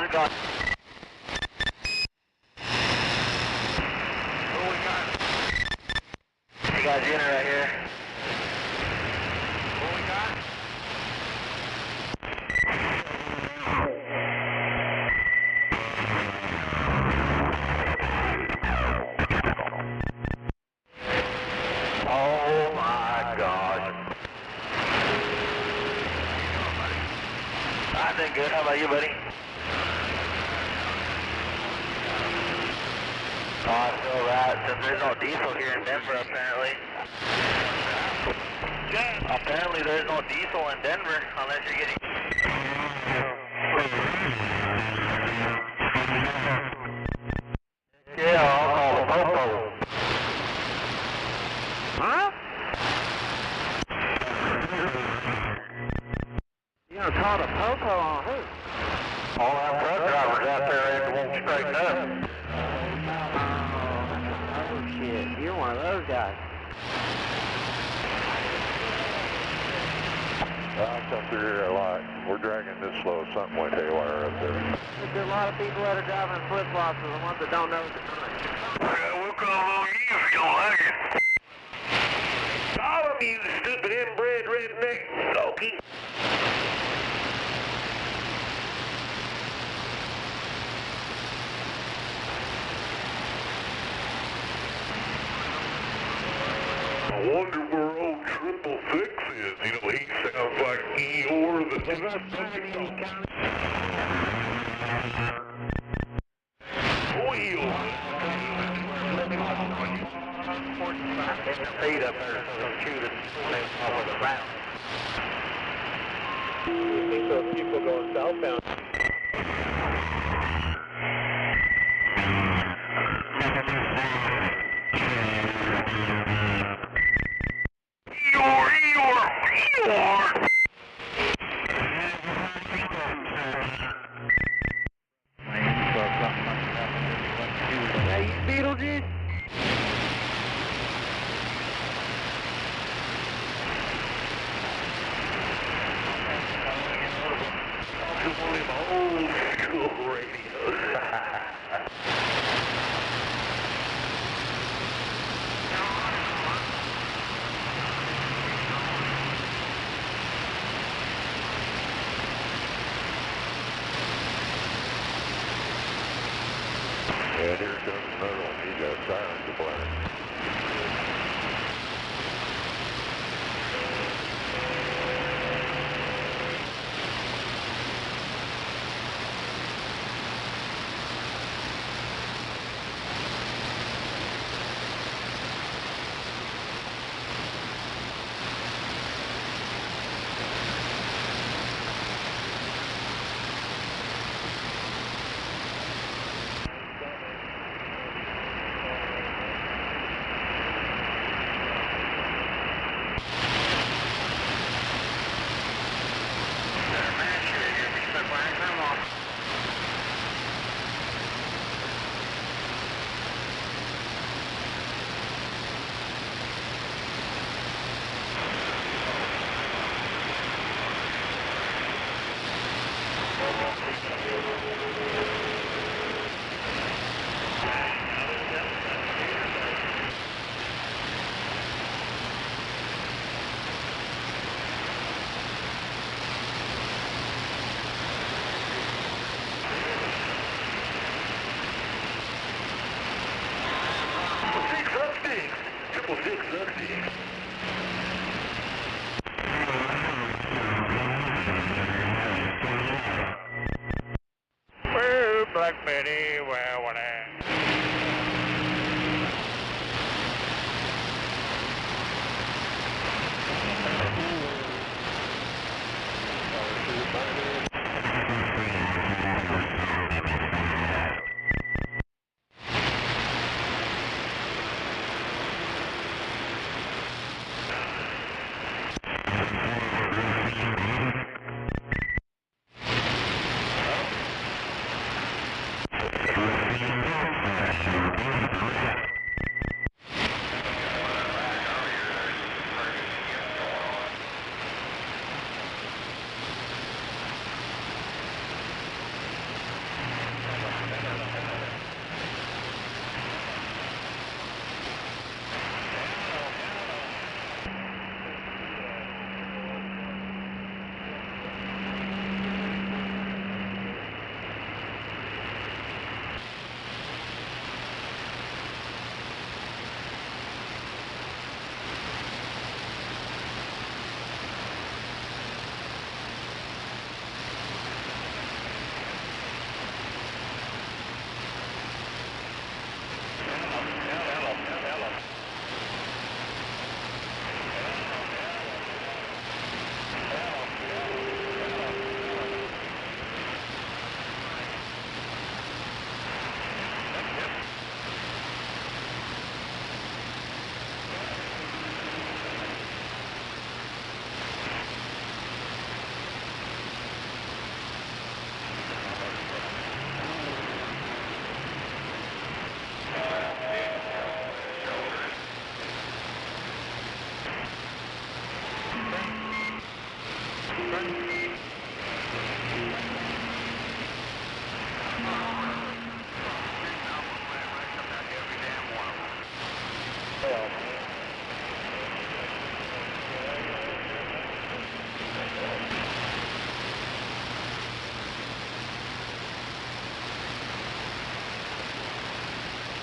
we got? We got unit right here. What we got? Oh my God. I think good. How about you, buddy? Oh, I feel that. Since there's no diesel here in Denver, apparently. Apparently there's no diesel in Denver unless you're getting... Yeah, I'll call the Popo. Huh? You gonna call the Popo on who? All them truck drivers out there that won't straighten up. Oh shit, you're one of those guys. I come through here a lot. We're dragging this slow. Something went haywire up there. There's a lot of people that are driving flip-flops and the ones that don't know the time. Yeah, we'll call on you if you don't like it. All of you stupid inbred redneck donkey. I wonder where old Triple Six is. You know, he sounds like Eeyore the Feet up there so they'll shoot it off of the ground. You think those people going southbound? Eeyore! Hey, Beetlejuice? One of them old school radios. And here comes another one. He's got sirens to blare. Well, Black Betty, well, what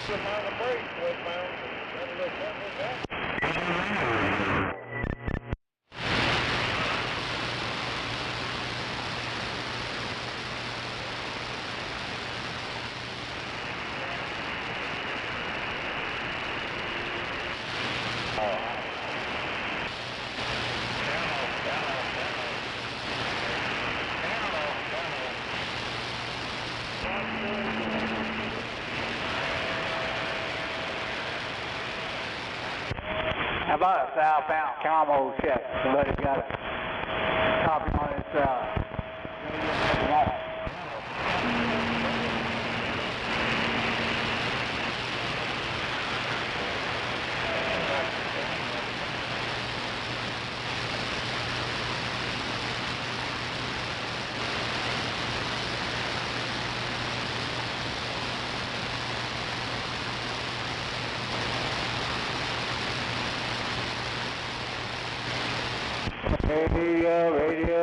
amount of brakes westbound. That'll look something like that. How about a southbound combo check? Somebody got a copy on his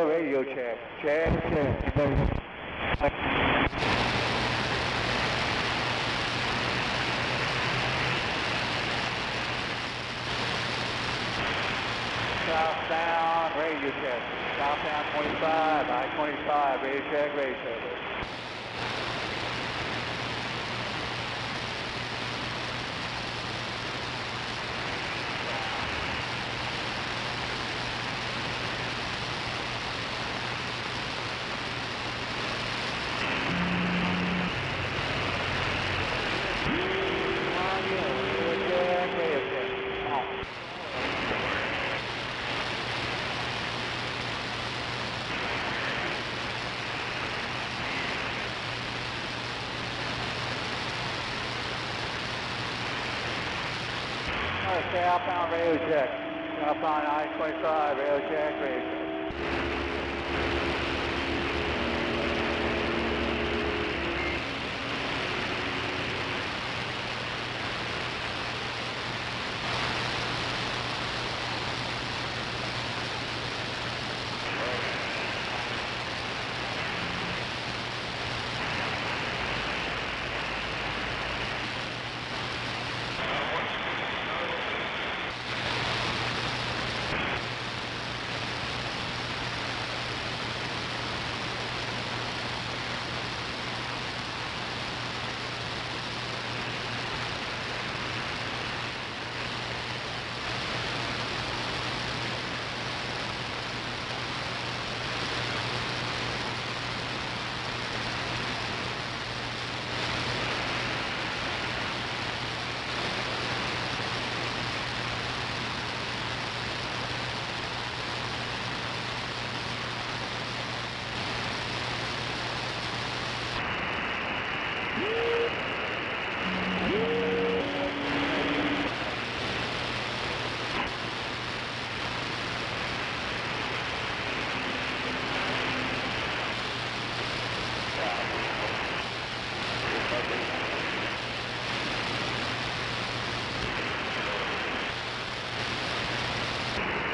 radio check. Check. Southbound radio check. Southbound 25, I-25, radio check. Southbound radio check. Southbound I-25, radio check.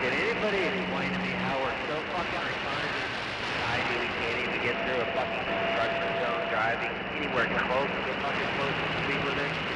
Can anybody explain to me how we're so fucking retarded society we can't even get through a fucking construction zone driving anywhere close to the fucking closest speed limit?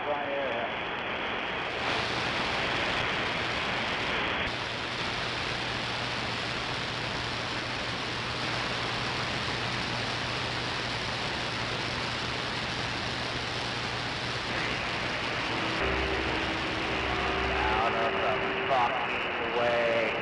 flying area. Out of the fucking way.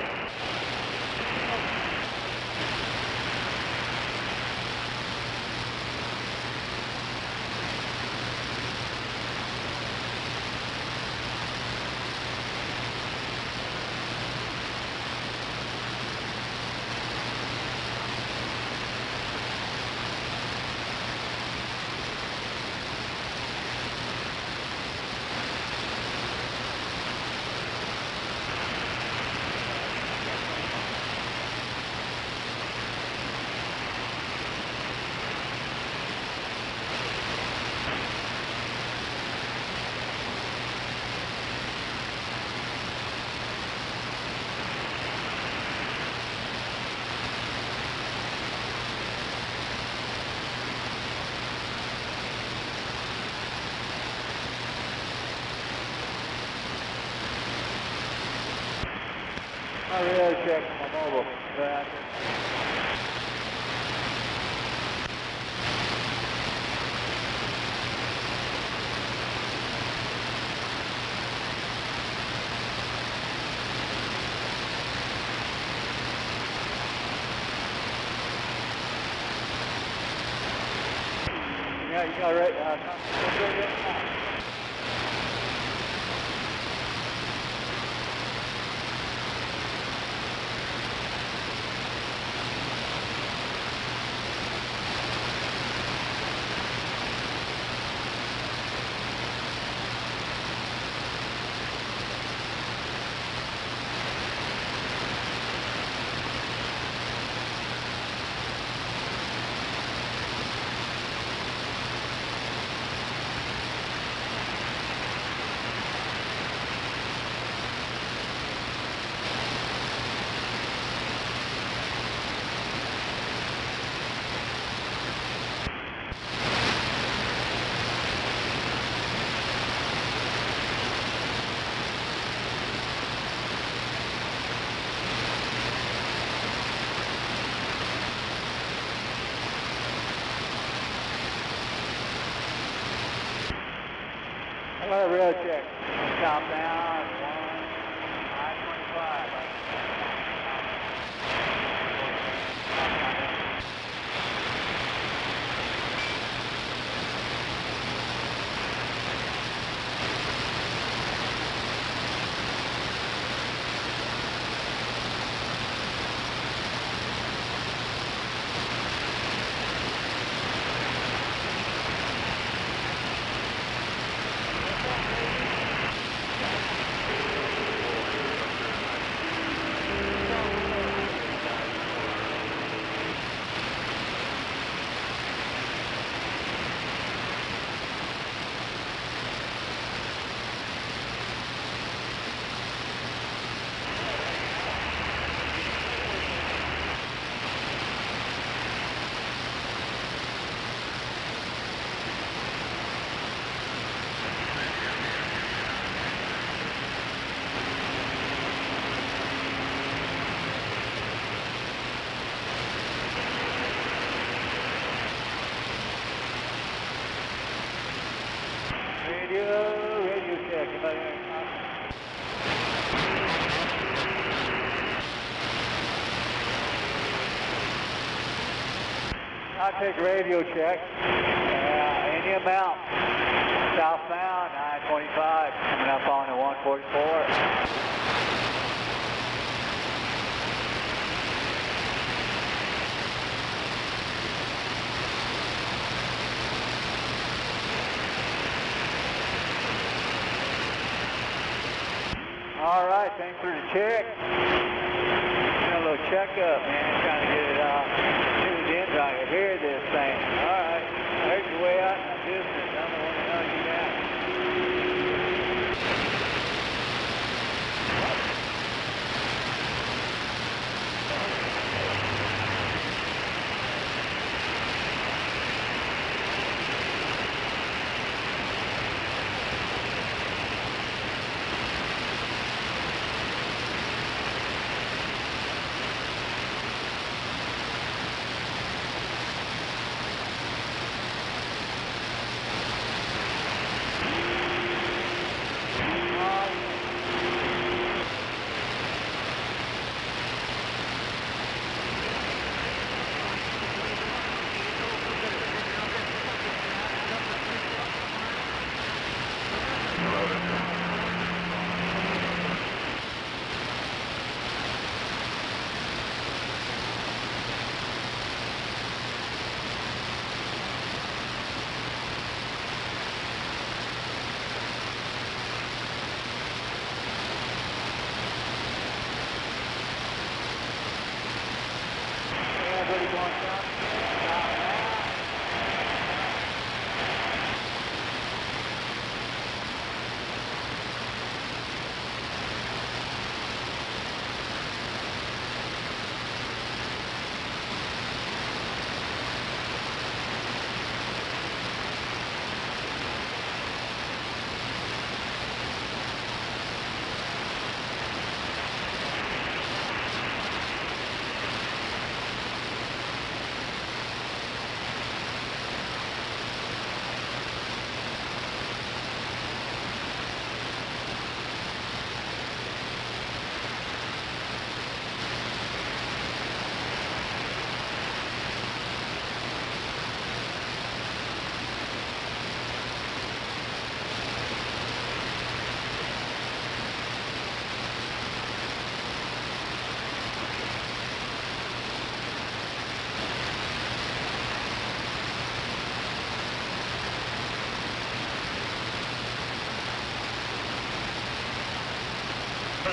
I really checked my mobile. But yeah, you got right. I got a rail check. Southbound, 1, I-25. Radio check. I'll take radio check. Any amount. Southbound, 925, coming up on the 144. All right, thanks for the check. A little checkup, man. Trying to get it tuned in so I can hear this thing. All right, I heard your way out in the business. I'm the one that held you down.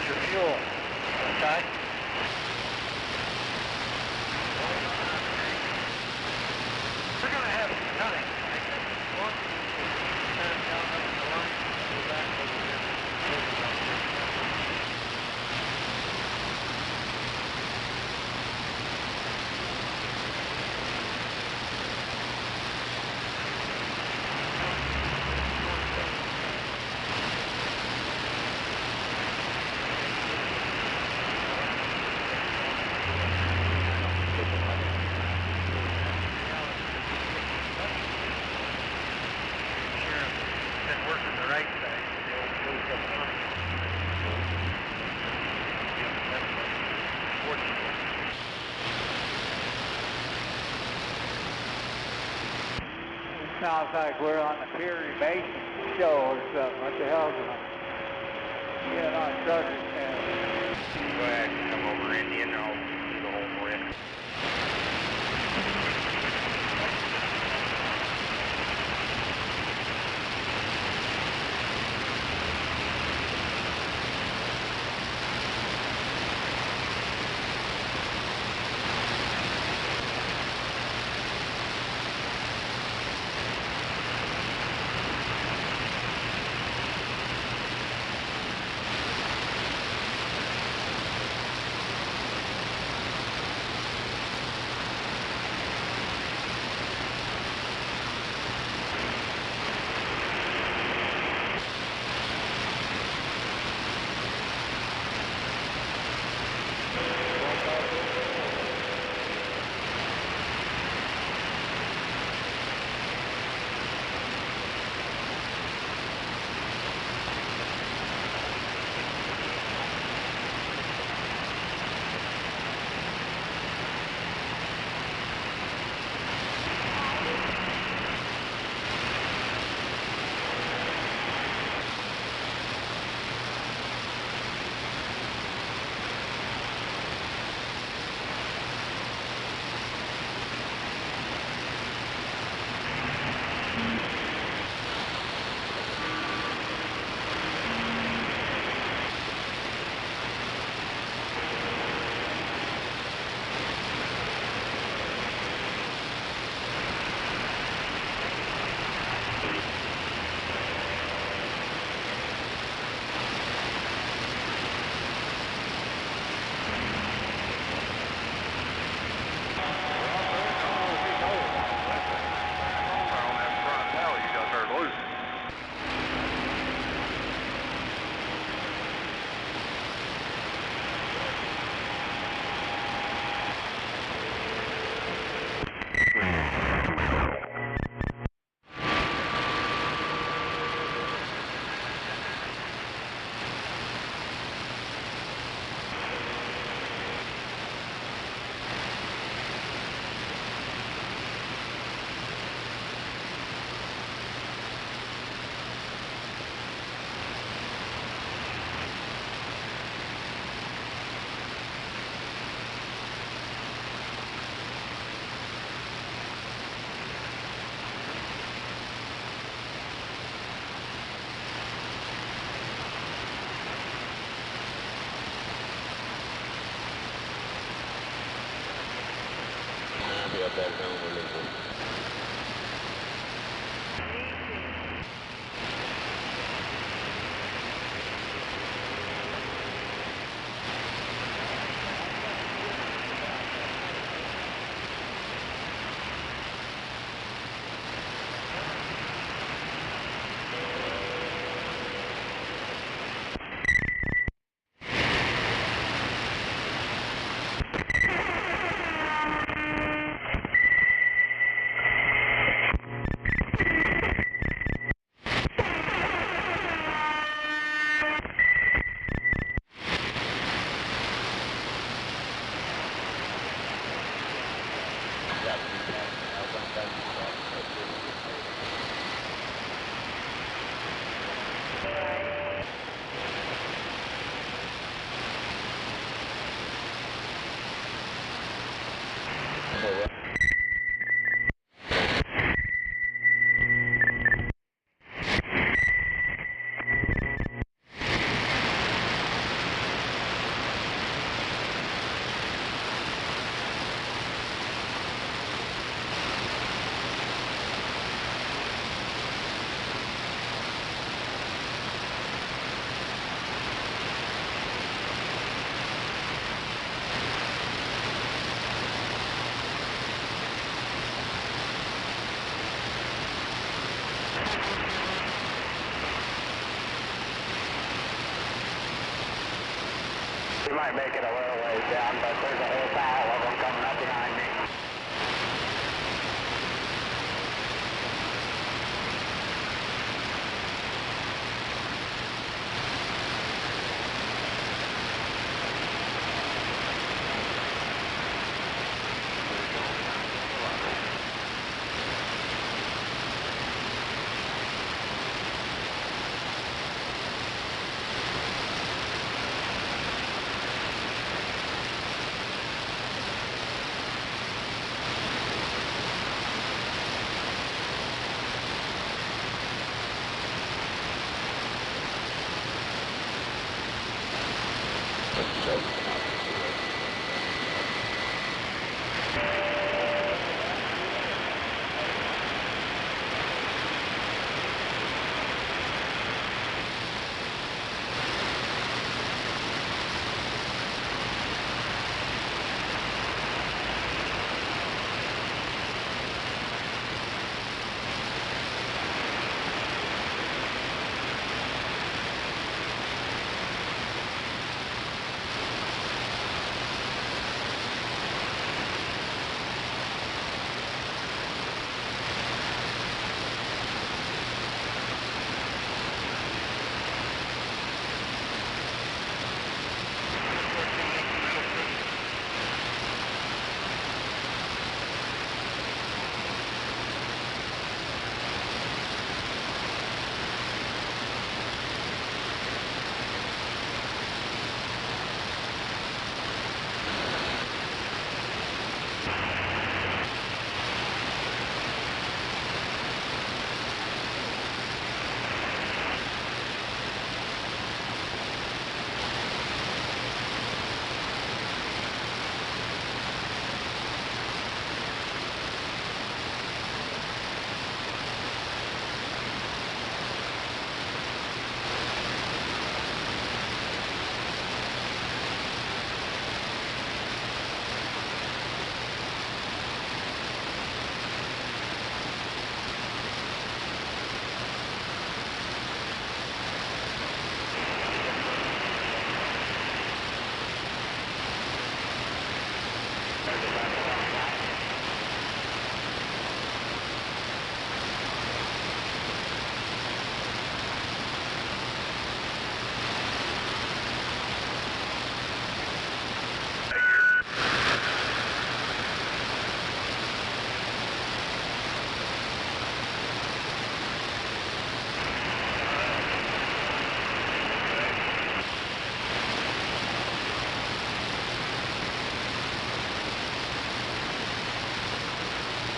What's your fuel? Okay. We're going to have some cutting. Once we turn down up the line, go back over here. Sounds like we're on the Peary Basin show or something. What the hell's going on? Yeah, on truckers. Go ahead and come over Indian and I'll do the whole for you. might make it a little ways down, but there's a whole pile of them coming up behind me.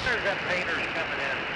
There's them painters coming in.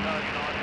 tugging on it.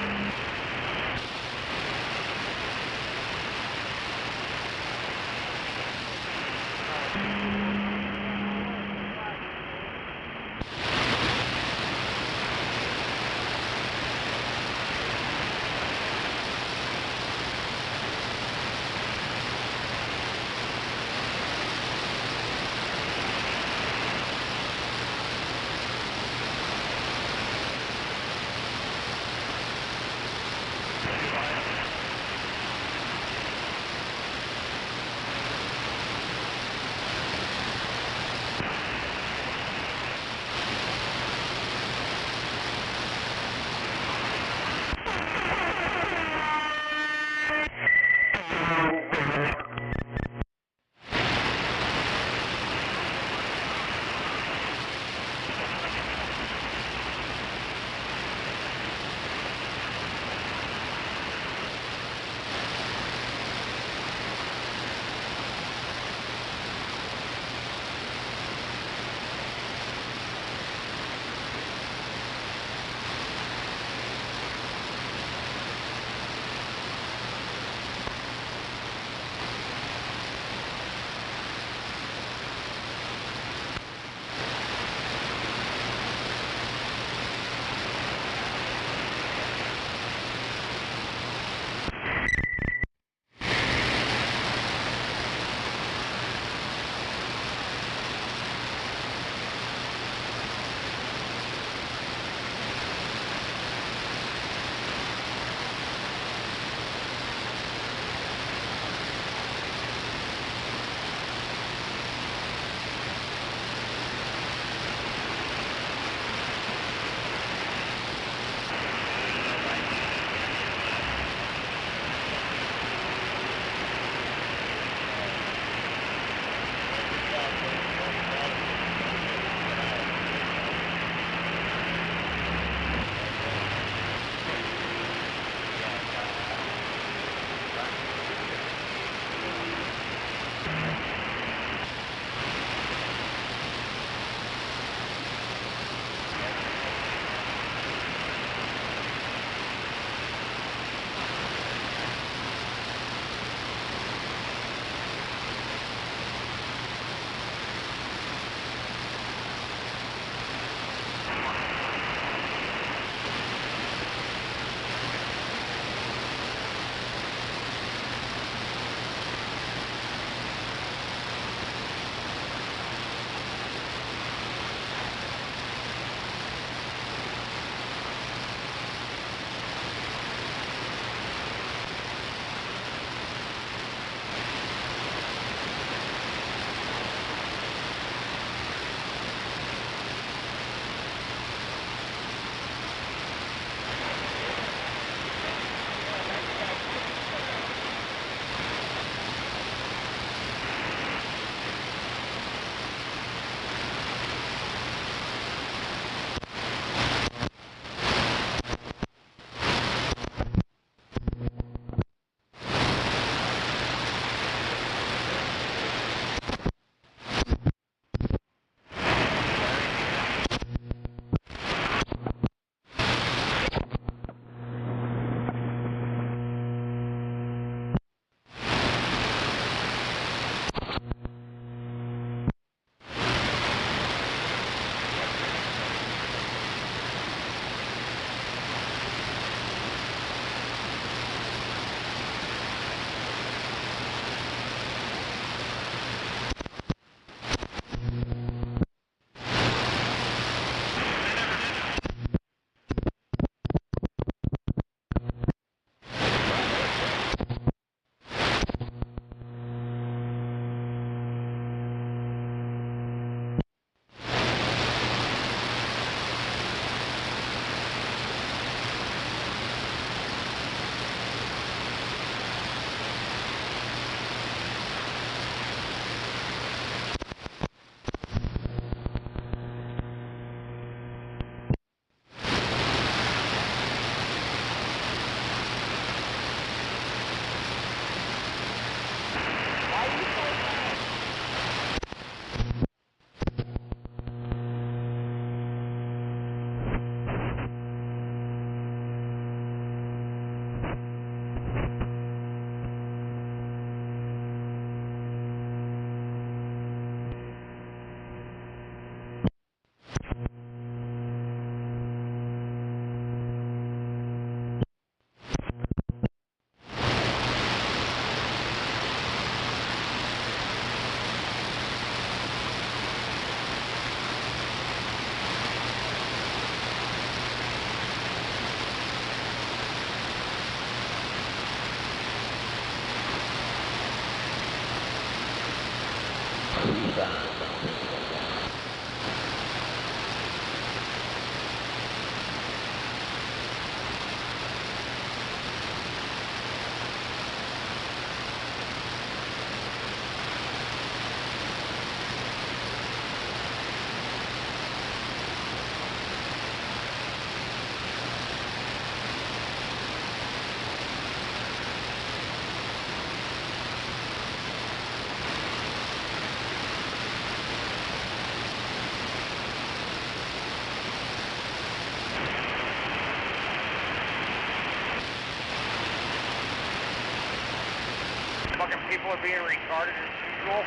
Fucking people are being retarded as usual.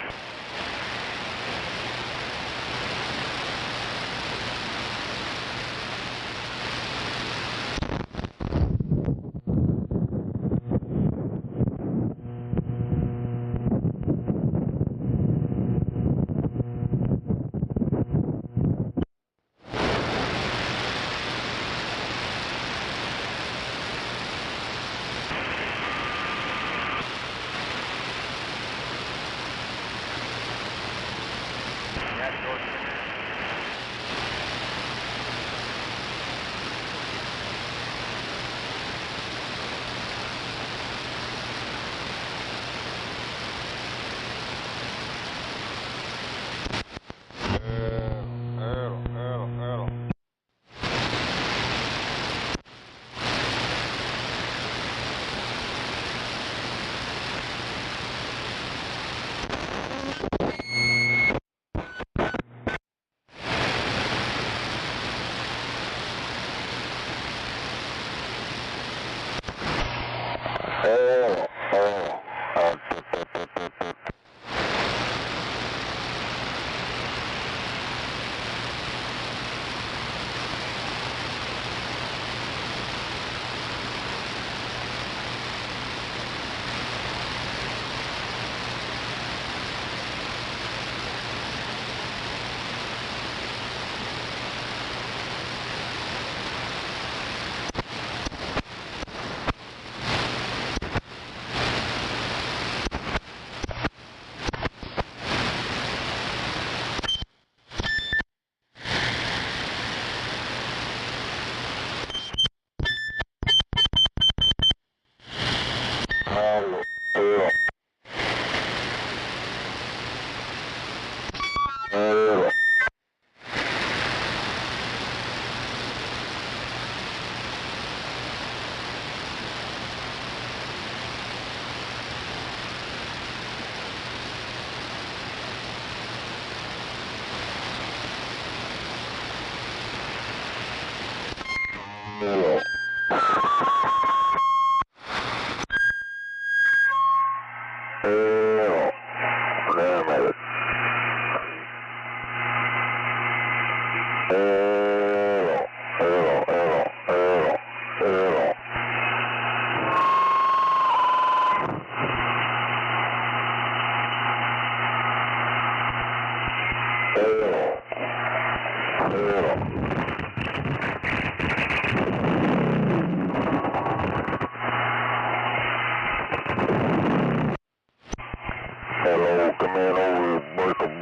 Hello, come in over, Burkham.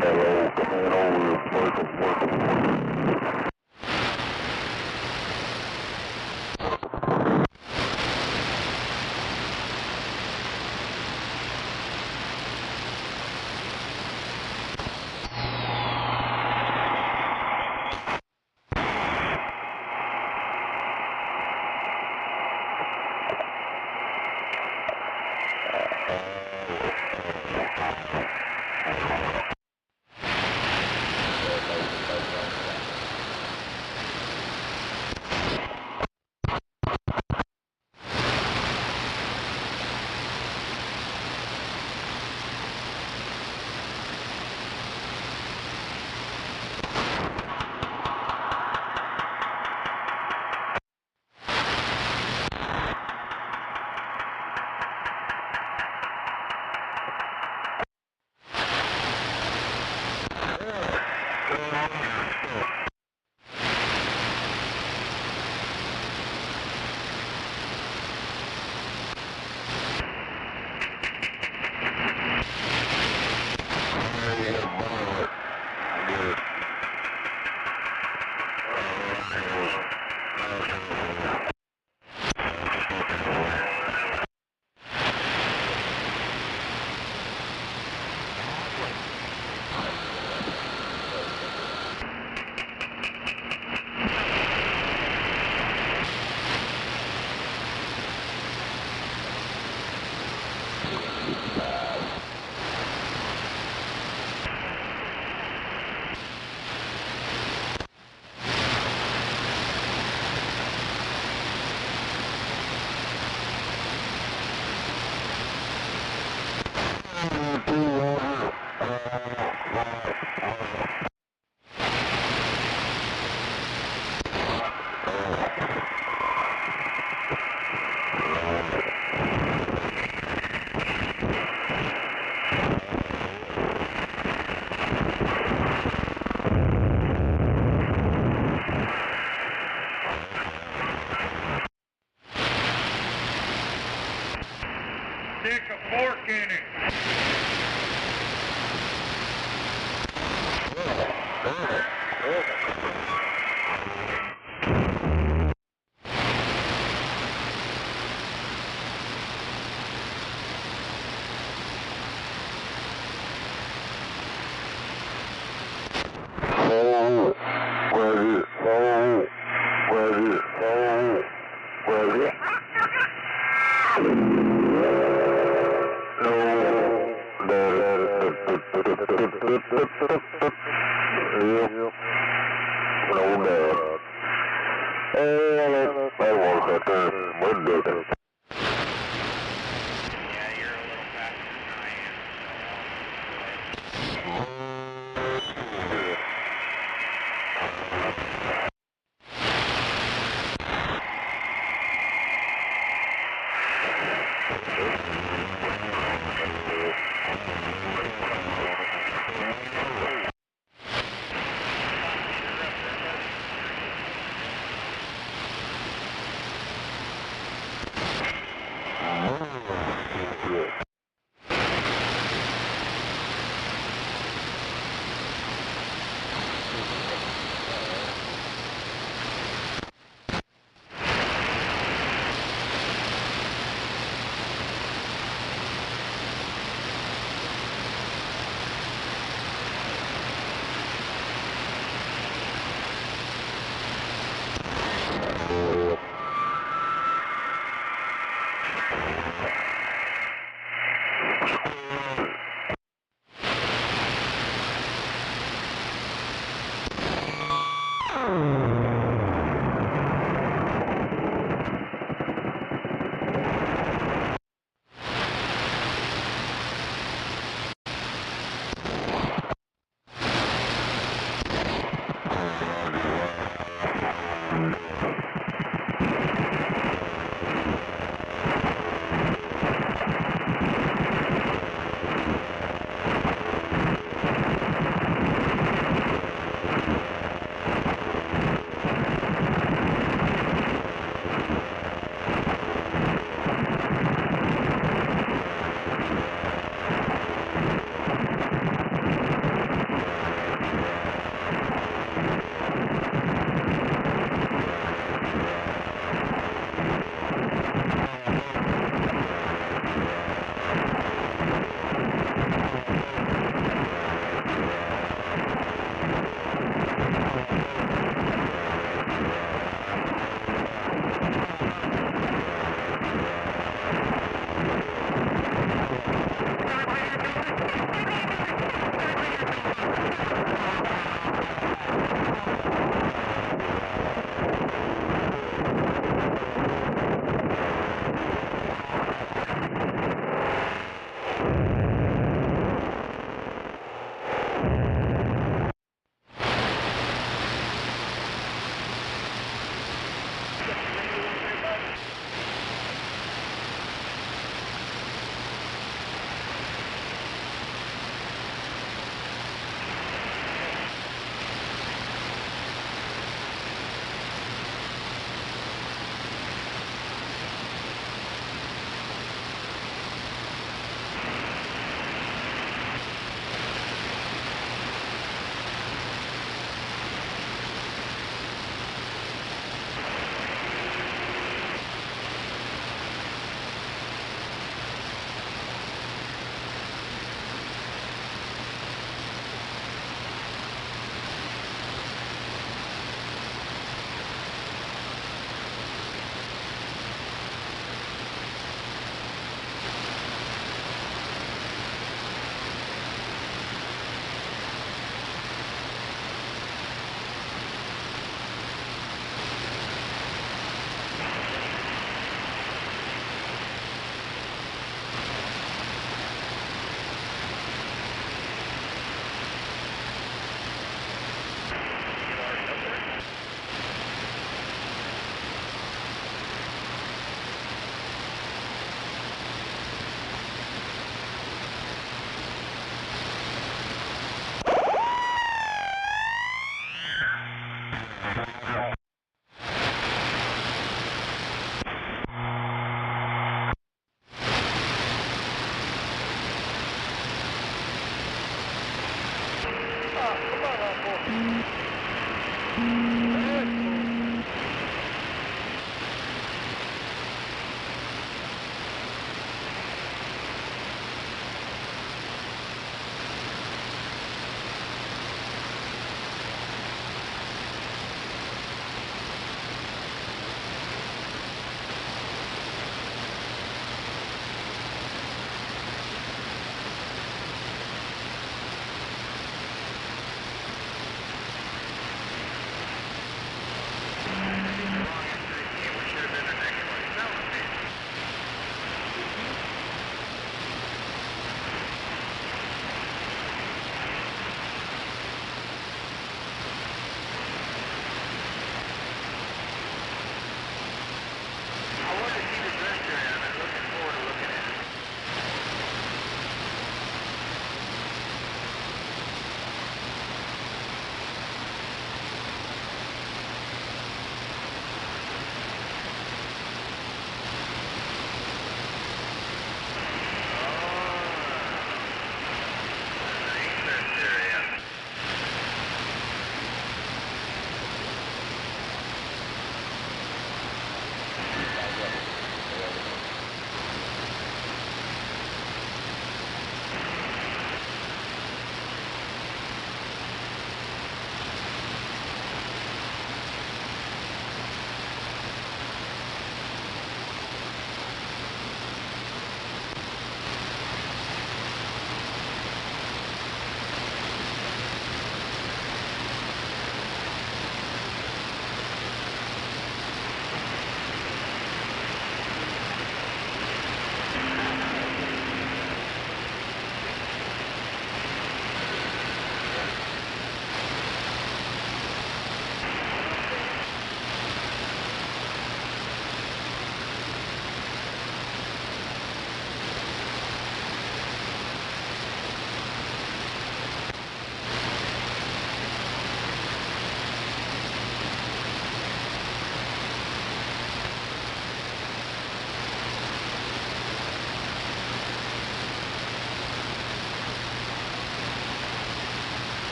Hello, come in over, Burkham.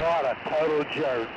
What a total jerk.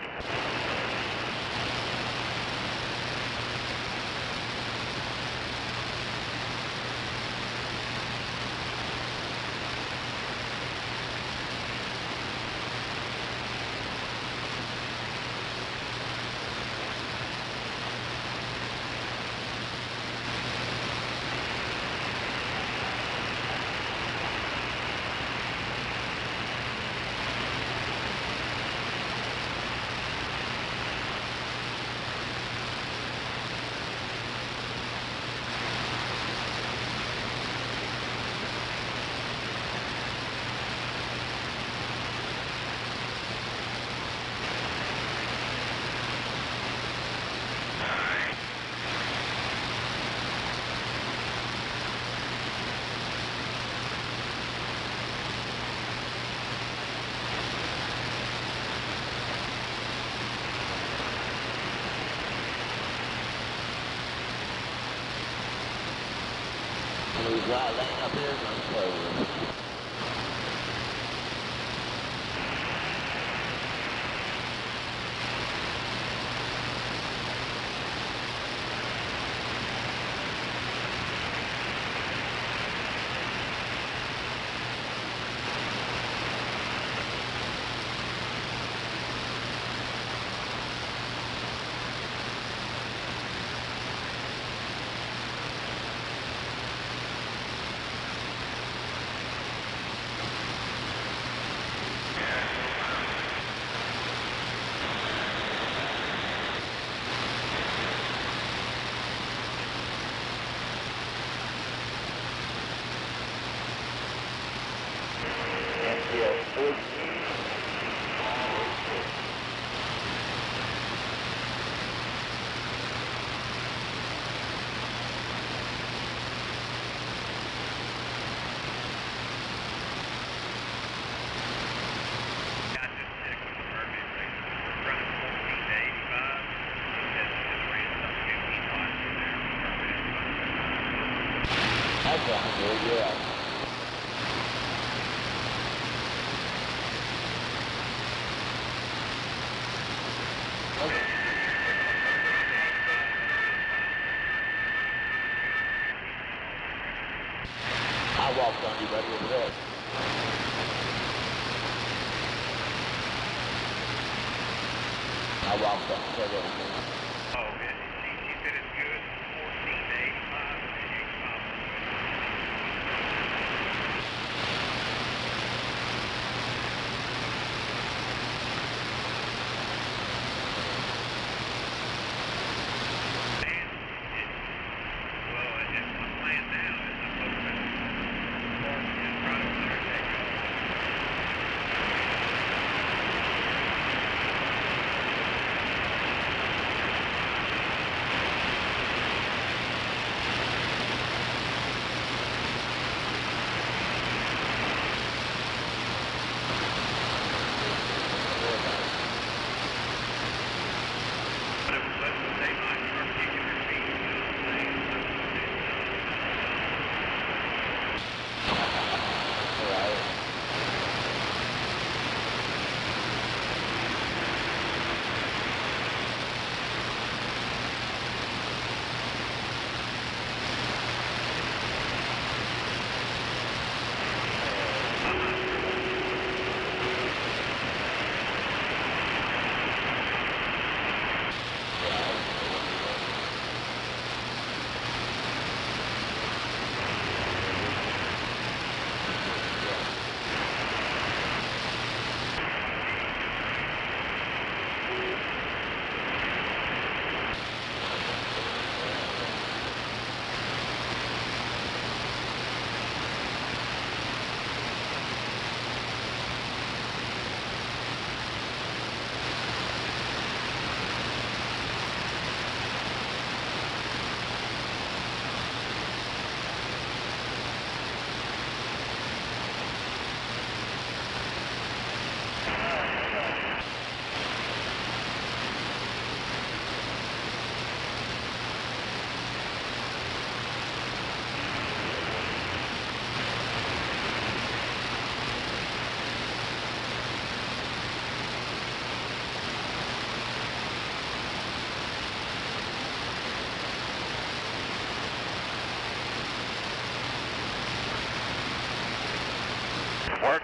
Blue dry lane up here, no closure. Yeah. I walked on you, buddy, over there. I walked on you, over there. Oh, okay. She said it's good, 14 to 85, and 85.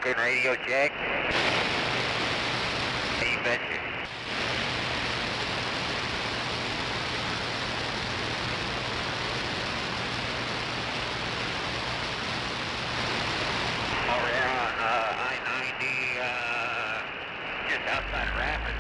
Falcon radio check. Hey, you betcha. Over there on I-90, just outside of Rapids.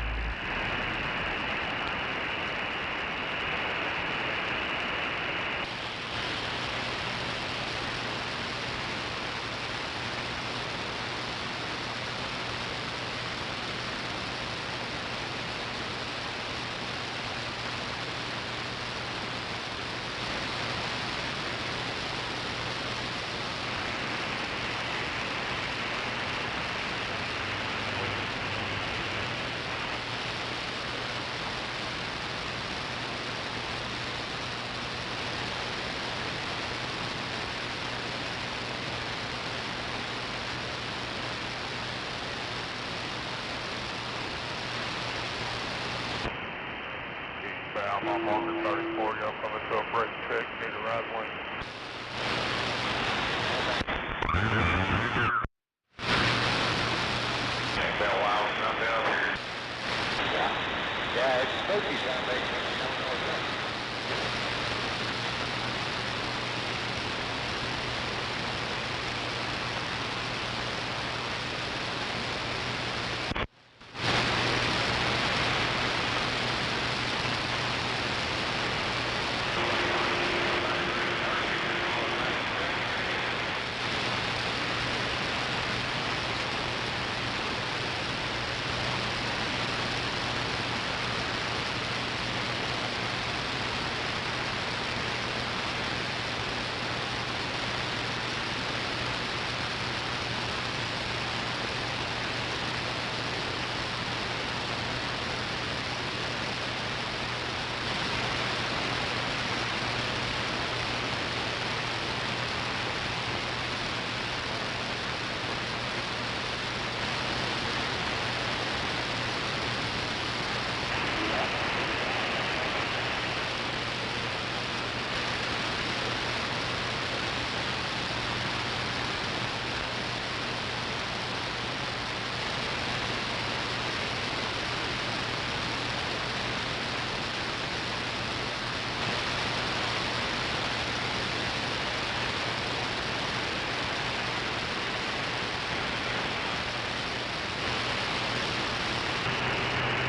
I'm on marker 34, y'all coming to a break check, need a right one. Ain't been a while since I've been up here. Yeah, it's spooky time, baby. You don't know what's up.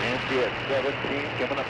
Nancy at 17 coming up.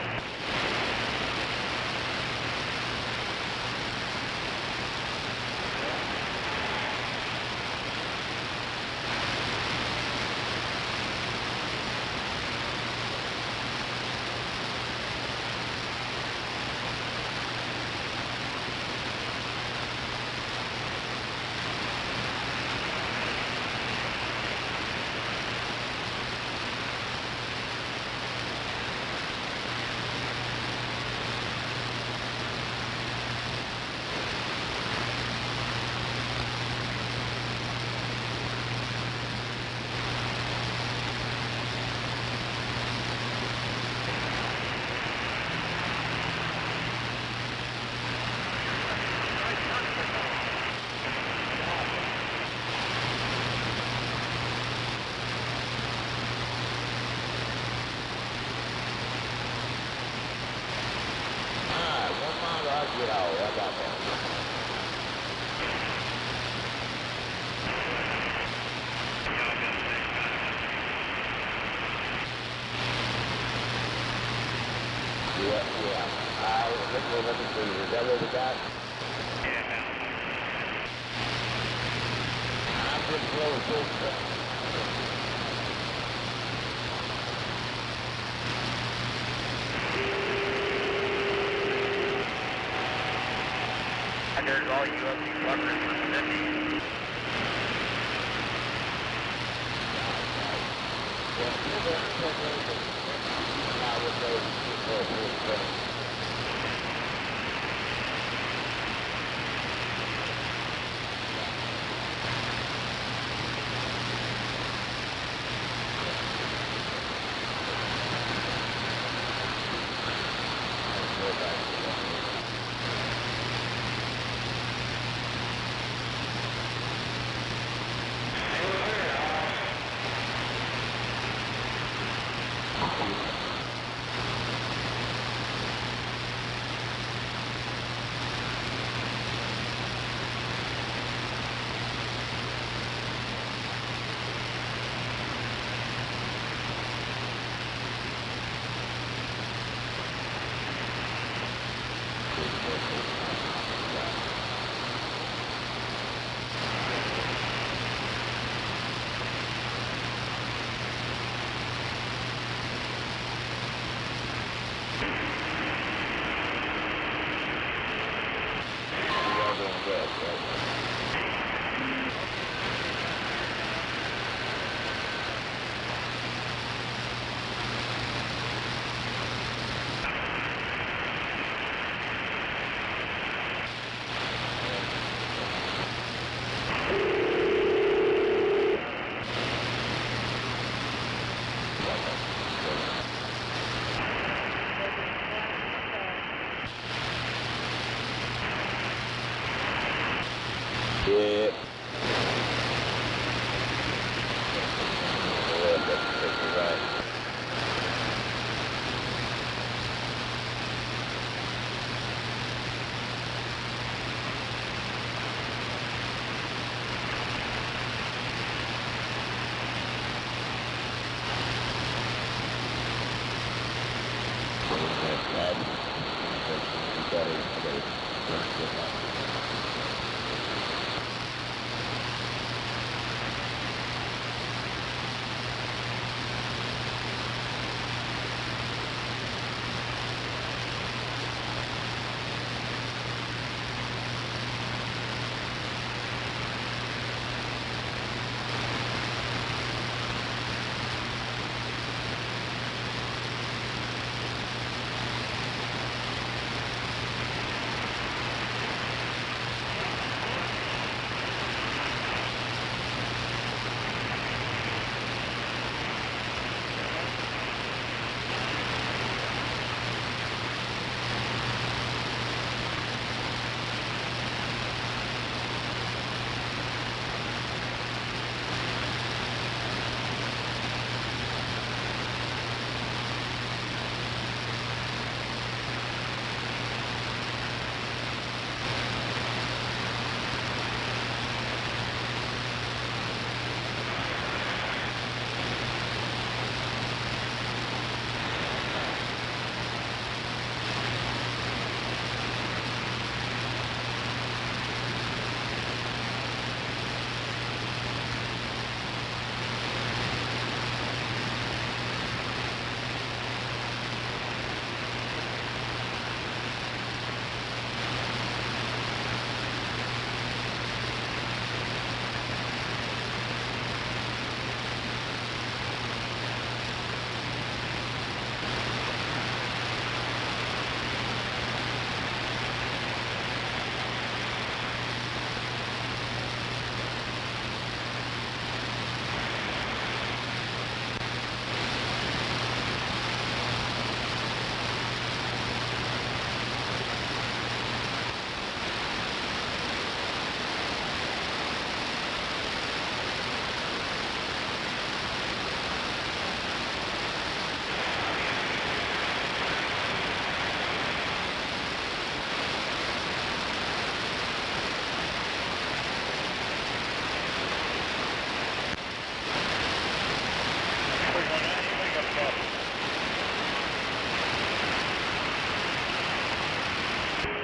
Get out, I got that. Yeah. We're looking for you. Is that what we got? I'm pretty close to And there's all you ugly fuckers from Sydney.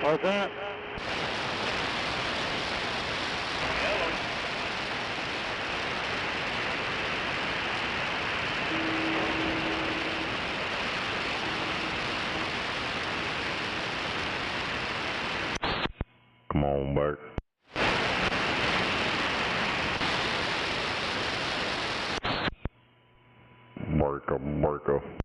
What's that? Come on, Bert. Burka.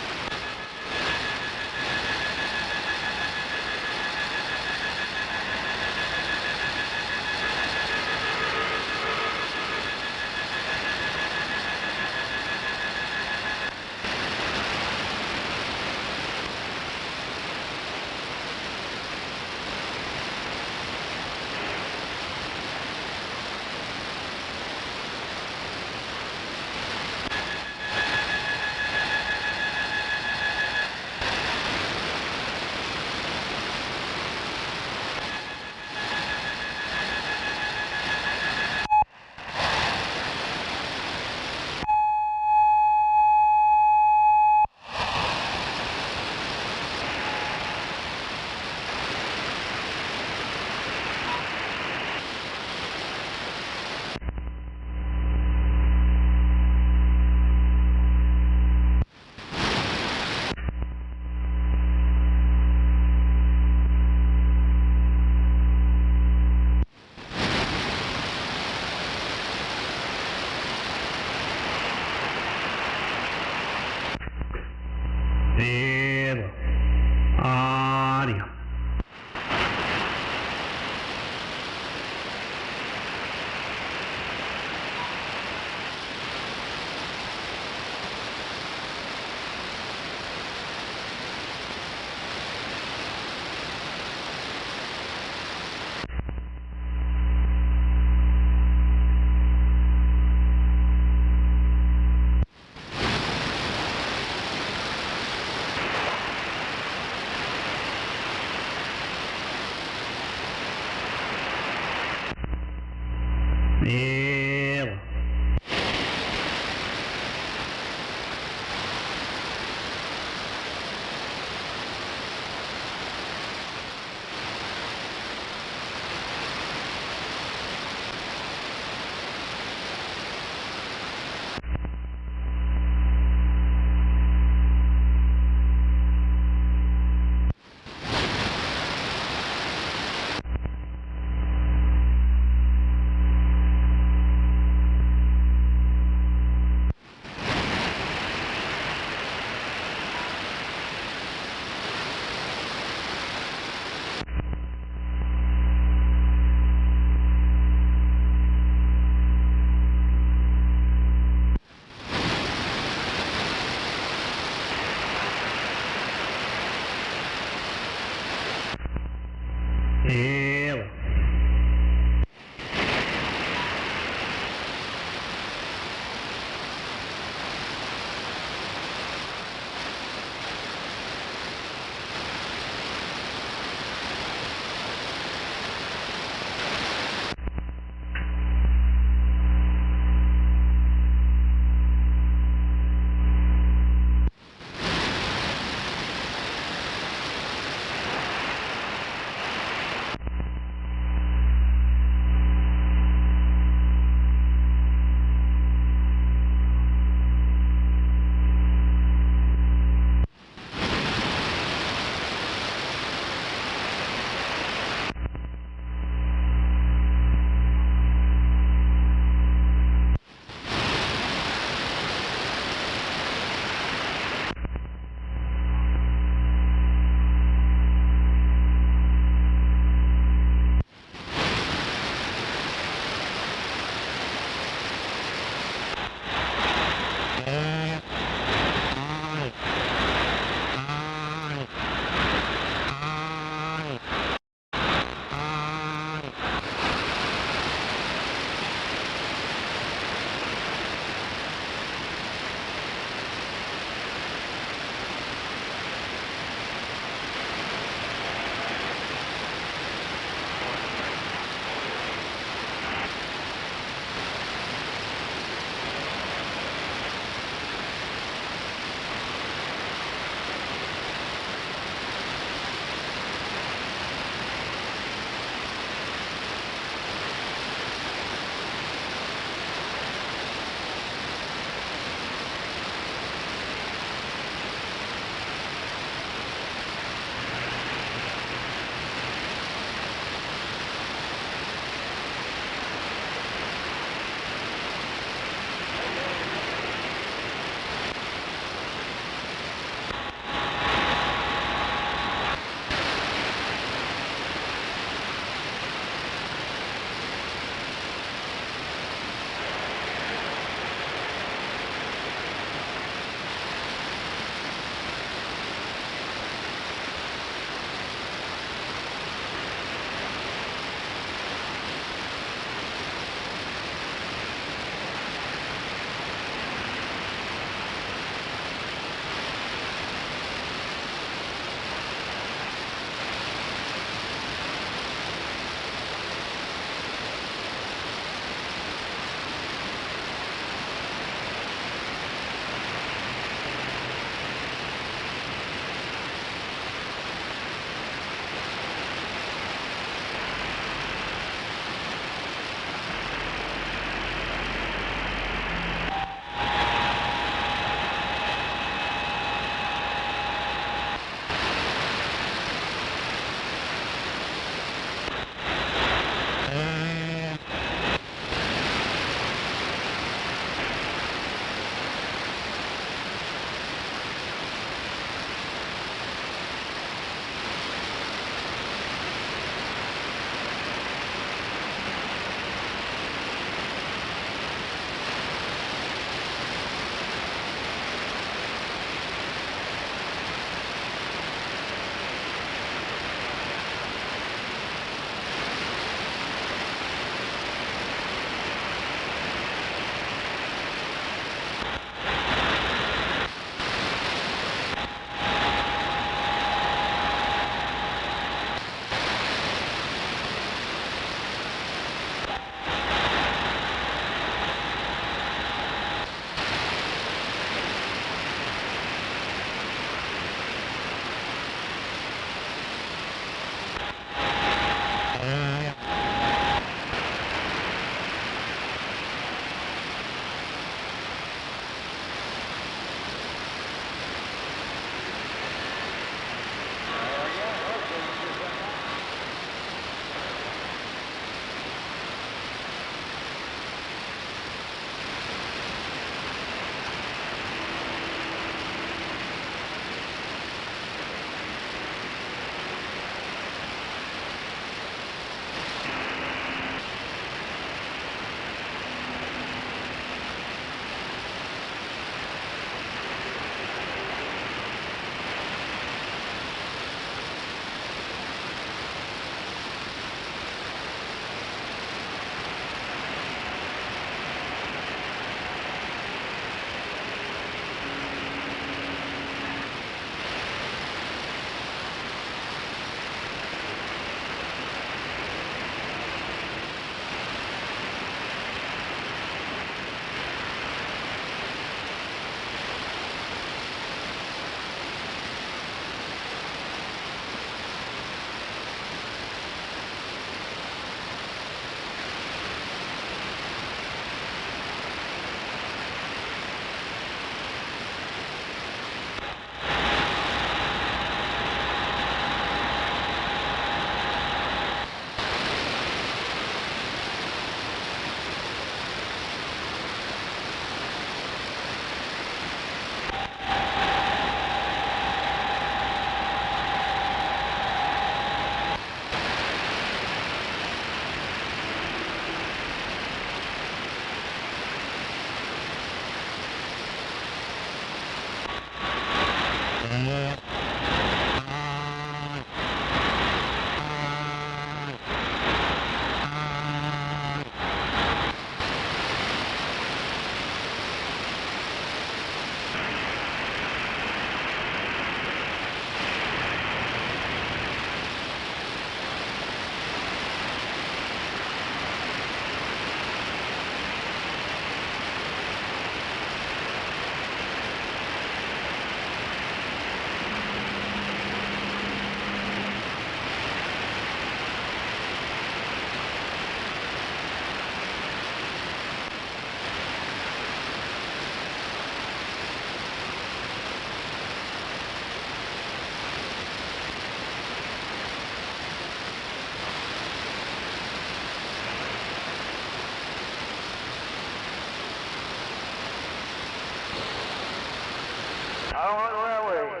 I don't want to go that way.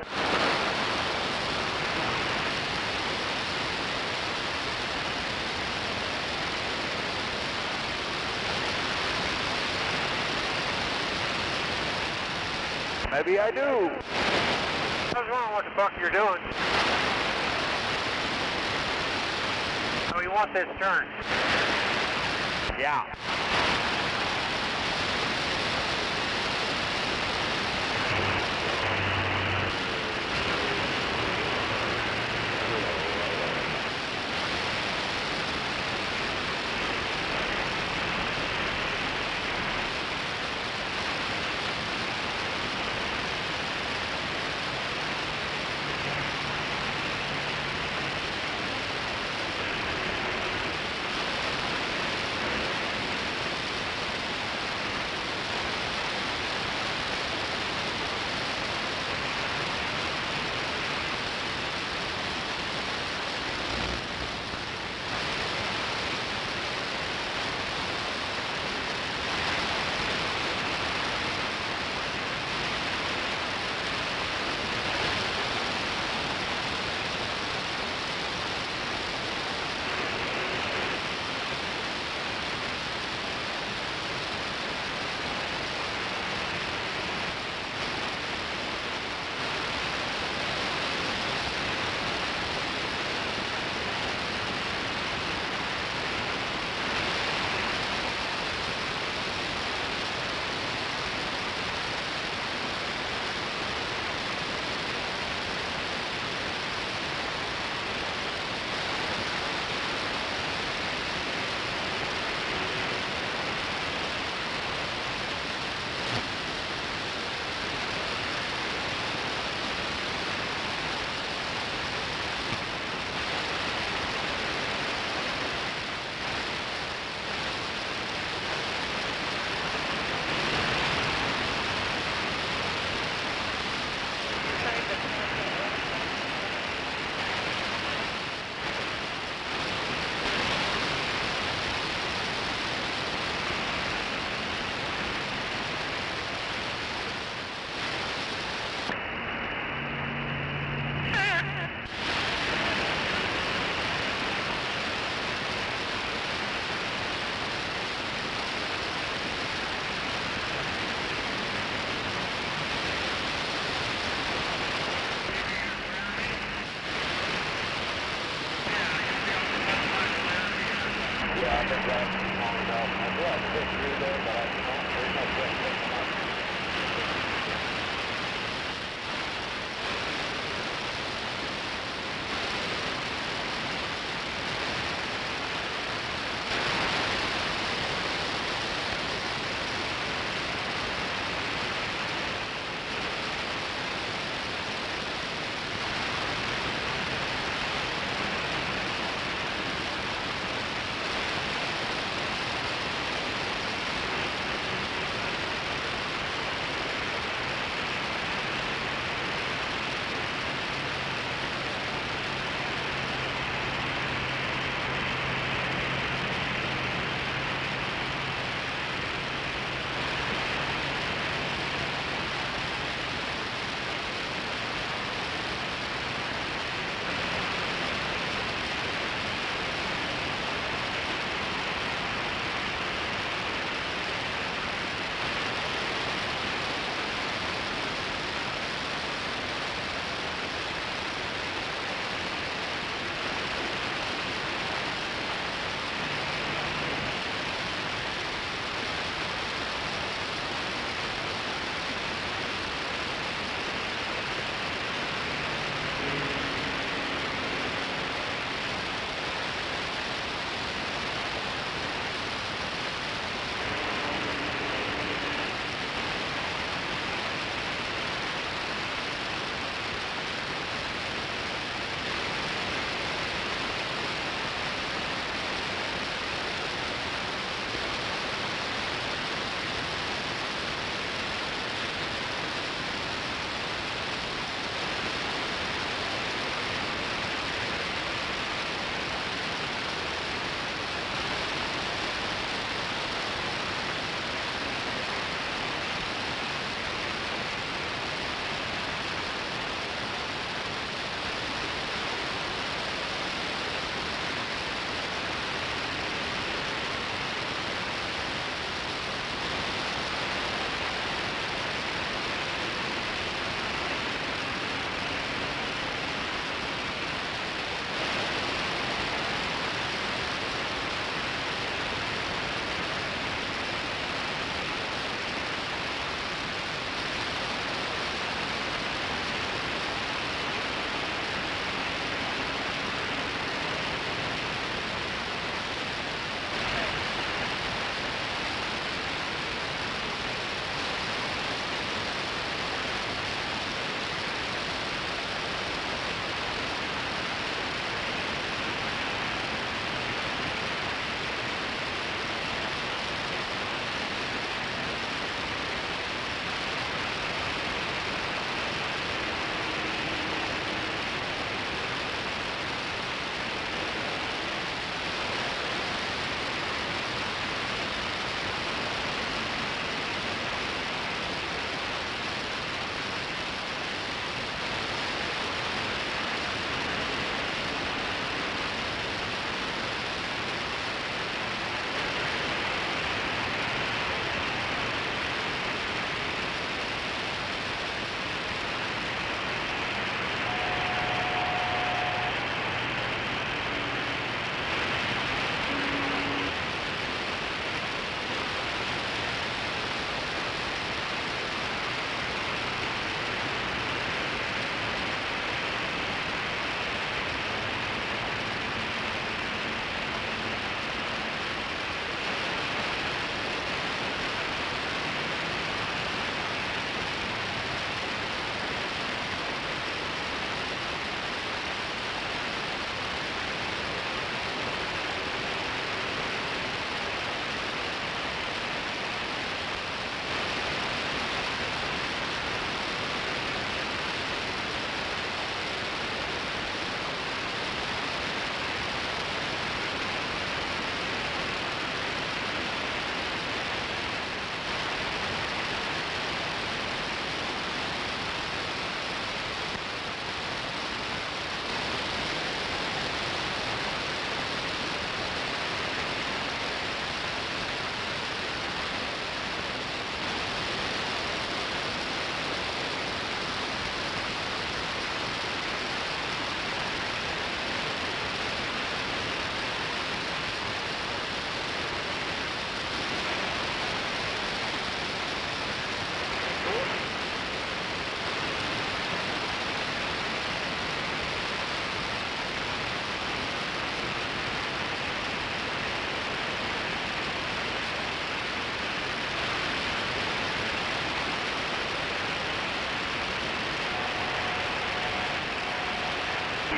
Maybe I do. I was wondering what the fuck you're doing. Oh, you want this turn? Yeah.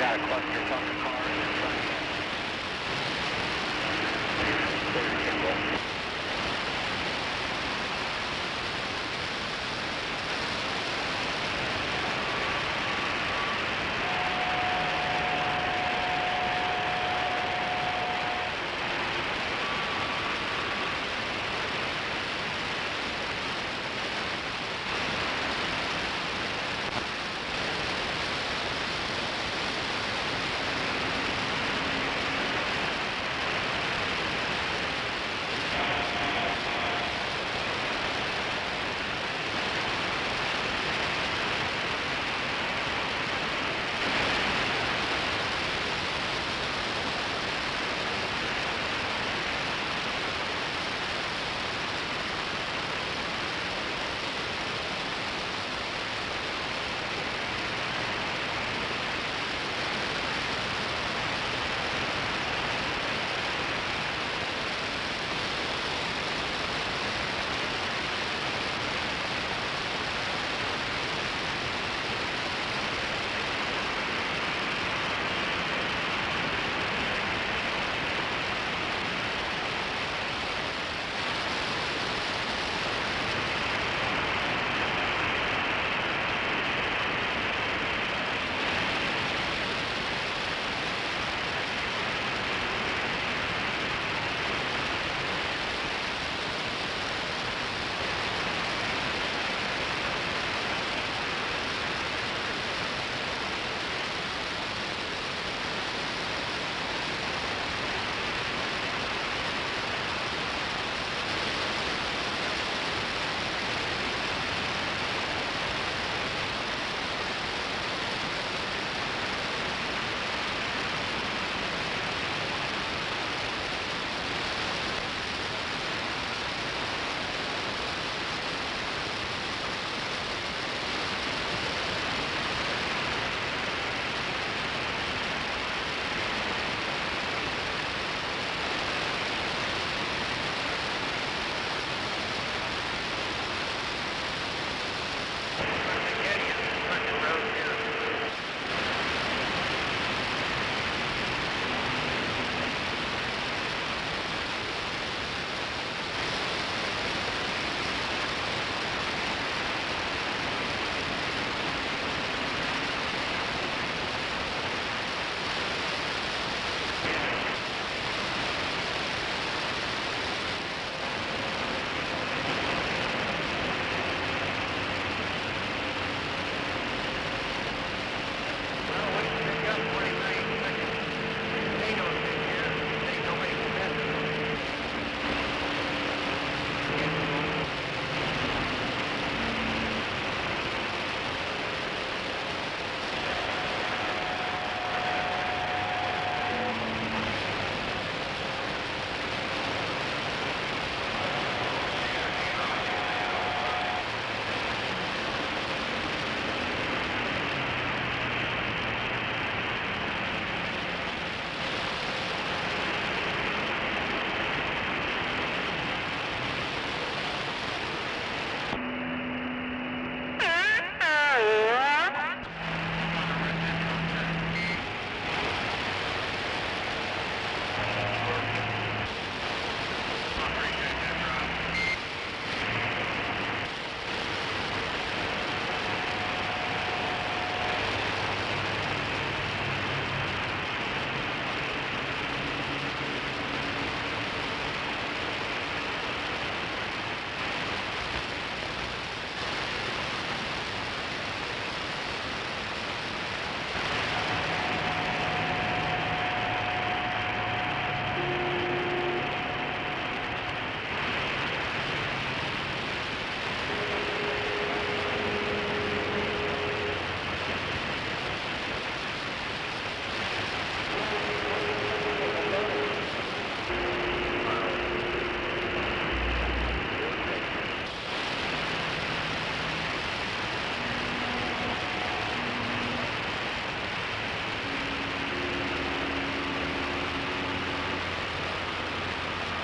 got a clusterfuck of cars in front of you. Very simple.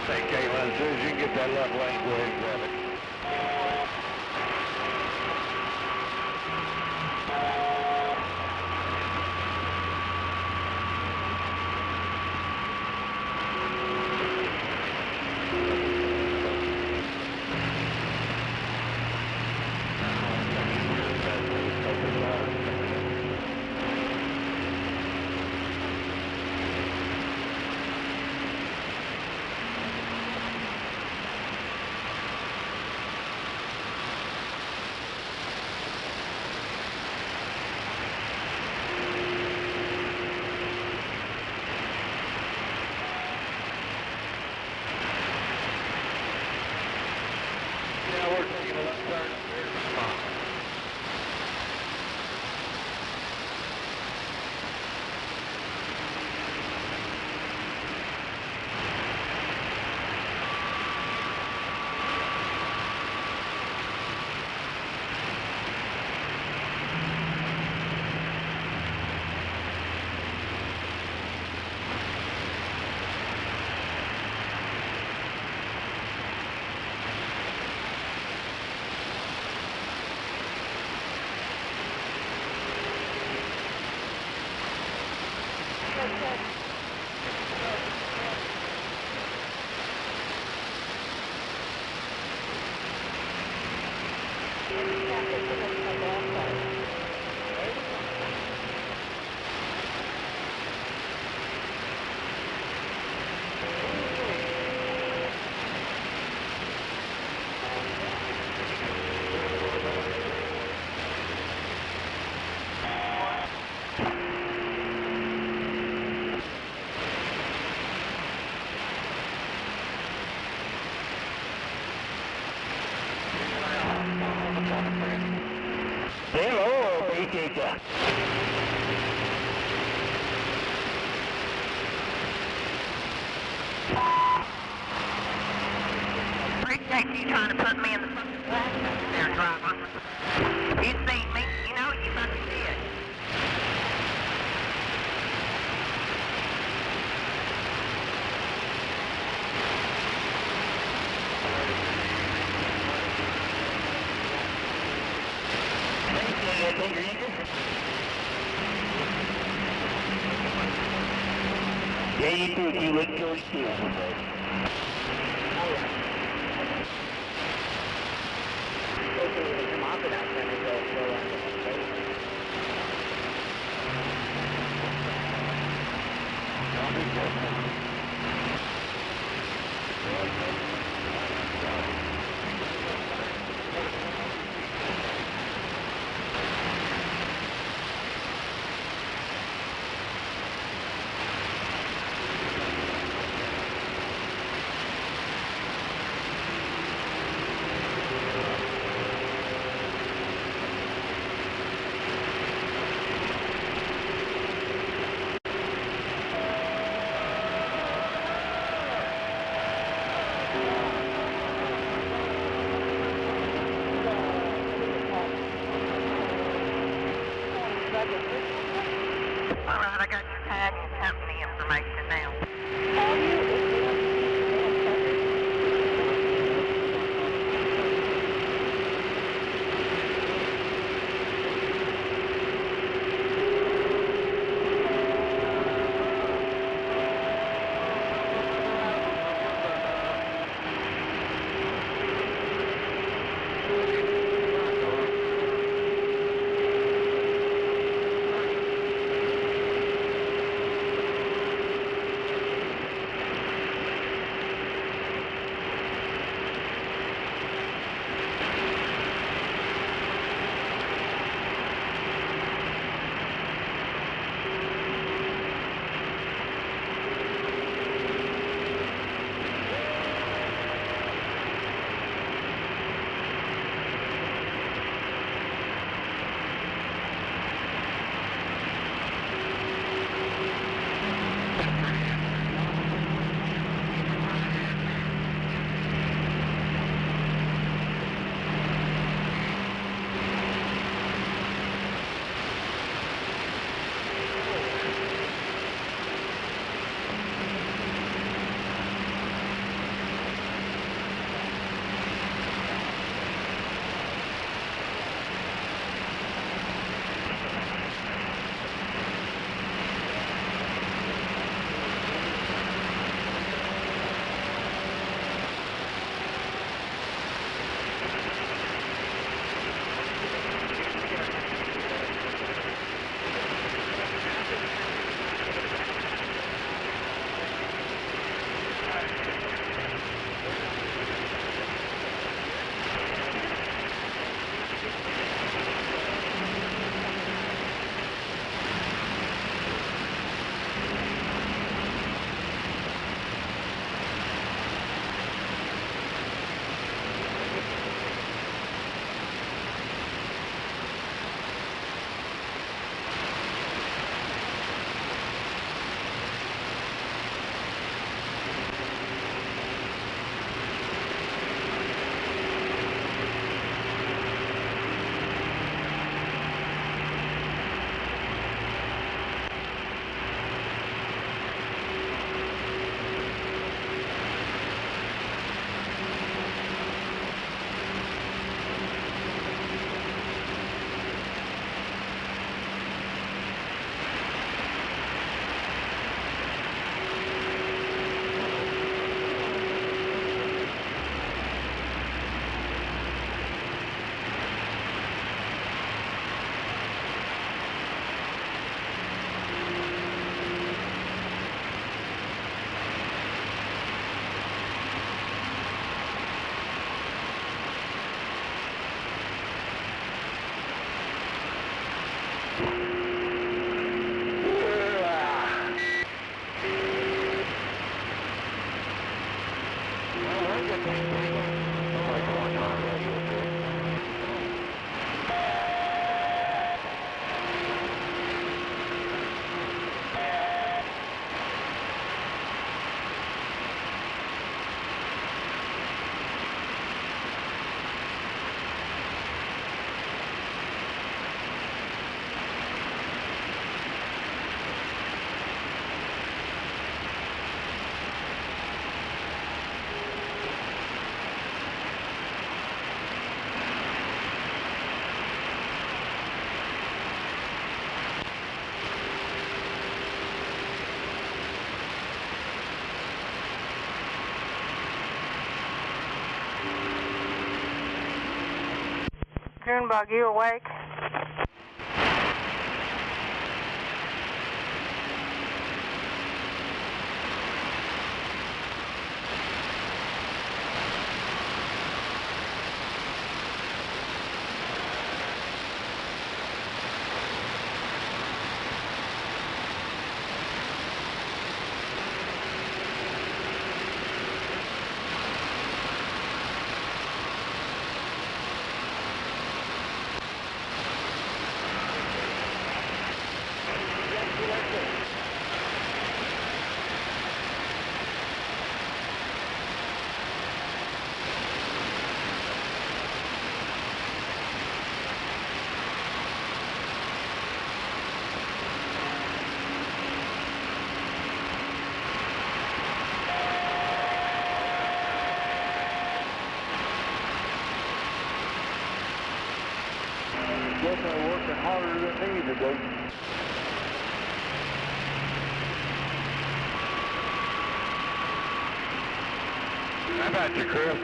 Hey, Caitlin, as soon as you can get that left lane, go ahead and grab it. Hello, appreciate ya. Appreciate you trying to put me in the fucking black there, driver. You seen me, you know you fucking did. Yeah, you too. You look good too. Alright, I got your tag and company information now. Junebug, you awake? Definitely working harder than me today. How about you, Chris?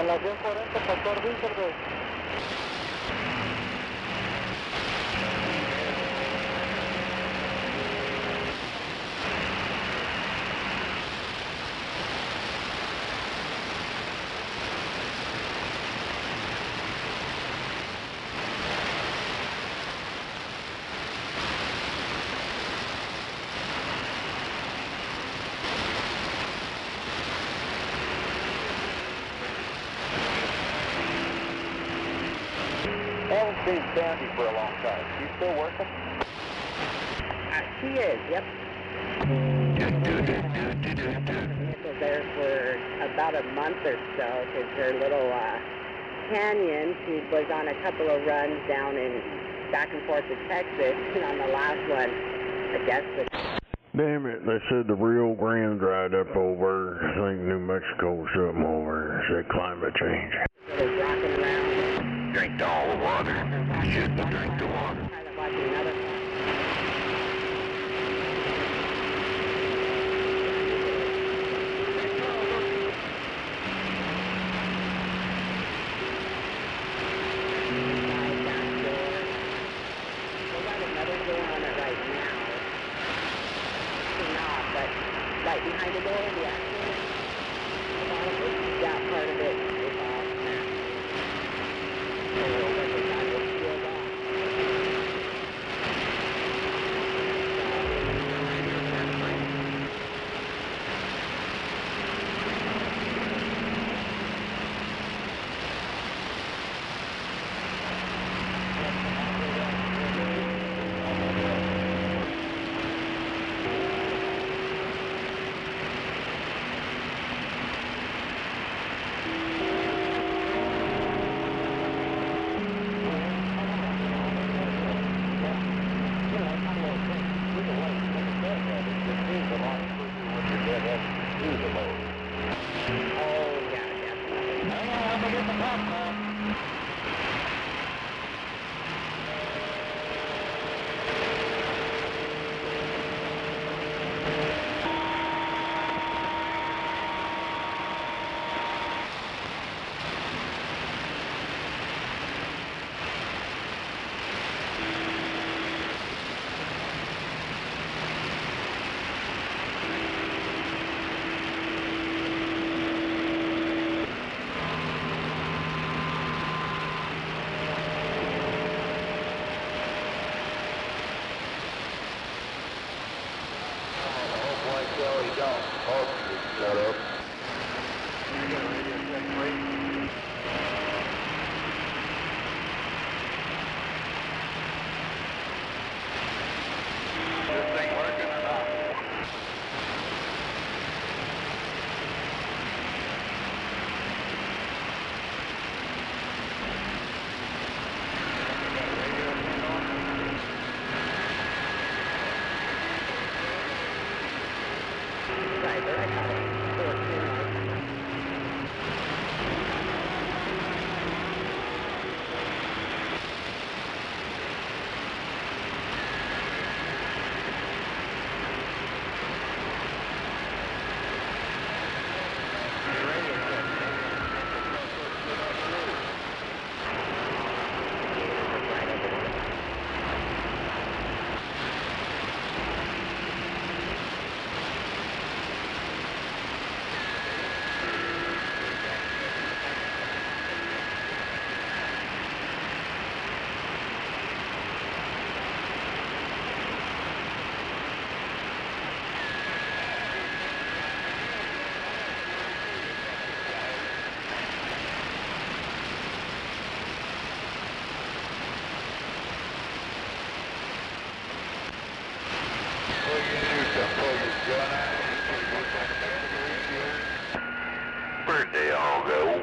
A las 10:40, Pastor Winterberg. I haven't seen Sandy for a long time. She's still working? She is, yep. She was there for about a month or so because her little canyon, she was on a couple of runs down in back and forth to Texas, and on the last one, I guess the... Damn it, they said the Rio Grande dried up over, I think New Mexico or something over, said climate change. So they're rocking around. Drink all the water. You shouldn't have drank the water. Right behind the door, yeah. That part of it is all snapped. Where'd they all go?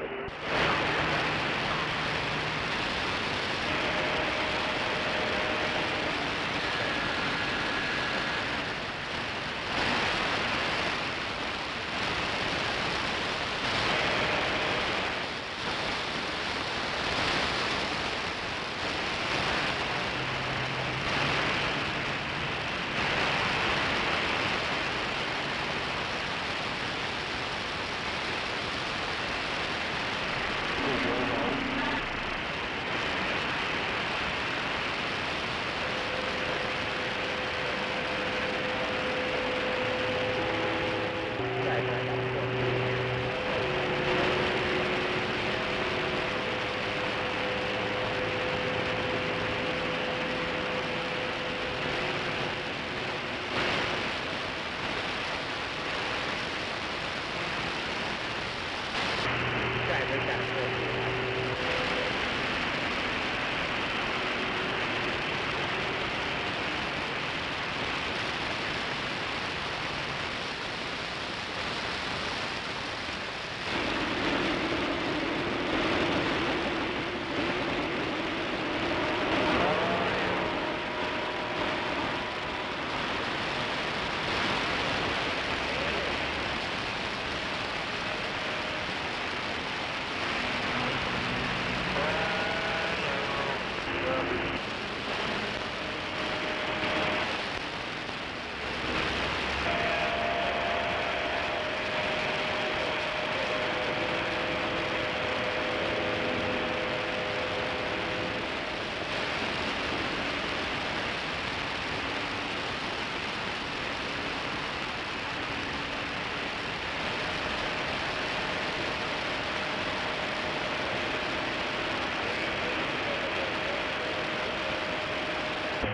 Copy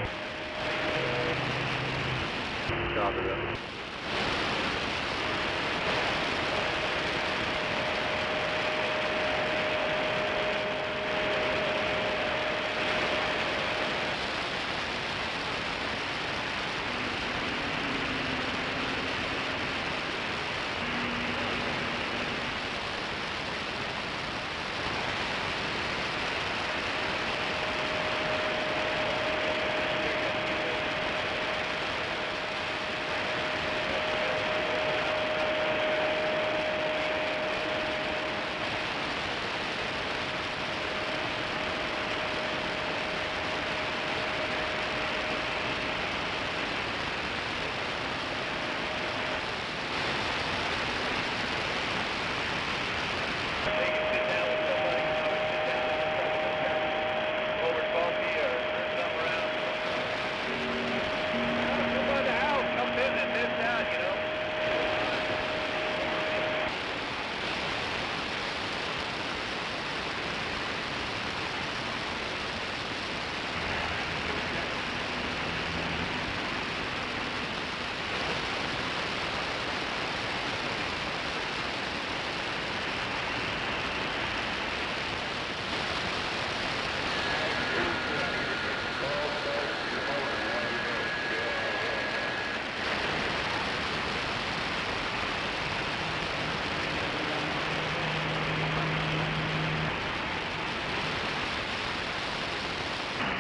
that.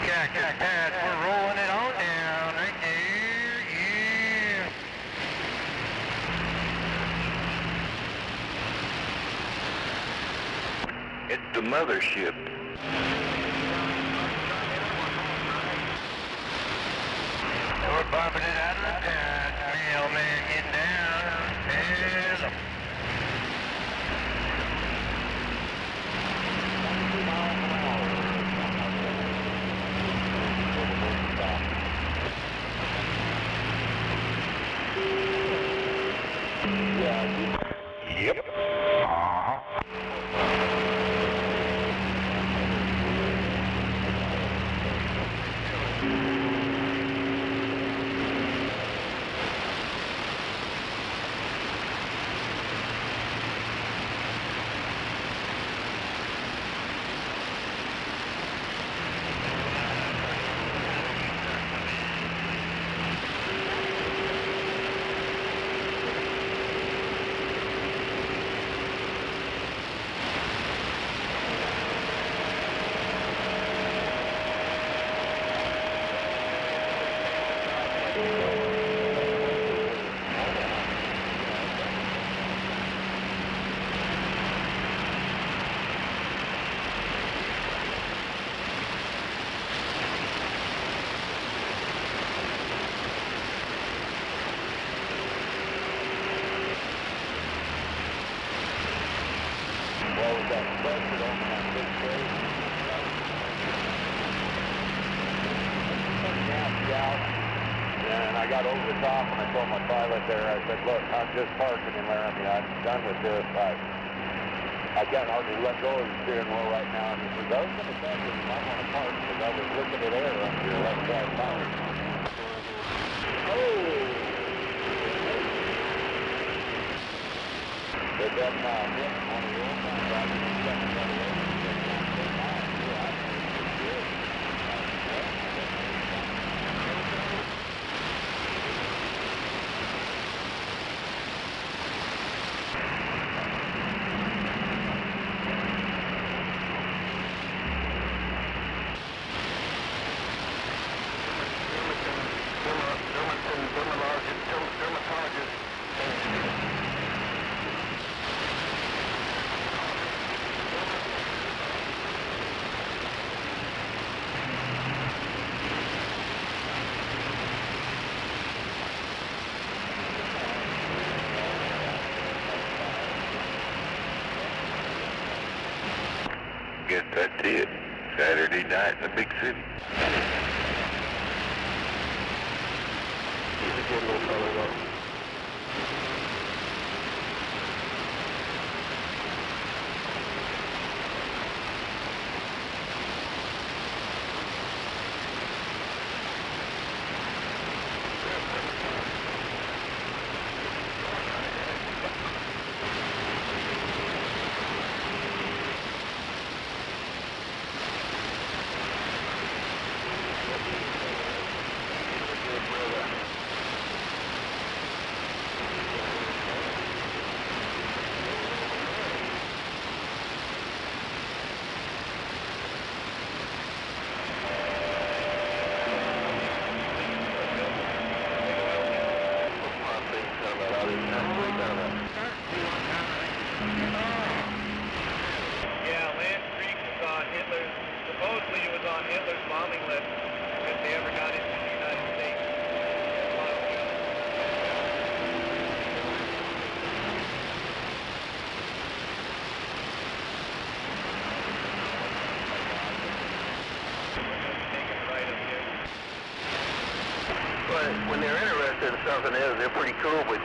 Cactus Pass, we're rolling it on down right there, yeah. It's the mothership. We're bumping it out of the pass, mailman getting down, and Yep. And I got over the top and I told my pilot there, I said, look, I'm just parking in Laramie. I'm done with this. I can't hardly let go of the steering wheel right now. And he says, I was going to tell you you might want to park because I was looking at air under your left side tire. Oh! But then him and one of the old guys driving the second the other way. Guess that's it. Saturday night in the big city. He's a good little fellow, though. Yeah, Land Creek was on Hitler's, supposedly it was on Hitler's bombing list if they ever got into the United States. But when they're interested in something else, they're pretty cool, but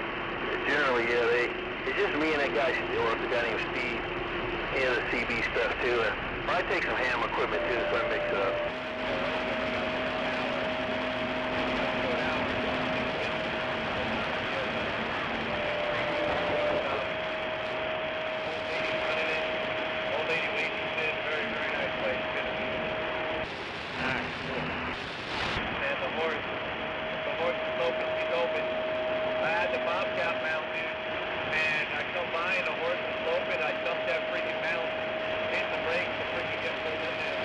generally, yeah, it's just me and that guy, or the guy named Steve. He has the CB stuff too. I take some ham equipment too, so I mix it up. Old lady waiting in, very, very nice place. And the horse is open, he's open. I had the bobcat mount, dude, and I come by and the horse was open. I dumped that freaking mount, hit the brakes to freaking get pulled in there.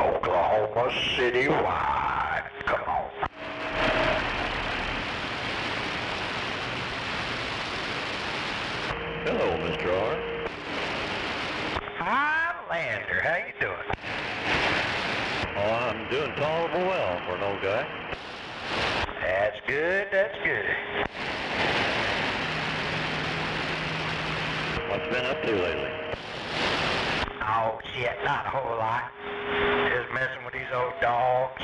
Oklahoma City wide. Come on. Hello, Mr. R. Highlander, how you doing? Oh, I'm doing tolerable well for an old guy. That's good, that's good. What's been up to lately? Oh, shit, not a whole lot. Just messing with these old dogs.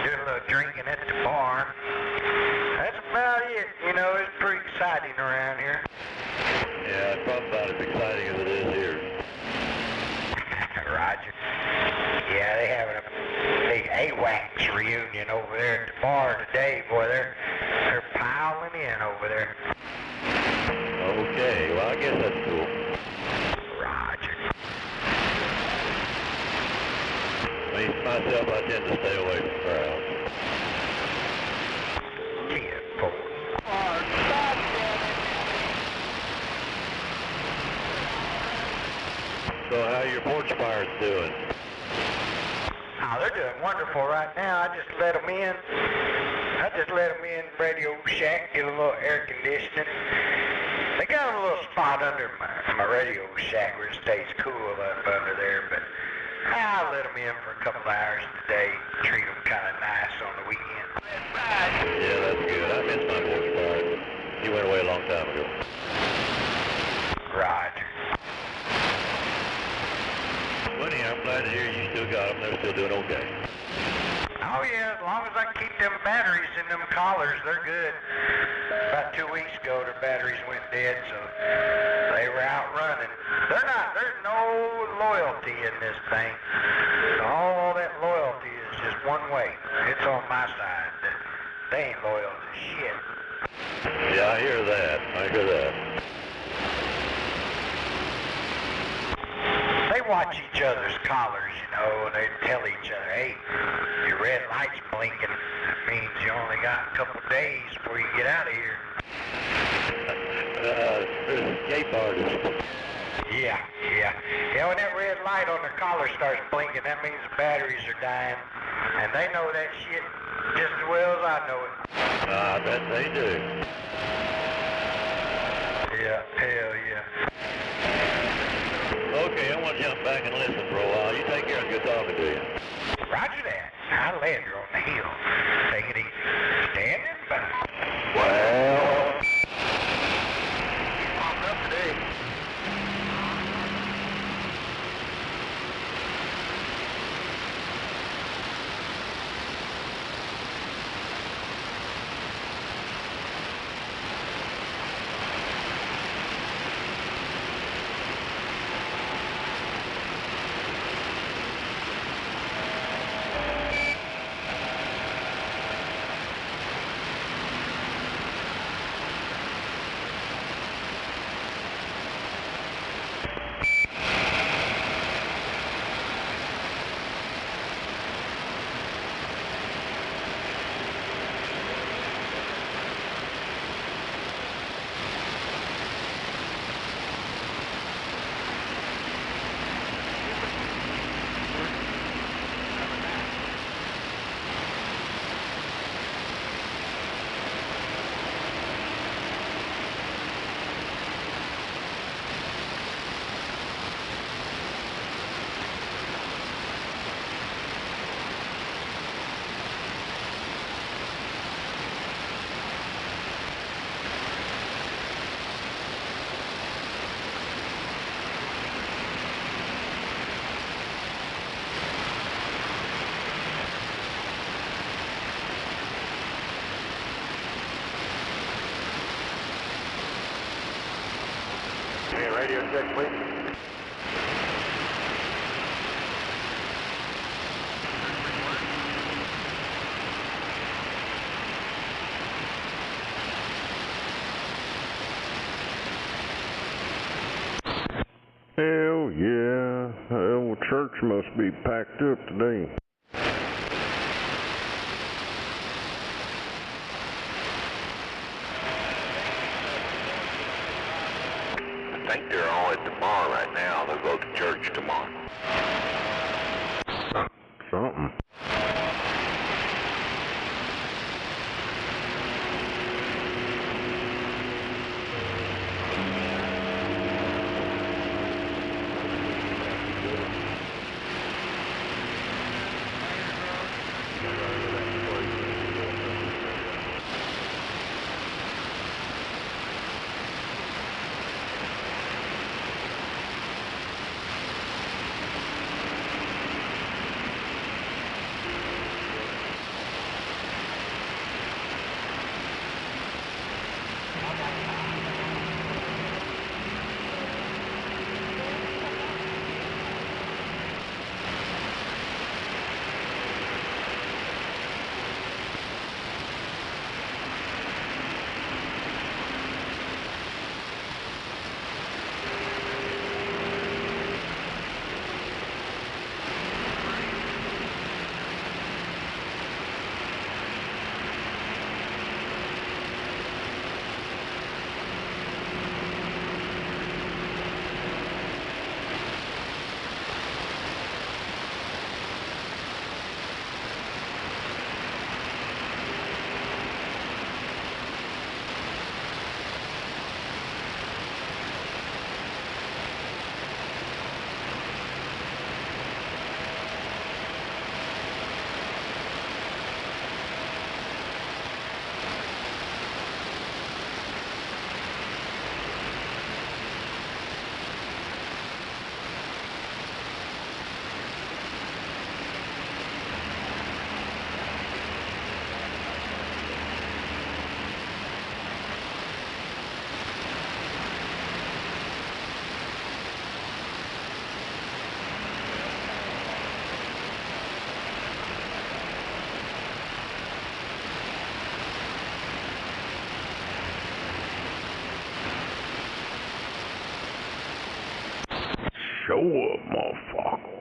Doing a little drinking at the bar. That's about it. You know, it's pretty exciting around here. Yeah, it's probably about as exciting as it is here. Roger. Yeah, they having a big AWACS reunion over there at the bar today. Boy, they're piling in over there. Okay, well, I guess that's cool. Roger. Me, myself, I tend to stay away from crowds. So how are your porch fires doing? Oh, they're doing wonderful right now. I just let them in. Radio Shack, get a little air conditioning. They got a little spot under my Radio Shack where it stays cool up under there, but I let them in for a couple hours today. Treat them kind of nice on the weekend. Yeah, that's good. I miss my porch fire. He went away a long time ago. Roger. Well, anyhow, I'm glad to hear you still got them. They're still doing okay. Oh yeah, as long as I keep them batteries in them collars, they're good. About 2 weeks ago, their batteries went dead, so they were out running. There's no loyalty in this thing. All that loyalty is just one way. It's on my side. They ain't loyal to shit. Yeah, I hear that. They watch each other's collars, you know, and they tell each other, hey, your red light's blinking. That means you only got a couple days before you get out of here. Escape artist. Yeah. When that red light on their collar starts blinking, that means the batteries are dying. And they know that shit just as well as I know it. I bet they do. yeah, hell yeah. Okay, I want to jump back and listen for a while. You take care. It's good talking to you. Roger that. Highlander on the hill. Take it easy. Standing by. Well, He's pumped up today. Radio check, please. Hell yeah. Well, church must be packed up today. I think they're all at the bar right now. They'll go to church tomorrow. Something. Show up, motherfucker.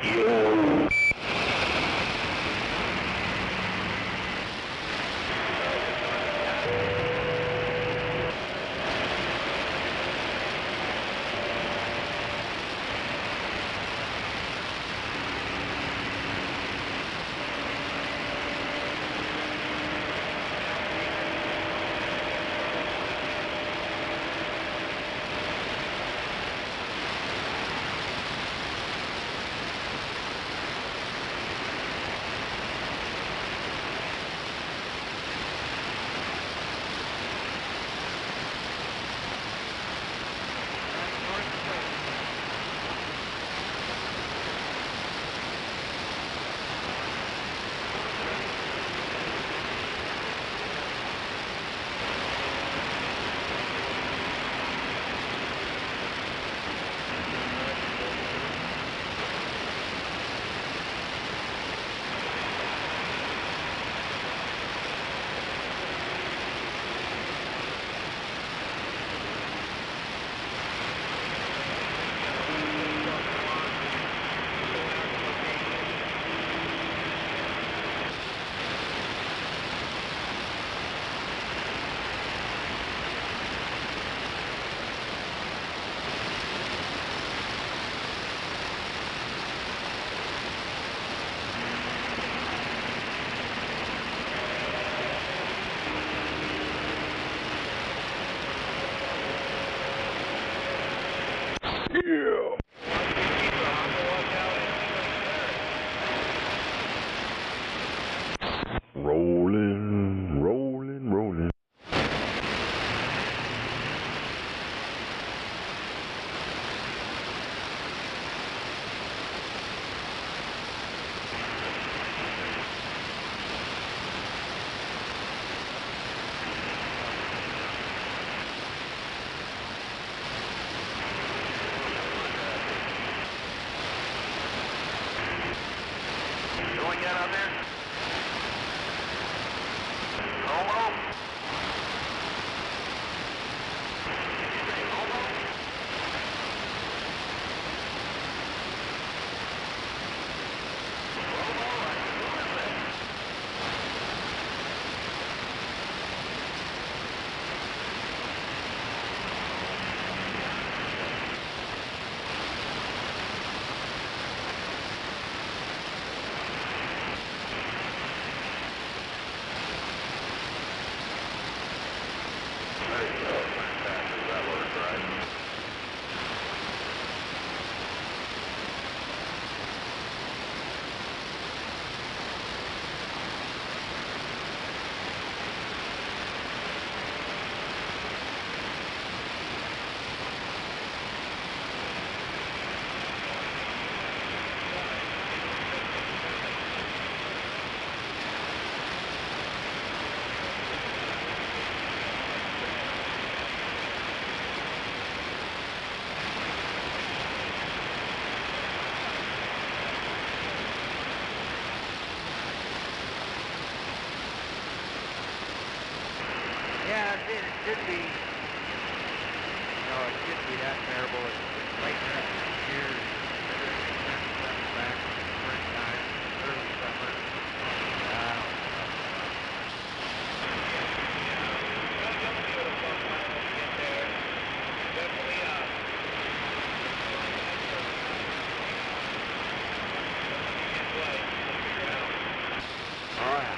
Yeah. Rolling, rolling, rolling. Going yet out there? Homo? Yeah, it should be. No, it shouldn't be that terrible. It's right there here. Back springtime, early summer. All right.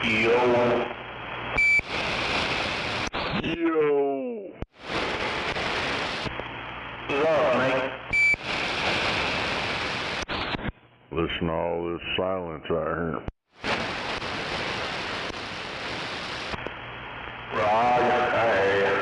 Yo. Yo. What's up, Nate? Listen to all this silence out here. Roger, I hear you.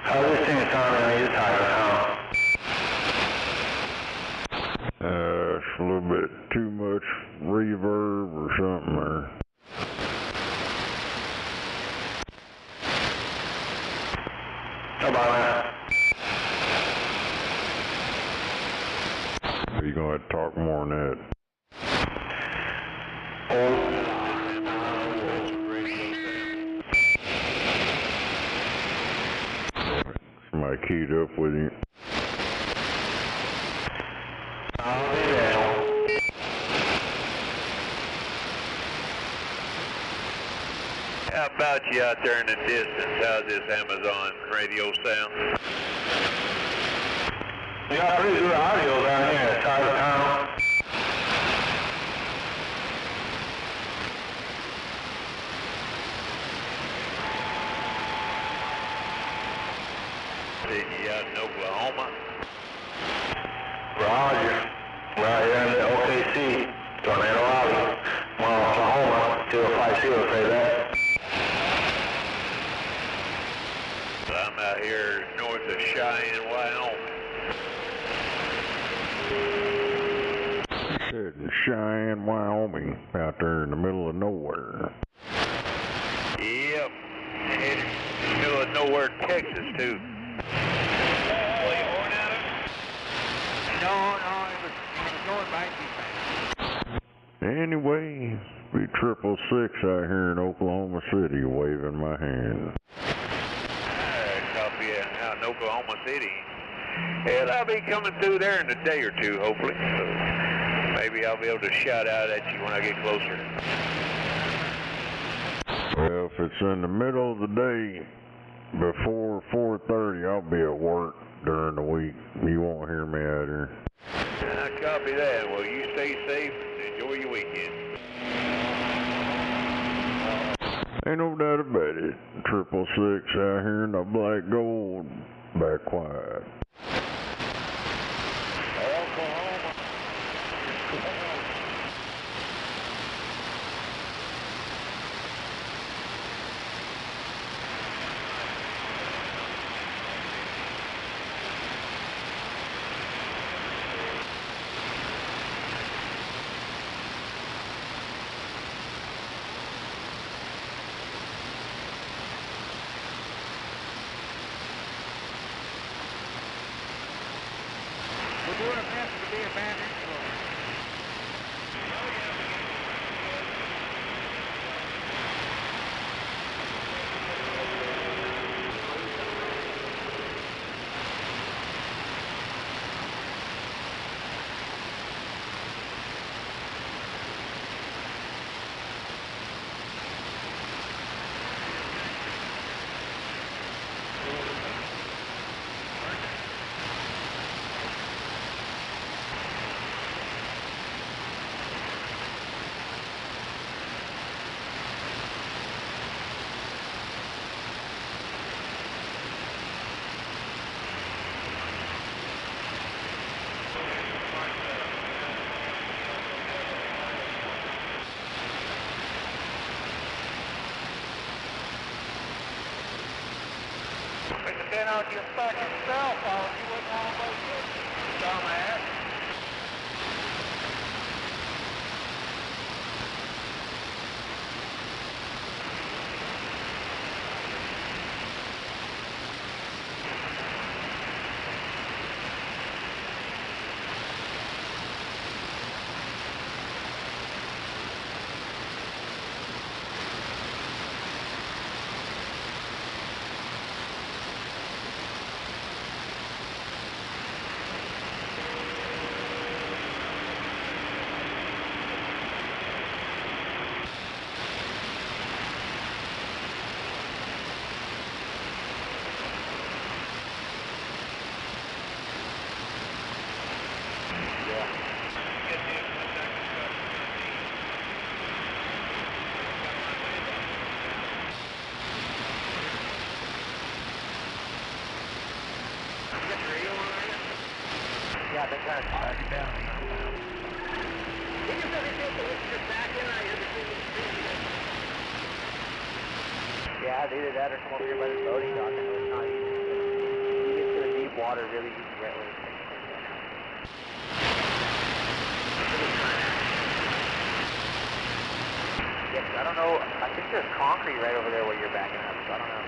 How's this thing sounding on your side of town? It's a little bit too much reverb or something there. How about that? You're going to have to talk more than that. Somebody keyed up with you. How about you out there in the distance? How's this Amazon radio sound? You got pretty good audio down here at side of town. You out in Oklahoma? Roger. Right here in the OKC, Tornado Alley, Oklahoma, 250, say that. I'm out here north of Cheyenne, Wyoming. Said in Cheyenne, Wyoming, out there in the middle of nowhere. Yep. Headed in the middle of nowhere, Texas, too. No, it was going back too fast. Anyway, be 666 out here in Oklahoma City waving my hand. Copy out in Oklahoma City. And I'll be coming through there in a day or two, hopefully. So maybe I'll be able to shout out at you when I get closer. Well, if it's in the middle of the day, before 4:30, I'll be at work during the week. You won't hear me out here. Copy that. Well, you stay safe and enjoy your weekend. Ain't no doubt about it. 666 out here in the black gold. Back quiet. Oklahoma. We're doing our best to be a bad influence. Been on your fucking cell phone, you wouldn't almost listen, dumbass. Yeah, they're trying to slide you down. Yeah, either that or come over here by the loading dock. I know it's not easy. You get to the deep water really easy right away. Yes, I don't know. I think there's concrete right over there where you're backing up, so I don't know.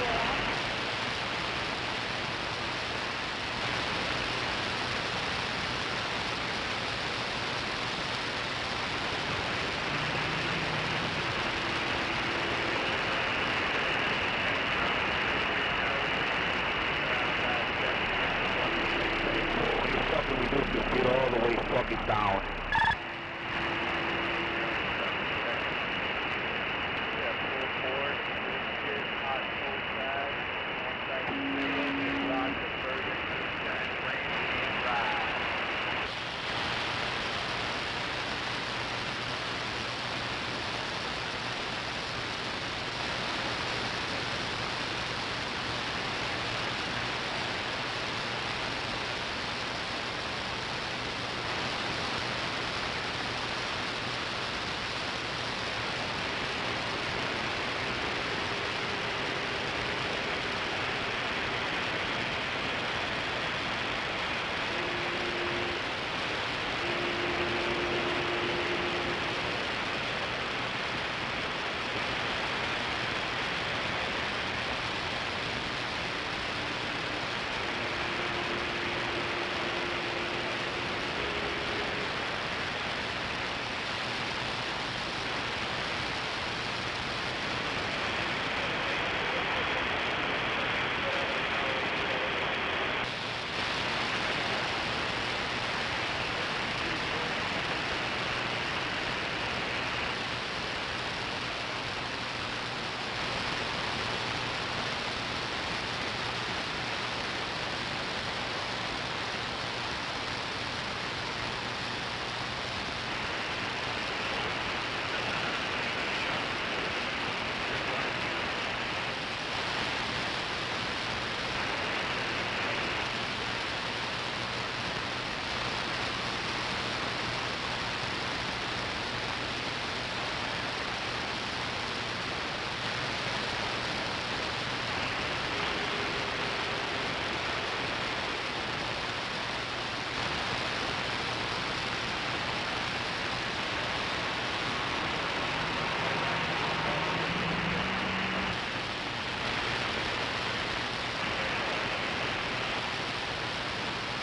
Down.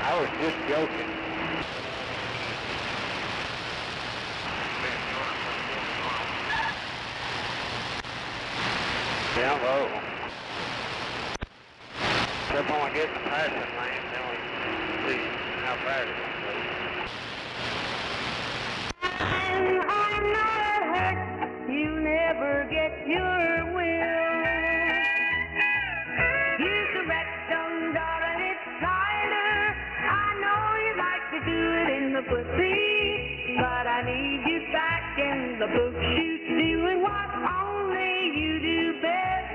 I was just joking. Down low. Except when we get in the passing lane, then we see how bad it is. I'm not hurt. You never get your will. You correct them, darling, it's Tyler. I know you like to do it in the pussy, but I need you back in the book shoot, doing what only you do best.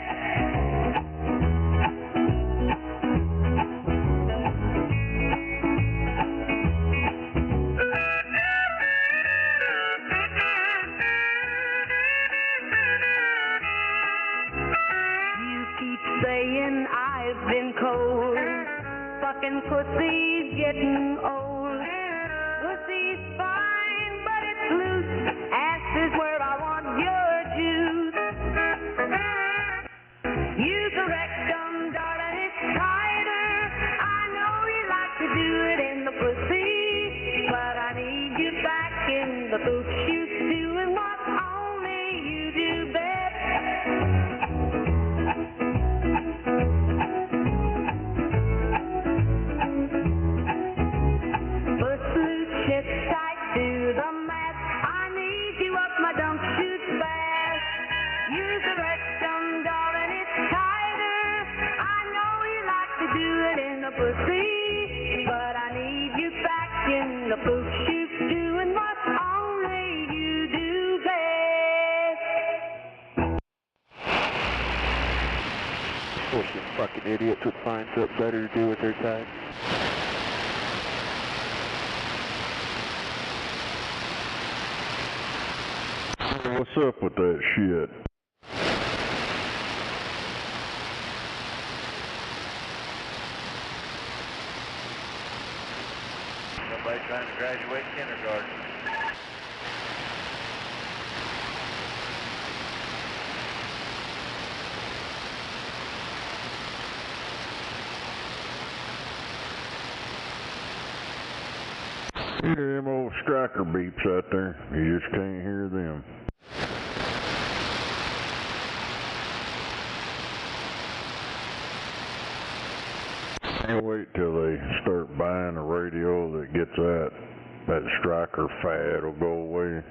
You keep saying I've been cold, fucking pussy's getting old. Pussy's fine, but it's loose. Ass is where I want your juice. You correct them, darling, it's time. the boot chute doing what only you do best. First loose, chest tight to the mat. I need you up my dunk chute fast. Use the rectum, darling, it's tighter. I know you like to do it in the pussy, but I need you back in the boot chute doing what only you do best. Wish you fucking idiots would find something better to do with their time. What's up with that shit? Somebody trying to graduate kindergarten. You hear them old striker beeps out there? You just can't hear them. Can't wait till they start buying a radio that gets that striker fad will go away.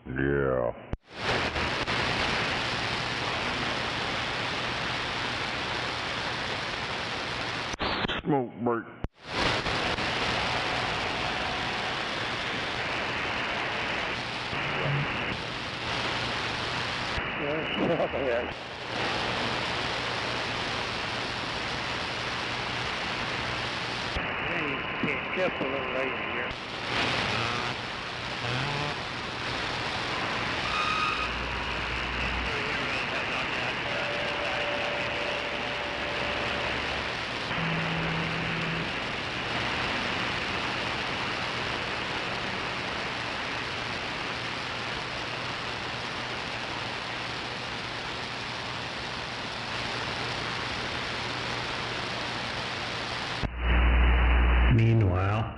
Yeah. Smoke break. Yeah. Yeah, kept a little lazy here. Meanwhile,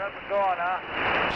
Up and going, huh?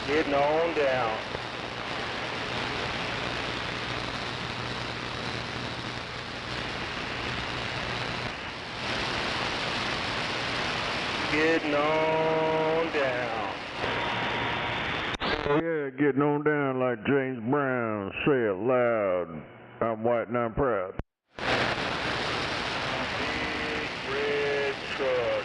Getting on down. Getting on down. Oh yeah, getting on down like James Brown. Say it loud. I'm white and I'm proud. Big red truck.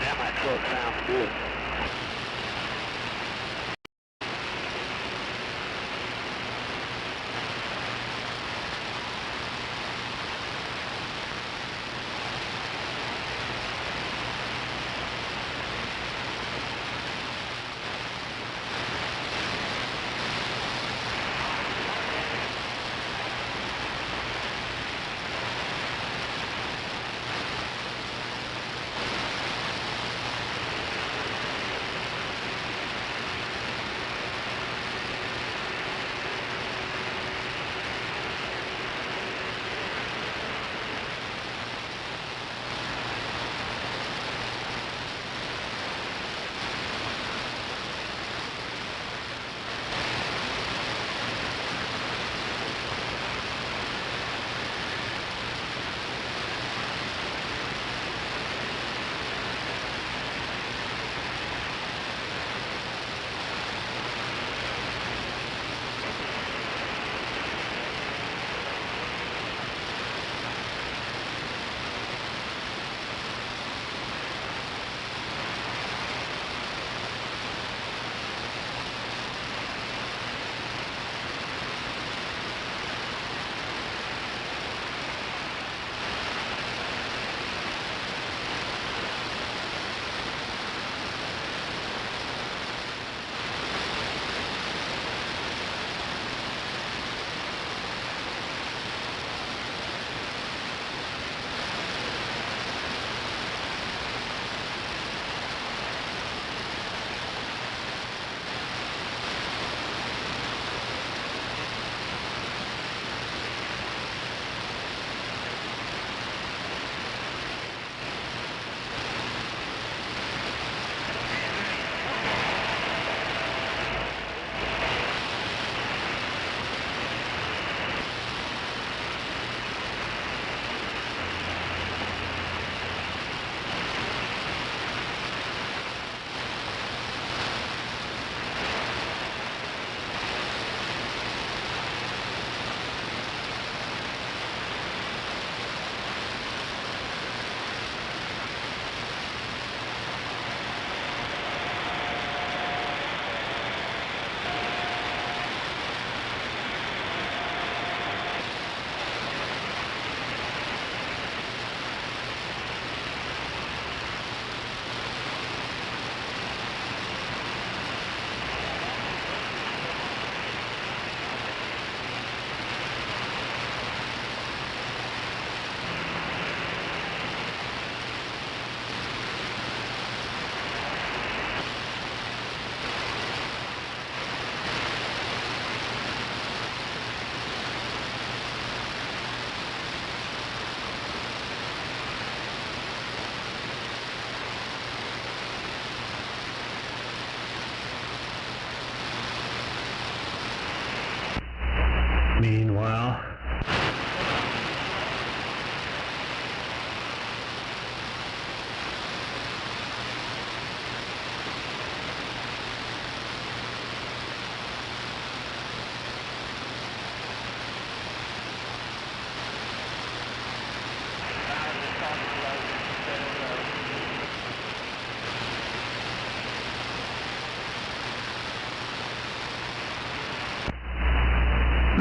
That my truck sounds good. Meanwhile,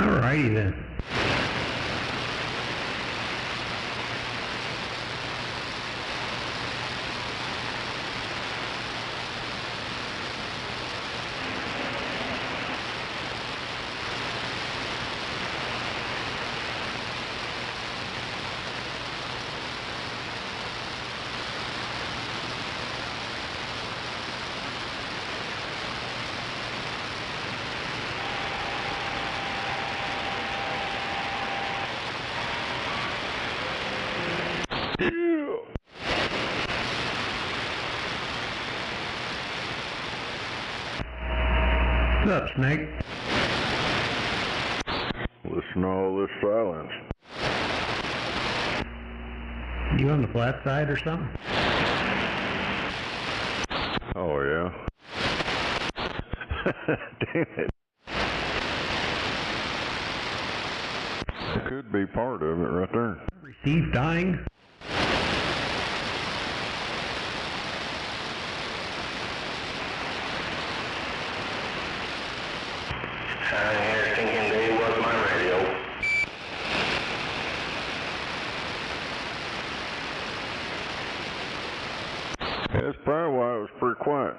alrighty then. up, Snake? Listen to all this silence. You on the flat side or something? Oh, yeah. Damn it. It could be part of it right there. Receive dying? Here, thinking Dave was my radio. That's probably why it was pretty quiet.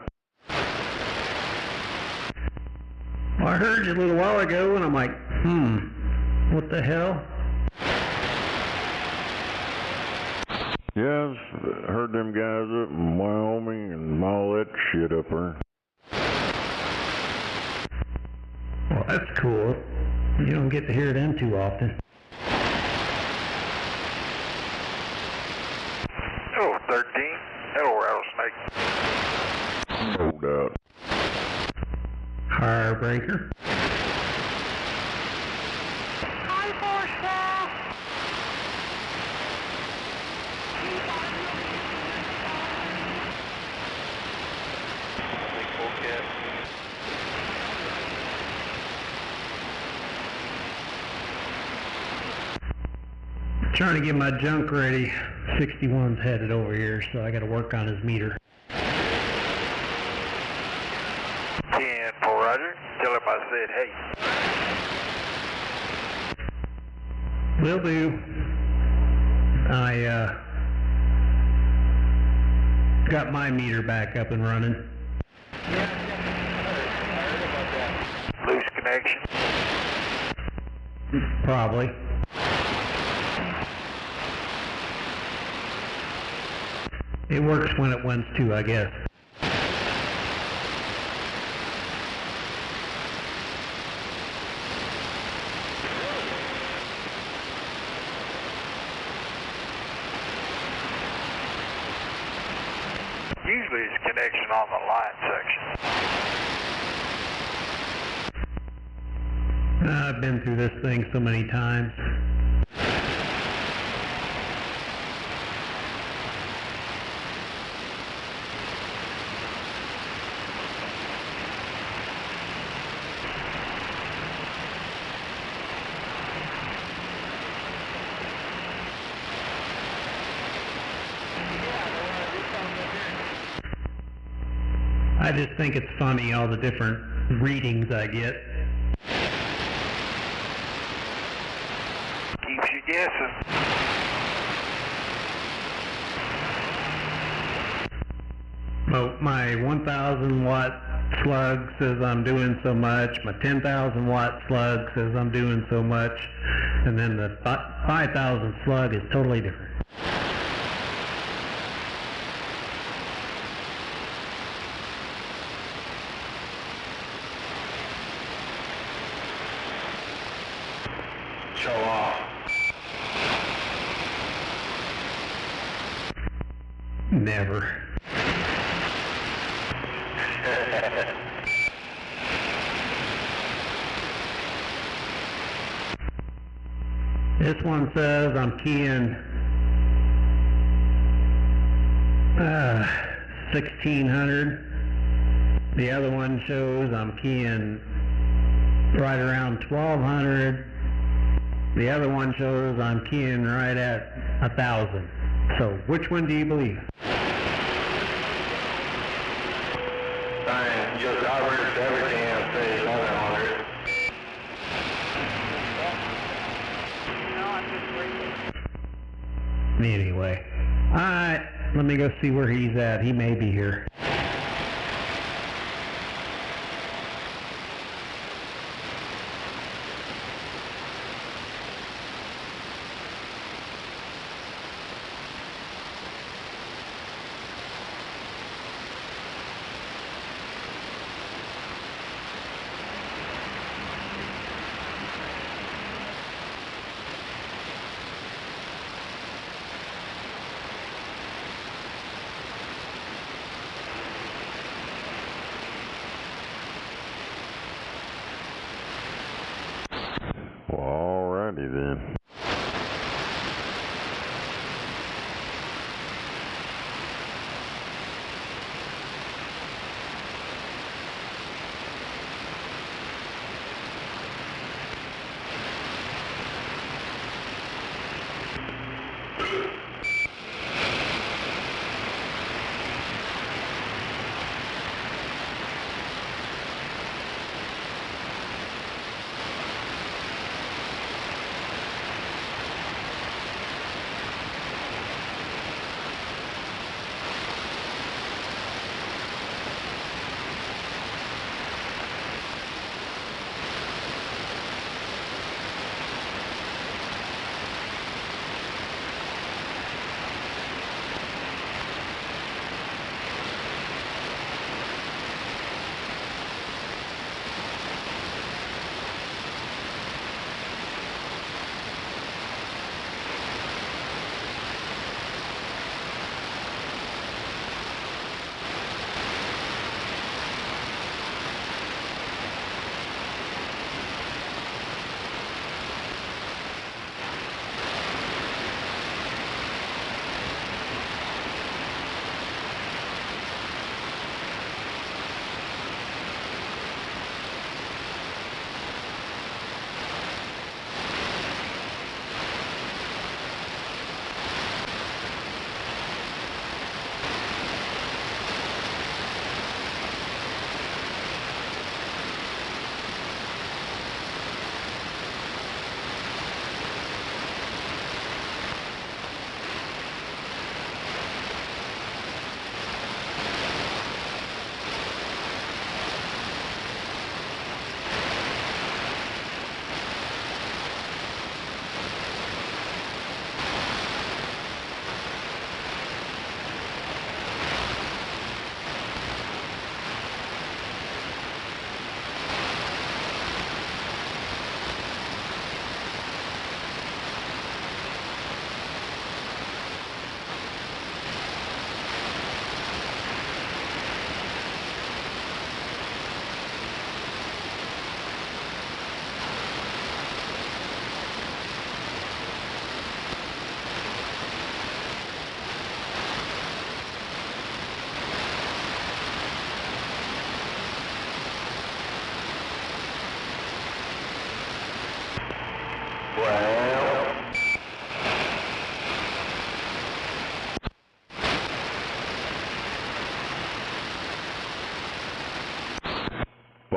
Well, I heard you a little while ago and I'm like, what the hell? Yeah, I heard them guys up in Wyoming and all that shit up there. Well, that's cool. You don't get to hear them too often. Oh, 13. Hello, rattlesnake. No doubt. Heartbreaker. High force now. Big polecat. Trying to get my junk ready. 61's headed over here, so I got to work on his meter. 10 for Roger. Tell him I said hey. Will do. I got my meter back up and running. Loose connection. Probably. It works when it wants to, I guess. Usually it's connection on the line section. I've been through this thing so many times. I just think it's funny, all the different readings I get. Keeps you guessing. Well, my 1,000 watt slug says I'm doing so much, my 10,000 watt slug says I'm doing so much, and then the 5,000 slug is totally different. Show off. Never. This one says I'm keying 1,600. The other one shows I'm keying right around 1,200. The other one shows I'm keying right at 1,000. So which one do you believe? Fine, just average everything and say 700. Anyway, alright, let me go see where he's at. He may be here.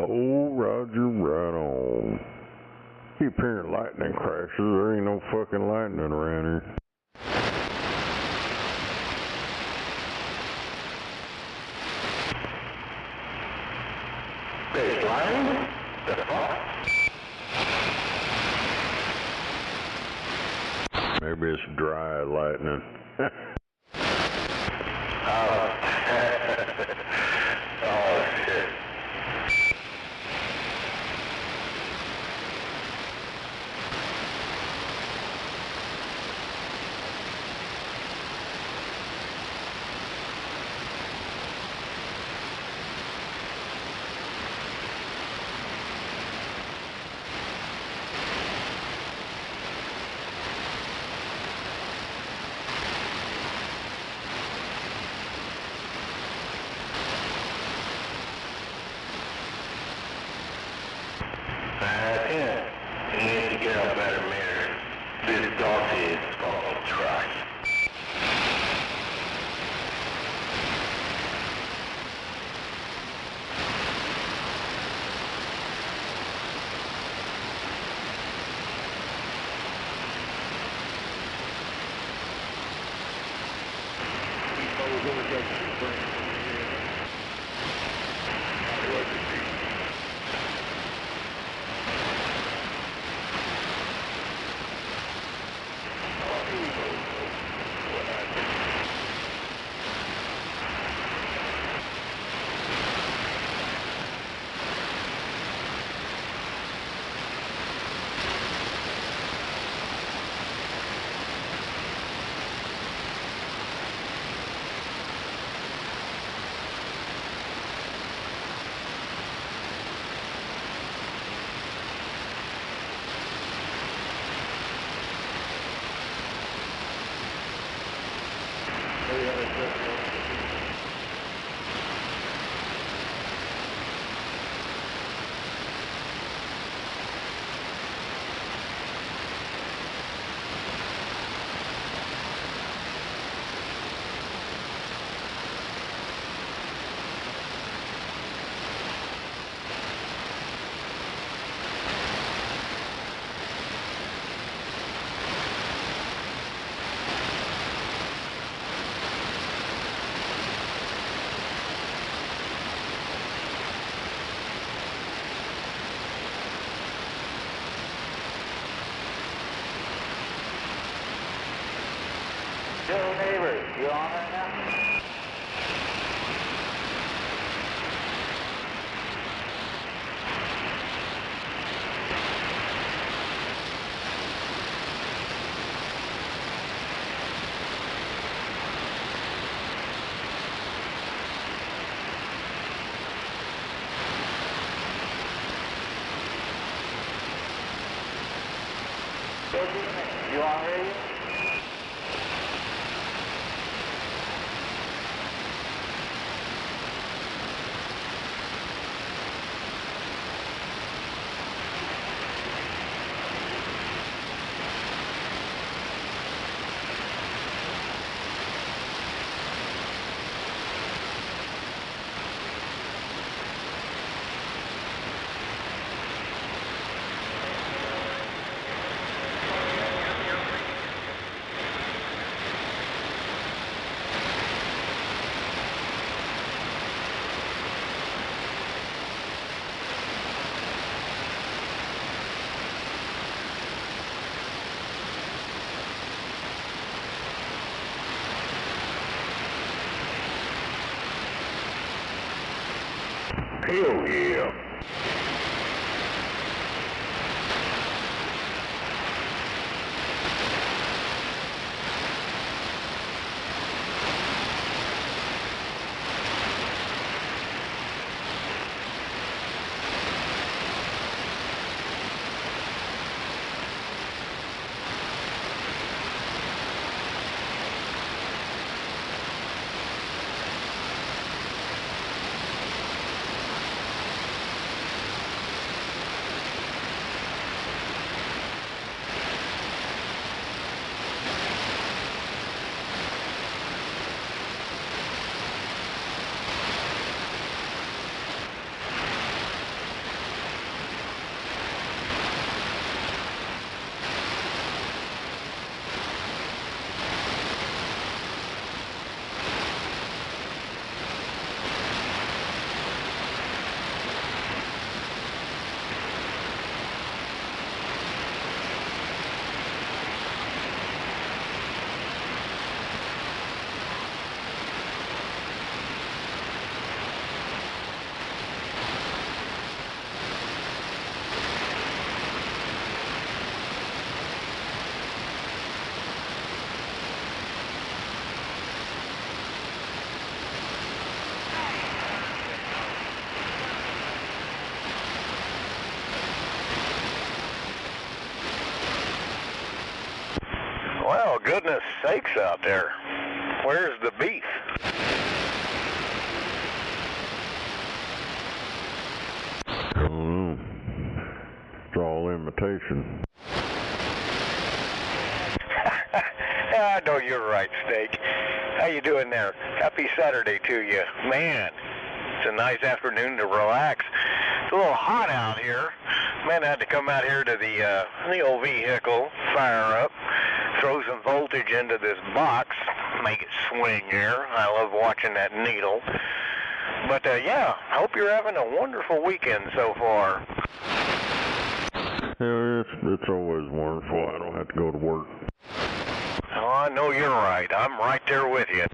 Oh, Roger, right on. Keep hearing lightning crashes. There ain't no fucking lightning around here. Baseline? The fuck? Maybe it's dry lightning. Oh, shit. He needs to get a better mirror. This dog is fucking trash. Bill Neighbors, you on right now? You on radio? Hell yeah. Well, goodness sakes out there. Where's the beef? I don't know. It's all imitation. I know you're right, Snake. How you doing there? Happy Saturday to you. Man, it's a nice afternoon to relax. It's a little hot out here. Man, I had to come out here to the old vehicle, fire up, throw some voltage into this box, make it swing here. I love watching that needle. But yeah, I hope you're having a wonderful weekend so far. Yeah, it's always wonderful. I don't have to go to work. Oh, I know you're right. I'm right there with you.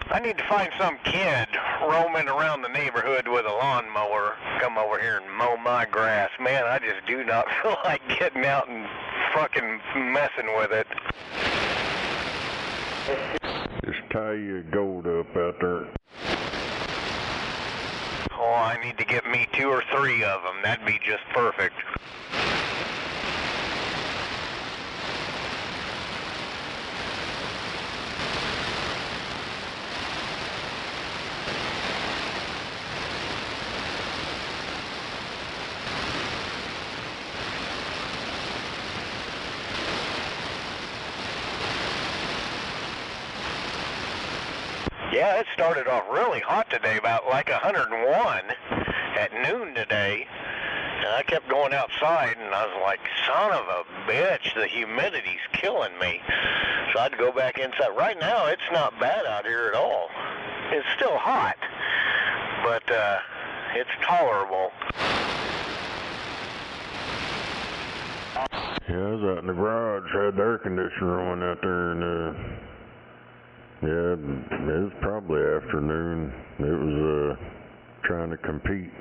I need to find some kid roaming around the neighborhood with a lawnmower, come over here and mow my grass. Man, I just do not feel like getting out and fucking messing with it. Just tie your goat up out there. Oh, I need to get me 2 or 3 of them. That'd be just perfect. Yeah, it started off really hot today, about like 101 at noon today. And I kept going outside, and I was like, son of a bitch, the humidity's killing me. So I had to go back inside. Right now, it's not bad out here at all. It's still hot, but it's tolerable. Yeah, I was out in the garage, had the air conditioner on out there, and yeah, it was probably afternoon. It was trying to compete.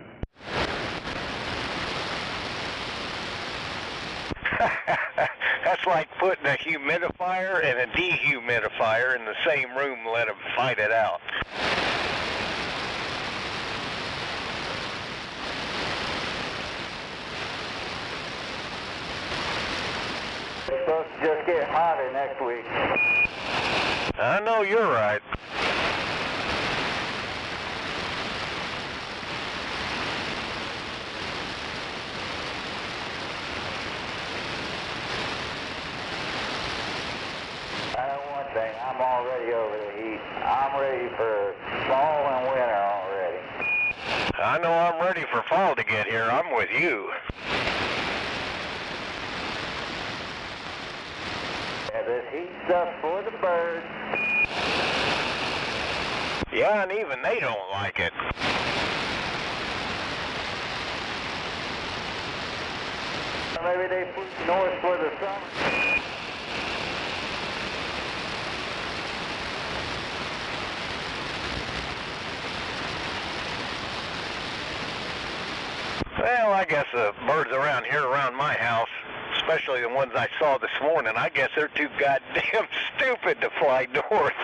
That's like putting a humidifier and a dehumidifier in the same room and let them fight it out. It's supposed to just get hotter next week. I know you're right. I know one thing, I'm already over the heat. I'm ready for fall and winter already. I know I'm ready for fall to get here. I'm with you. Yeah, this heat stuff's for the birds. Yeah, and even they don't like it. Maybe they flew north for the summer. Well, I guess the birds around here around my house, especially the ones I saw this morning, I guess they're too goddamn stupid to fly north.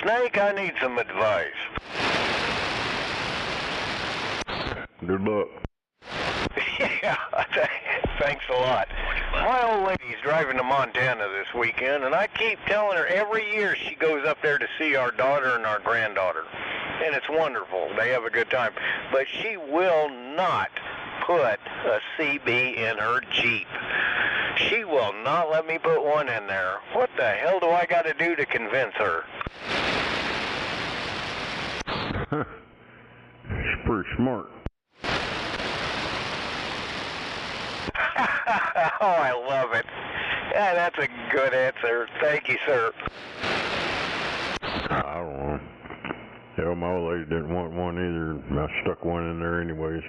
Snake, I need some advice. Good luck. Yeah, thanks a lot. My old lady's driving to Montana this weekend, and I keep telling her every year she goes up there to see our daughter and our granddaughter. And it's wonderful. They have a good time. But she will not put a CB in her Jeep. She will not let me put one in there. What the hell do I got to do to convince her? She's pretty smart. Oh, I love it. Yeah, that's a good answer. Thank you, sir. I don't know. Hell, my old lady didn't want one either. I stuck one in there anyways.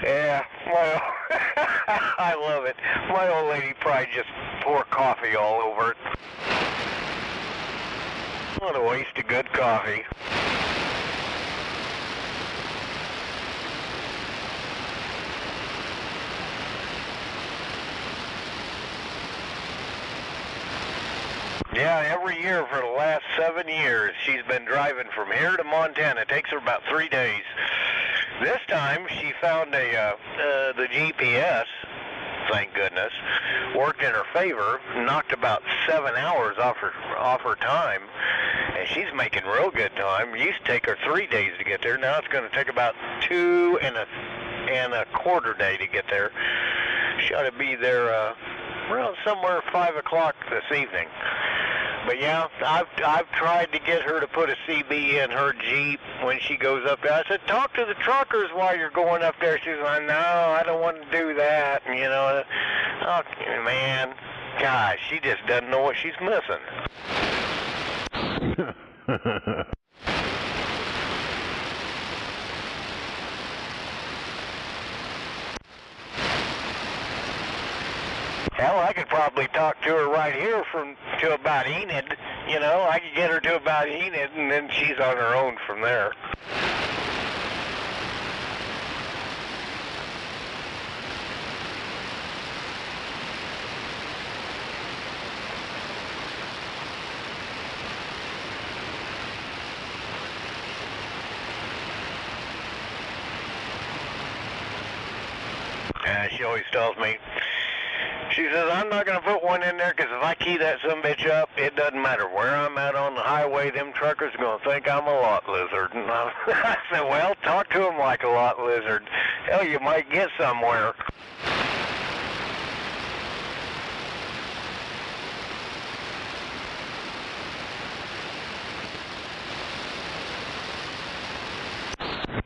Yeah, well, I love it. My old lady probably just pour coffee all over it. What a waste of good coffee. Yeah, every year for the last 7 years, she's been driving from here to Montana. It takes her about 3 days. This time, she found the GPS, thank goodness, worked in her favor, knocked about 7 hours off her time, and she's making real good time. It used to take her 3 days to get there. Now it's going to take about 2 and a quarter day to get there. She ought to be there around somewhere 5 o'clock this evening. But yeah, I've tried to get her to put a CB in her Jeep when she goes up there. I said, talk to the truckers while you're going up there. She's like, no, I don't want to do that. And, you know, oh, man, gosh, she just doesn't know what she's missing. Hell, I could probably talk to her right here to about Enid. You know, I could get her to about Enid, and then she's on her own from there. she always tells me. She says, I'm not going to put one in there because if I key that sumbitch up, it doesn't matter where I'm at on the highway, them truckers are going to think I'm a lot lizard. And I said, well, talk to them like a lot lizard. Hell, you might get somewhere.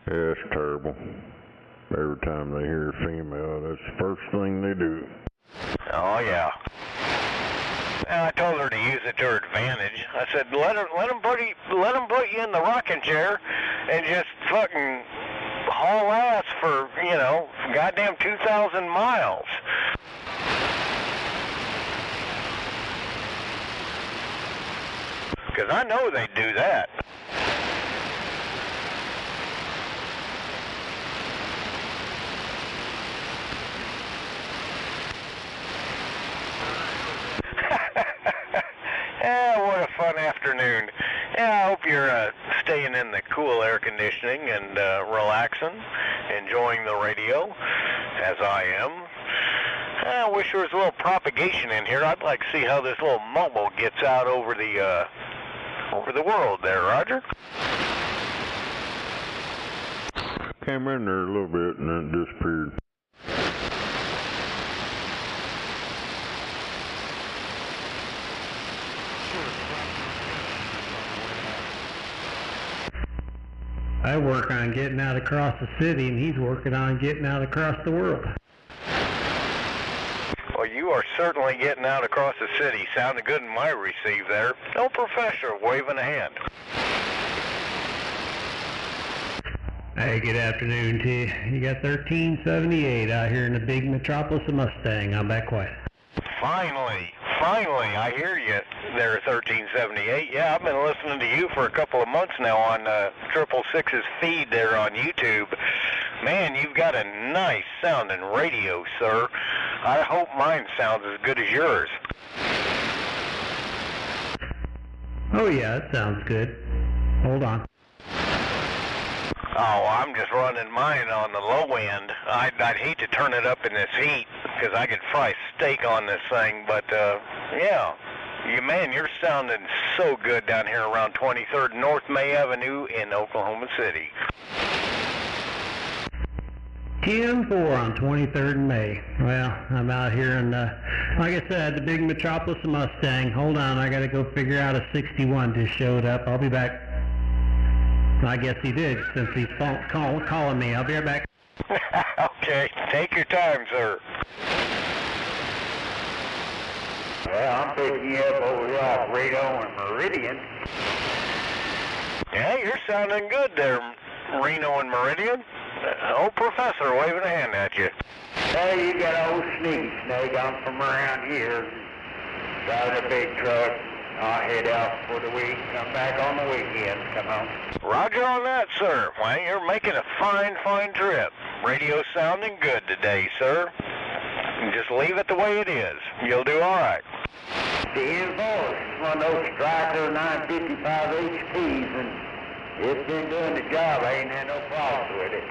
Yeah, it's terrible. Every time they hear a female, that's the first thing they do. Oh, yeah. And I told her to use it to her advantage. I said, let them put you in the rocking chair and just fucking haul ass for, you know, goddamn 2,000 miles. Because I know they do that. Yeah, what a fun afternoon. Yeah, I hope you're staying in the cool air conditioning and relaxing, enjoying the radio, as I am. I wish there was a little propagation in here. I'd like to see how this little mobile gets out over the world there, Roger. Came in there a little bit and then disappeared. I work on getting out across the city, and he's working on getting out across the world. Well, you are certainly getting out across the city. Sounded good in my receive there. No professor waving a hand. Hey, good afternoon to you. You got 1378 out here in the big metropolis of Mustang. I'm back quiet. Finally, I hear you there, 1378. Yeah, I've been listening to you for a couple of months now on 666's feed there on YouTube. Man, you've got a nice sounding radio, sir. I hope mine sounds as good as yours. Oh yeah, it sounds good. Hold on. Oh, I'm just running mine on the low end. I'd hate to turn it up in this heat because I could fry steak on this thing, but yeah. Man, you're sounding so good down here around 23rd North May Avenue in Oklahoma City. 10-4 on 23rd and May. Well, I'm out here in the, like I said, the big metropolis of Mustang. Hold on, I gotta go figure out a 61 just showed up. I'll be back. I guess he did, since he's calling me. I'll be right back. Okay, take your time, sir. Well, I'm picking you up over here off Reno and Meridian. Yeah, you're sounding good there, Reno and Meridian. Old professor waving a hand at you. Hey, you got old Sneaky Snake. I'm from around here. Driving a big truck. I'll head out for the week, come back on the weekend, come home. Roger on that, sir. Well, you're making a fine trip. Radio sounding good today, sir. Just leave it the way it is. You'll do all right. The invoice is one of those Striker 955 HPs, and it's been doing the job. I ain't had no problems with it.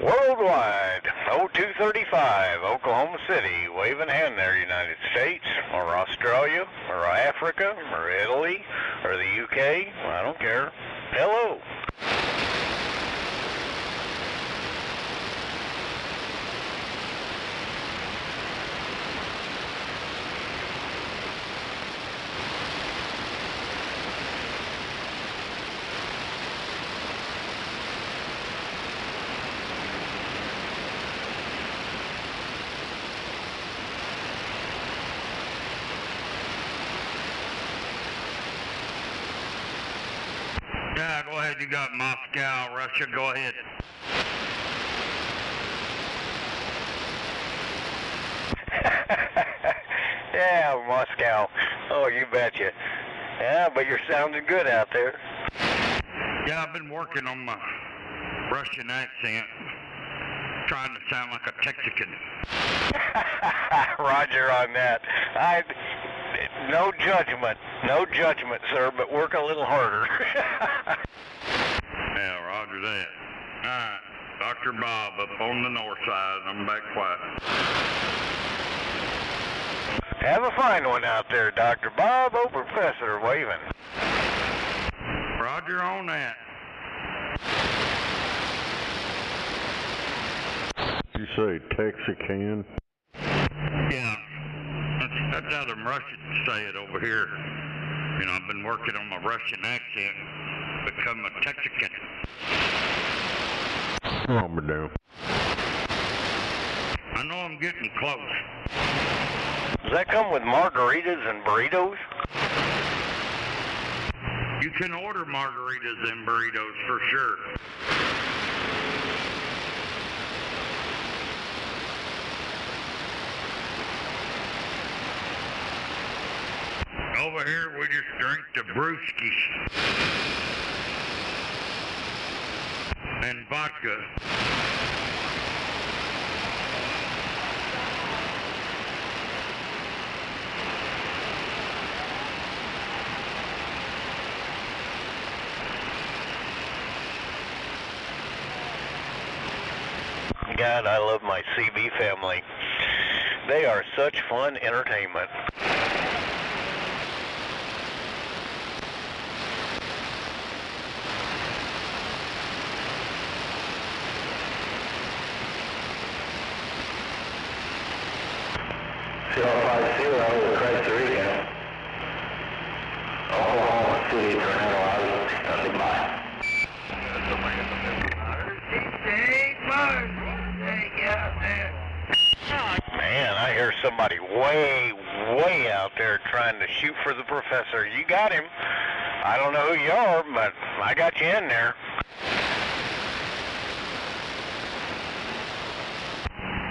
Worldwide, 0235, Oklahoma City, waving a hand there, United States, or Australia, or Africa, or Italy, or the UK, I don't care. Hello. Yeah, go ahead. You got Moscow, Russia. Go ahead. Yeah, Moscow. Oh, you betcha. Yeah, but you're sounding good out there. Yeah, I've been working on my Russian accent, trying to sound like a Texican. Roger on that. No judgment, sir, but work a little harder. Yeah, roger that. All right, Dr. Bob up on the north side. I'm back quiet. Have a fine one out there, Dr. Bob. Oh, Professor waving. Roger on that. You say Texican? Yeah, that's how the Russians say it over here. You know, I've been working on my Russian accent, become a Texican. Calm me down. I know I'm getting close. Does that come with margaritas and burritos? You can order margaritas and burritos for sure. Over here, we just drink the brewskis and vodka. God, I love my CB family. They are such fun entertainment. Costa Rica. Oklahoma City, Tornado Alley, standing by. Man, I hear somebody way out there trying to shoot for the professor. You got him. I don't know who you are, but I got you in there.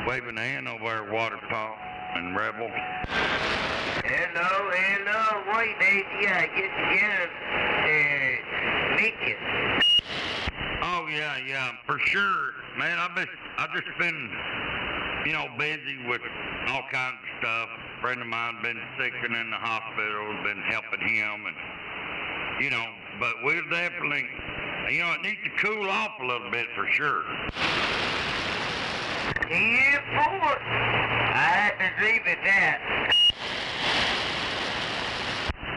Waving a hand over there, Waterpaw and Rebel. Hello, wait, yeah, get together and meet you. Oh yeah, for sure, man. I've just been, busy with all kinds of stuff. A friend of mine been sick and in the hospital, been helping him, and but we're definitely, it needs to cool off a little bit for sure. Yeah, boy. I have to agree with that.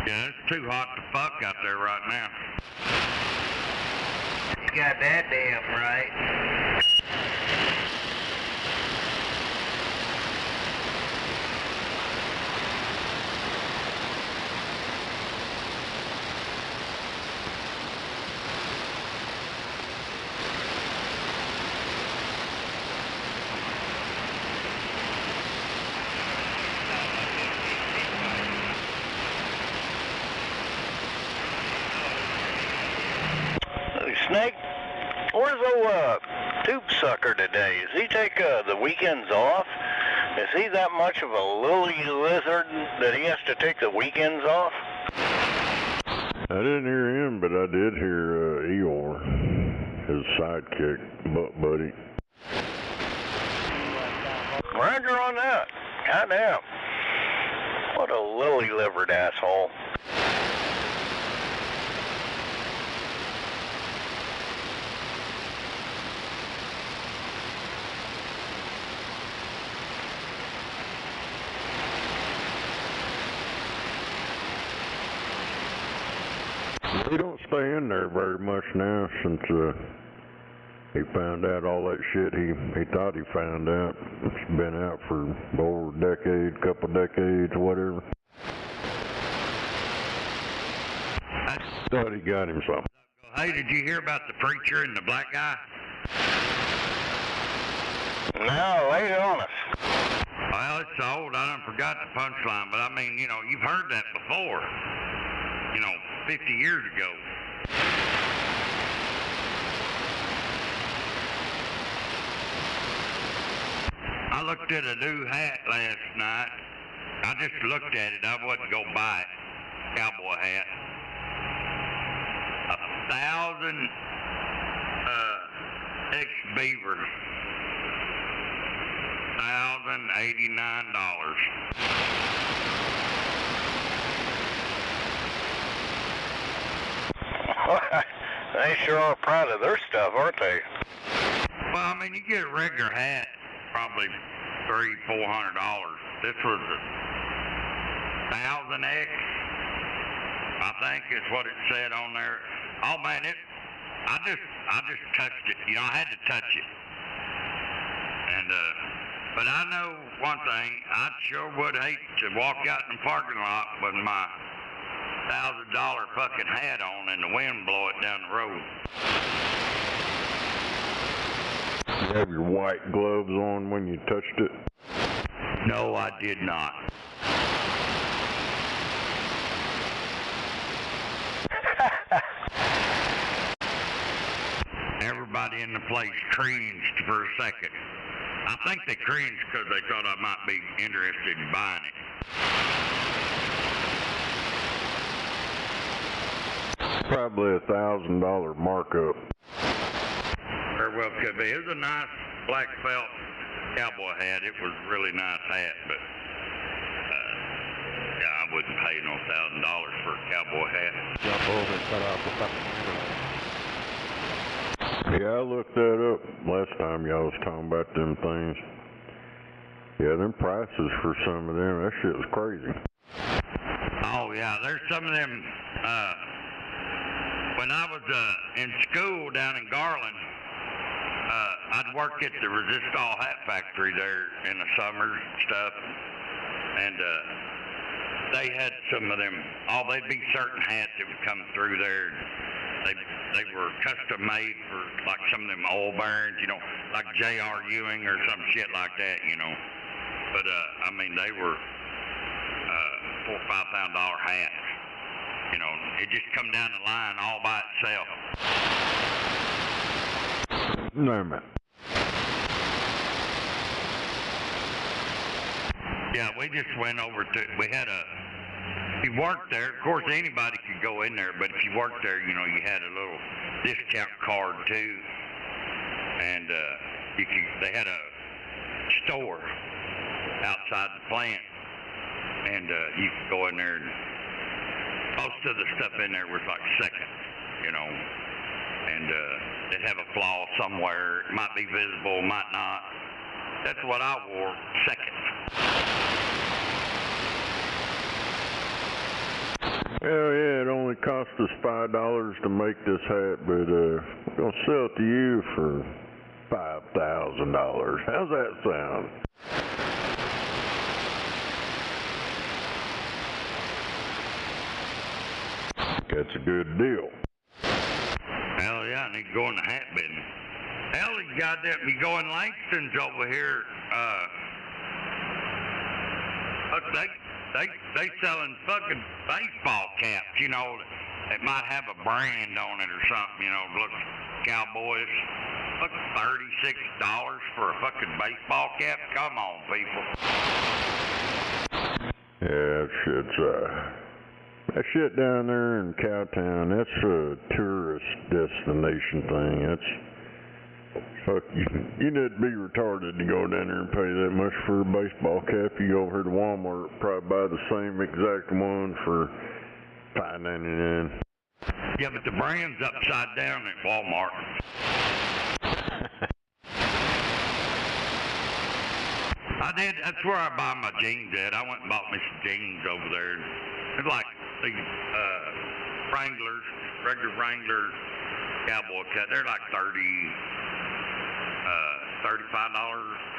Yeah, it's too hot to fuck out there right now. You got that damn right. Snake, where's old Tube Sucker today? Does he take the weekends off? Is he that much of a lily lizard that he has to take the weekends off? I didn't hear him, but I did hear Eeyore, his sidekick, butt buddy. Roger on that. Goddamn. What a lily-livered asshole. He don't stay in there very much now since he found out all that shit he thought he found out. It's been out for over a decade, couple decades, whatever. I thought he got him something. Hey, did you hear about the preacher and the black guy? No, lay it on us. Well, it's old. I done forgot the punchline, but I mean, you've heard that before. 50 years ago. looked at a new hat last night. I just looked at it. I wasn't go buy it. Cowboy hat. 1,000 ex-beaver. $1,089. They sure are proud of their stuff, aren't they? Well, I mean, you get a regular hat, probably $300-400. This was a 1,000X, I think is what it said on there. Oh man, I just touched it. You know, I had to touch it. And but I know one thing. I sure would hate to walk out in the parking lot with my $1,000 fucking hat on and the wind blow it down the road. You have your white gloves on when you touched it? No, I did not. Everybody in the place cringed for a second. I think they cringed because they thought I might be interested in buying it. Probably $1,000 markup. Very well could be. It was a nice black felt cowboy hat. It was a really nice hat, but yeah, I wouldn't pay no $1,000 for a cowboy hat. Jump over and cut off the fucking Yeah, I looked that up last time y'all was talking about them things. Yeah, them prices for some of them, that shit was crazy. Oh yeah, there's some of them. When I was in school down in Garland, I'd work at the Resistol hat factory there in the summers and stuff, and they had some of them. Oh, they'd be certain hats that would come through there. They were custom made for like some of them oil barons, you know, like J.R. Ewing or some shit like that, you know. But I mean, they were $4,000 or $5,000 hats. You know, it just come down the line all by itself. No, man. Yeah, we just went over to, we had a, if you worked there, of course anybody could go in there, but if you worked there, you know, you had a little discount card too. And you could, they had a store outside the plant, and you could go in there, and most of the stuff in there was like second, you know, and they'd have a flaw somewhere. It might be visible, might not. That's what I wore, second. Hell yeah, it only cost us $5 to make this hat, but we're gonna sell it to you for $5,000. How's that sound? That's a good deal. Hell yeah, I need to go in the hat business. Hell, you goddamn, you go in Langston's over here, they selling fucking baseball caps, you know, that might have a brand on it or something, you know, look, Cowboys. Look, $36 for a fucking baseball cap? Come on, people. Yeah, that shit down there in Cowtown, that's a tourist destination thing. That's, fuck, you need to be retarded to go down there and pay that much for a baseball cap. You go over here to Walmart, probably buy the same exact one for $5.99. Yeah, but the brand's upside down at Walmart. That's where I buy my jeans at. I went and bought me some jeans over there. It's like the Wranglers, regular Wrangler cowboy cut. They're like $35 a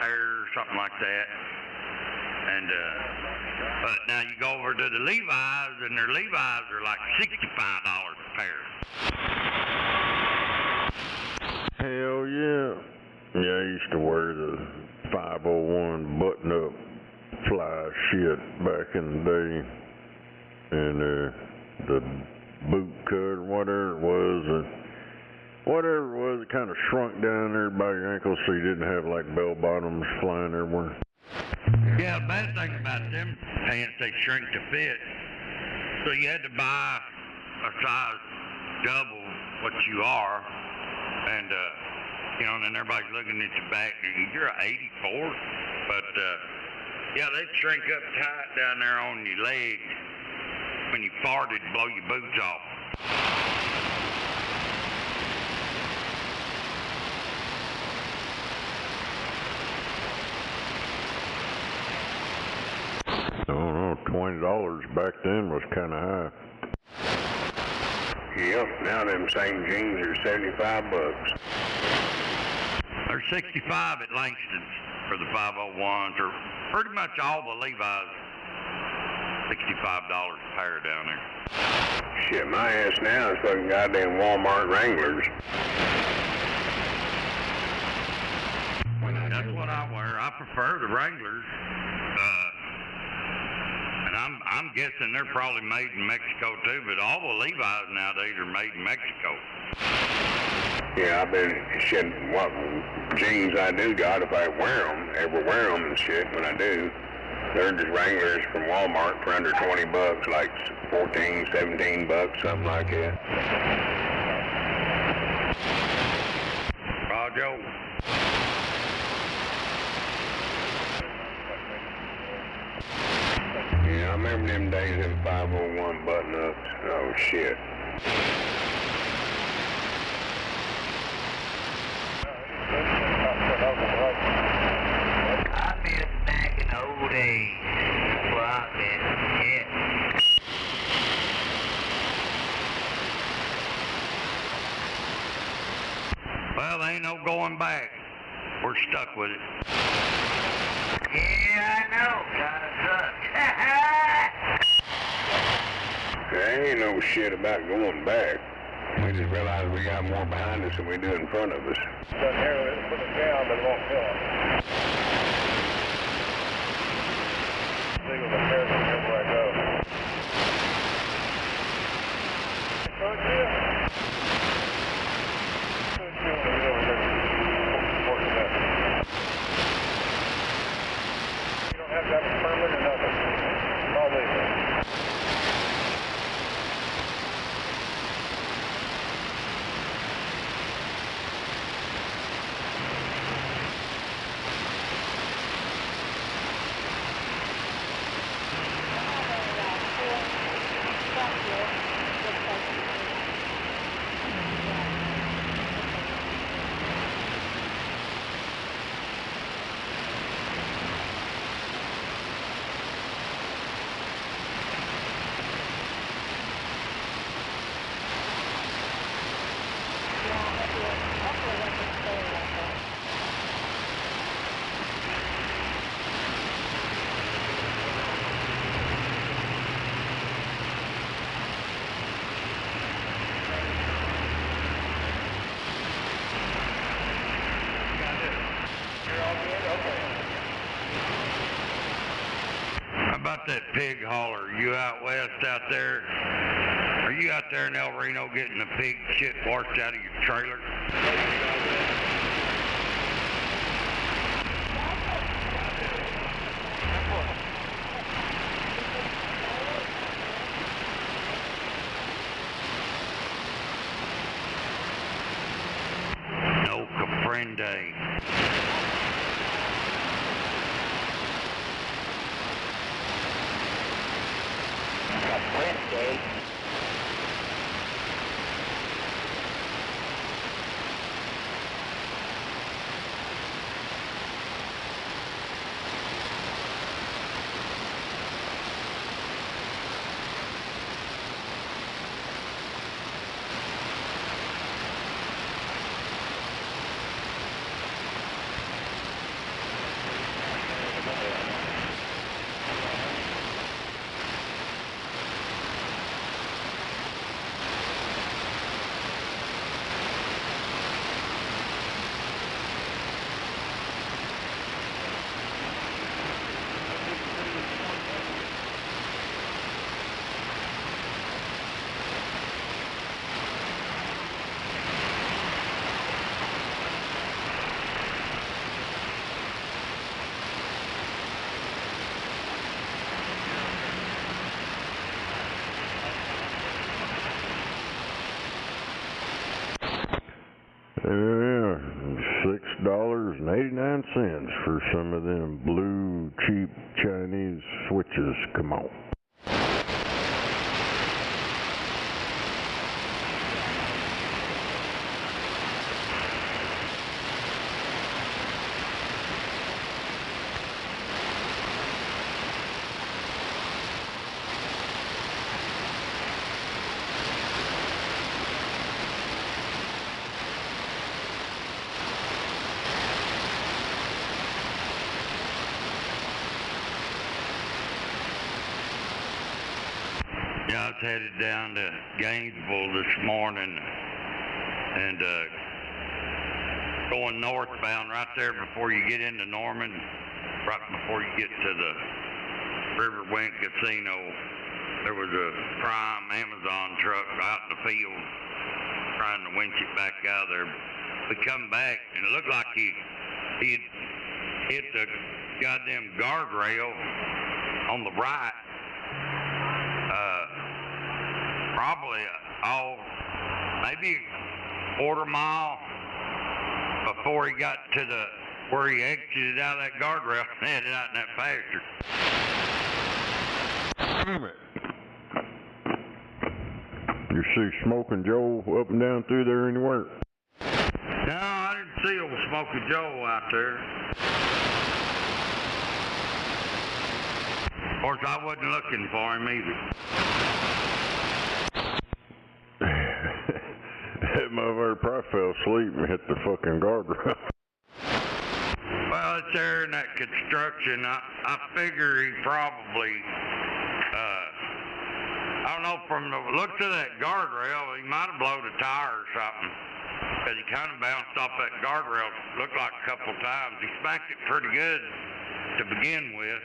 pair or something like that. And but now you go over to the Levi's, and their Levi's are like $65 a pair. Hell yeah. Yeah, I used to wear the 501 button-up fly shit back in the day. And the boot cut or whatever it was, it kind of shrunk down there by your ankles so you didn't have like bell bottoms flying everywhere. Yeah, the bad thing about them pants, they shrink to fit. So you had to buy a size double what you are. And, you know, and then everybody's looking at your back. You're an 84. But, yeah, they shrink up tight down there on your legs. When you farted, blow your boots off. I don't know, $20 back then was kind of high. Yep, now them same jeans are $75. There's 65 at Langston's for the 501s, or pretty much all the Levi's. $65 a pair down there. Shit, my ass now is fucking goddamn Walmart Wranglers. That's what I wear. I prefer the Wranglers. And I'm guessing they're probably made in Mexico too, but all the Levi's nowadays are made in Mexico. Yeah, I've been shit. What jeans I do got, if I ever wear them and shit, when I do, they're just Wranglers from Walmart for under $20, like 14, 17 bucks, something like that. Roger. Yeah, I remember them days in 501 button-ups. Oh, shit. I miss back in the old days. That's where I've been. Yeah. Well, there ain't no going back. We're stuck with it. Yeah, I know. Kinda sucks. There ain't no shit about going back. We just realized we got more behind us than we do in front of us. Doesn't hear it, put it down, but it won't kill them. Seagulls are careful everywhere I go. Good deal. Good deal when you're over there working that. You don't have to have a permit or nothing. It's all legal. That pig hauler, you out west out there? Are you out there in El Reno getting the pig shit washed out of your trailer? No comprende. Wednesday. Yeah, $6.89 for some of them blue, cheap Chinese switches. Come on. Yeah, I was headed down to Gainesville this morning and going northbound right there before you get into Norman, right before you get to the Riverwind Casino. There was a prime Amazon truck out in the field trying to winch it back out there. We come back and it looked like he hit the goddamn guardrail on the right. Probably maybe a quarter mile before he got to where he exited out of that guardrail and headed out in that pasture. Damn it. You see Smoking Joe up and down through there anywhere? No, I didn't see old Smoky Joe out there. Of course, I wasn't looking for him either. That motherfucker probably fell asleep and hit the fucking guardrail. Well, it's there in that construction. I figure he probably, I don't know, from the looks of that guardrail, he might have blown a tire or something. Because he kind of bounced off that guardrail, looked like a couple times. He smacked it pretty good to begin with.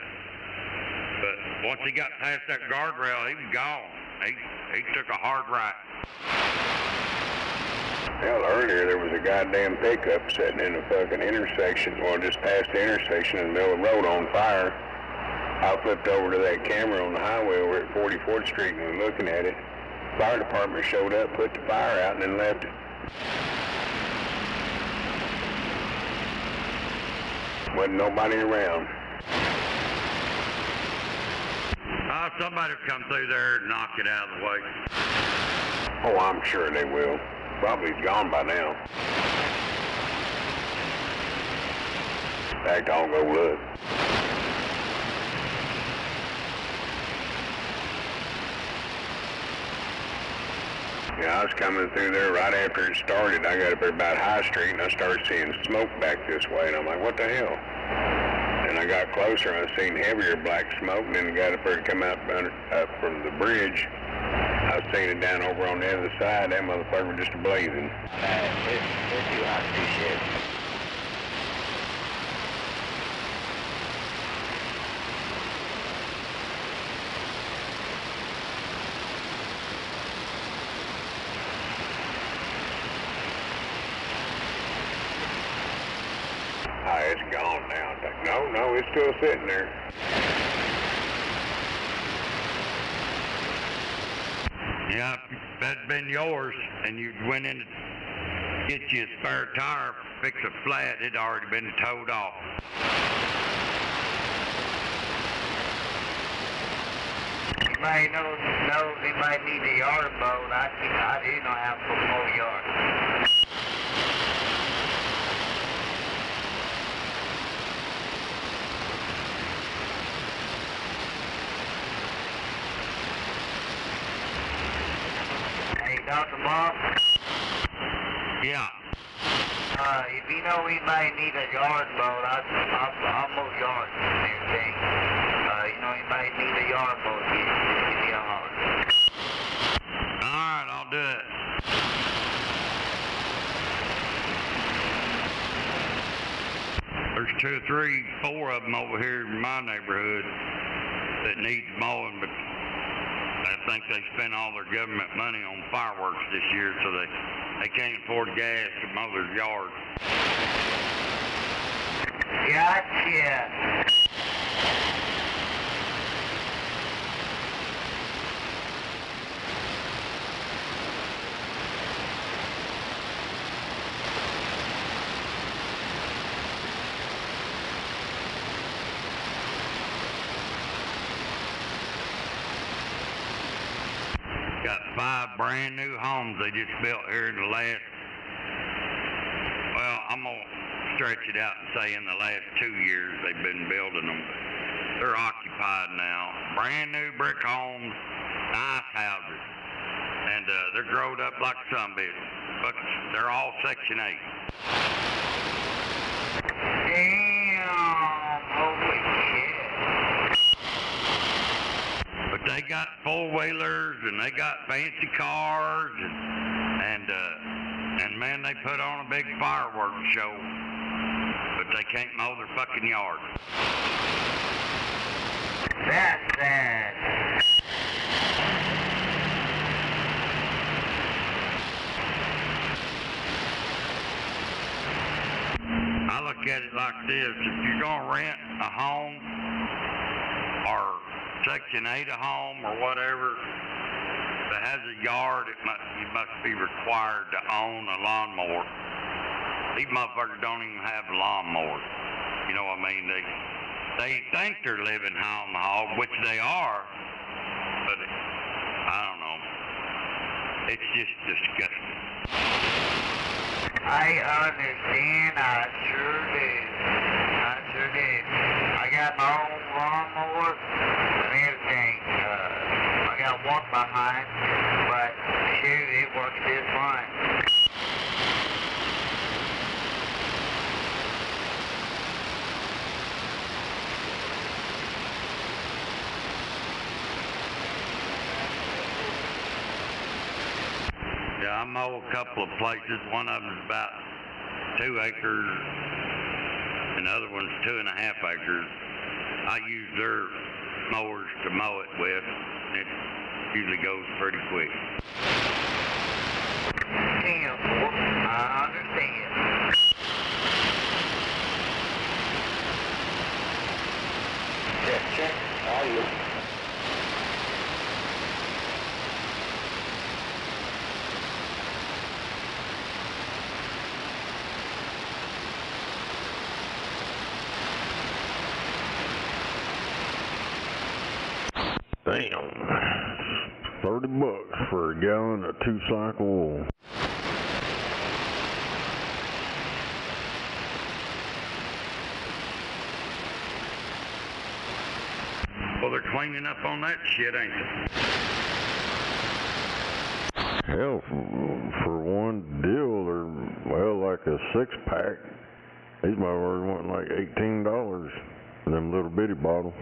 But once he got past that guardrail, he was gone. He took a hard right. Well, earlier there was a goddamn pickup sitting in a fucking intersection, well, just past the intersection in the middle of the road on fire. I flipped over to that camera on the highway over at 44th Street and was looking at it. Fire department showed up, put the fire out, and then left it. Wasn't nobody around. Somebody will come through there and knock it out of the way. Oh, I'm sure they will. Probably gone by now. In fact, I'll go look. Yeah, I was coming through there right after it started. I got up there about High Street and I started seeing smoke back this way, and I'm like, what the hell? And I got closer and I seen heavier black smoke, and then got up there to come out up from the bridge. I was seeing it down over on the other side. That motherfucker was just blazing. It's too hot to do shit. Oh, it's gone now. No, it's still sitting there. Yeah, if that'd been yours and you went in to get you a spare tire, fix a flat, it'd already been towed off. Anybody knows they might need a yard mowed? I do know how to mow yard. Dr. Bob? Yeah. If you know we might need a yard mowed, I'll mow yards and everything. You know, you might need a yard mowed, just give me a holler. Alright, I'll do it. There's 2 or 3, 4 of them over here in my neighborhood that need mowing, but I think they spent all their government money on fireworks this year, so they can't afford gas to mow their yard. Gotcha. Got 5 brand new homes they just built here in the last, well, I'm going to stretch it out and say in the last 2 years they've been building them. They're occupied now. Brand new brick homes, nice houses. And they're growed up like some bitch. But they're all Section 8. Damn, holy shit. But they got four-wheelers and they got fancy cars and man, they put on a big fireworks show. But they can't mow their fucking yard. That's sad. I look at it like this: if you're gonna rent a home or Section 8 a home or whatever that has a yard, you must be required to own a lawnmower. These motherfuckers don't even have lawnmowers. You know what I mean? They think they're living home hog, which they are, but I don't know. It's just disgusting. I understand, I sure do. I got my own lawnmower and everything. I got one behind, but shoot, it works just fine. Yeah, I mow a couple of places. One of them's about 2 acres, and the other one's 2.5 acres. I use their mowers to mow it with, and it usually goes pretty quick. Damn, I understand. Check. How are you? Damn. $30 for a gallon of 2-cycle oil. Well, they're cleaning up on that shit, ain't they? Hell, for one deal, they're, well, like a 6-pack. These motherfuckers want like $18 for them little bitty bottles.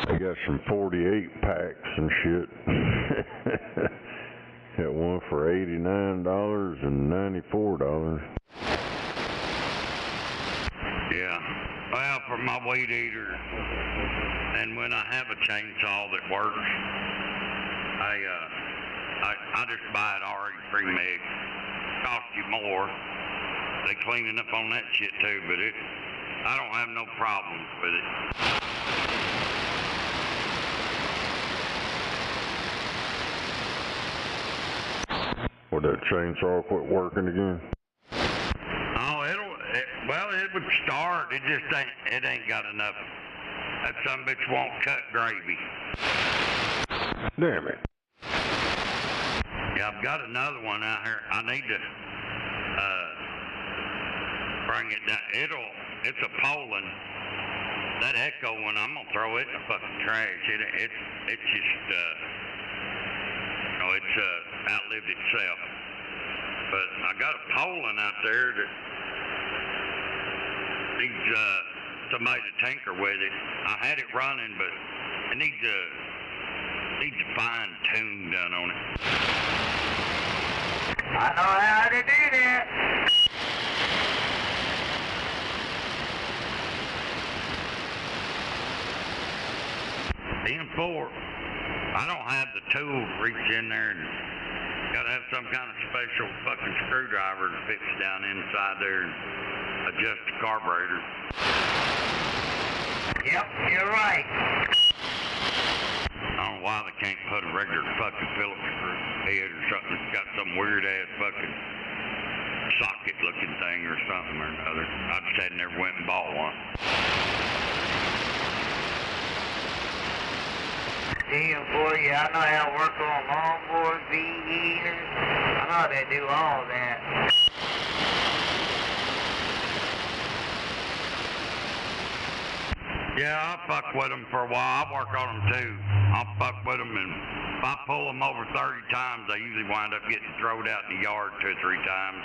They got some 48 packs and shit. Got one for $89 and $94. Yeah. Well, for my weed eater, and when I have a chainsaw that works, I just buy it already pre-mixed. Costs you more. They cleaning up on that shit too, but I don't have no problems with it. Would that chainsaw quit working again? Oh, it would start. It just ain't got enough. That son of a bitch won't cut gravy. Damn it. Yeah, I've got another one out here. I need to bring it down. It's a Poland. That Echo one, I'm gonna throw it in the fucking trash. It's just it's outlived itself. But I got a Poland out there that needs somebody to tinker with it. I had it running, but it needs a fine tune done on it. I know how to do that. N4, I don't have the tool to reach in there, and gotta have some kind of special fucking screwdriver to fix down inside there and adjust the carburetor. Yep, you're right. I don't know why they can't put a regular fucking Phillips screw head or something that's got some weird ass fucking socket-looking thing or something or another. I just had never went and bought one. Damn, boy, yeah, I know how to work on lawnmowers, V-heaters. I know how to do all that. Yeah, I fuck with them for a while. I work on them too. I'll fuck with them, and if I pull them over 30 times, they usually wind up getting thrown out in the yard 2 or 3 times.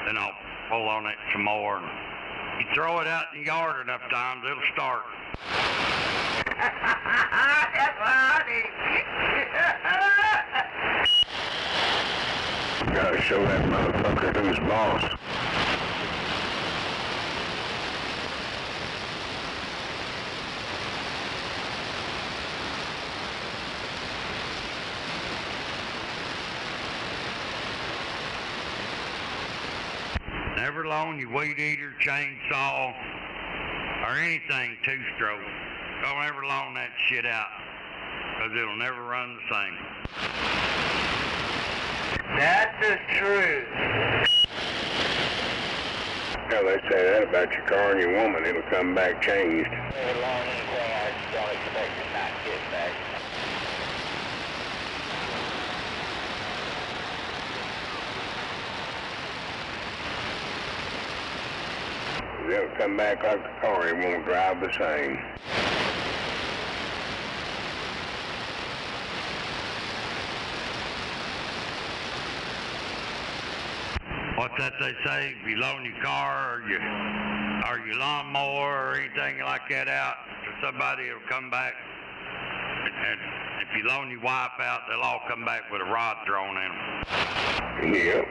Then I'll pull on it some more. And you throw it out in the yard enough times, it'll start. That's funny. Gotta show that motherfucker who's boss. Never loan your weed eater, chainsaw, or anything 2-stroke. Don't ever loan that shit out, because it'll never run the same. That's the truth. Yeah, they say that about your car and your woman. It'll come back changed. Never loan anything I don't expect to not get back. It'll come back like the car. It won't drive the same. What's that they say? If you loan your car or your lawnmower or anything like that out to somebody, it'll come back. And if you loan your wife out, they'll all come back with a rod thrown in them. Yep.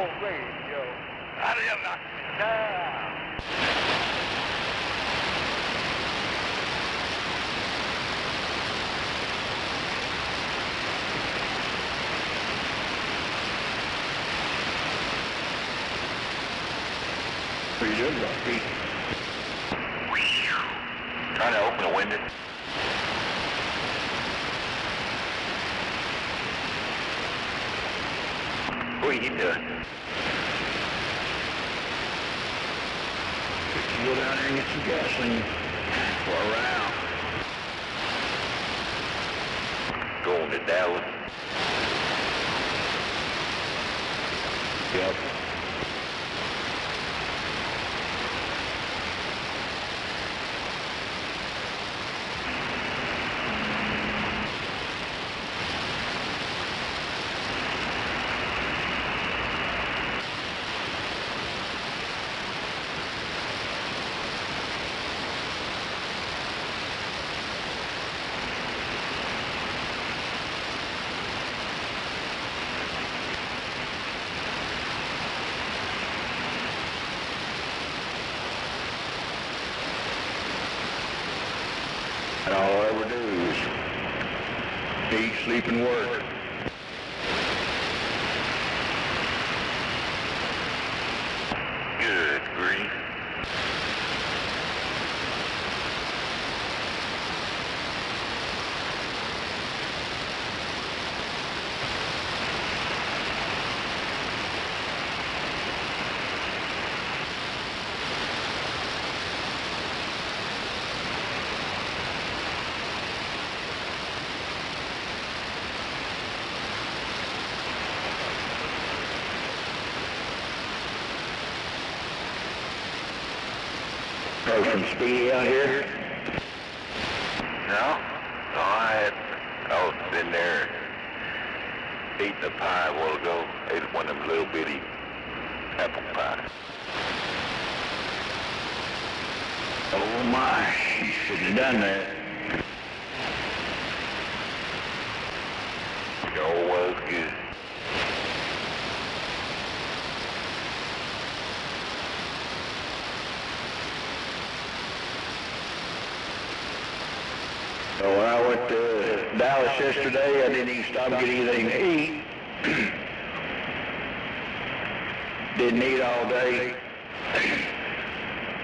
Roll radio. What are you doing, Bucky? Trying to open a window. What are you doing? Go down there and get some gasoline. We're around. Going to Dallas. Yep. And all I ever do is eat, sleep, and work. Good grief. Probably from Speedy out here. No, I was in there eating a pie a while ago. Ate one of them little bitty apple pies. Oh my, you shouldn't have done that. Sure was good. So when I went to Dallas yesterday, I didn't even stop and get anything to eat. Didn't eat all day.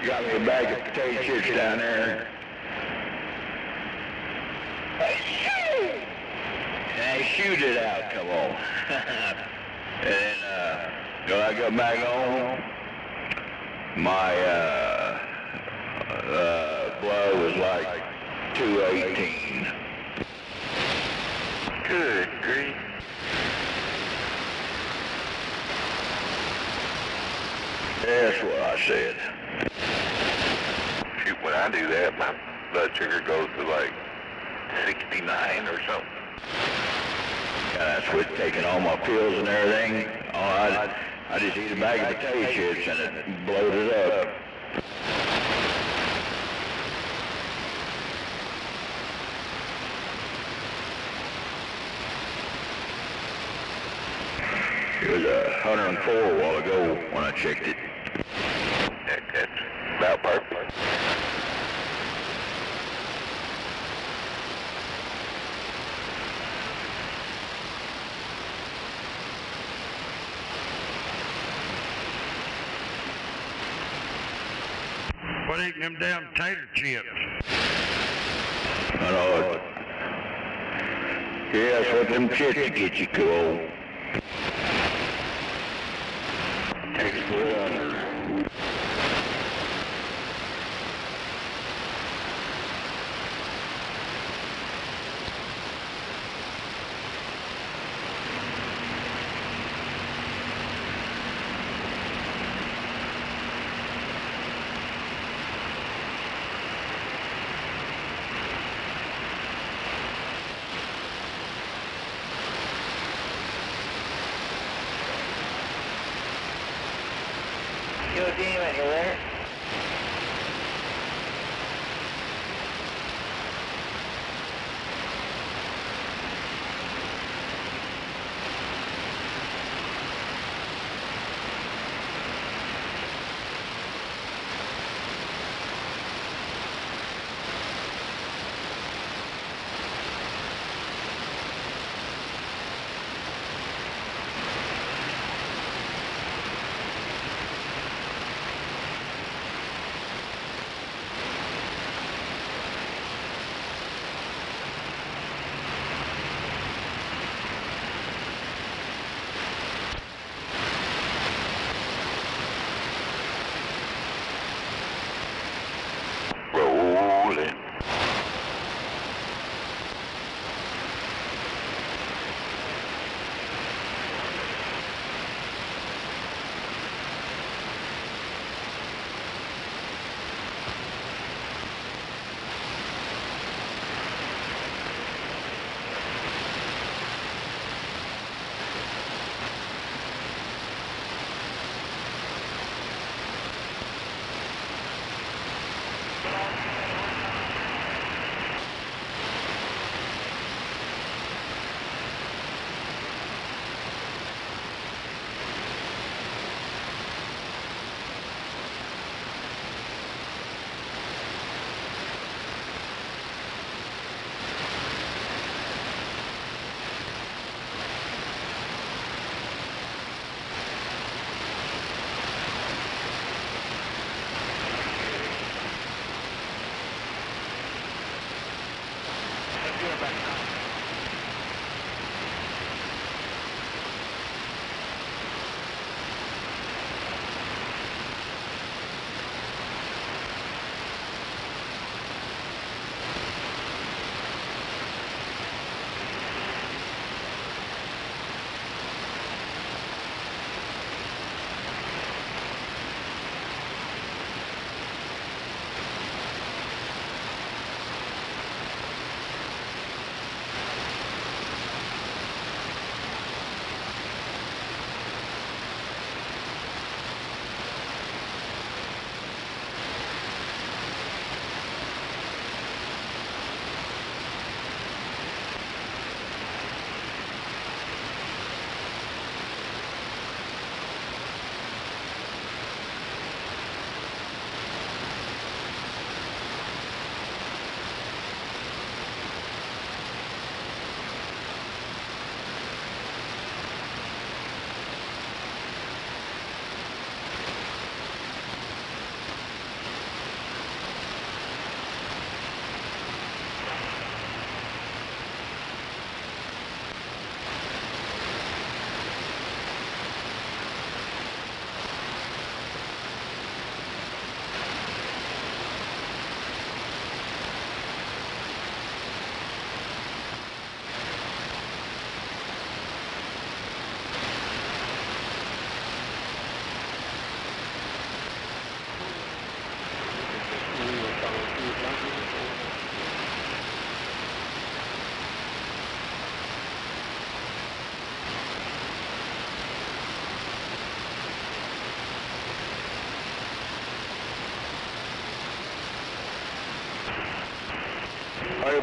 Got me a bag of potato chips down there. And I shoot it out, come on. And then when I got back home, my blood was like 218. Good grief. That's what I said. Shoot, when I do that, my blood sugar goes to like 69 or something. And that's with taking all my pills and everything. I just eat a bag of potato chips and it blows it up. It was 104 a while ago when I checked it. That's about perfect. What eating them damn tater chips? I know. Yeah, that's what them chips get you cool. Takes forever. Yo, Demon, you there?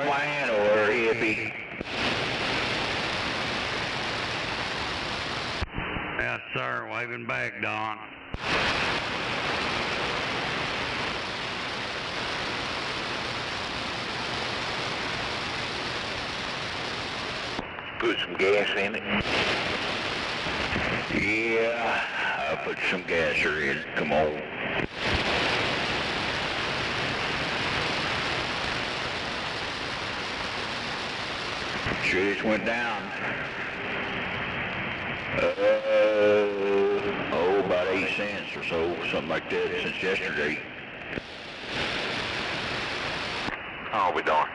man or hippie? Yes, sir. Waving back, Don. Put some gas in it? Yeah, I put some gas in it. Come on. Sure just went down. About 8 cents or so, something like that, since yesterday. I'll be darned.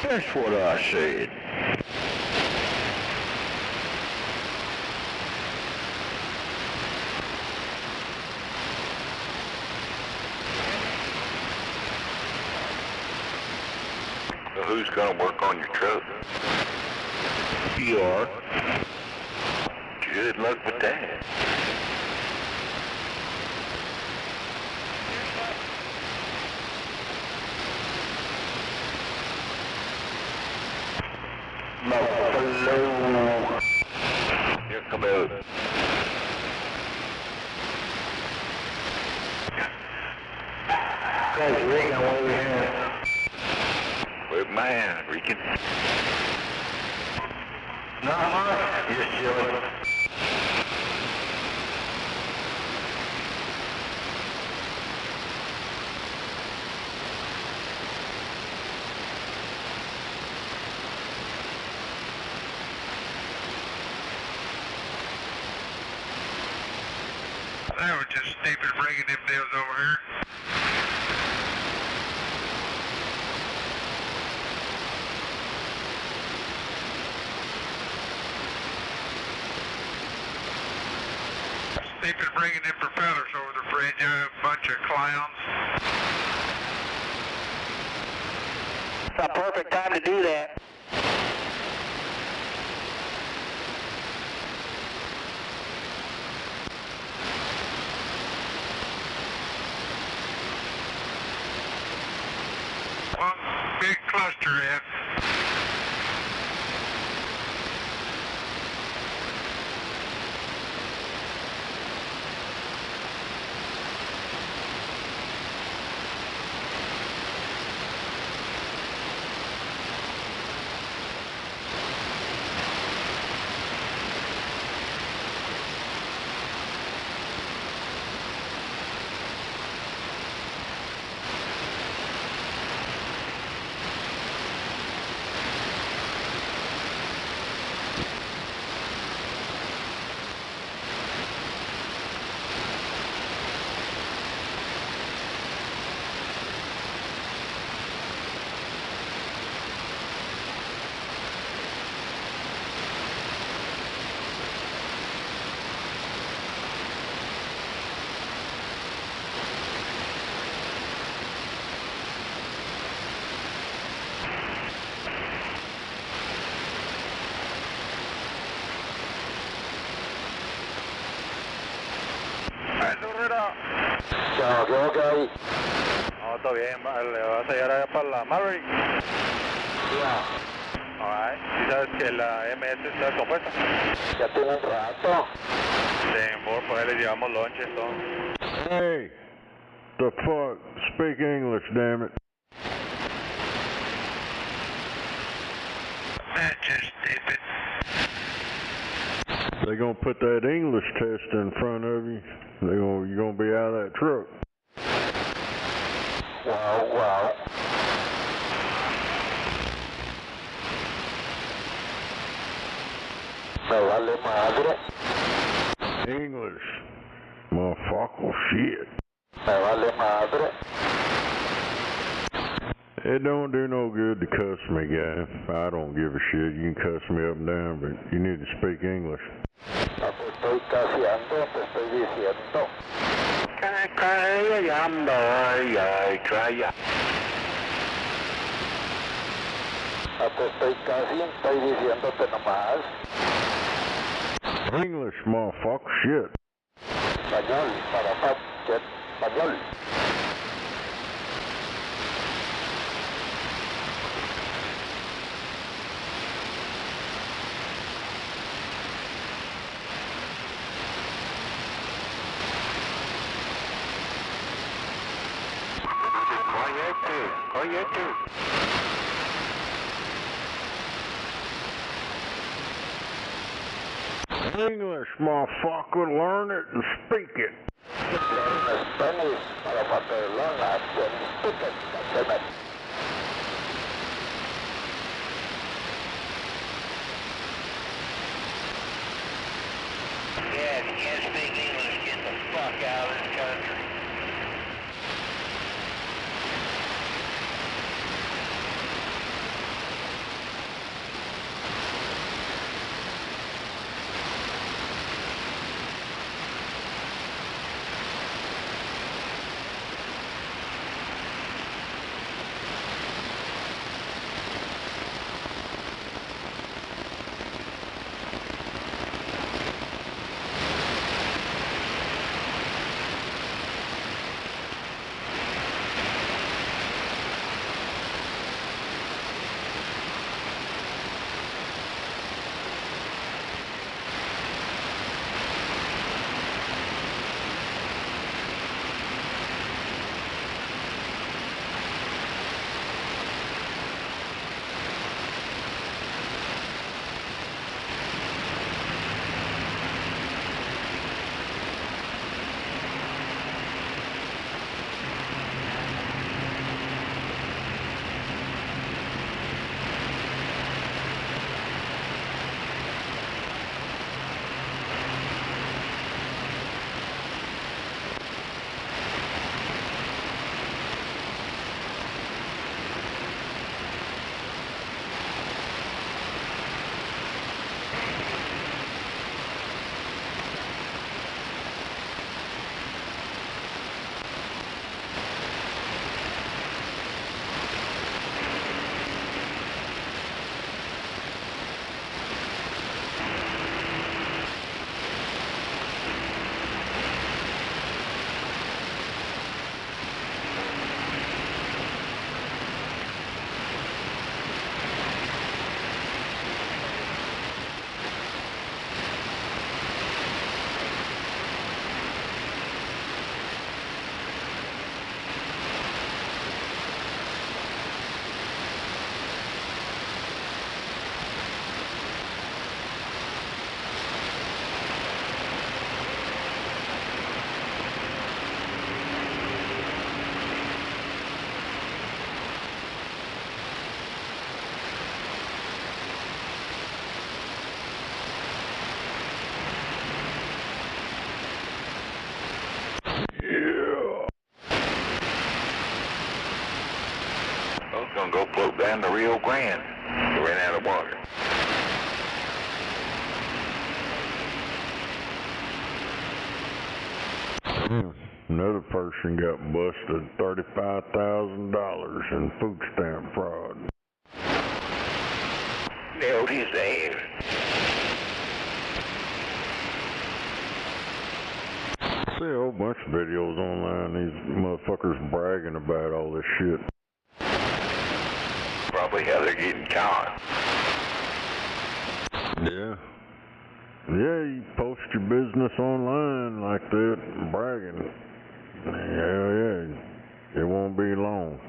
That's what I said. Who's gonna work on your truck? You are. Good luck with that. Buffalo. Here, come out. Guys, Rick, I want to hear. With man, Rican. Not much. Just chilling. That was just stupid bringing them deals over here. Stupid bringing them propellers over the bridge, a bunch of clowns. It's a perfect time to do that. One big cluster in. Chào, ok. Todo bien, le vas a llegar allá para la Maverick. Yeah. Alright. ¿Sí sabes que la MS está compuesta? Ya tiene un rato. Sí, por ahí le llevamos lonche entonces. Hey, the fuck? Speak English, damn it. That's just stupid. They gonna put that English test in front of you. You're gonna be out of that truck. Wow. Me vale madre. English. Motherfucker, shit. Me vale madre. It don't do no good to cuss me, guy. I don't give a shit. You can cuss me up and down, but you need to speak English. No te estoy caseando, te estoy diciendo. Callando, ay, calla. Te estoy casi, estoy diciéndote nomás. English, motherfucker, shit. Español, para shit, español. English, motherfucker, learn it and speak it. Spanish, motherfucker, learn that and speak it, goddammit. Yeah, if you can't speak English, get the fuck out of this country. Gonna go float down the Rio Grande. Ran out of water. Another person got busted $35,000 in food stamp fraud. Nailed his ass. I see a whole bunch of videos online, these motherfuckers bragging about all this shit. Probably how they're getting caught. Yeah. Yeah, you post your business online like that, bragging. Hell yeah, it won't be long.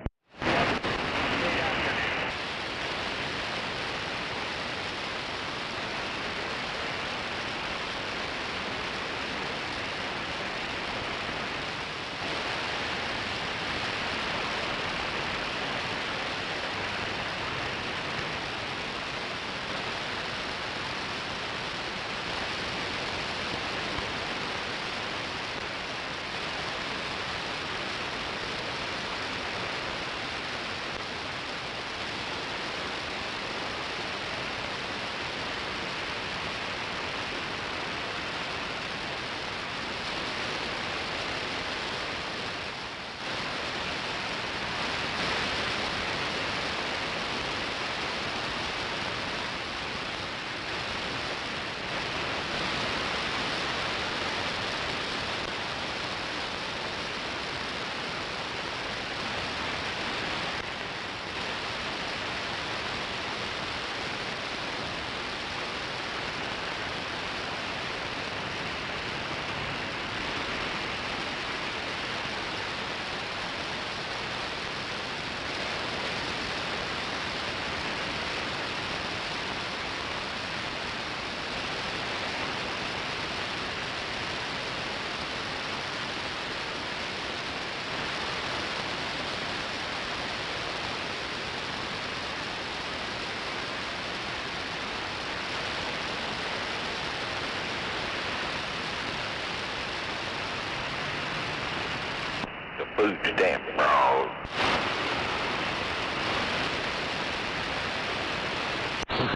food stamp fraud.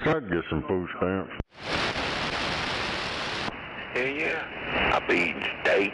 I'd get some food stamps. Hell yeah. I'll be eating steak.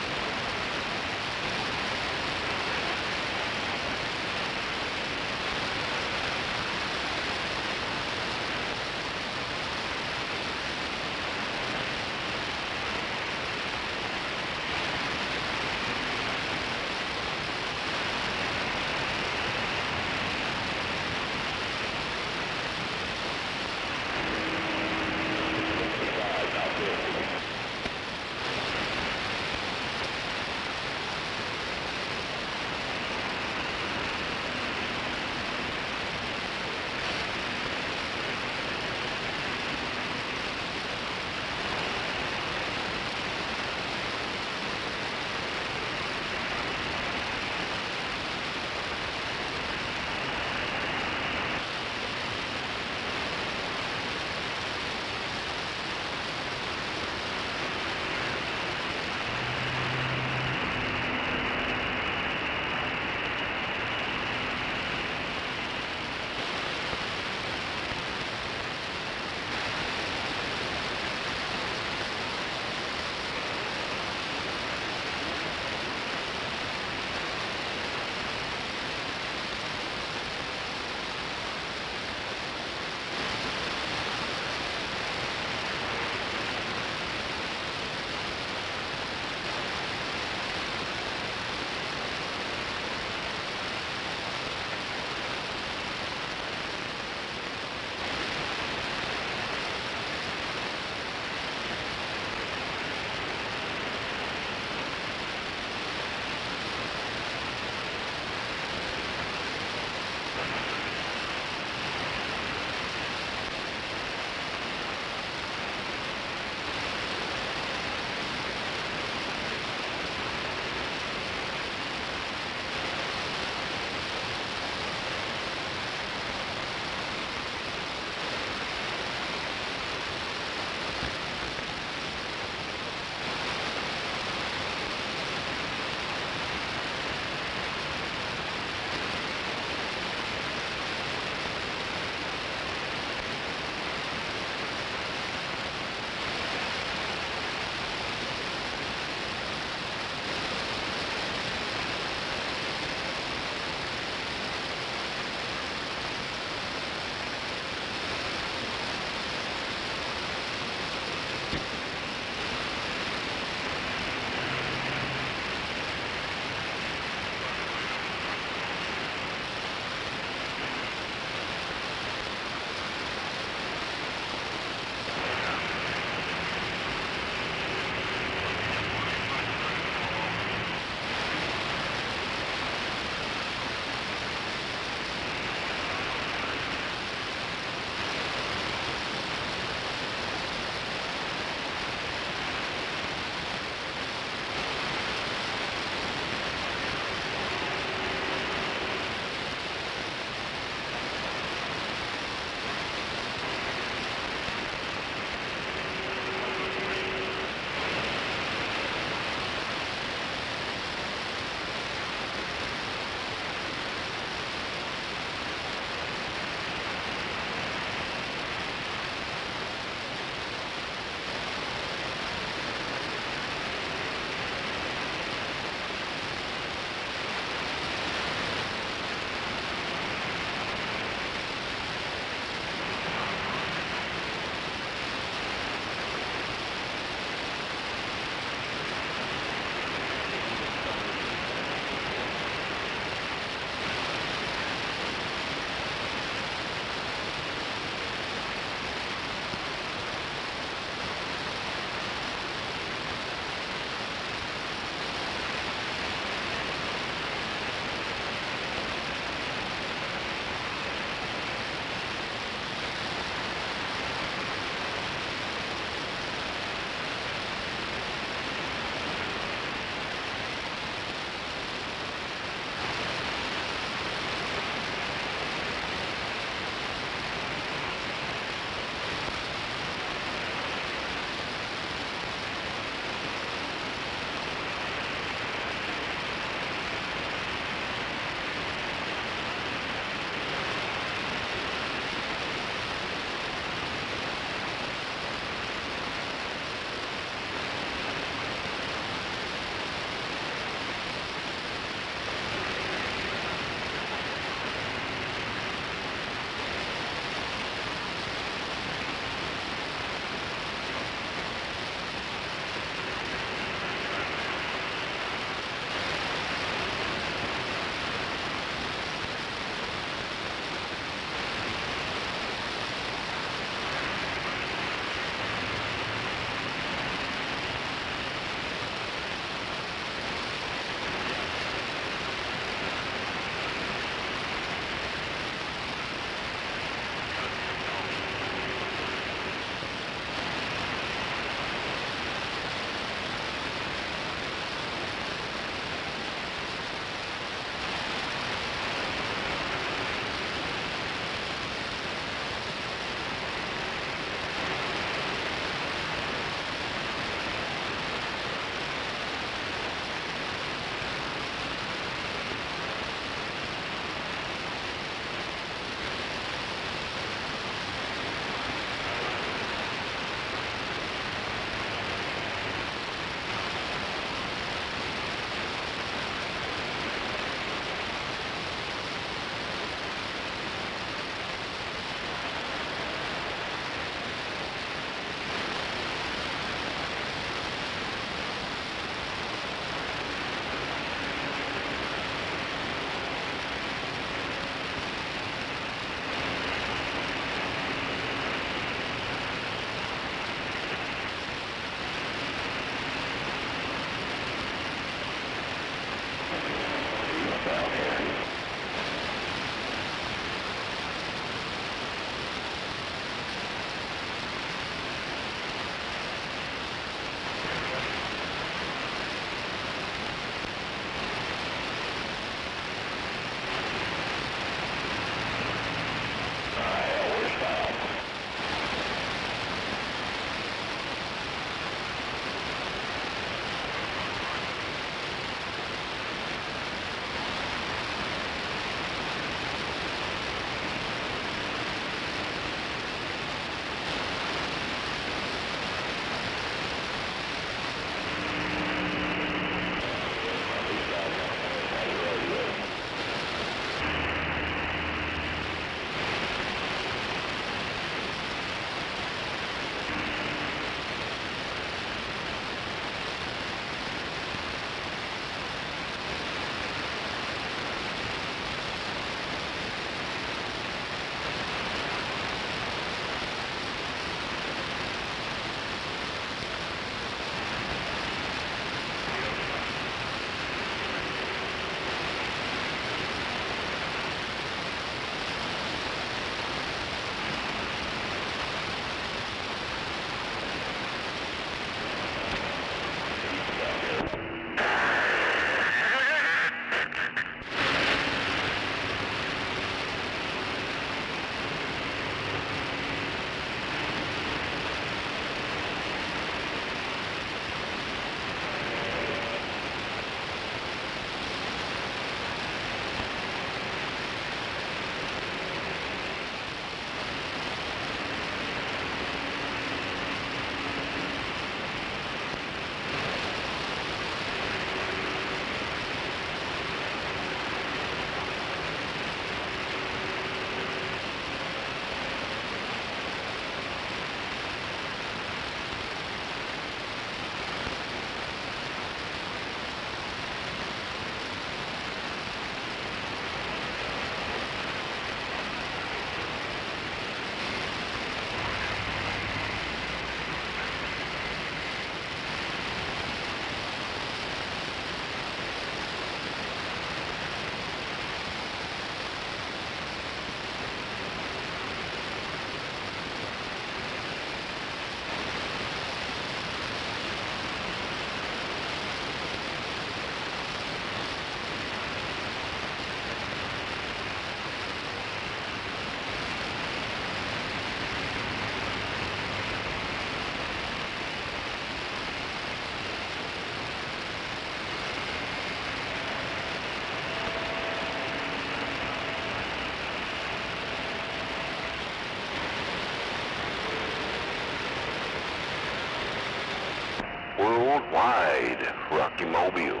Worldwide, Rocky Mobile.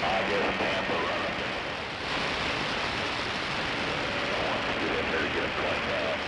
I guess Tampa running. I want to get in there to get a cleaned out.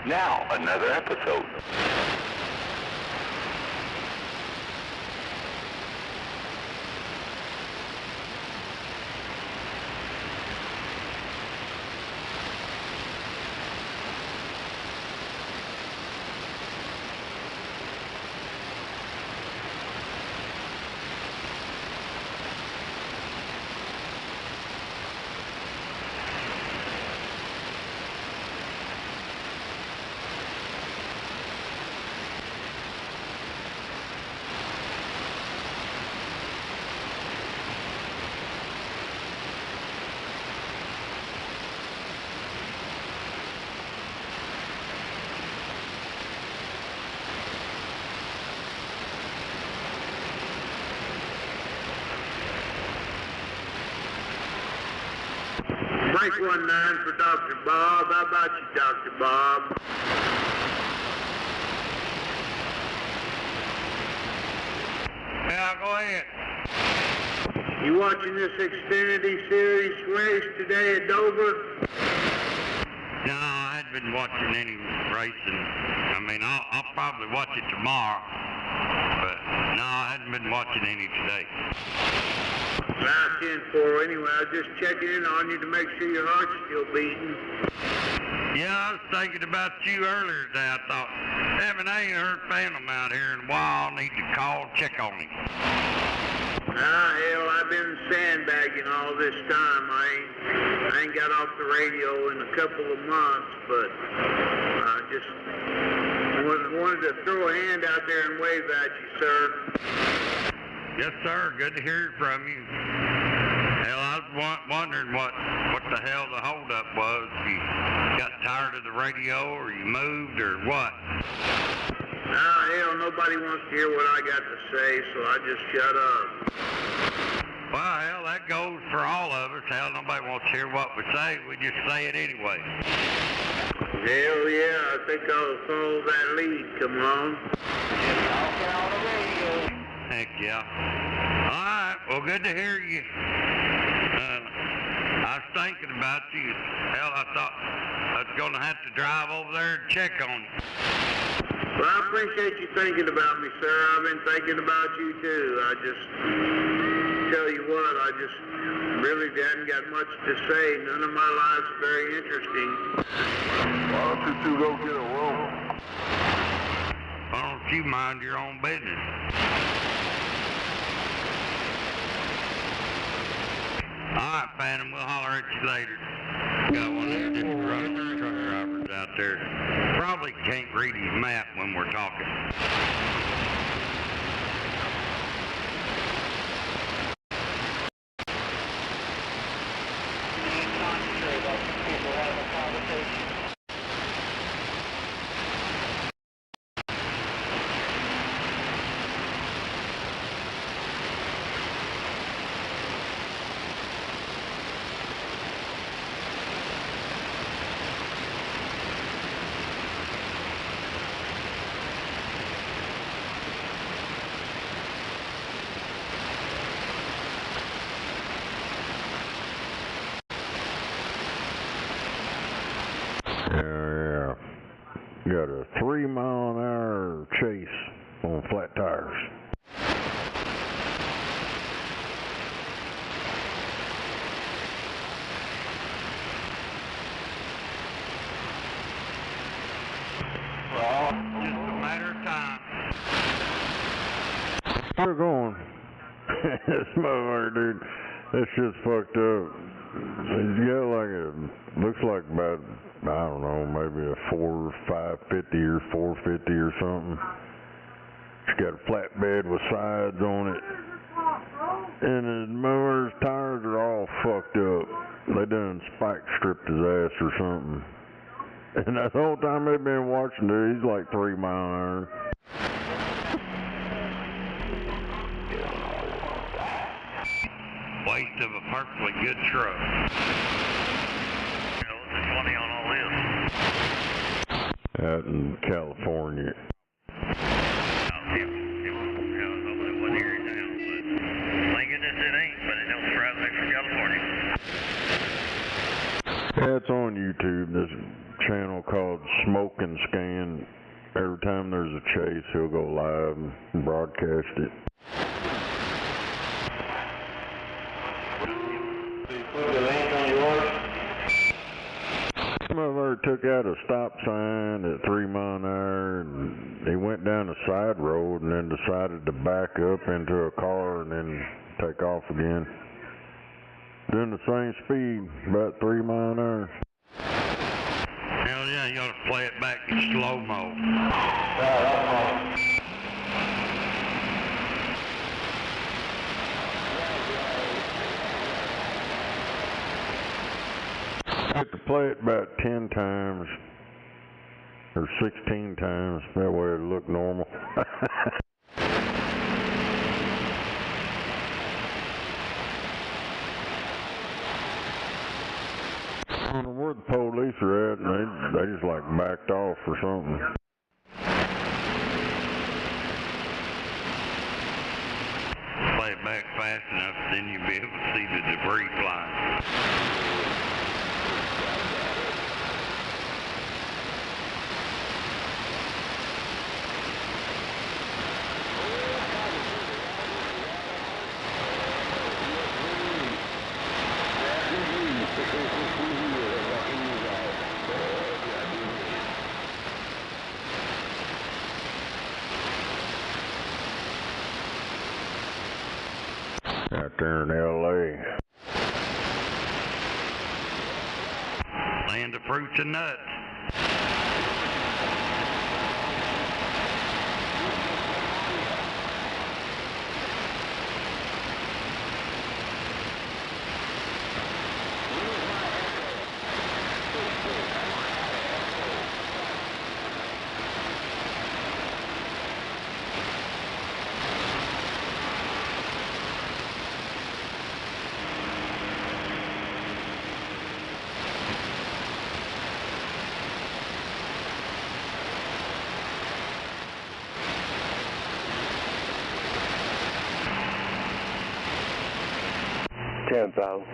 Now, another episode. Break 19 for Dr. Bob. How about you, Dr. Bob? Yeah, go ahead. You watching this Xfinity Series race today at Dover? No, I hadn't been watching any racing. I mean, I'll probably watch it tomorrow, but no, I hadn't been watching any today. Last 10-4 anyway. I was just checking in on you to make sure your heart's still beating. Yeah, I was thinking about you earlier today. I thought, damn it, I ain't heard Phantom out here in a while. I need to call and check on him. Hell, I've been sandbagging all this time. I ain't got off the radio in a couple of months, but I just wanted to throw a hand out there and wave at you, sir. Yes, sir. Good to hear from you. Hell, I was wondering what the hell the holdup was. You got tired of the radio, or you moved, or what? Hell, nobody wants to hear what I got to say, so I just shut up. Well, hell, that goes for all of us. Hell, nobody wants to hear what we say. We just say it anyway. Hell yeah, I think I'll follow that lead. Come on. On the radio. Heck yeah. All right, well, good to hear you. I was thinking about you. Hell, I thought I was going to have to drive over there and check on you. Well, I appreciate you thinking about me, sir. I've been thinking about you, too. I just, tell you what, I just really hadn't got much to say. None of my life's very interesting. Why don't you two go get a room? Why don't you mind your own business? All right, Phantom, we'll holler at you later. Got one of these truck drivers out there. Probably can't read his map when we're talking. Yeah. Got a 3-mile-an-hour chase on flat tires. Well, just a matter of time. We're going. This motherfucker, dude, that shit's fucked up. He's got like looks like about, I don't know, maybe a 550 or 450 or something. It's got a flatbed with sides on it. And his mother's tires are all fucked up. They done spike stripped his ass or something. And that whole time they've been watching, dude, he's like 3 mile an hour. Waste of a perfectly good truck. What's the 20 on all this? Out in California. Yeah, it's on YouTube. This channel called Smoke and Scan. Every time there's a chase, he'll go live and broadcast it. Some of her took out a stop sign at 3 mile an hour, and he went down a side road and then decided to back up into a car and then take off again. Doing the same speed, about 3 mile an hour. Hell yeah, you gotta play it back in slow-mo. I have to play it about 10 times or 16 times, that way it'll look normal. I don't know where the police are at, and they just like backed off or something. Play it back fast enough, then you'll be able to see the debris flying. Out there in L.A. Land of fruits and nuts. $10,000.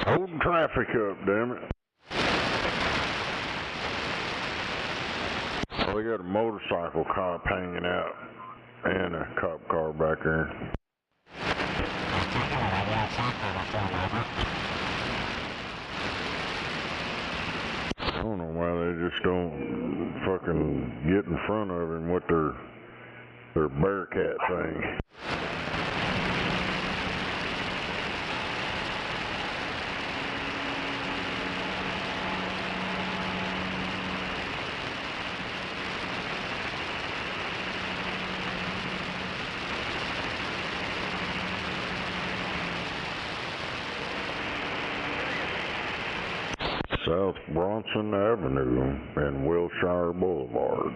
Holding traffic up, damn it. Well, we got a motorcycle cop hanging out and a cop car back there. I don't know why they just don't fucking get in front of him with their Bearcat thing. South Bronson Avenue and Wilshire Boulevard.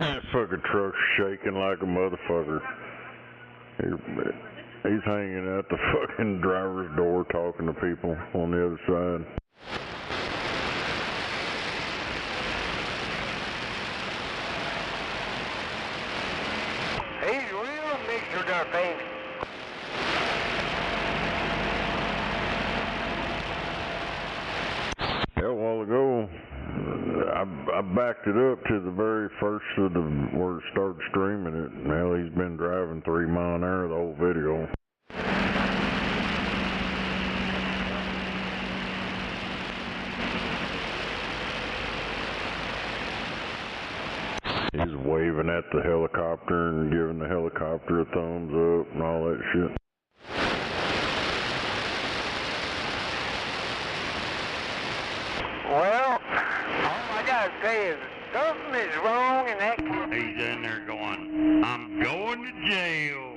That fucking truck's shaking like a motherfucker. He's hanging out the fucking driver's door talking to people on the other side. He's real Mr. Duffy. Yeah, a while ago, I backed it up to the very first of the where it started streaming it. Well, he's been driving 3 miles an hour the whole video. He's waving at the helicopter and giving the helicopter a thumbs up and all that shit. Well, all I gotta say is something is wrong in that kid. He's in there going, I'm going to jail.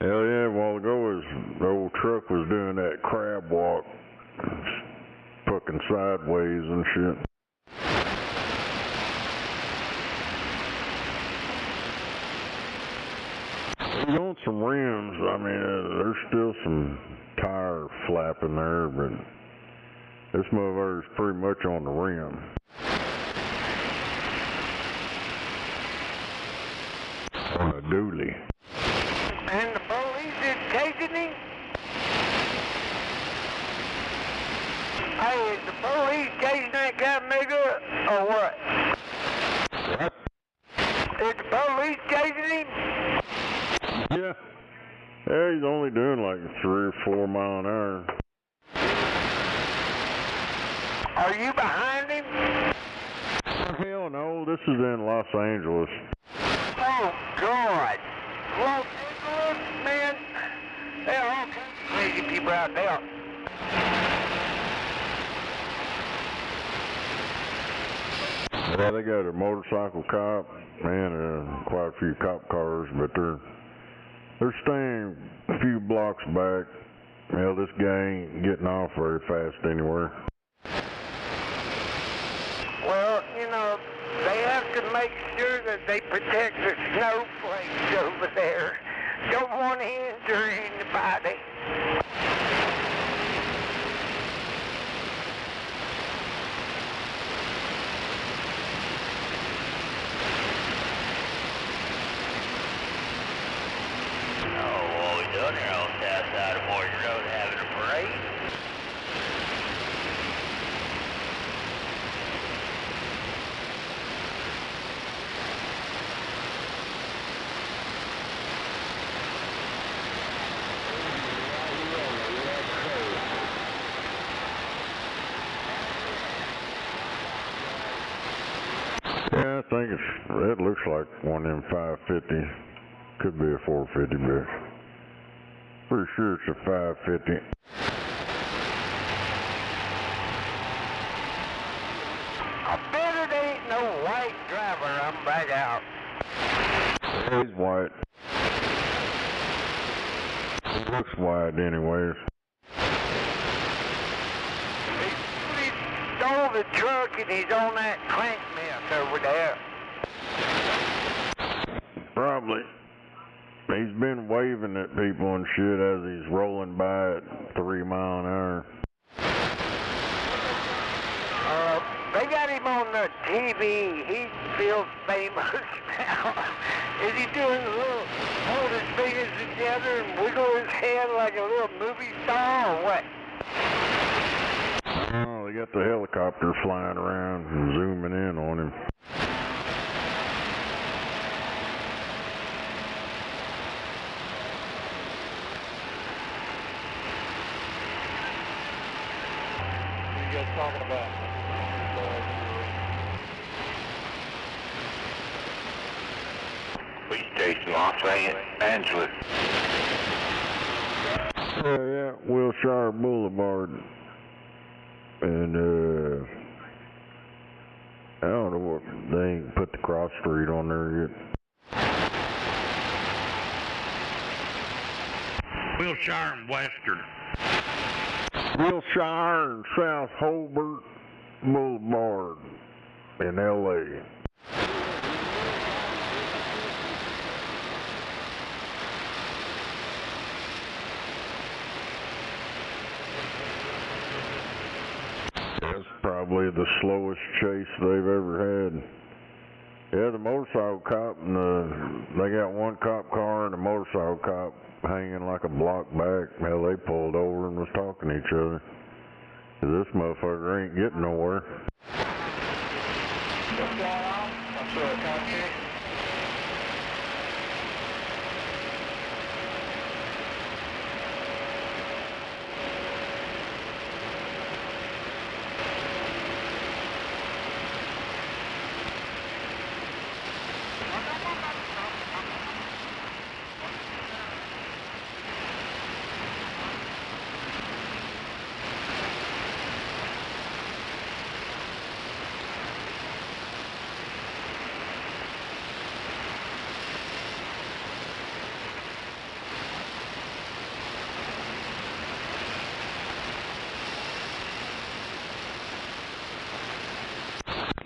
Hell yeah, a while ago the old truck was doing that crab walk, fucking sideways and shit. He's on some rims. I mean, there's still some tire flapping there, but this motherfucker's pretty much on the rim. On a dually. And the police is chasing him? Hey, is the police chasing that guy nigga or what? What? Is the police chasing him? Yeah. Yeah, he's only doing like 3 or 4 miles an hour. Are you behind him? Hell no, this is in Los Angeles. Oh, God. Los Angeles, man. There are all kinds of crazy people out there. Yeah, they got a motorcycle cop and quite a few cop cars, but they're staying a few blocks back. Well, this guy ain't getting off very fast anywhere. Well, you know, they have to make sure that they protect the snowflakes over there. Don't want to injure anybody. Down here on the south side of Morgan Road having a parade. Yeah, I think it looks like one of them 550. Could be a 450, but pretty sure it's a 550. I bet it ain't no white driver I'm back out. Yeah, he's white. He looks white anyways. He stole the truck and he's on that crank mess over there. Probably. He's been waving at people and shit as he's rolling by at 3 miles an hour. They got him on the TV. He feels famous now. Is he doing a little, hold his fingers together and wiggle his head like a little movie star or what? Oh, they got the helicopter flying around and zooming in on him. What are you guys talking about? Police station, Los Angeles. Yeah, Wilshire Boulevard. And, I don't know what, they ain't put the cross street on there yet. Wilshire and Western. Wilshire and South Hobart Boulevard in L.A. That's probably the slowest chase they've ever had. Yeah, the motorcycle cop and they got one cop car and a motorcycle cop hanging like a block back. Hell, they pulled over and was talking to each other. This motherfucker ain't getting nowhere. What's going on? I'm sure country.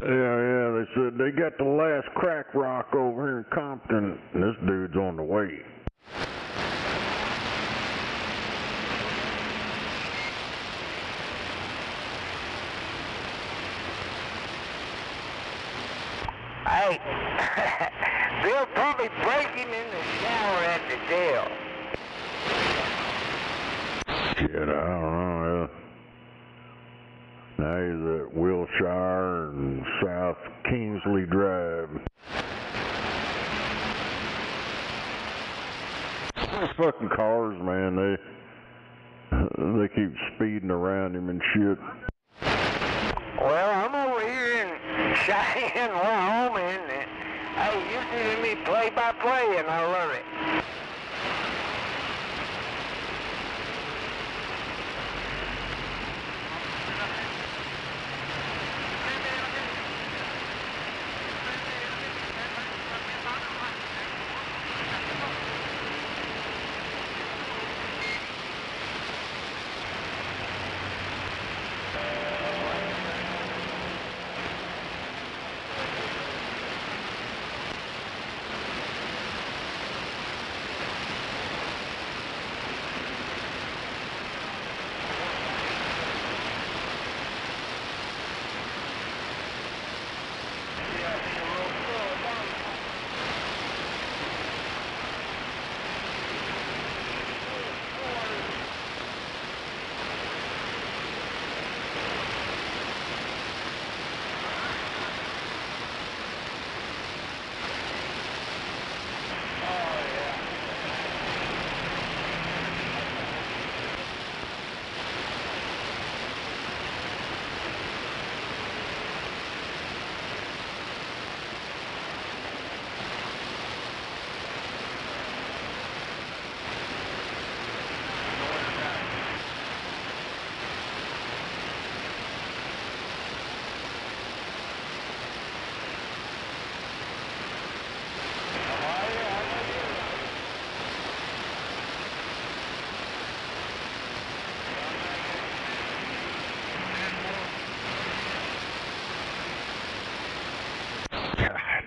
Yeah, they said they got the last crack rock over here in Compton, and this dude's on the way. Hey, they're probably breaking in the shower at the jail. Shit, I don't know. Now he's at Wilshire and South Kingsley Drive. Those fucking cars, man, they keep speeding around him and shit. Well, I'm over here in Cheyenne, Wyoming. Hey, you're giving me play-by-play, and I love it.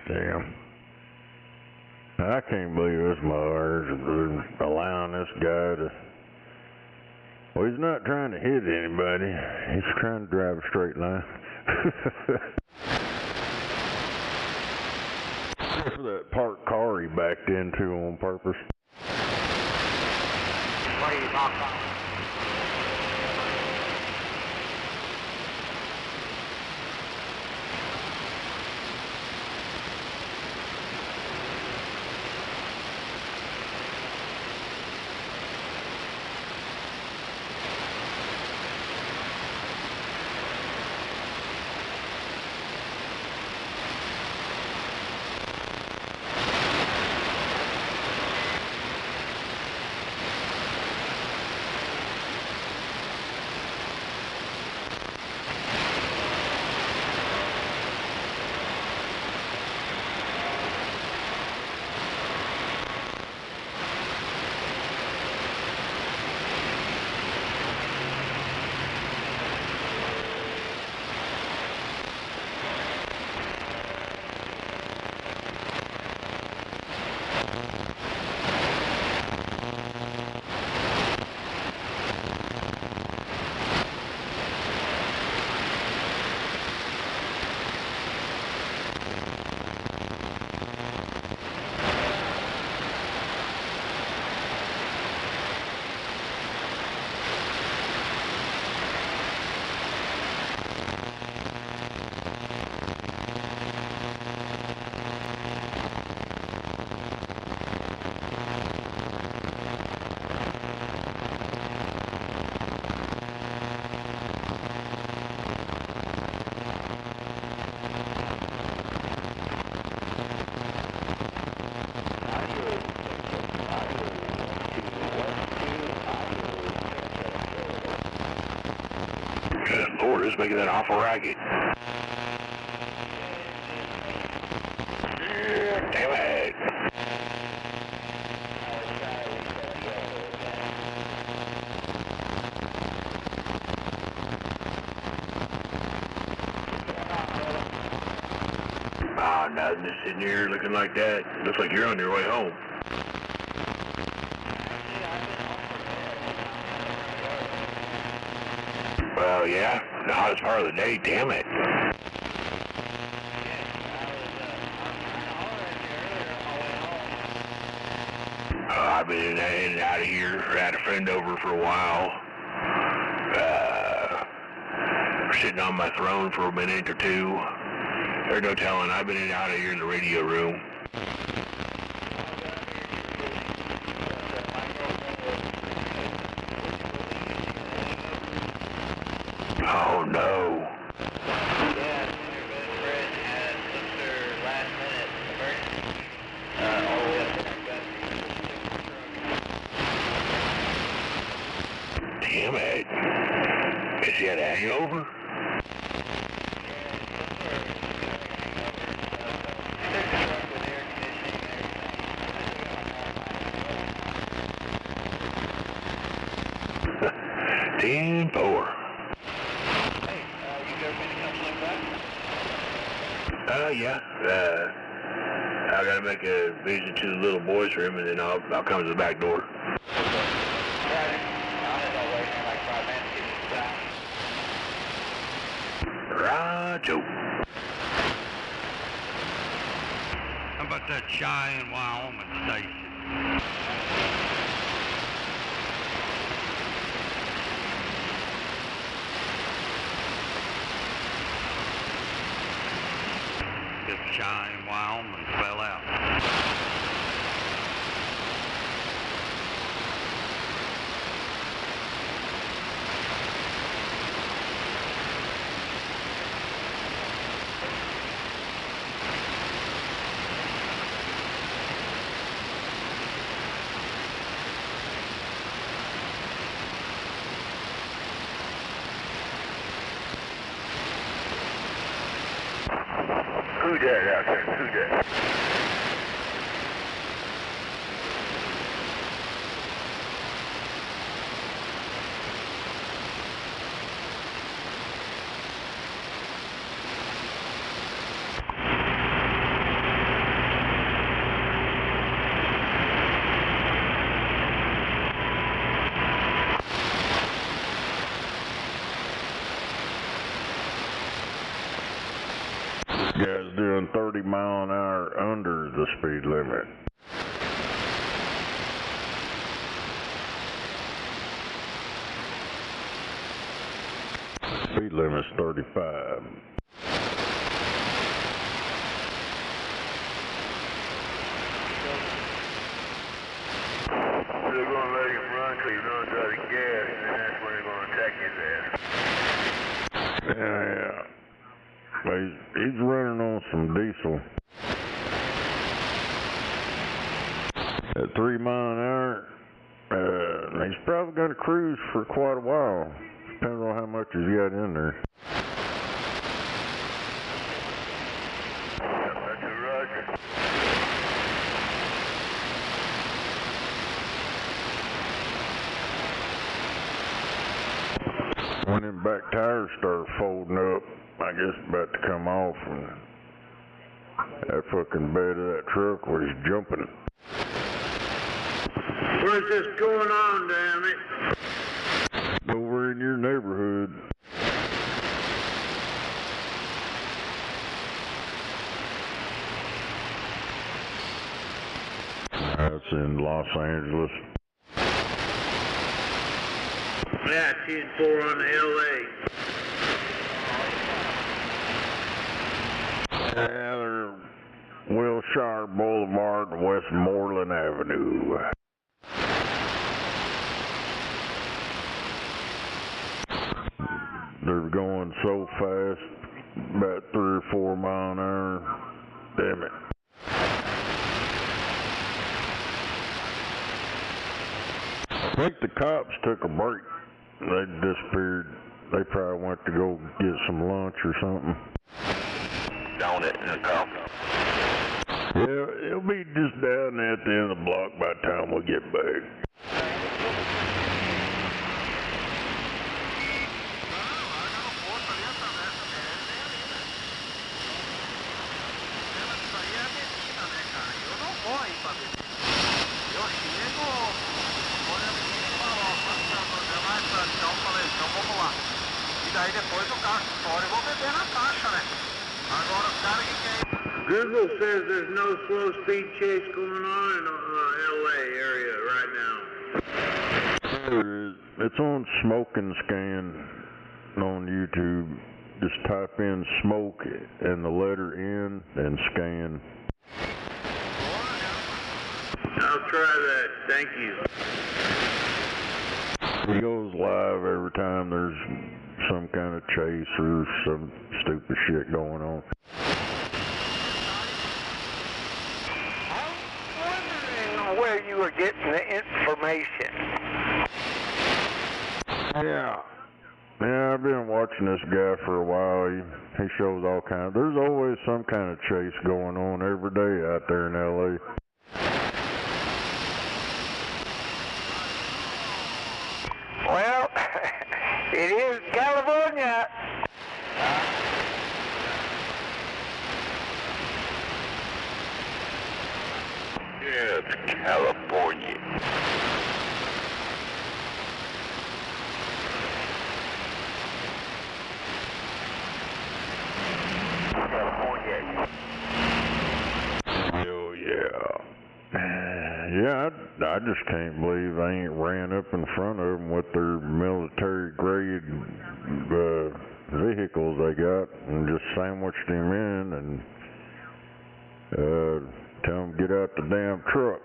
Damn. I can't believe this motherfucker is allowing this guy to... Well, he's not trying to hit anybody. He's trying to drive a straight line. Except for that parked car he backed into on purpose. What are you talking about? making that awful racket. Damn it. Oh, nothing. Just sitting here looking like that. Looks like you're on your way home. Well, yeah. The hottest part of the day, damn it. I've been in and out of here. I had a friend over for a while. Sitting on my throne for a minute or two. There's no telling. I've been in and out of here in the radio room. Oh no. Damn it. Is he at a hangover? Ten four. Yeah. I gotta make a visit to the little boys' room, and then I'll come to the back door. Right-o. How about that Cheyenne, Wyoming station? This Cheyenne, Wyoming fell out. Who that out there? Who that? Guy's doing 30 mile an hour under the speed limit. Speed limit's 35. They're gonna let him run till he runs out of gas, and then that's when they're gonna attack his ass. Yeah. He's running on some diesel. At 3 mile an hour, he's probably going to cruise for quite a while. Depends on how much he's got in there. That's a Roger. When them back tires start folding up, I guess about to come off, and that fucking bed of that truck was jumping. Where's this going on, damn it? Over in your neighborhood. That's in Los Angeles. Yeah, 10-4 on the LA. Yeah, they're Wilshire Boulevard and Westmoreland Avenue. They're going so fast, about 3 or 4 mile an hour. Damn it. I think the cops took a break. They disappeared They probably went to go get some lunch or something. Donut and a coffee. Yeah, it'll be just down at the end of the block by the time we get back. Google says there's no slow speed chase going on in LA area right now. There is. It's on Smoke and Scan on YouTube. Just type in smoke and the letter N and scan. I'll try that. Thank you. He goes live every time there's some kind of chase or some stupid shit going on. Where you were getting the information. Yeah, I've been watching this guy for a while. He shows all kinds. There's always some kind of chase going on every day out there in LA. Well, it is California. Yeah, it's California. California. Oh yeah. Yeah, I just can't believe they ain't ran up in front of them with their military grade vehicles they got and just sandwiched him in and tell him get out the damn truck.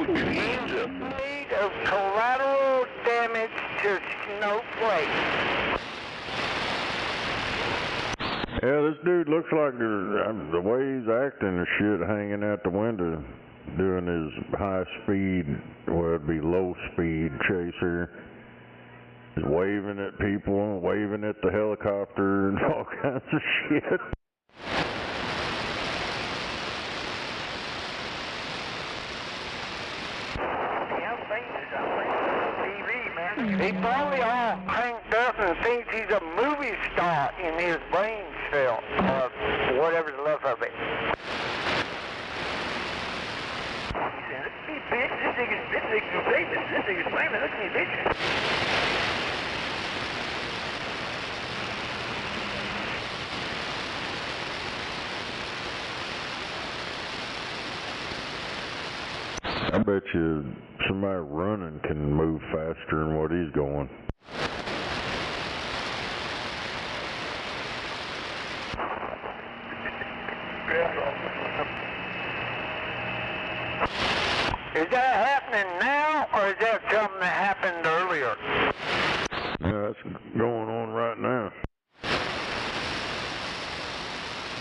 Made of collateral damage to snowflakes. Yeah, this dude looks like the way he's acting and shit, hanging out the window, doing his high speed, well, it'd be low speed chaser. He's waving at people, waving at the helicopter and all kinds of shit. He probably all cranked up and thinks he's a movie star in his brain cell, or whatever's left of it. Hey, bitch, this nigga's famous. This nigga's famous. Look at me, bitch. I bet you somebody running can move faster than what he's going. Is that happening now, or is that something that happened earlier? Yeah, that's going on right now.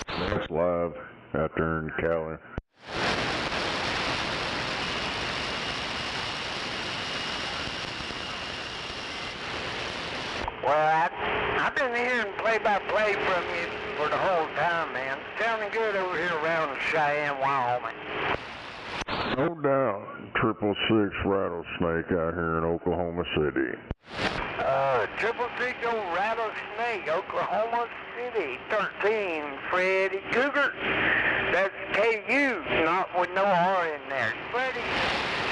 That's live out there in Cali. Well, I've been hearing play-by-play from you for the whole time, man. Sounding good over here around Cheyenne, Wyoming. No doubt, 666 rattlesnake out here in Oklahoma City. 666 old rattlesnake, Oklahoma City, 13, Freddy Cougar. That's KU, not with no R in there. Freddy,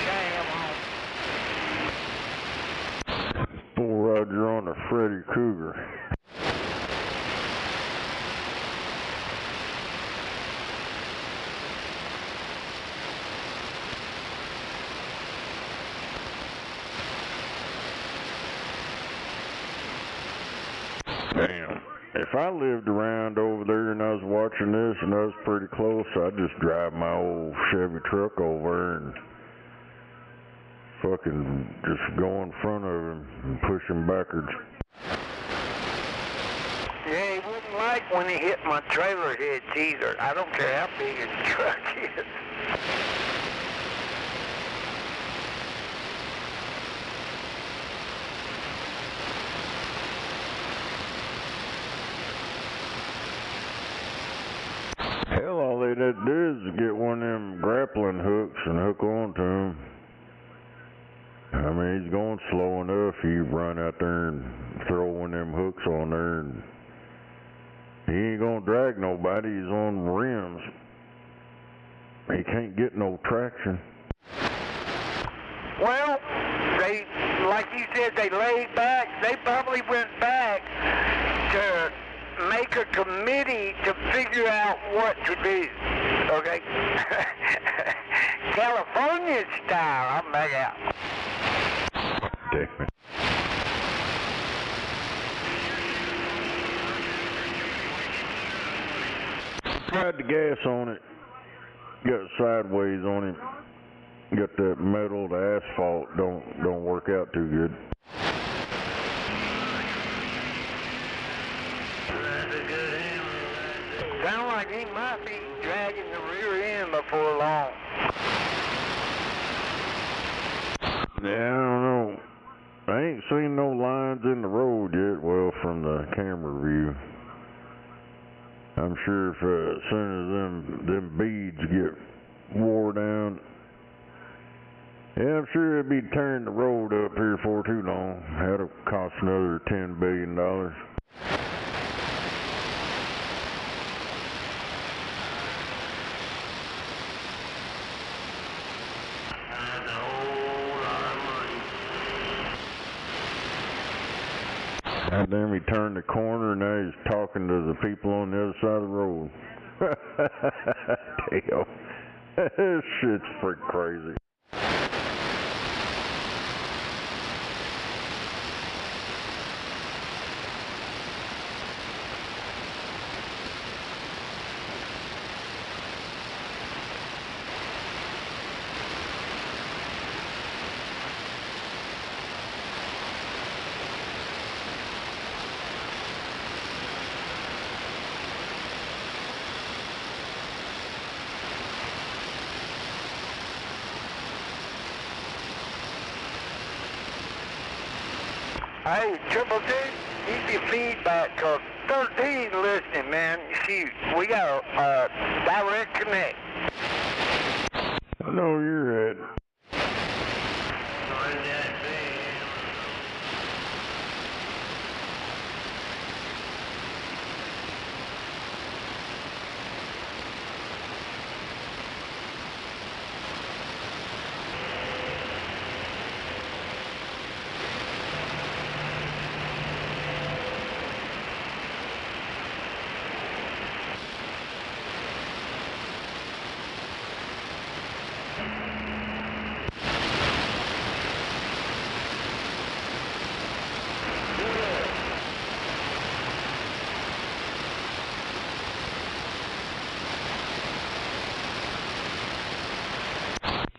Cheyenne, Wyoming. Full Roger on the Freddy Cougar. Damn. If I lived around over there and I was watching this and I was pretty close, I'd just drive my old Chevy truck over and fucking just go in front of him and push him backwards. Yeah, he wouldn't like when he hit my trailer heads either. I don't care how big his truck is. to do is get one of them grappling hooks and hook onto him. I mean, he's going slow enough. You run out there and throw one of them hooks on there, and he ain't gonna drag nobody. He's on rims. He can't get no traction. Well, they, like you said, they laid back. They probably went back to make a committee to figure out what to do. Okay? California style, I'm back out. Damn it. Tried the gas on it. Got it sideways on him. Got that metal, the asphalt don't work out too good. Sound like he might be dragging the rear end before long. Yeah, I don't know. I ain't seen no lines in the road yet, well, from the camera view. I'm sure if as soon as them beads get wore down, yeah, I'm sure it'd be tearing the road up here for too long. That'll cost another $10 billion. Goddamn, he turned the corner and now he's talking to the people on the other side of the road. Damn. This shit's freaking crazy. Hey, Triple T, keep your feedback, cause 13 listening, man. Shoot, we got a direct connect. I know you're at.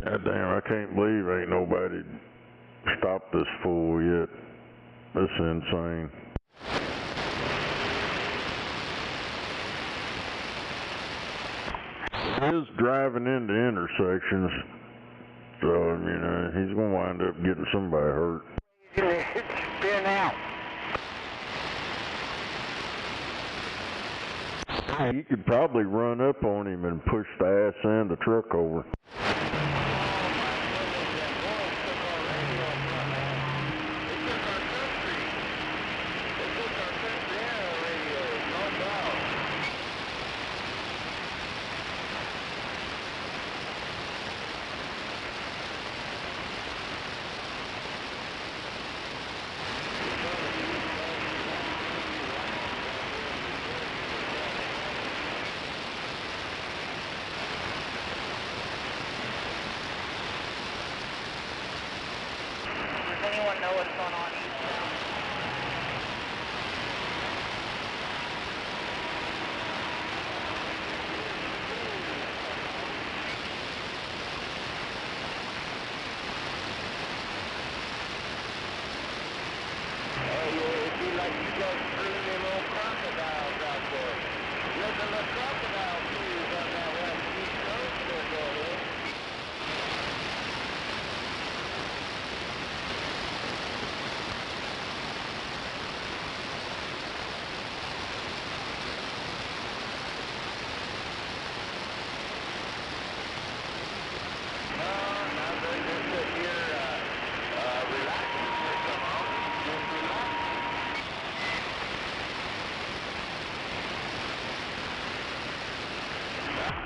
God damn, I can't believe ain't nobody stopped this fool yet. This is insane. He is driving into intersections, so, you know, he's going to wind up getting somebody hurt. Spin out. You could probably run up on him and push the ass and the truck over. Does anyone know what's going on east? It'd be like you got three little crocodiles out there. Look at the crocodile trees on that west east coast there, boy.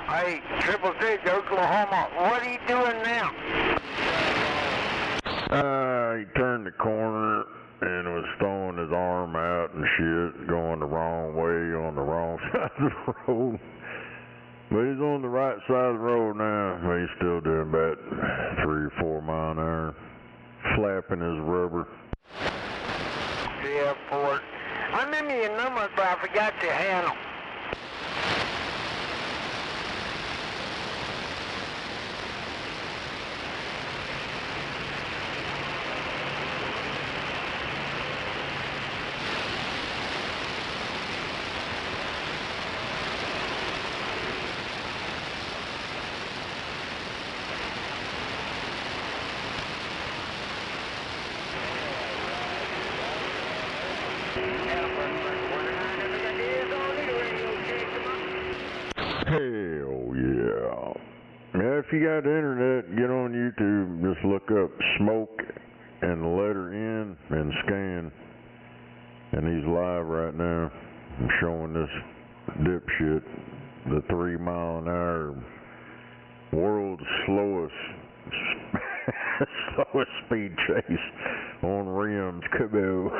Hey, 666 Oklahoma, what are you doing now? He turned the corner and was throwing his arm out and shit, going the wrong way on the wrong side of the road. But he's on the right side of the road now. But he's still doing about 3 or 4 miles an hour, flapping his rubber. Yeah, Ford. I remember your numbers, but I forgot your handle. Hell yeah. Yeah, if you got the internet, get on YouTube, just look up smoke and the letter N and scan. And he's live right now. I'm showing this dipshit the 3 mile an hour world's slowest speed chase on rims. Kaboo.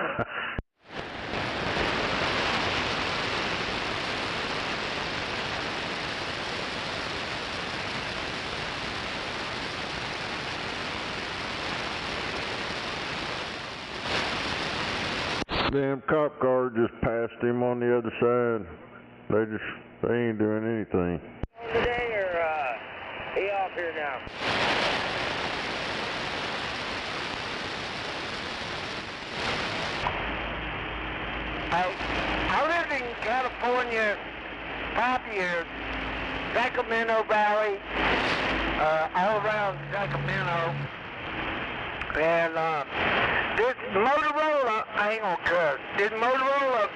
Damn cop car just passed him on the other side. They ain't doing anything. Today or he off here now? I lived in California 5 years, Sacramento Valley, all around Sacramento, and this Motorola, I ain't gonna cuss, this Motorola,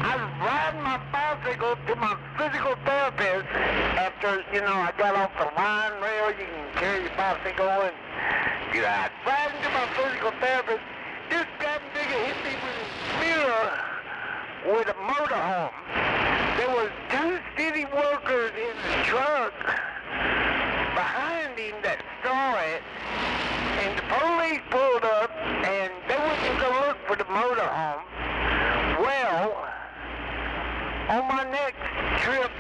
I was riding my bicycle to my physical therapist after, I got off the line rail, you can carry your bicycle, and I was riding to my physical therapist, this goddamn nigga hit me with his mirror with a motorhome. There was 2 city workers in the truck behind him that saw it, and the police pulled up, and they went to go look for the motorhome. Well, on my next trip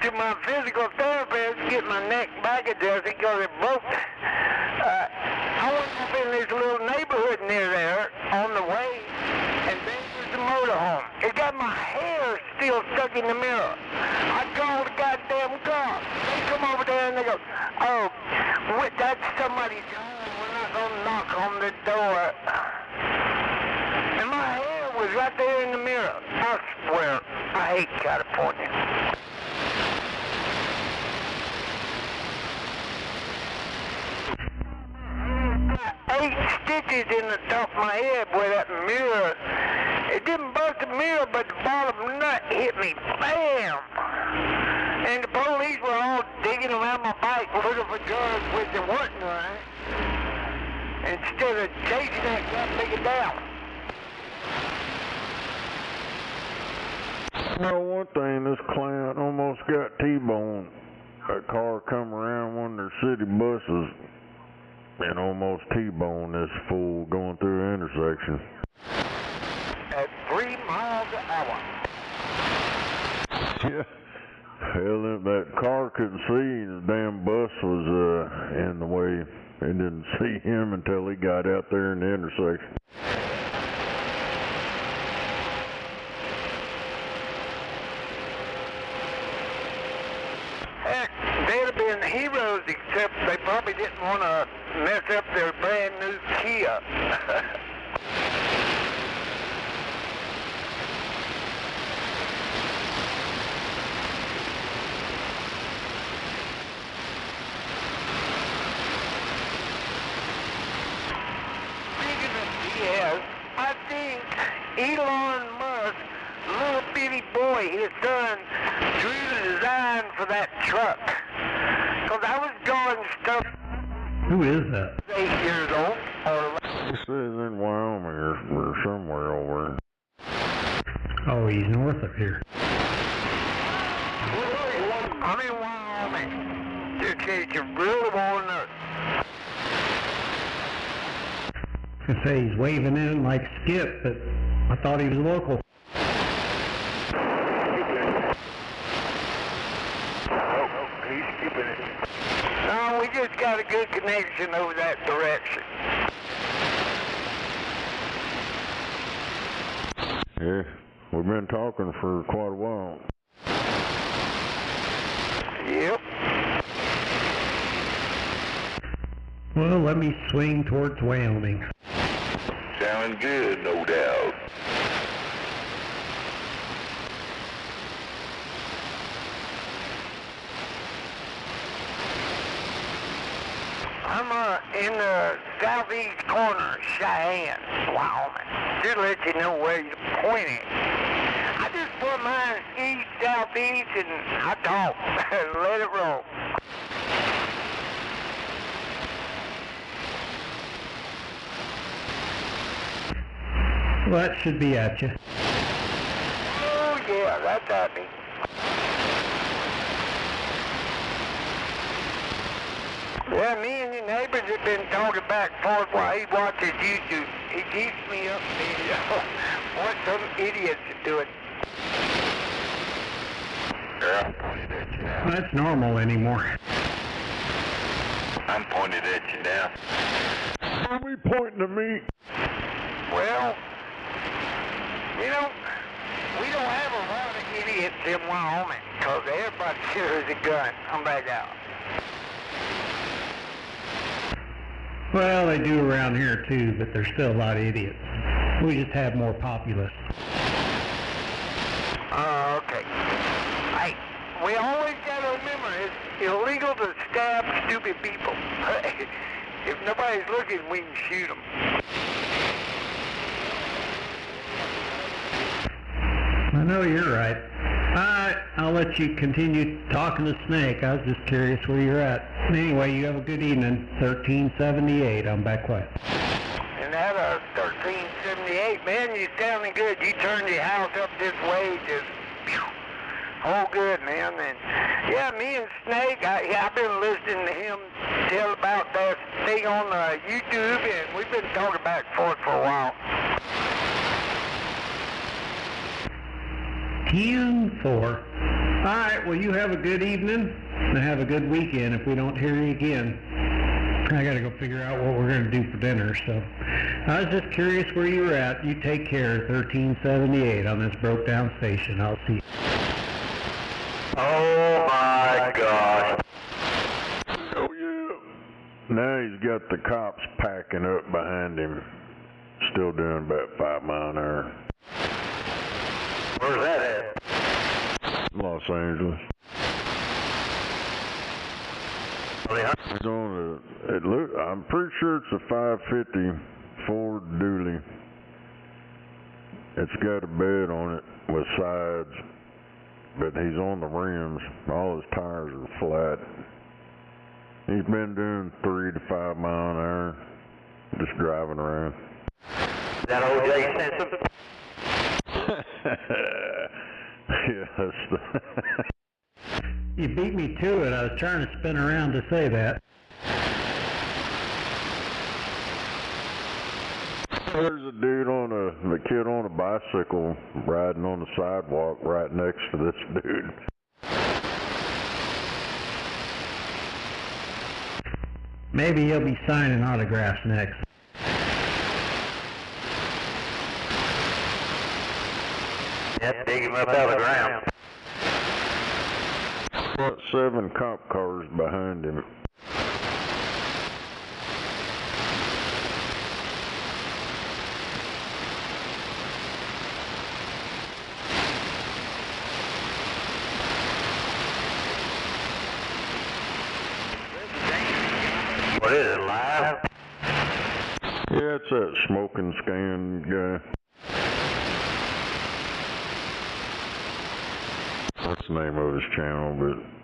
to my physical therapist, get my neck back adjusted because it broke, I was up in this little neighborhood near there on the way, and there was the motorhome. It got my hair still stuck in the mirror. I called the goddamn car. They come over there and they go, oh, that's somebody's home. We're not going to knock on the door. And my hair was right there in the mirror. I swear, I hate California. 8 stitches in the top of my head where that mirror, it didn't bust the mirror, but the bottom nut hit me, bam! And the police were all digging around my bike looking for drugs, which it wasn't, right? Instead of chasing that guy, nigga down. Well, one thing, this clown almost got T-boned. A car come around one of their city buses and almost T-boned this fool going through the intersection. At 3 miles an hour. Yeah. Hell, that car couldn't see. The damn bus was in the way. They didn't see him until he got out there in the intersection. Heck, they'd have been heroes, except they probably didn't want to mess up their brand new Kia. Yes, I think Elon Musk, little bitty boy, his son, drew the design for that truck. Because I was drawing stuff. Who is that? 8 years old. He says in Wyoming or somewhere over there. Oh, he's north of here. I'm in Wyoming. Just in case you really want to know. I say he's waving in like Skip, but I thought he was local. He's skipping it. No, we just got a good connection over that direction. Yeah, we've been talking for quite a while. Yep. Well, let me swing towards Wyoming. Sounding good, no doubt. I'm in the southeast corner of Cheyenne, Wyoming. Just let you know where you're pointing. I just put mine east, southeast, and I talk. Let it roll. Well, that should be at you. Oh, yeah, that's at me. Yeah, me and your neighbors have been talking back and forth while he watches YouTube. He keeps me up to what some idiots are doing. Yeah, I'm pointed at you now. Well, that's normal anymore. I'm pointed at you now. Why are we pointing at me? Well, you know, we don't have a lot of idiots in Wyoming because everybody carries a gun. I'm back out. Well, they do around here too, but there's still a lot of idiots. We just have more populace. Okay. Hey, we always got to remember it's illegal to stab stupid people. If nobody's looking, we can shoot them. I know you're right. Alright, I'll let you continue talking to Snake. I was just curious where you're at. Anyway, you have a good evening. 1378, I'm back quiet. And that 1378, man, you sounding good. You turned your house up this way, just all good, man. And yeah, me and Snake, I've been listening to him tell about that thing on YouTube, and we've been talking back and forth for a while. 10-4. Alright, well you have a good evening and have a good weekend if we don't hear you again. I gotta go figure out what we're gonna do for dinner, so I was just curious where you were at. You take care, 1378 on this broke down station. I'll see you. Oh my God. Oh yeah. Now he's got the cops packing up behind him. Still doing about 5 miles an hour. Where's that at? Los Angeles. It's on I'm pretty sure it's a 550 Ford dually. It's got a bed on it with sides, but he's on the rims. All his tires are flat. He's been doing 3 to 5 miles an hour, just driving around. Is that O.J. Simpson? Yes. You beat me to it. I was trying to spin around to say that. There's a dude the kid on a bicycle riding on the sidewalk right next to this dude. Maybe he'll be signing autographs next. Yep, dig him up out of the ground. Got 7 cop cars behind him. What is it, live? Yeah, it's that smoking scan guy. That's the name of his channel,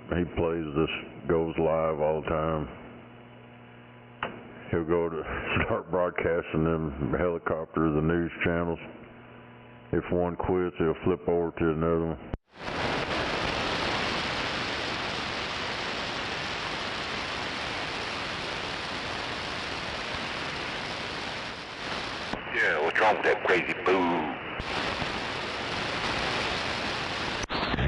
but he plays this, goes live all the time. He'll go to start broadcasting them helicopters, the news channels. If one quits, he'll flip over to another one. wrong with that crazy fool?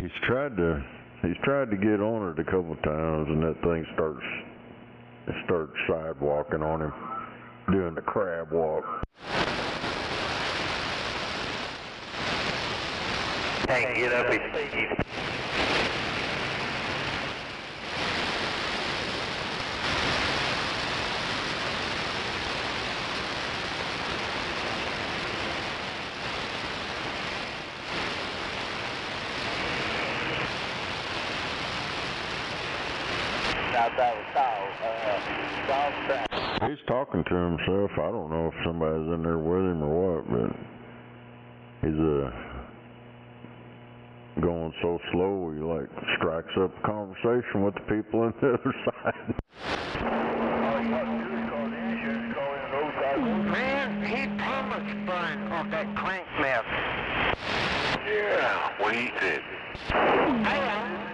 He's tried to get on it a couple times, and that thing starts sidewalking on him, doing the crab walk. Can't get up his feet. He's talking to himself. I don't know if somebody's in there with him or what, but he's going so slow he like strikes up a conversation with the people on the other side. Man, he promised Brian on that crank mess. Yeah, what he said. Hey,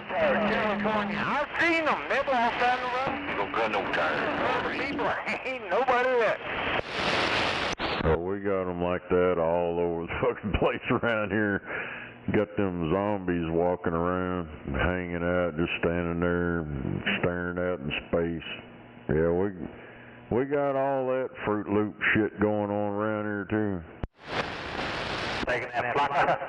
California. I've seen them. They're all down the road. You don't got no time. People, ain't nobody there. Oh, we got them like that all over the fucking place around here. Got them zombies walking around, hanging out, just standing there, staring out in space. Yeah, we got all that Fruit Loop shit going on around here too. Taking that block.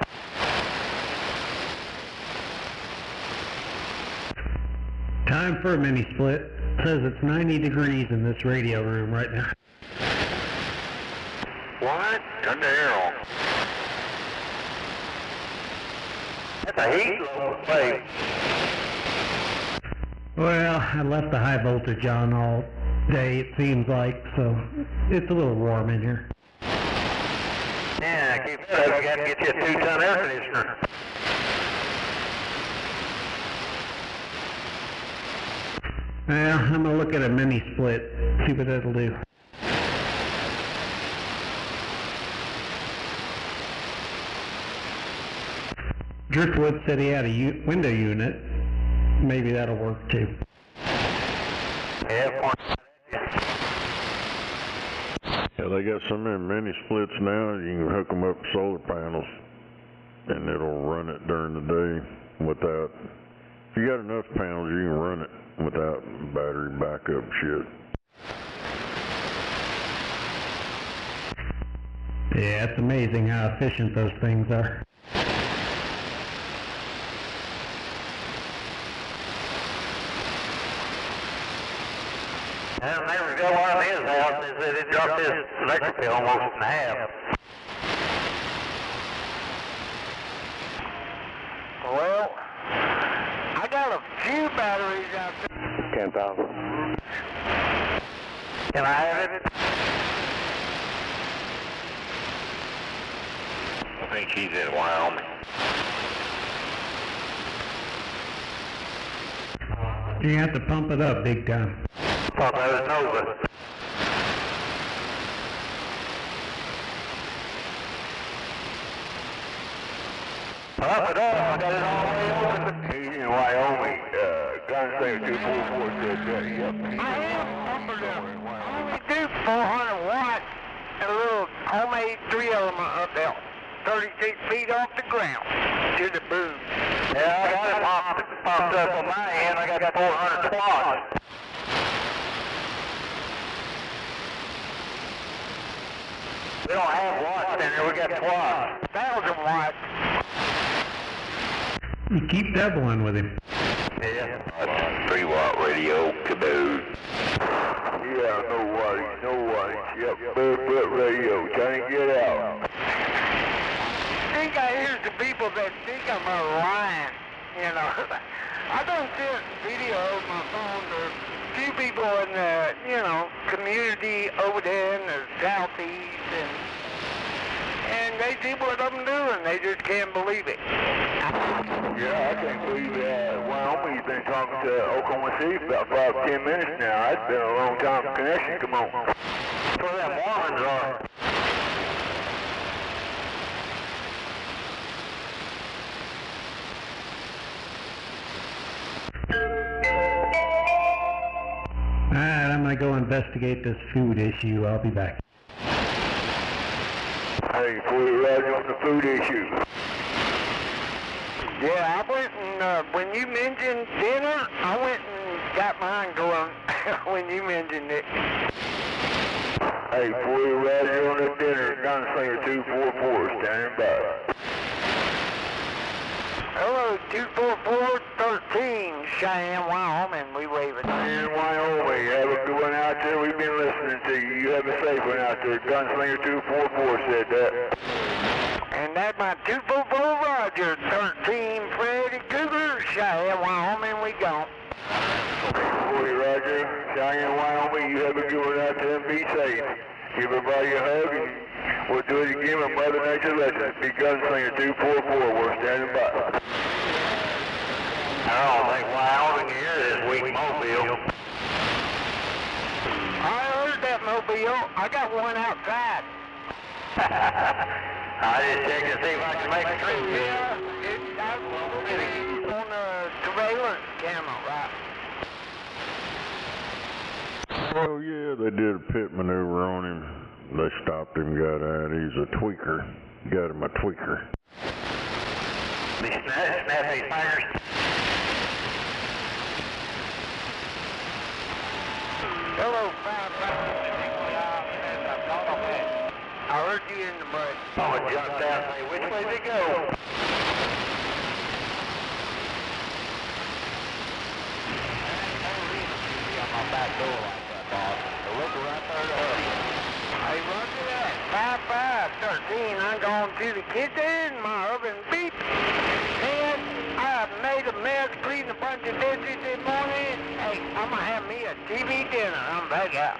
Time for a mini split. Says it's 90 degrees in this radio room right now. What? Turn the air on. That's a heat low place. Well, I left the high voltage on all day, it seems like, so it's a little warm in here. Yeah, keep that up. You got to get you a 2-ton air conditioner. Well, I'm going to look at a mini split, see what that'll do. Driftwood said he had a window unit. Maybe that'll work too. Yeah, they got so many mini splits now, you can hook them up to solar panels, and it'll run it during the day without, if you got enough panels, you can run it without battery backup shit. Yeah, it's amazing how efficient those things are. And there we go on his house, is that it dropped his electric bill almost in half. Well, I got a few batteries out there. 10,000. Can I have it? I think he's in Wyoming. You have to pump it up big time. Thought that was Nova. Pump it up, I got it all the way open. He's in Wyoming. Gunslayer 244 said that. Yep. I am pumping up. I only do 400 watts and a little homemade 3-element up there. 36 feet off the ground to the boom. Yeah, I got it popped up on my end. I got 400 watts. We don't have watts in here, we got watts. 1,000 watts. You keep doubling with him. Yeah. 3-watt radio, kaboom. Yeah, no worries. Yep, but radio, trying to get out. I think I hear some people that think I'm a lion, you know. I don't see a video on my phone. There's a few people in the, community over there in the southeast, and they see what I'm doing. They just can't believe it. Yeah, I can't believe Wyoming's been talking to Oklahoma City for about 5-10 minutes now. That's been a long time connection. Come on. That's where them Mormons are. Alright, I'm going to go investigate this food issue. I'll be back. Hey, fully roger on the food issue. Yeah, I went and, when you mentioned dinner, I went and got mine going when you mentioned it. Hey, fully roger on the dinner, Gunslinger 244, standing by. Hello, 24413, Cheyenne, Wyoming, we waving. Cheyenne, Wyoming, have a good one out there. We've been listening to you. You have a safe one out there. Gunslinger 244 said that. And that's my 244 Roger, 13 Freddy Cougar, Cheyenne, Wyoming, we gone. 40 Roger, Cheyenne, Wyoming, you have a good one out there and be safe. Give everybody a hug and we'll do it again with Mother Nature Legends. Be Gunslinger 244, we're standing by. I don't think Wyoming here this week, Mobile. I heard that Mobile. I got one outside. I just checked to see if I can make a trip. Yeah, on the surveillance camera, right? Oh yeah, they did a pit maneuver on him. They stopped him, got out. He's a tweaker. Got him a tweaker. They snap his fingers. Hello, 5-5. I heard you in the mud. Oh, it jumped out. Hey, which way did it go? On my back door like that, boss. So look right there to her. Hey, roger that. 5513. I'm going to the kitchen. My oven beep. And I made a mess, cleaned a bunch of dishes this morning. Hey, I'm going to have me a TV dinner. I'm back out.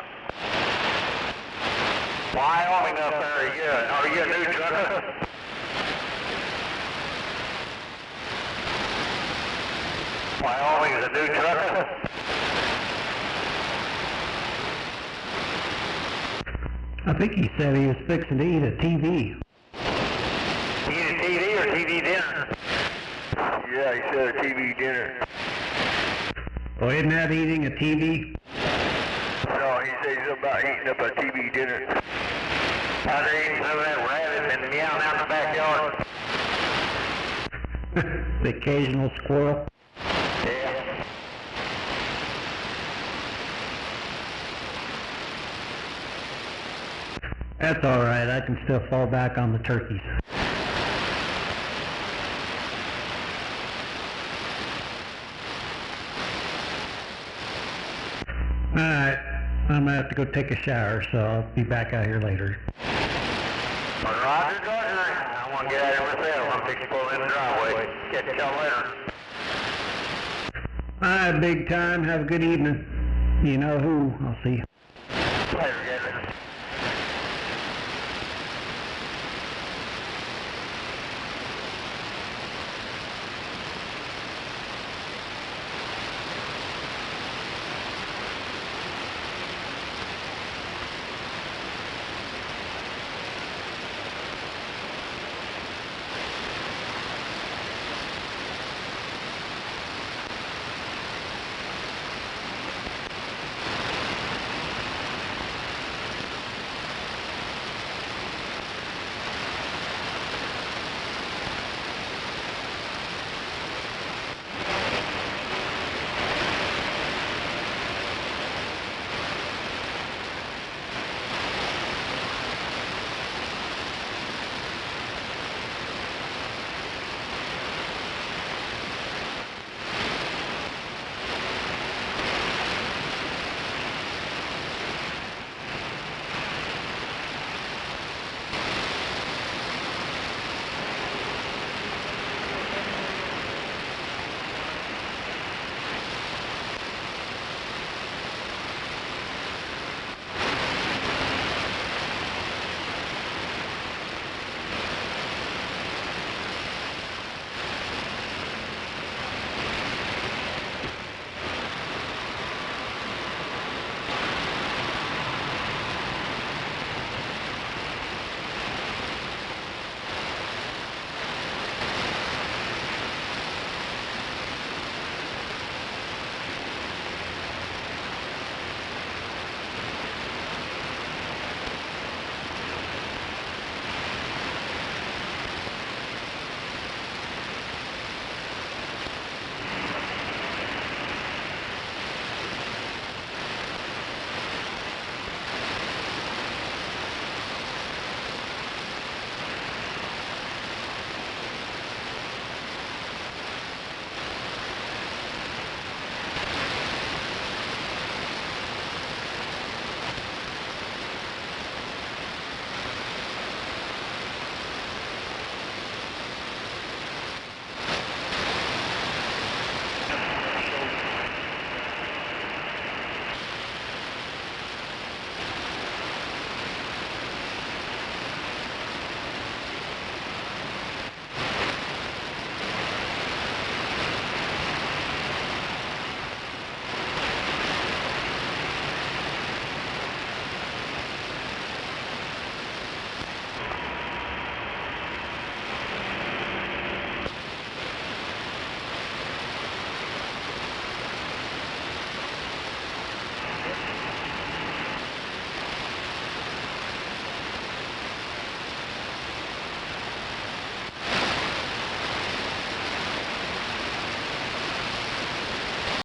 Wyoming up there, yeah. Are you a new trucker? Wyoming is a new trucker? I think he said he was fixing to eat a TV. Eat a TV or TV dinner? Yeah, he said a TV dinner. Oh, isn't that eating a TV? No, he said something about eating up a TV dinner. Out there eating some of that rabbit and meowing out in the backyard. The occasional squirrel. Yeah. That's all right. I can still fall back on the turkeys. All right. I'm going to have to go take a shower, so I'll be back out here later. Roger, Roger. I want to get out here myself. I'm fixing to pull in the driveway. Catch y'all later. All right, big time. Have a good evening. You know who. I'll see you. Later,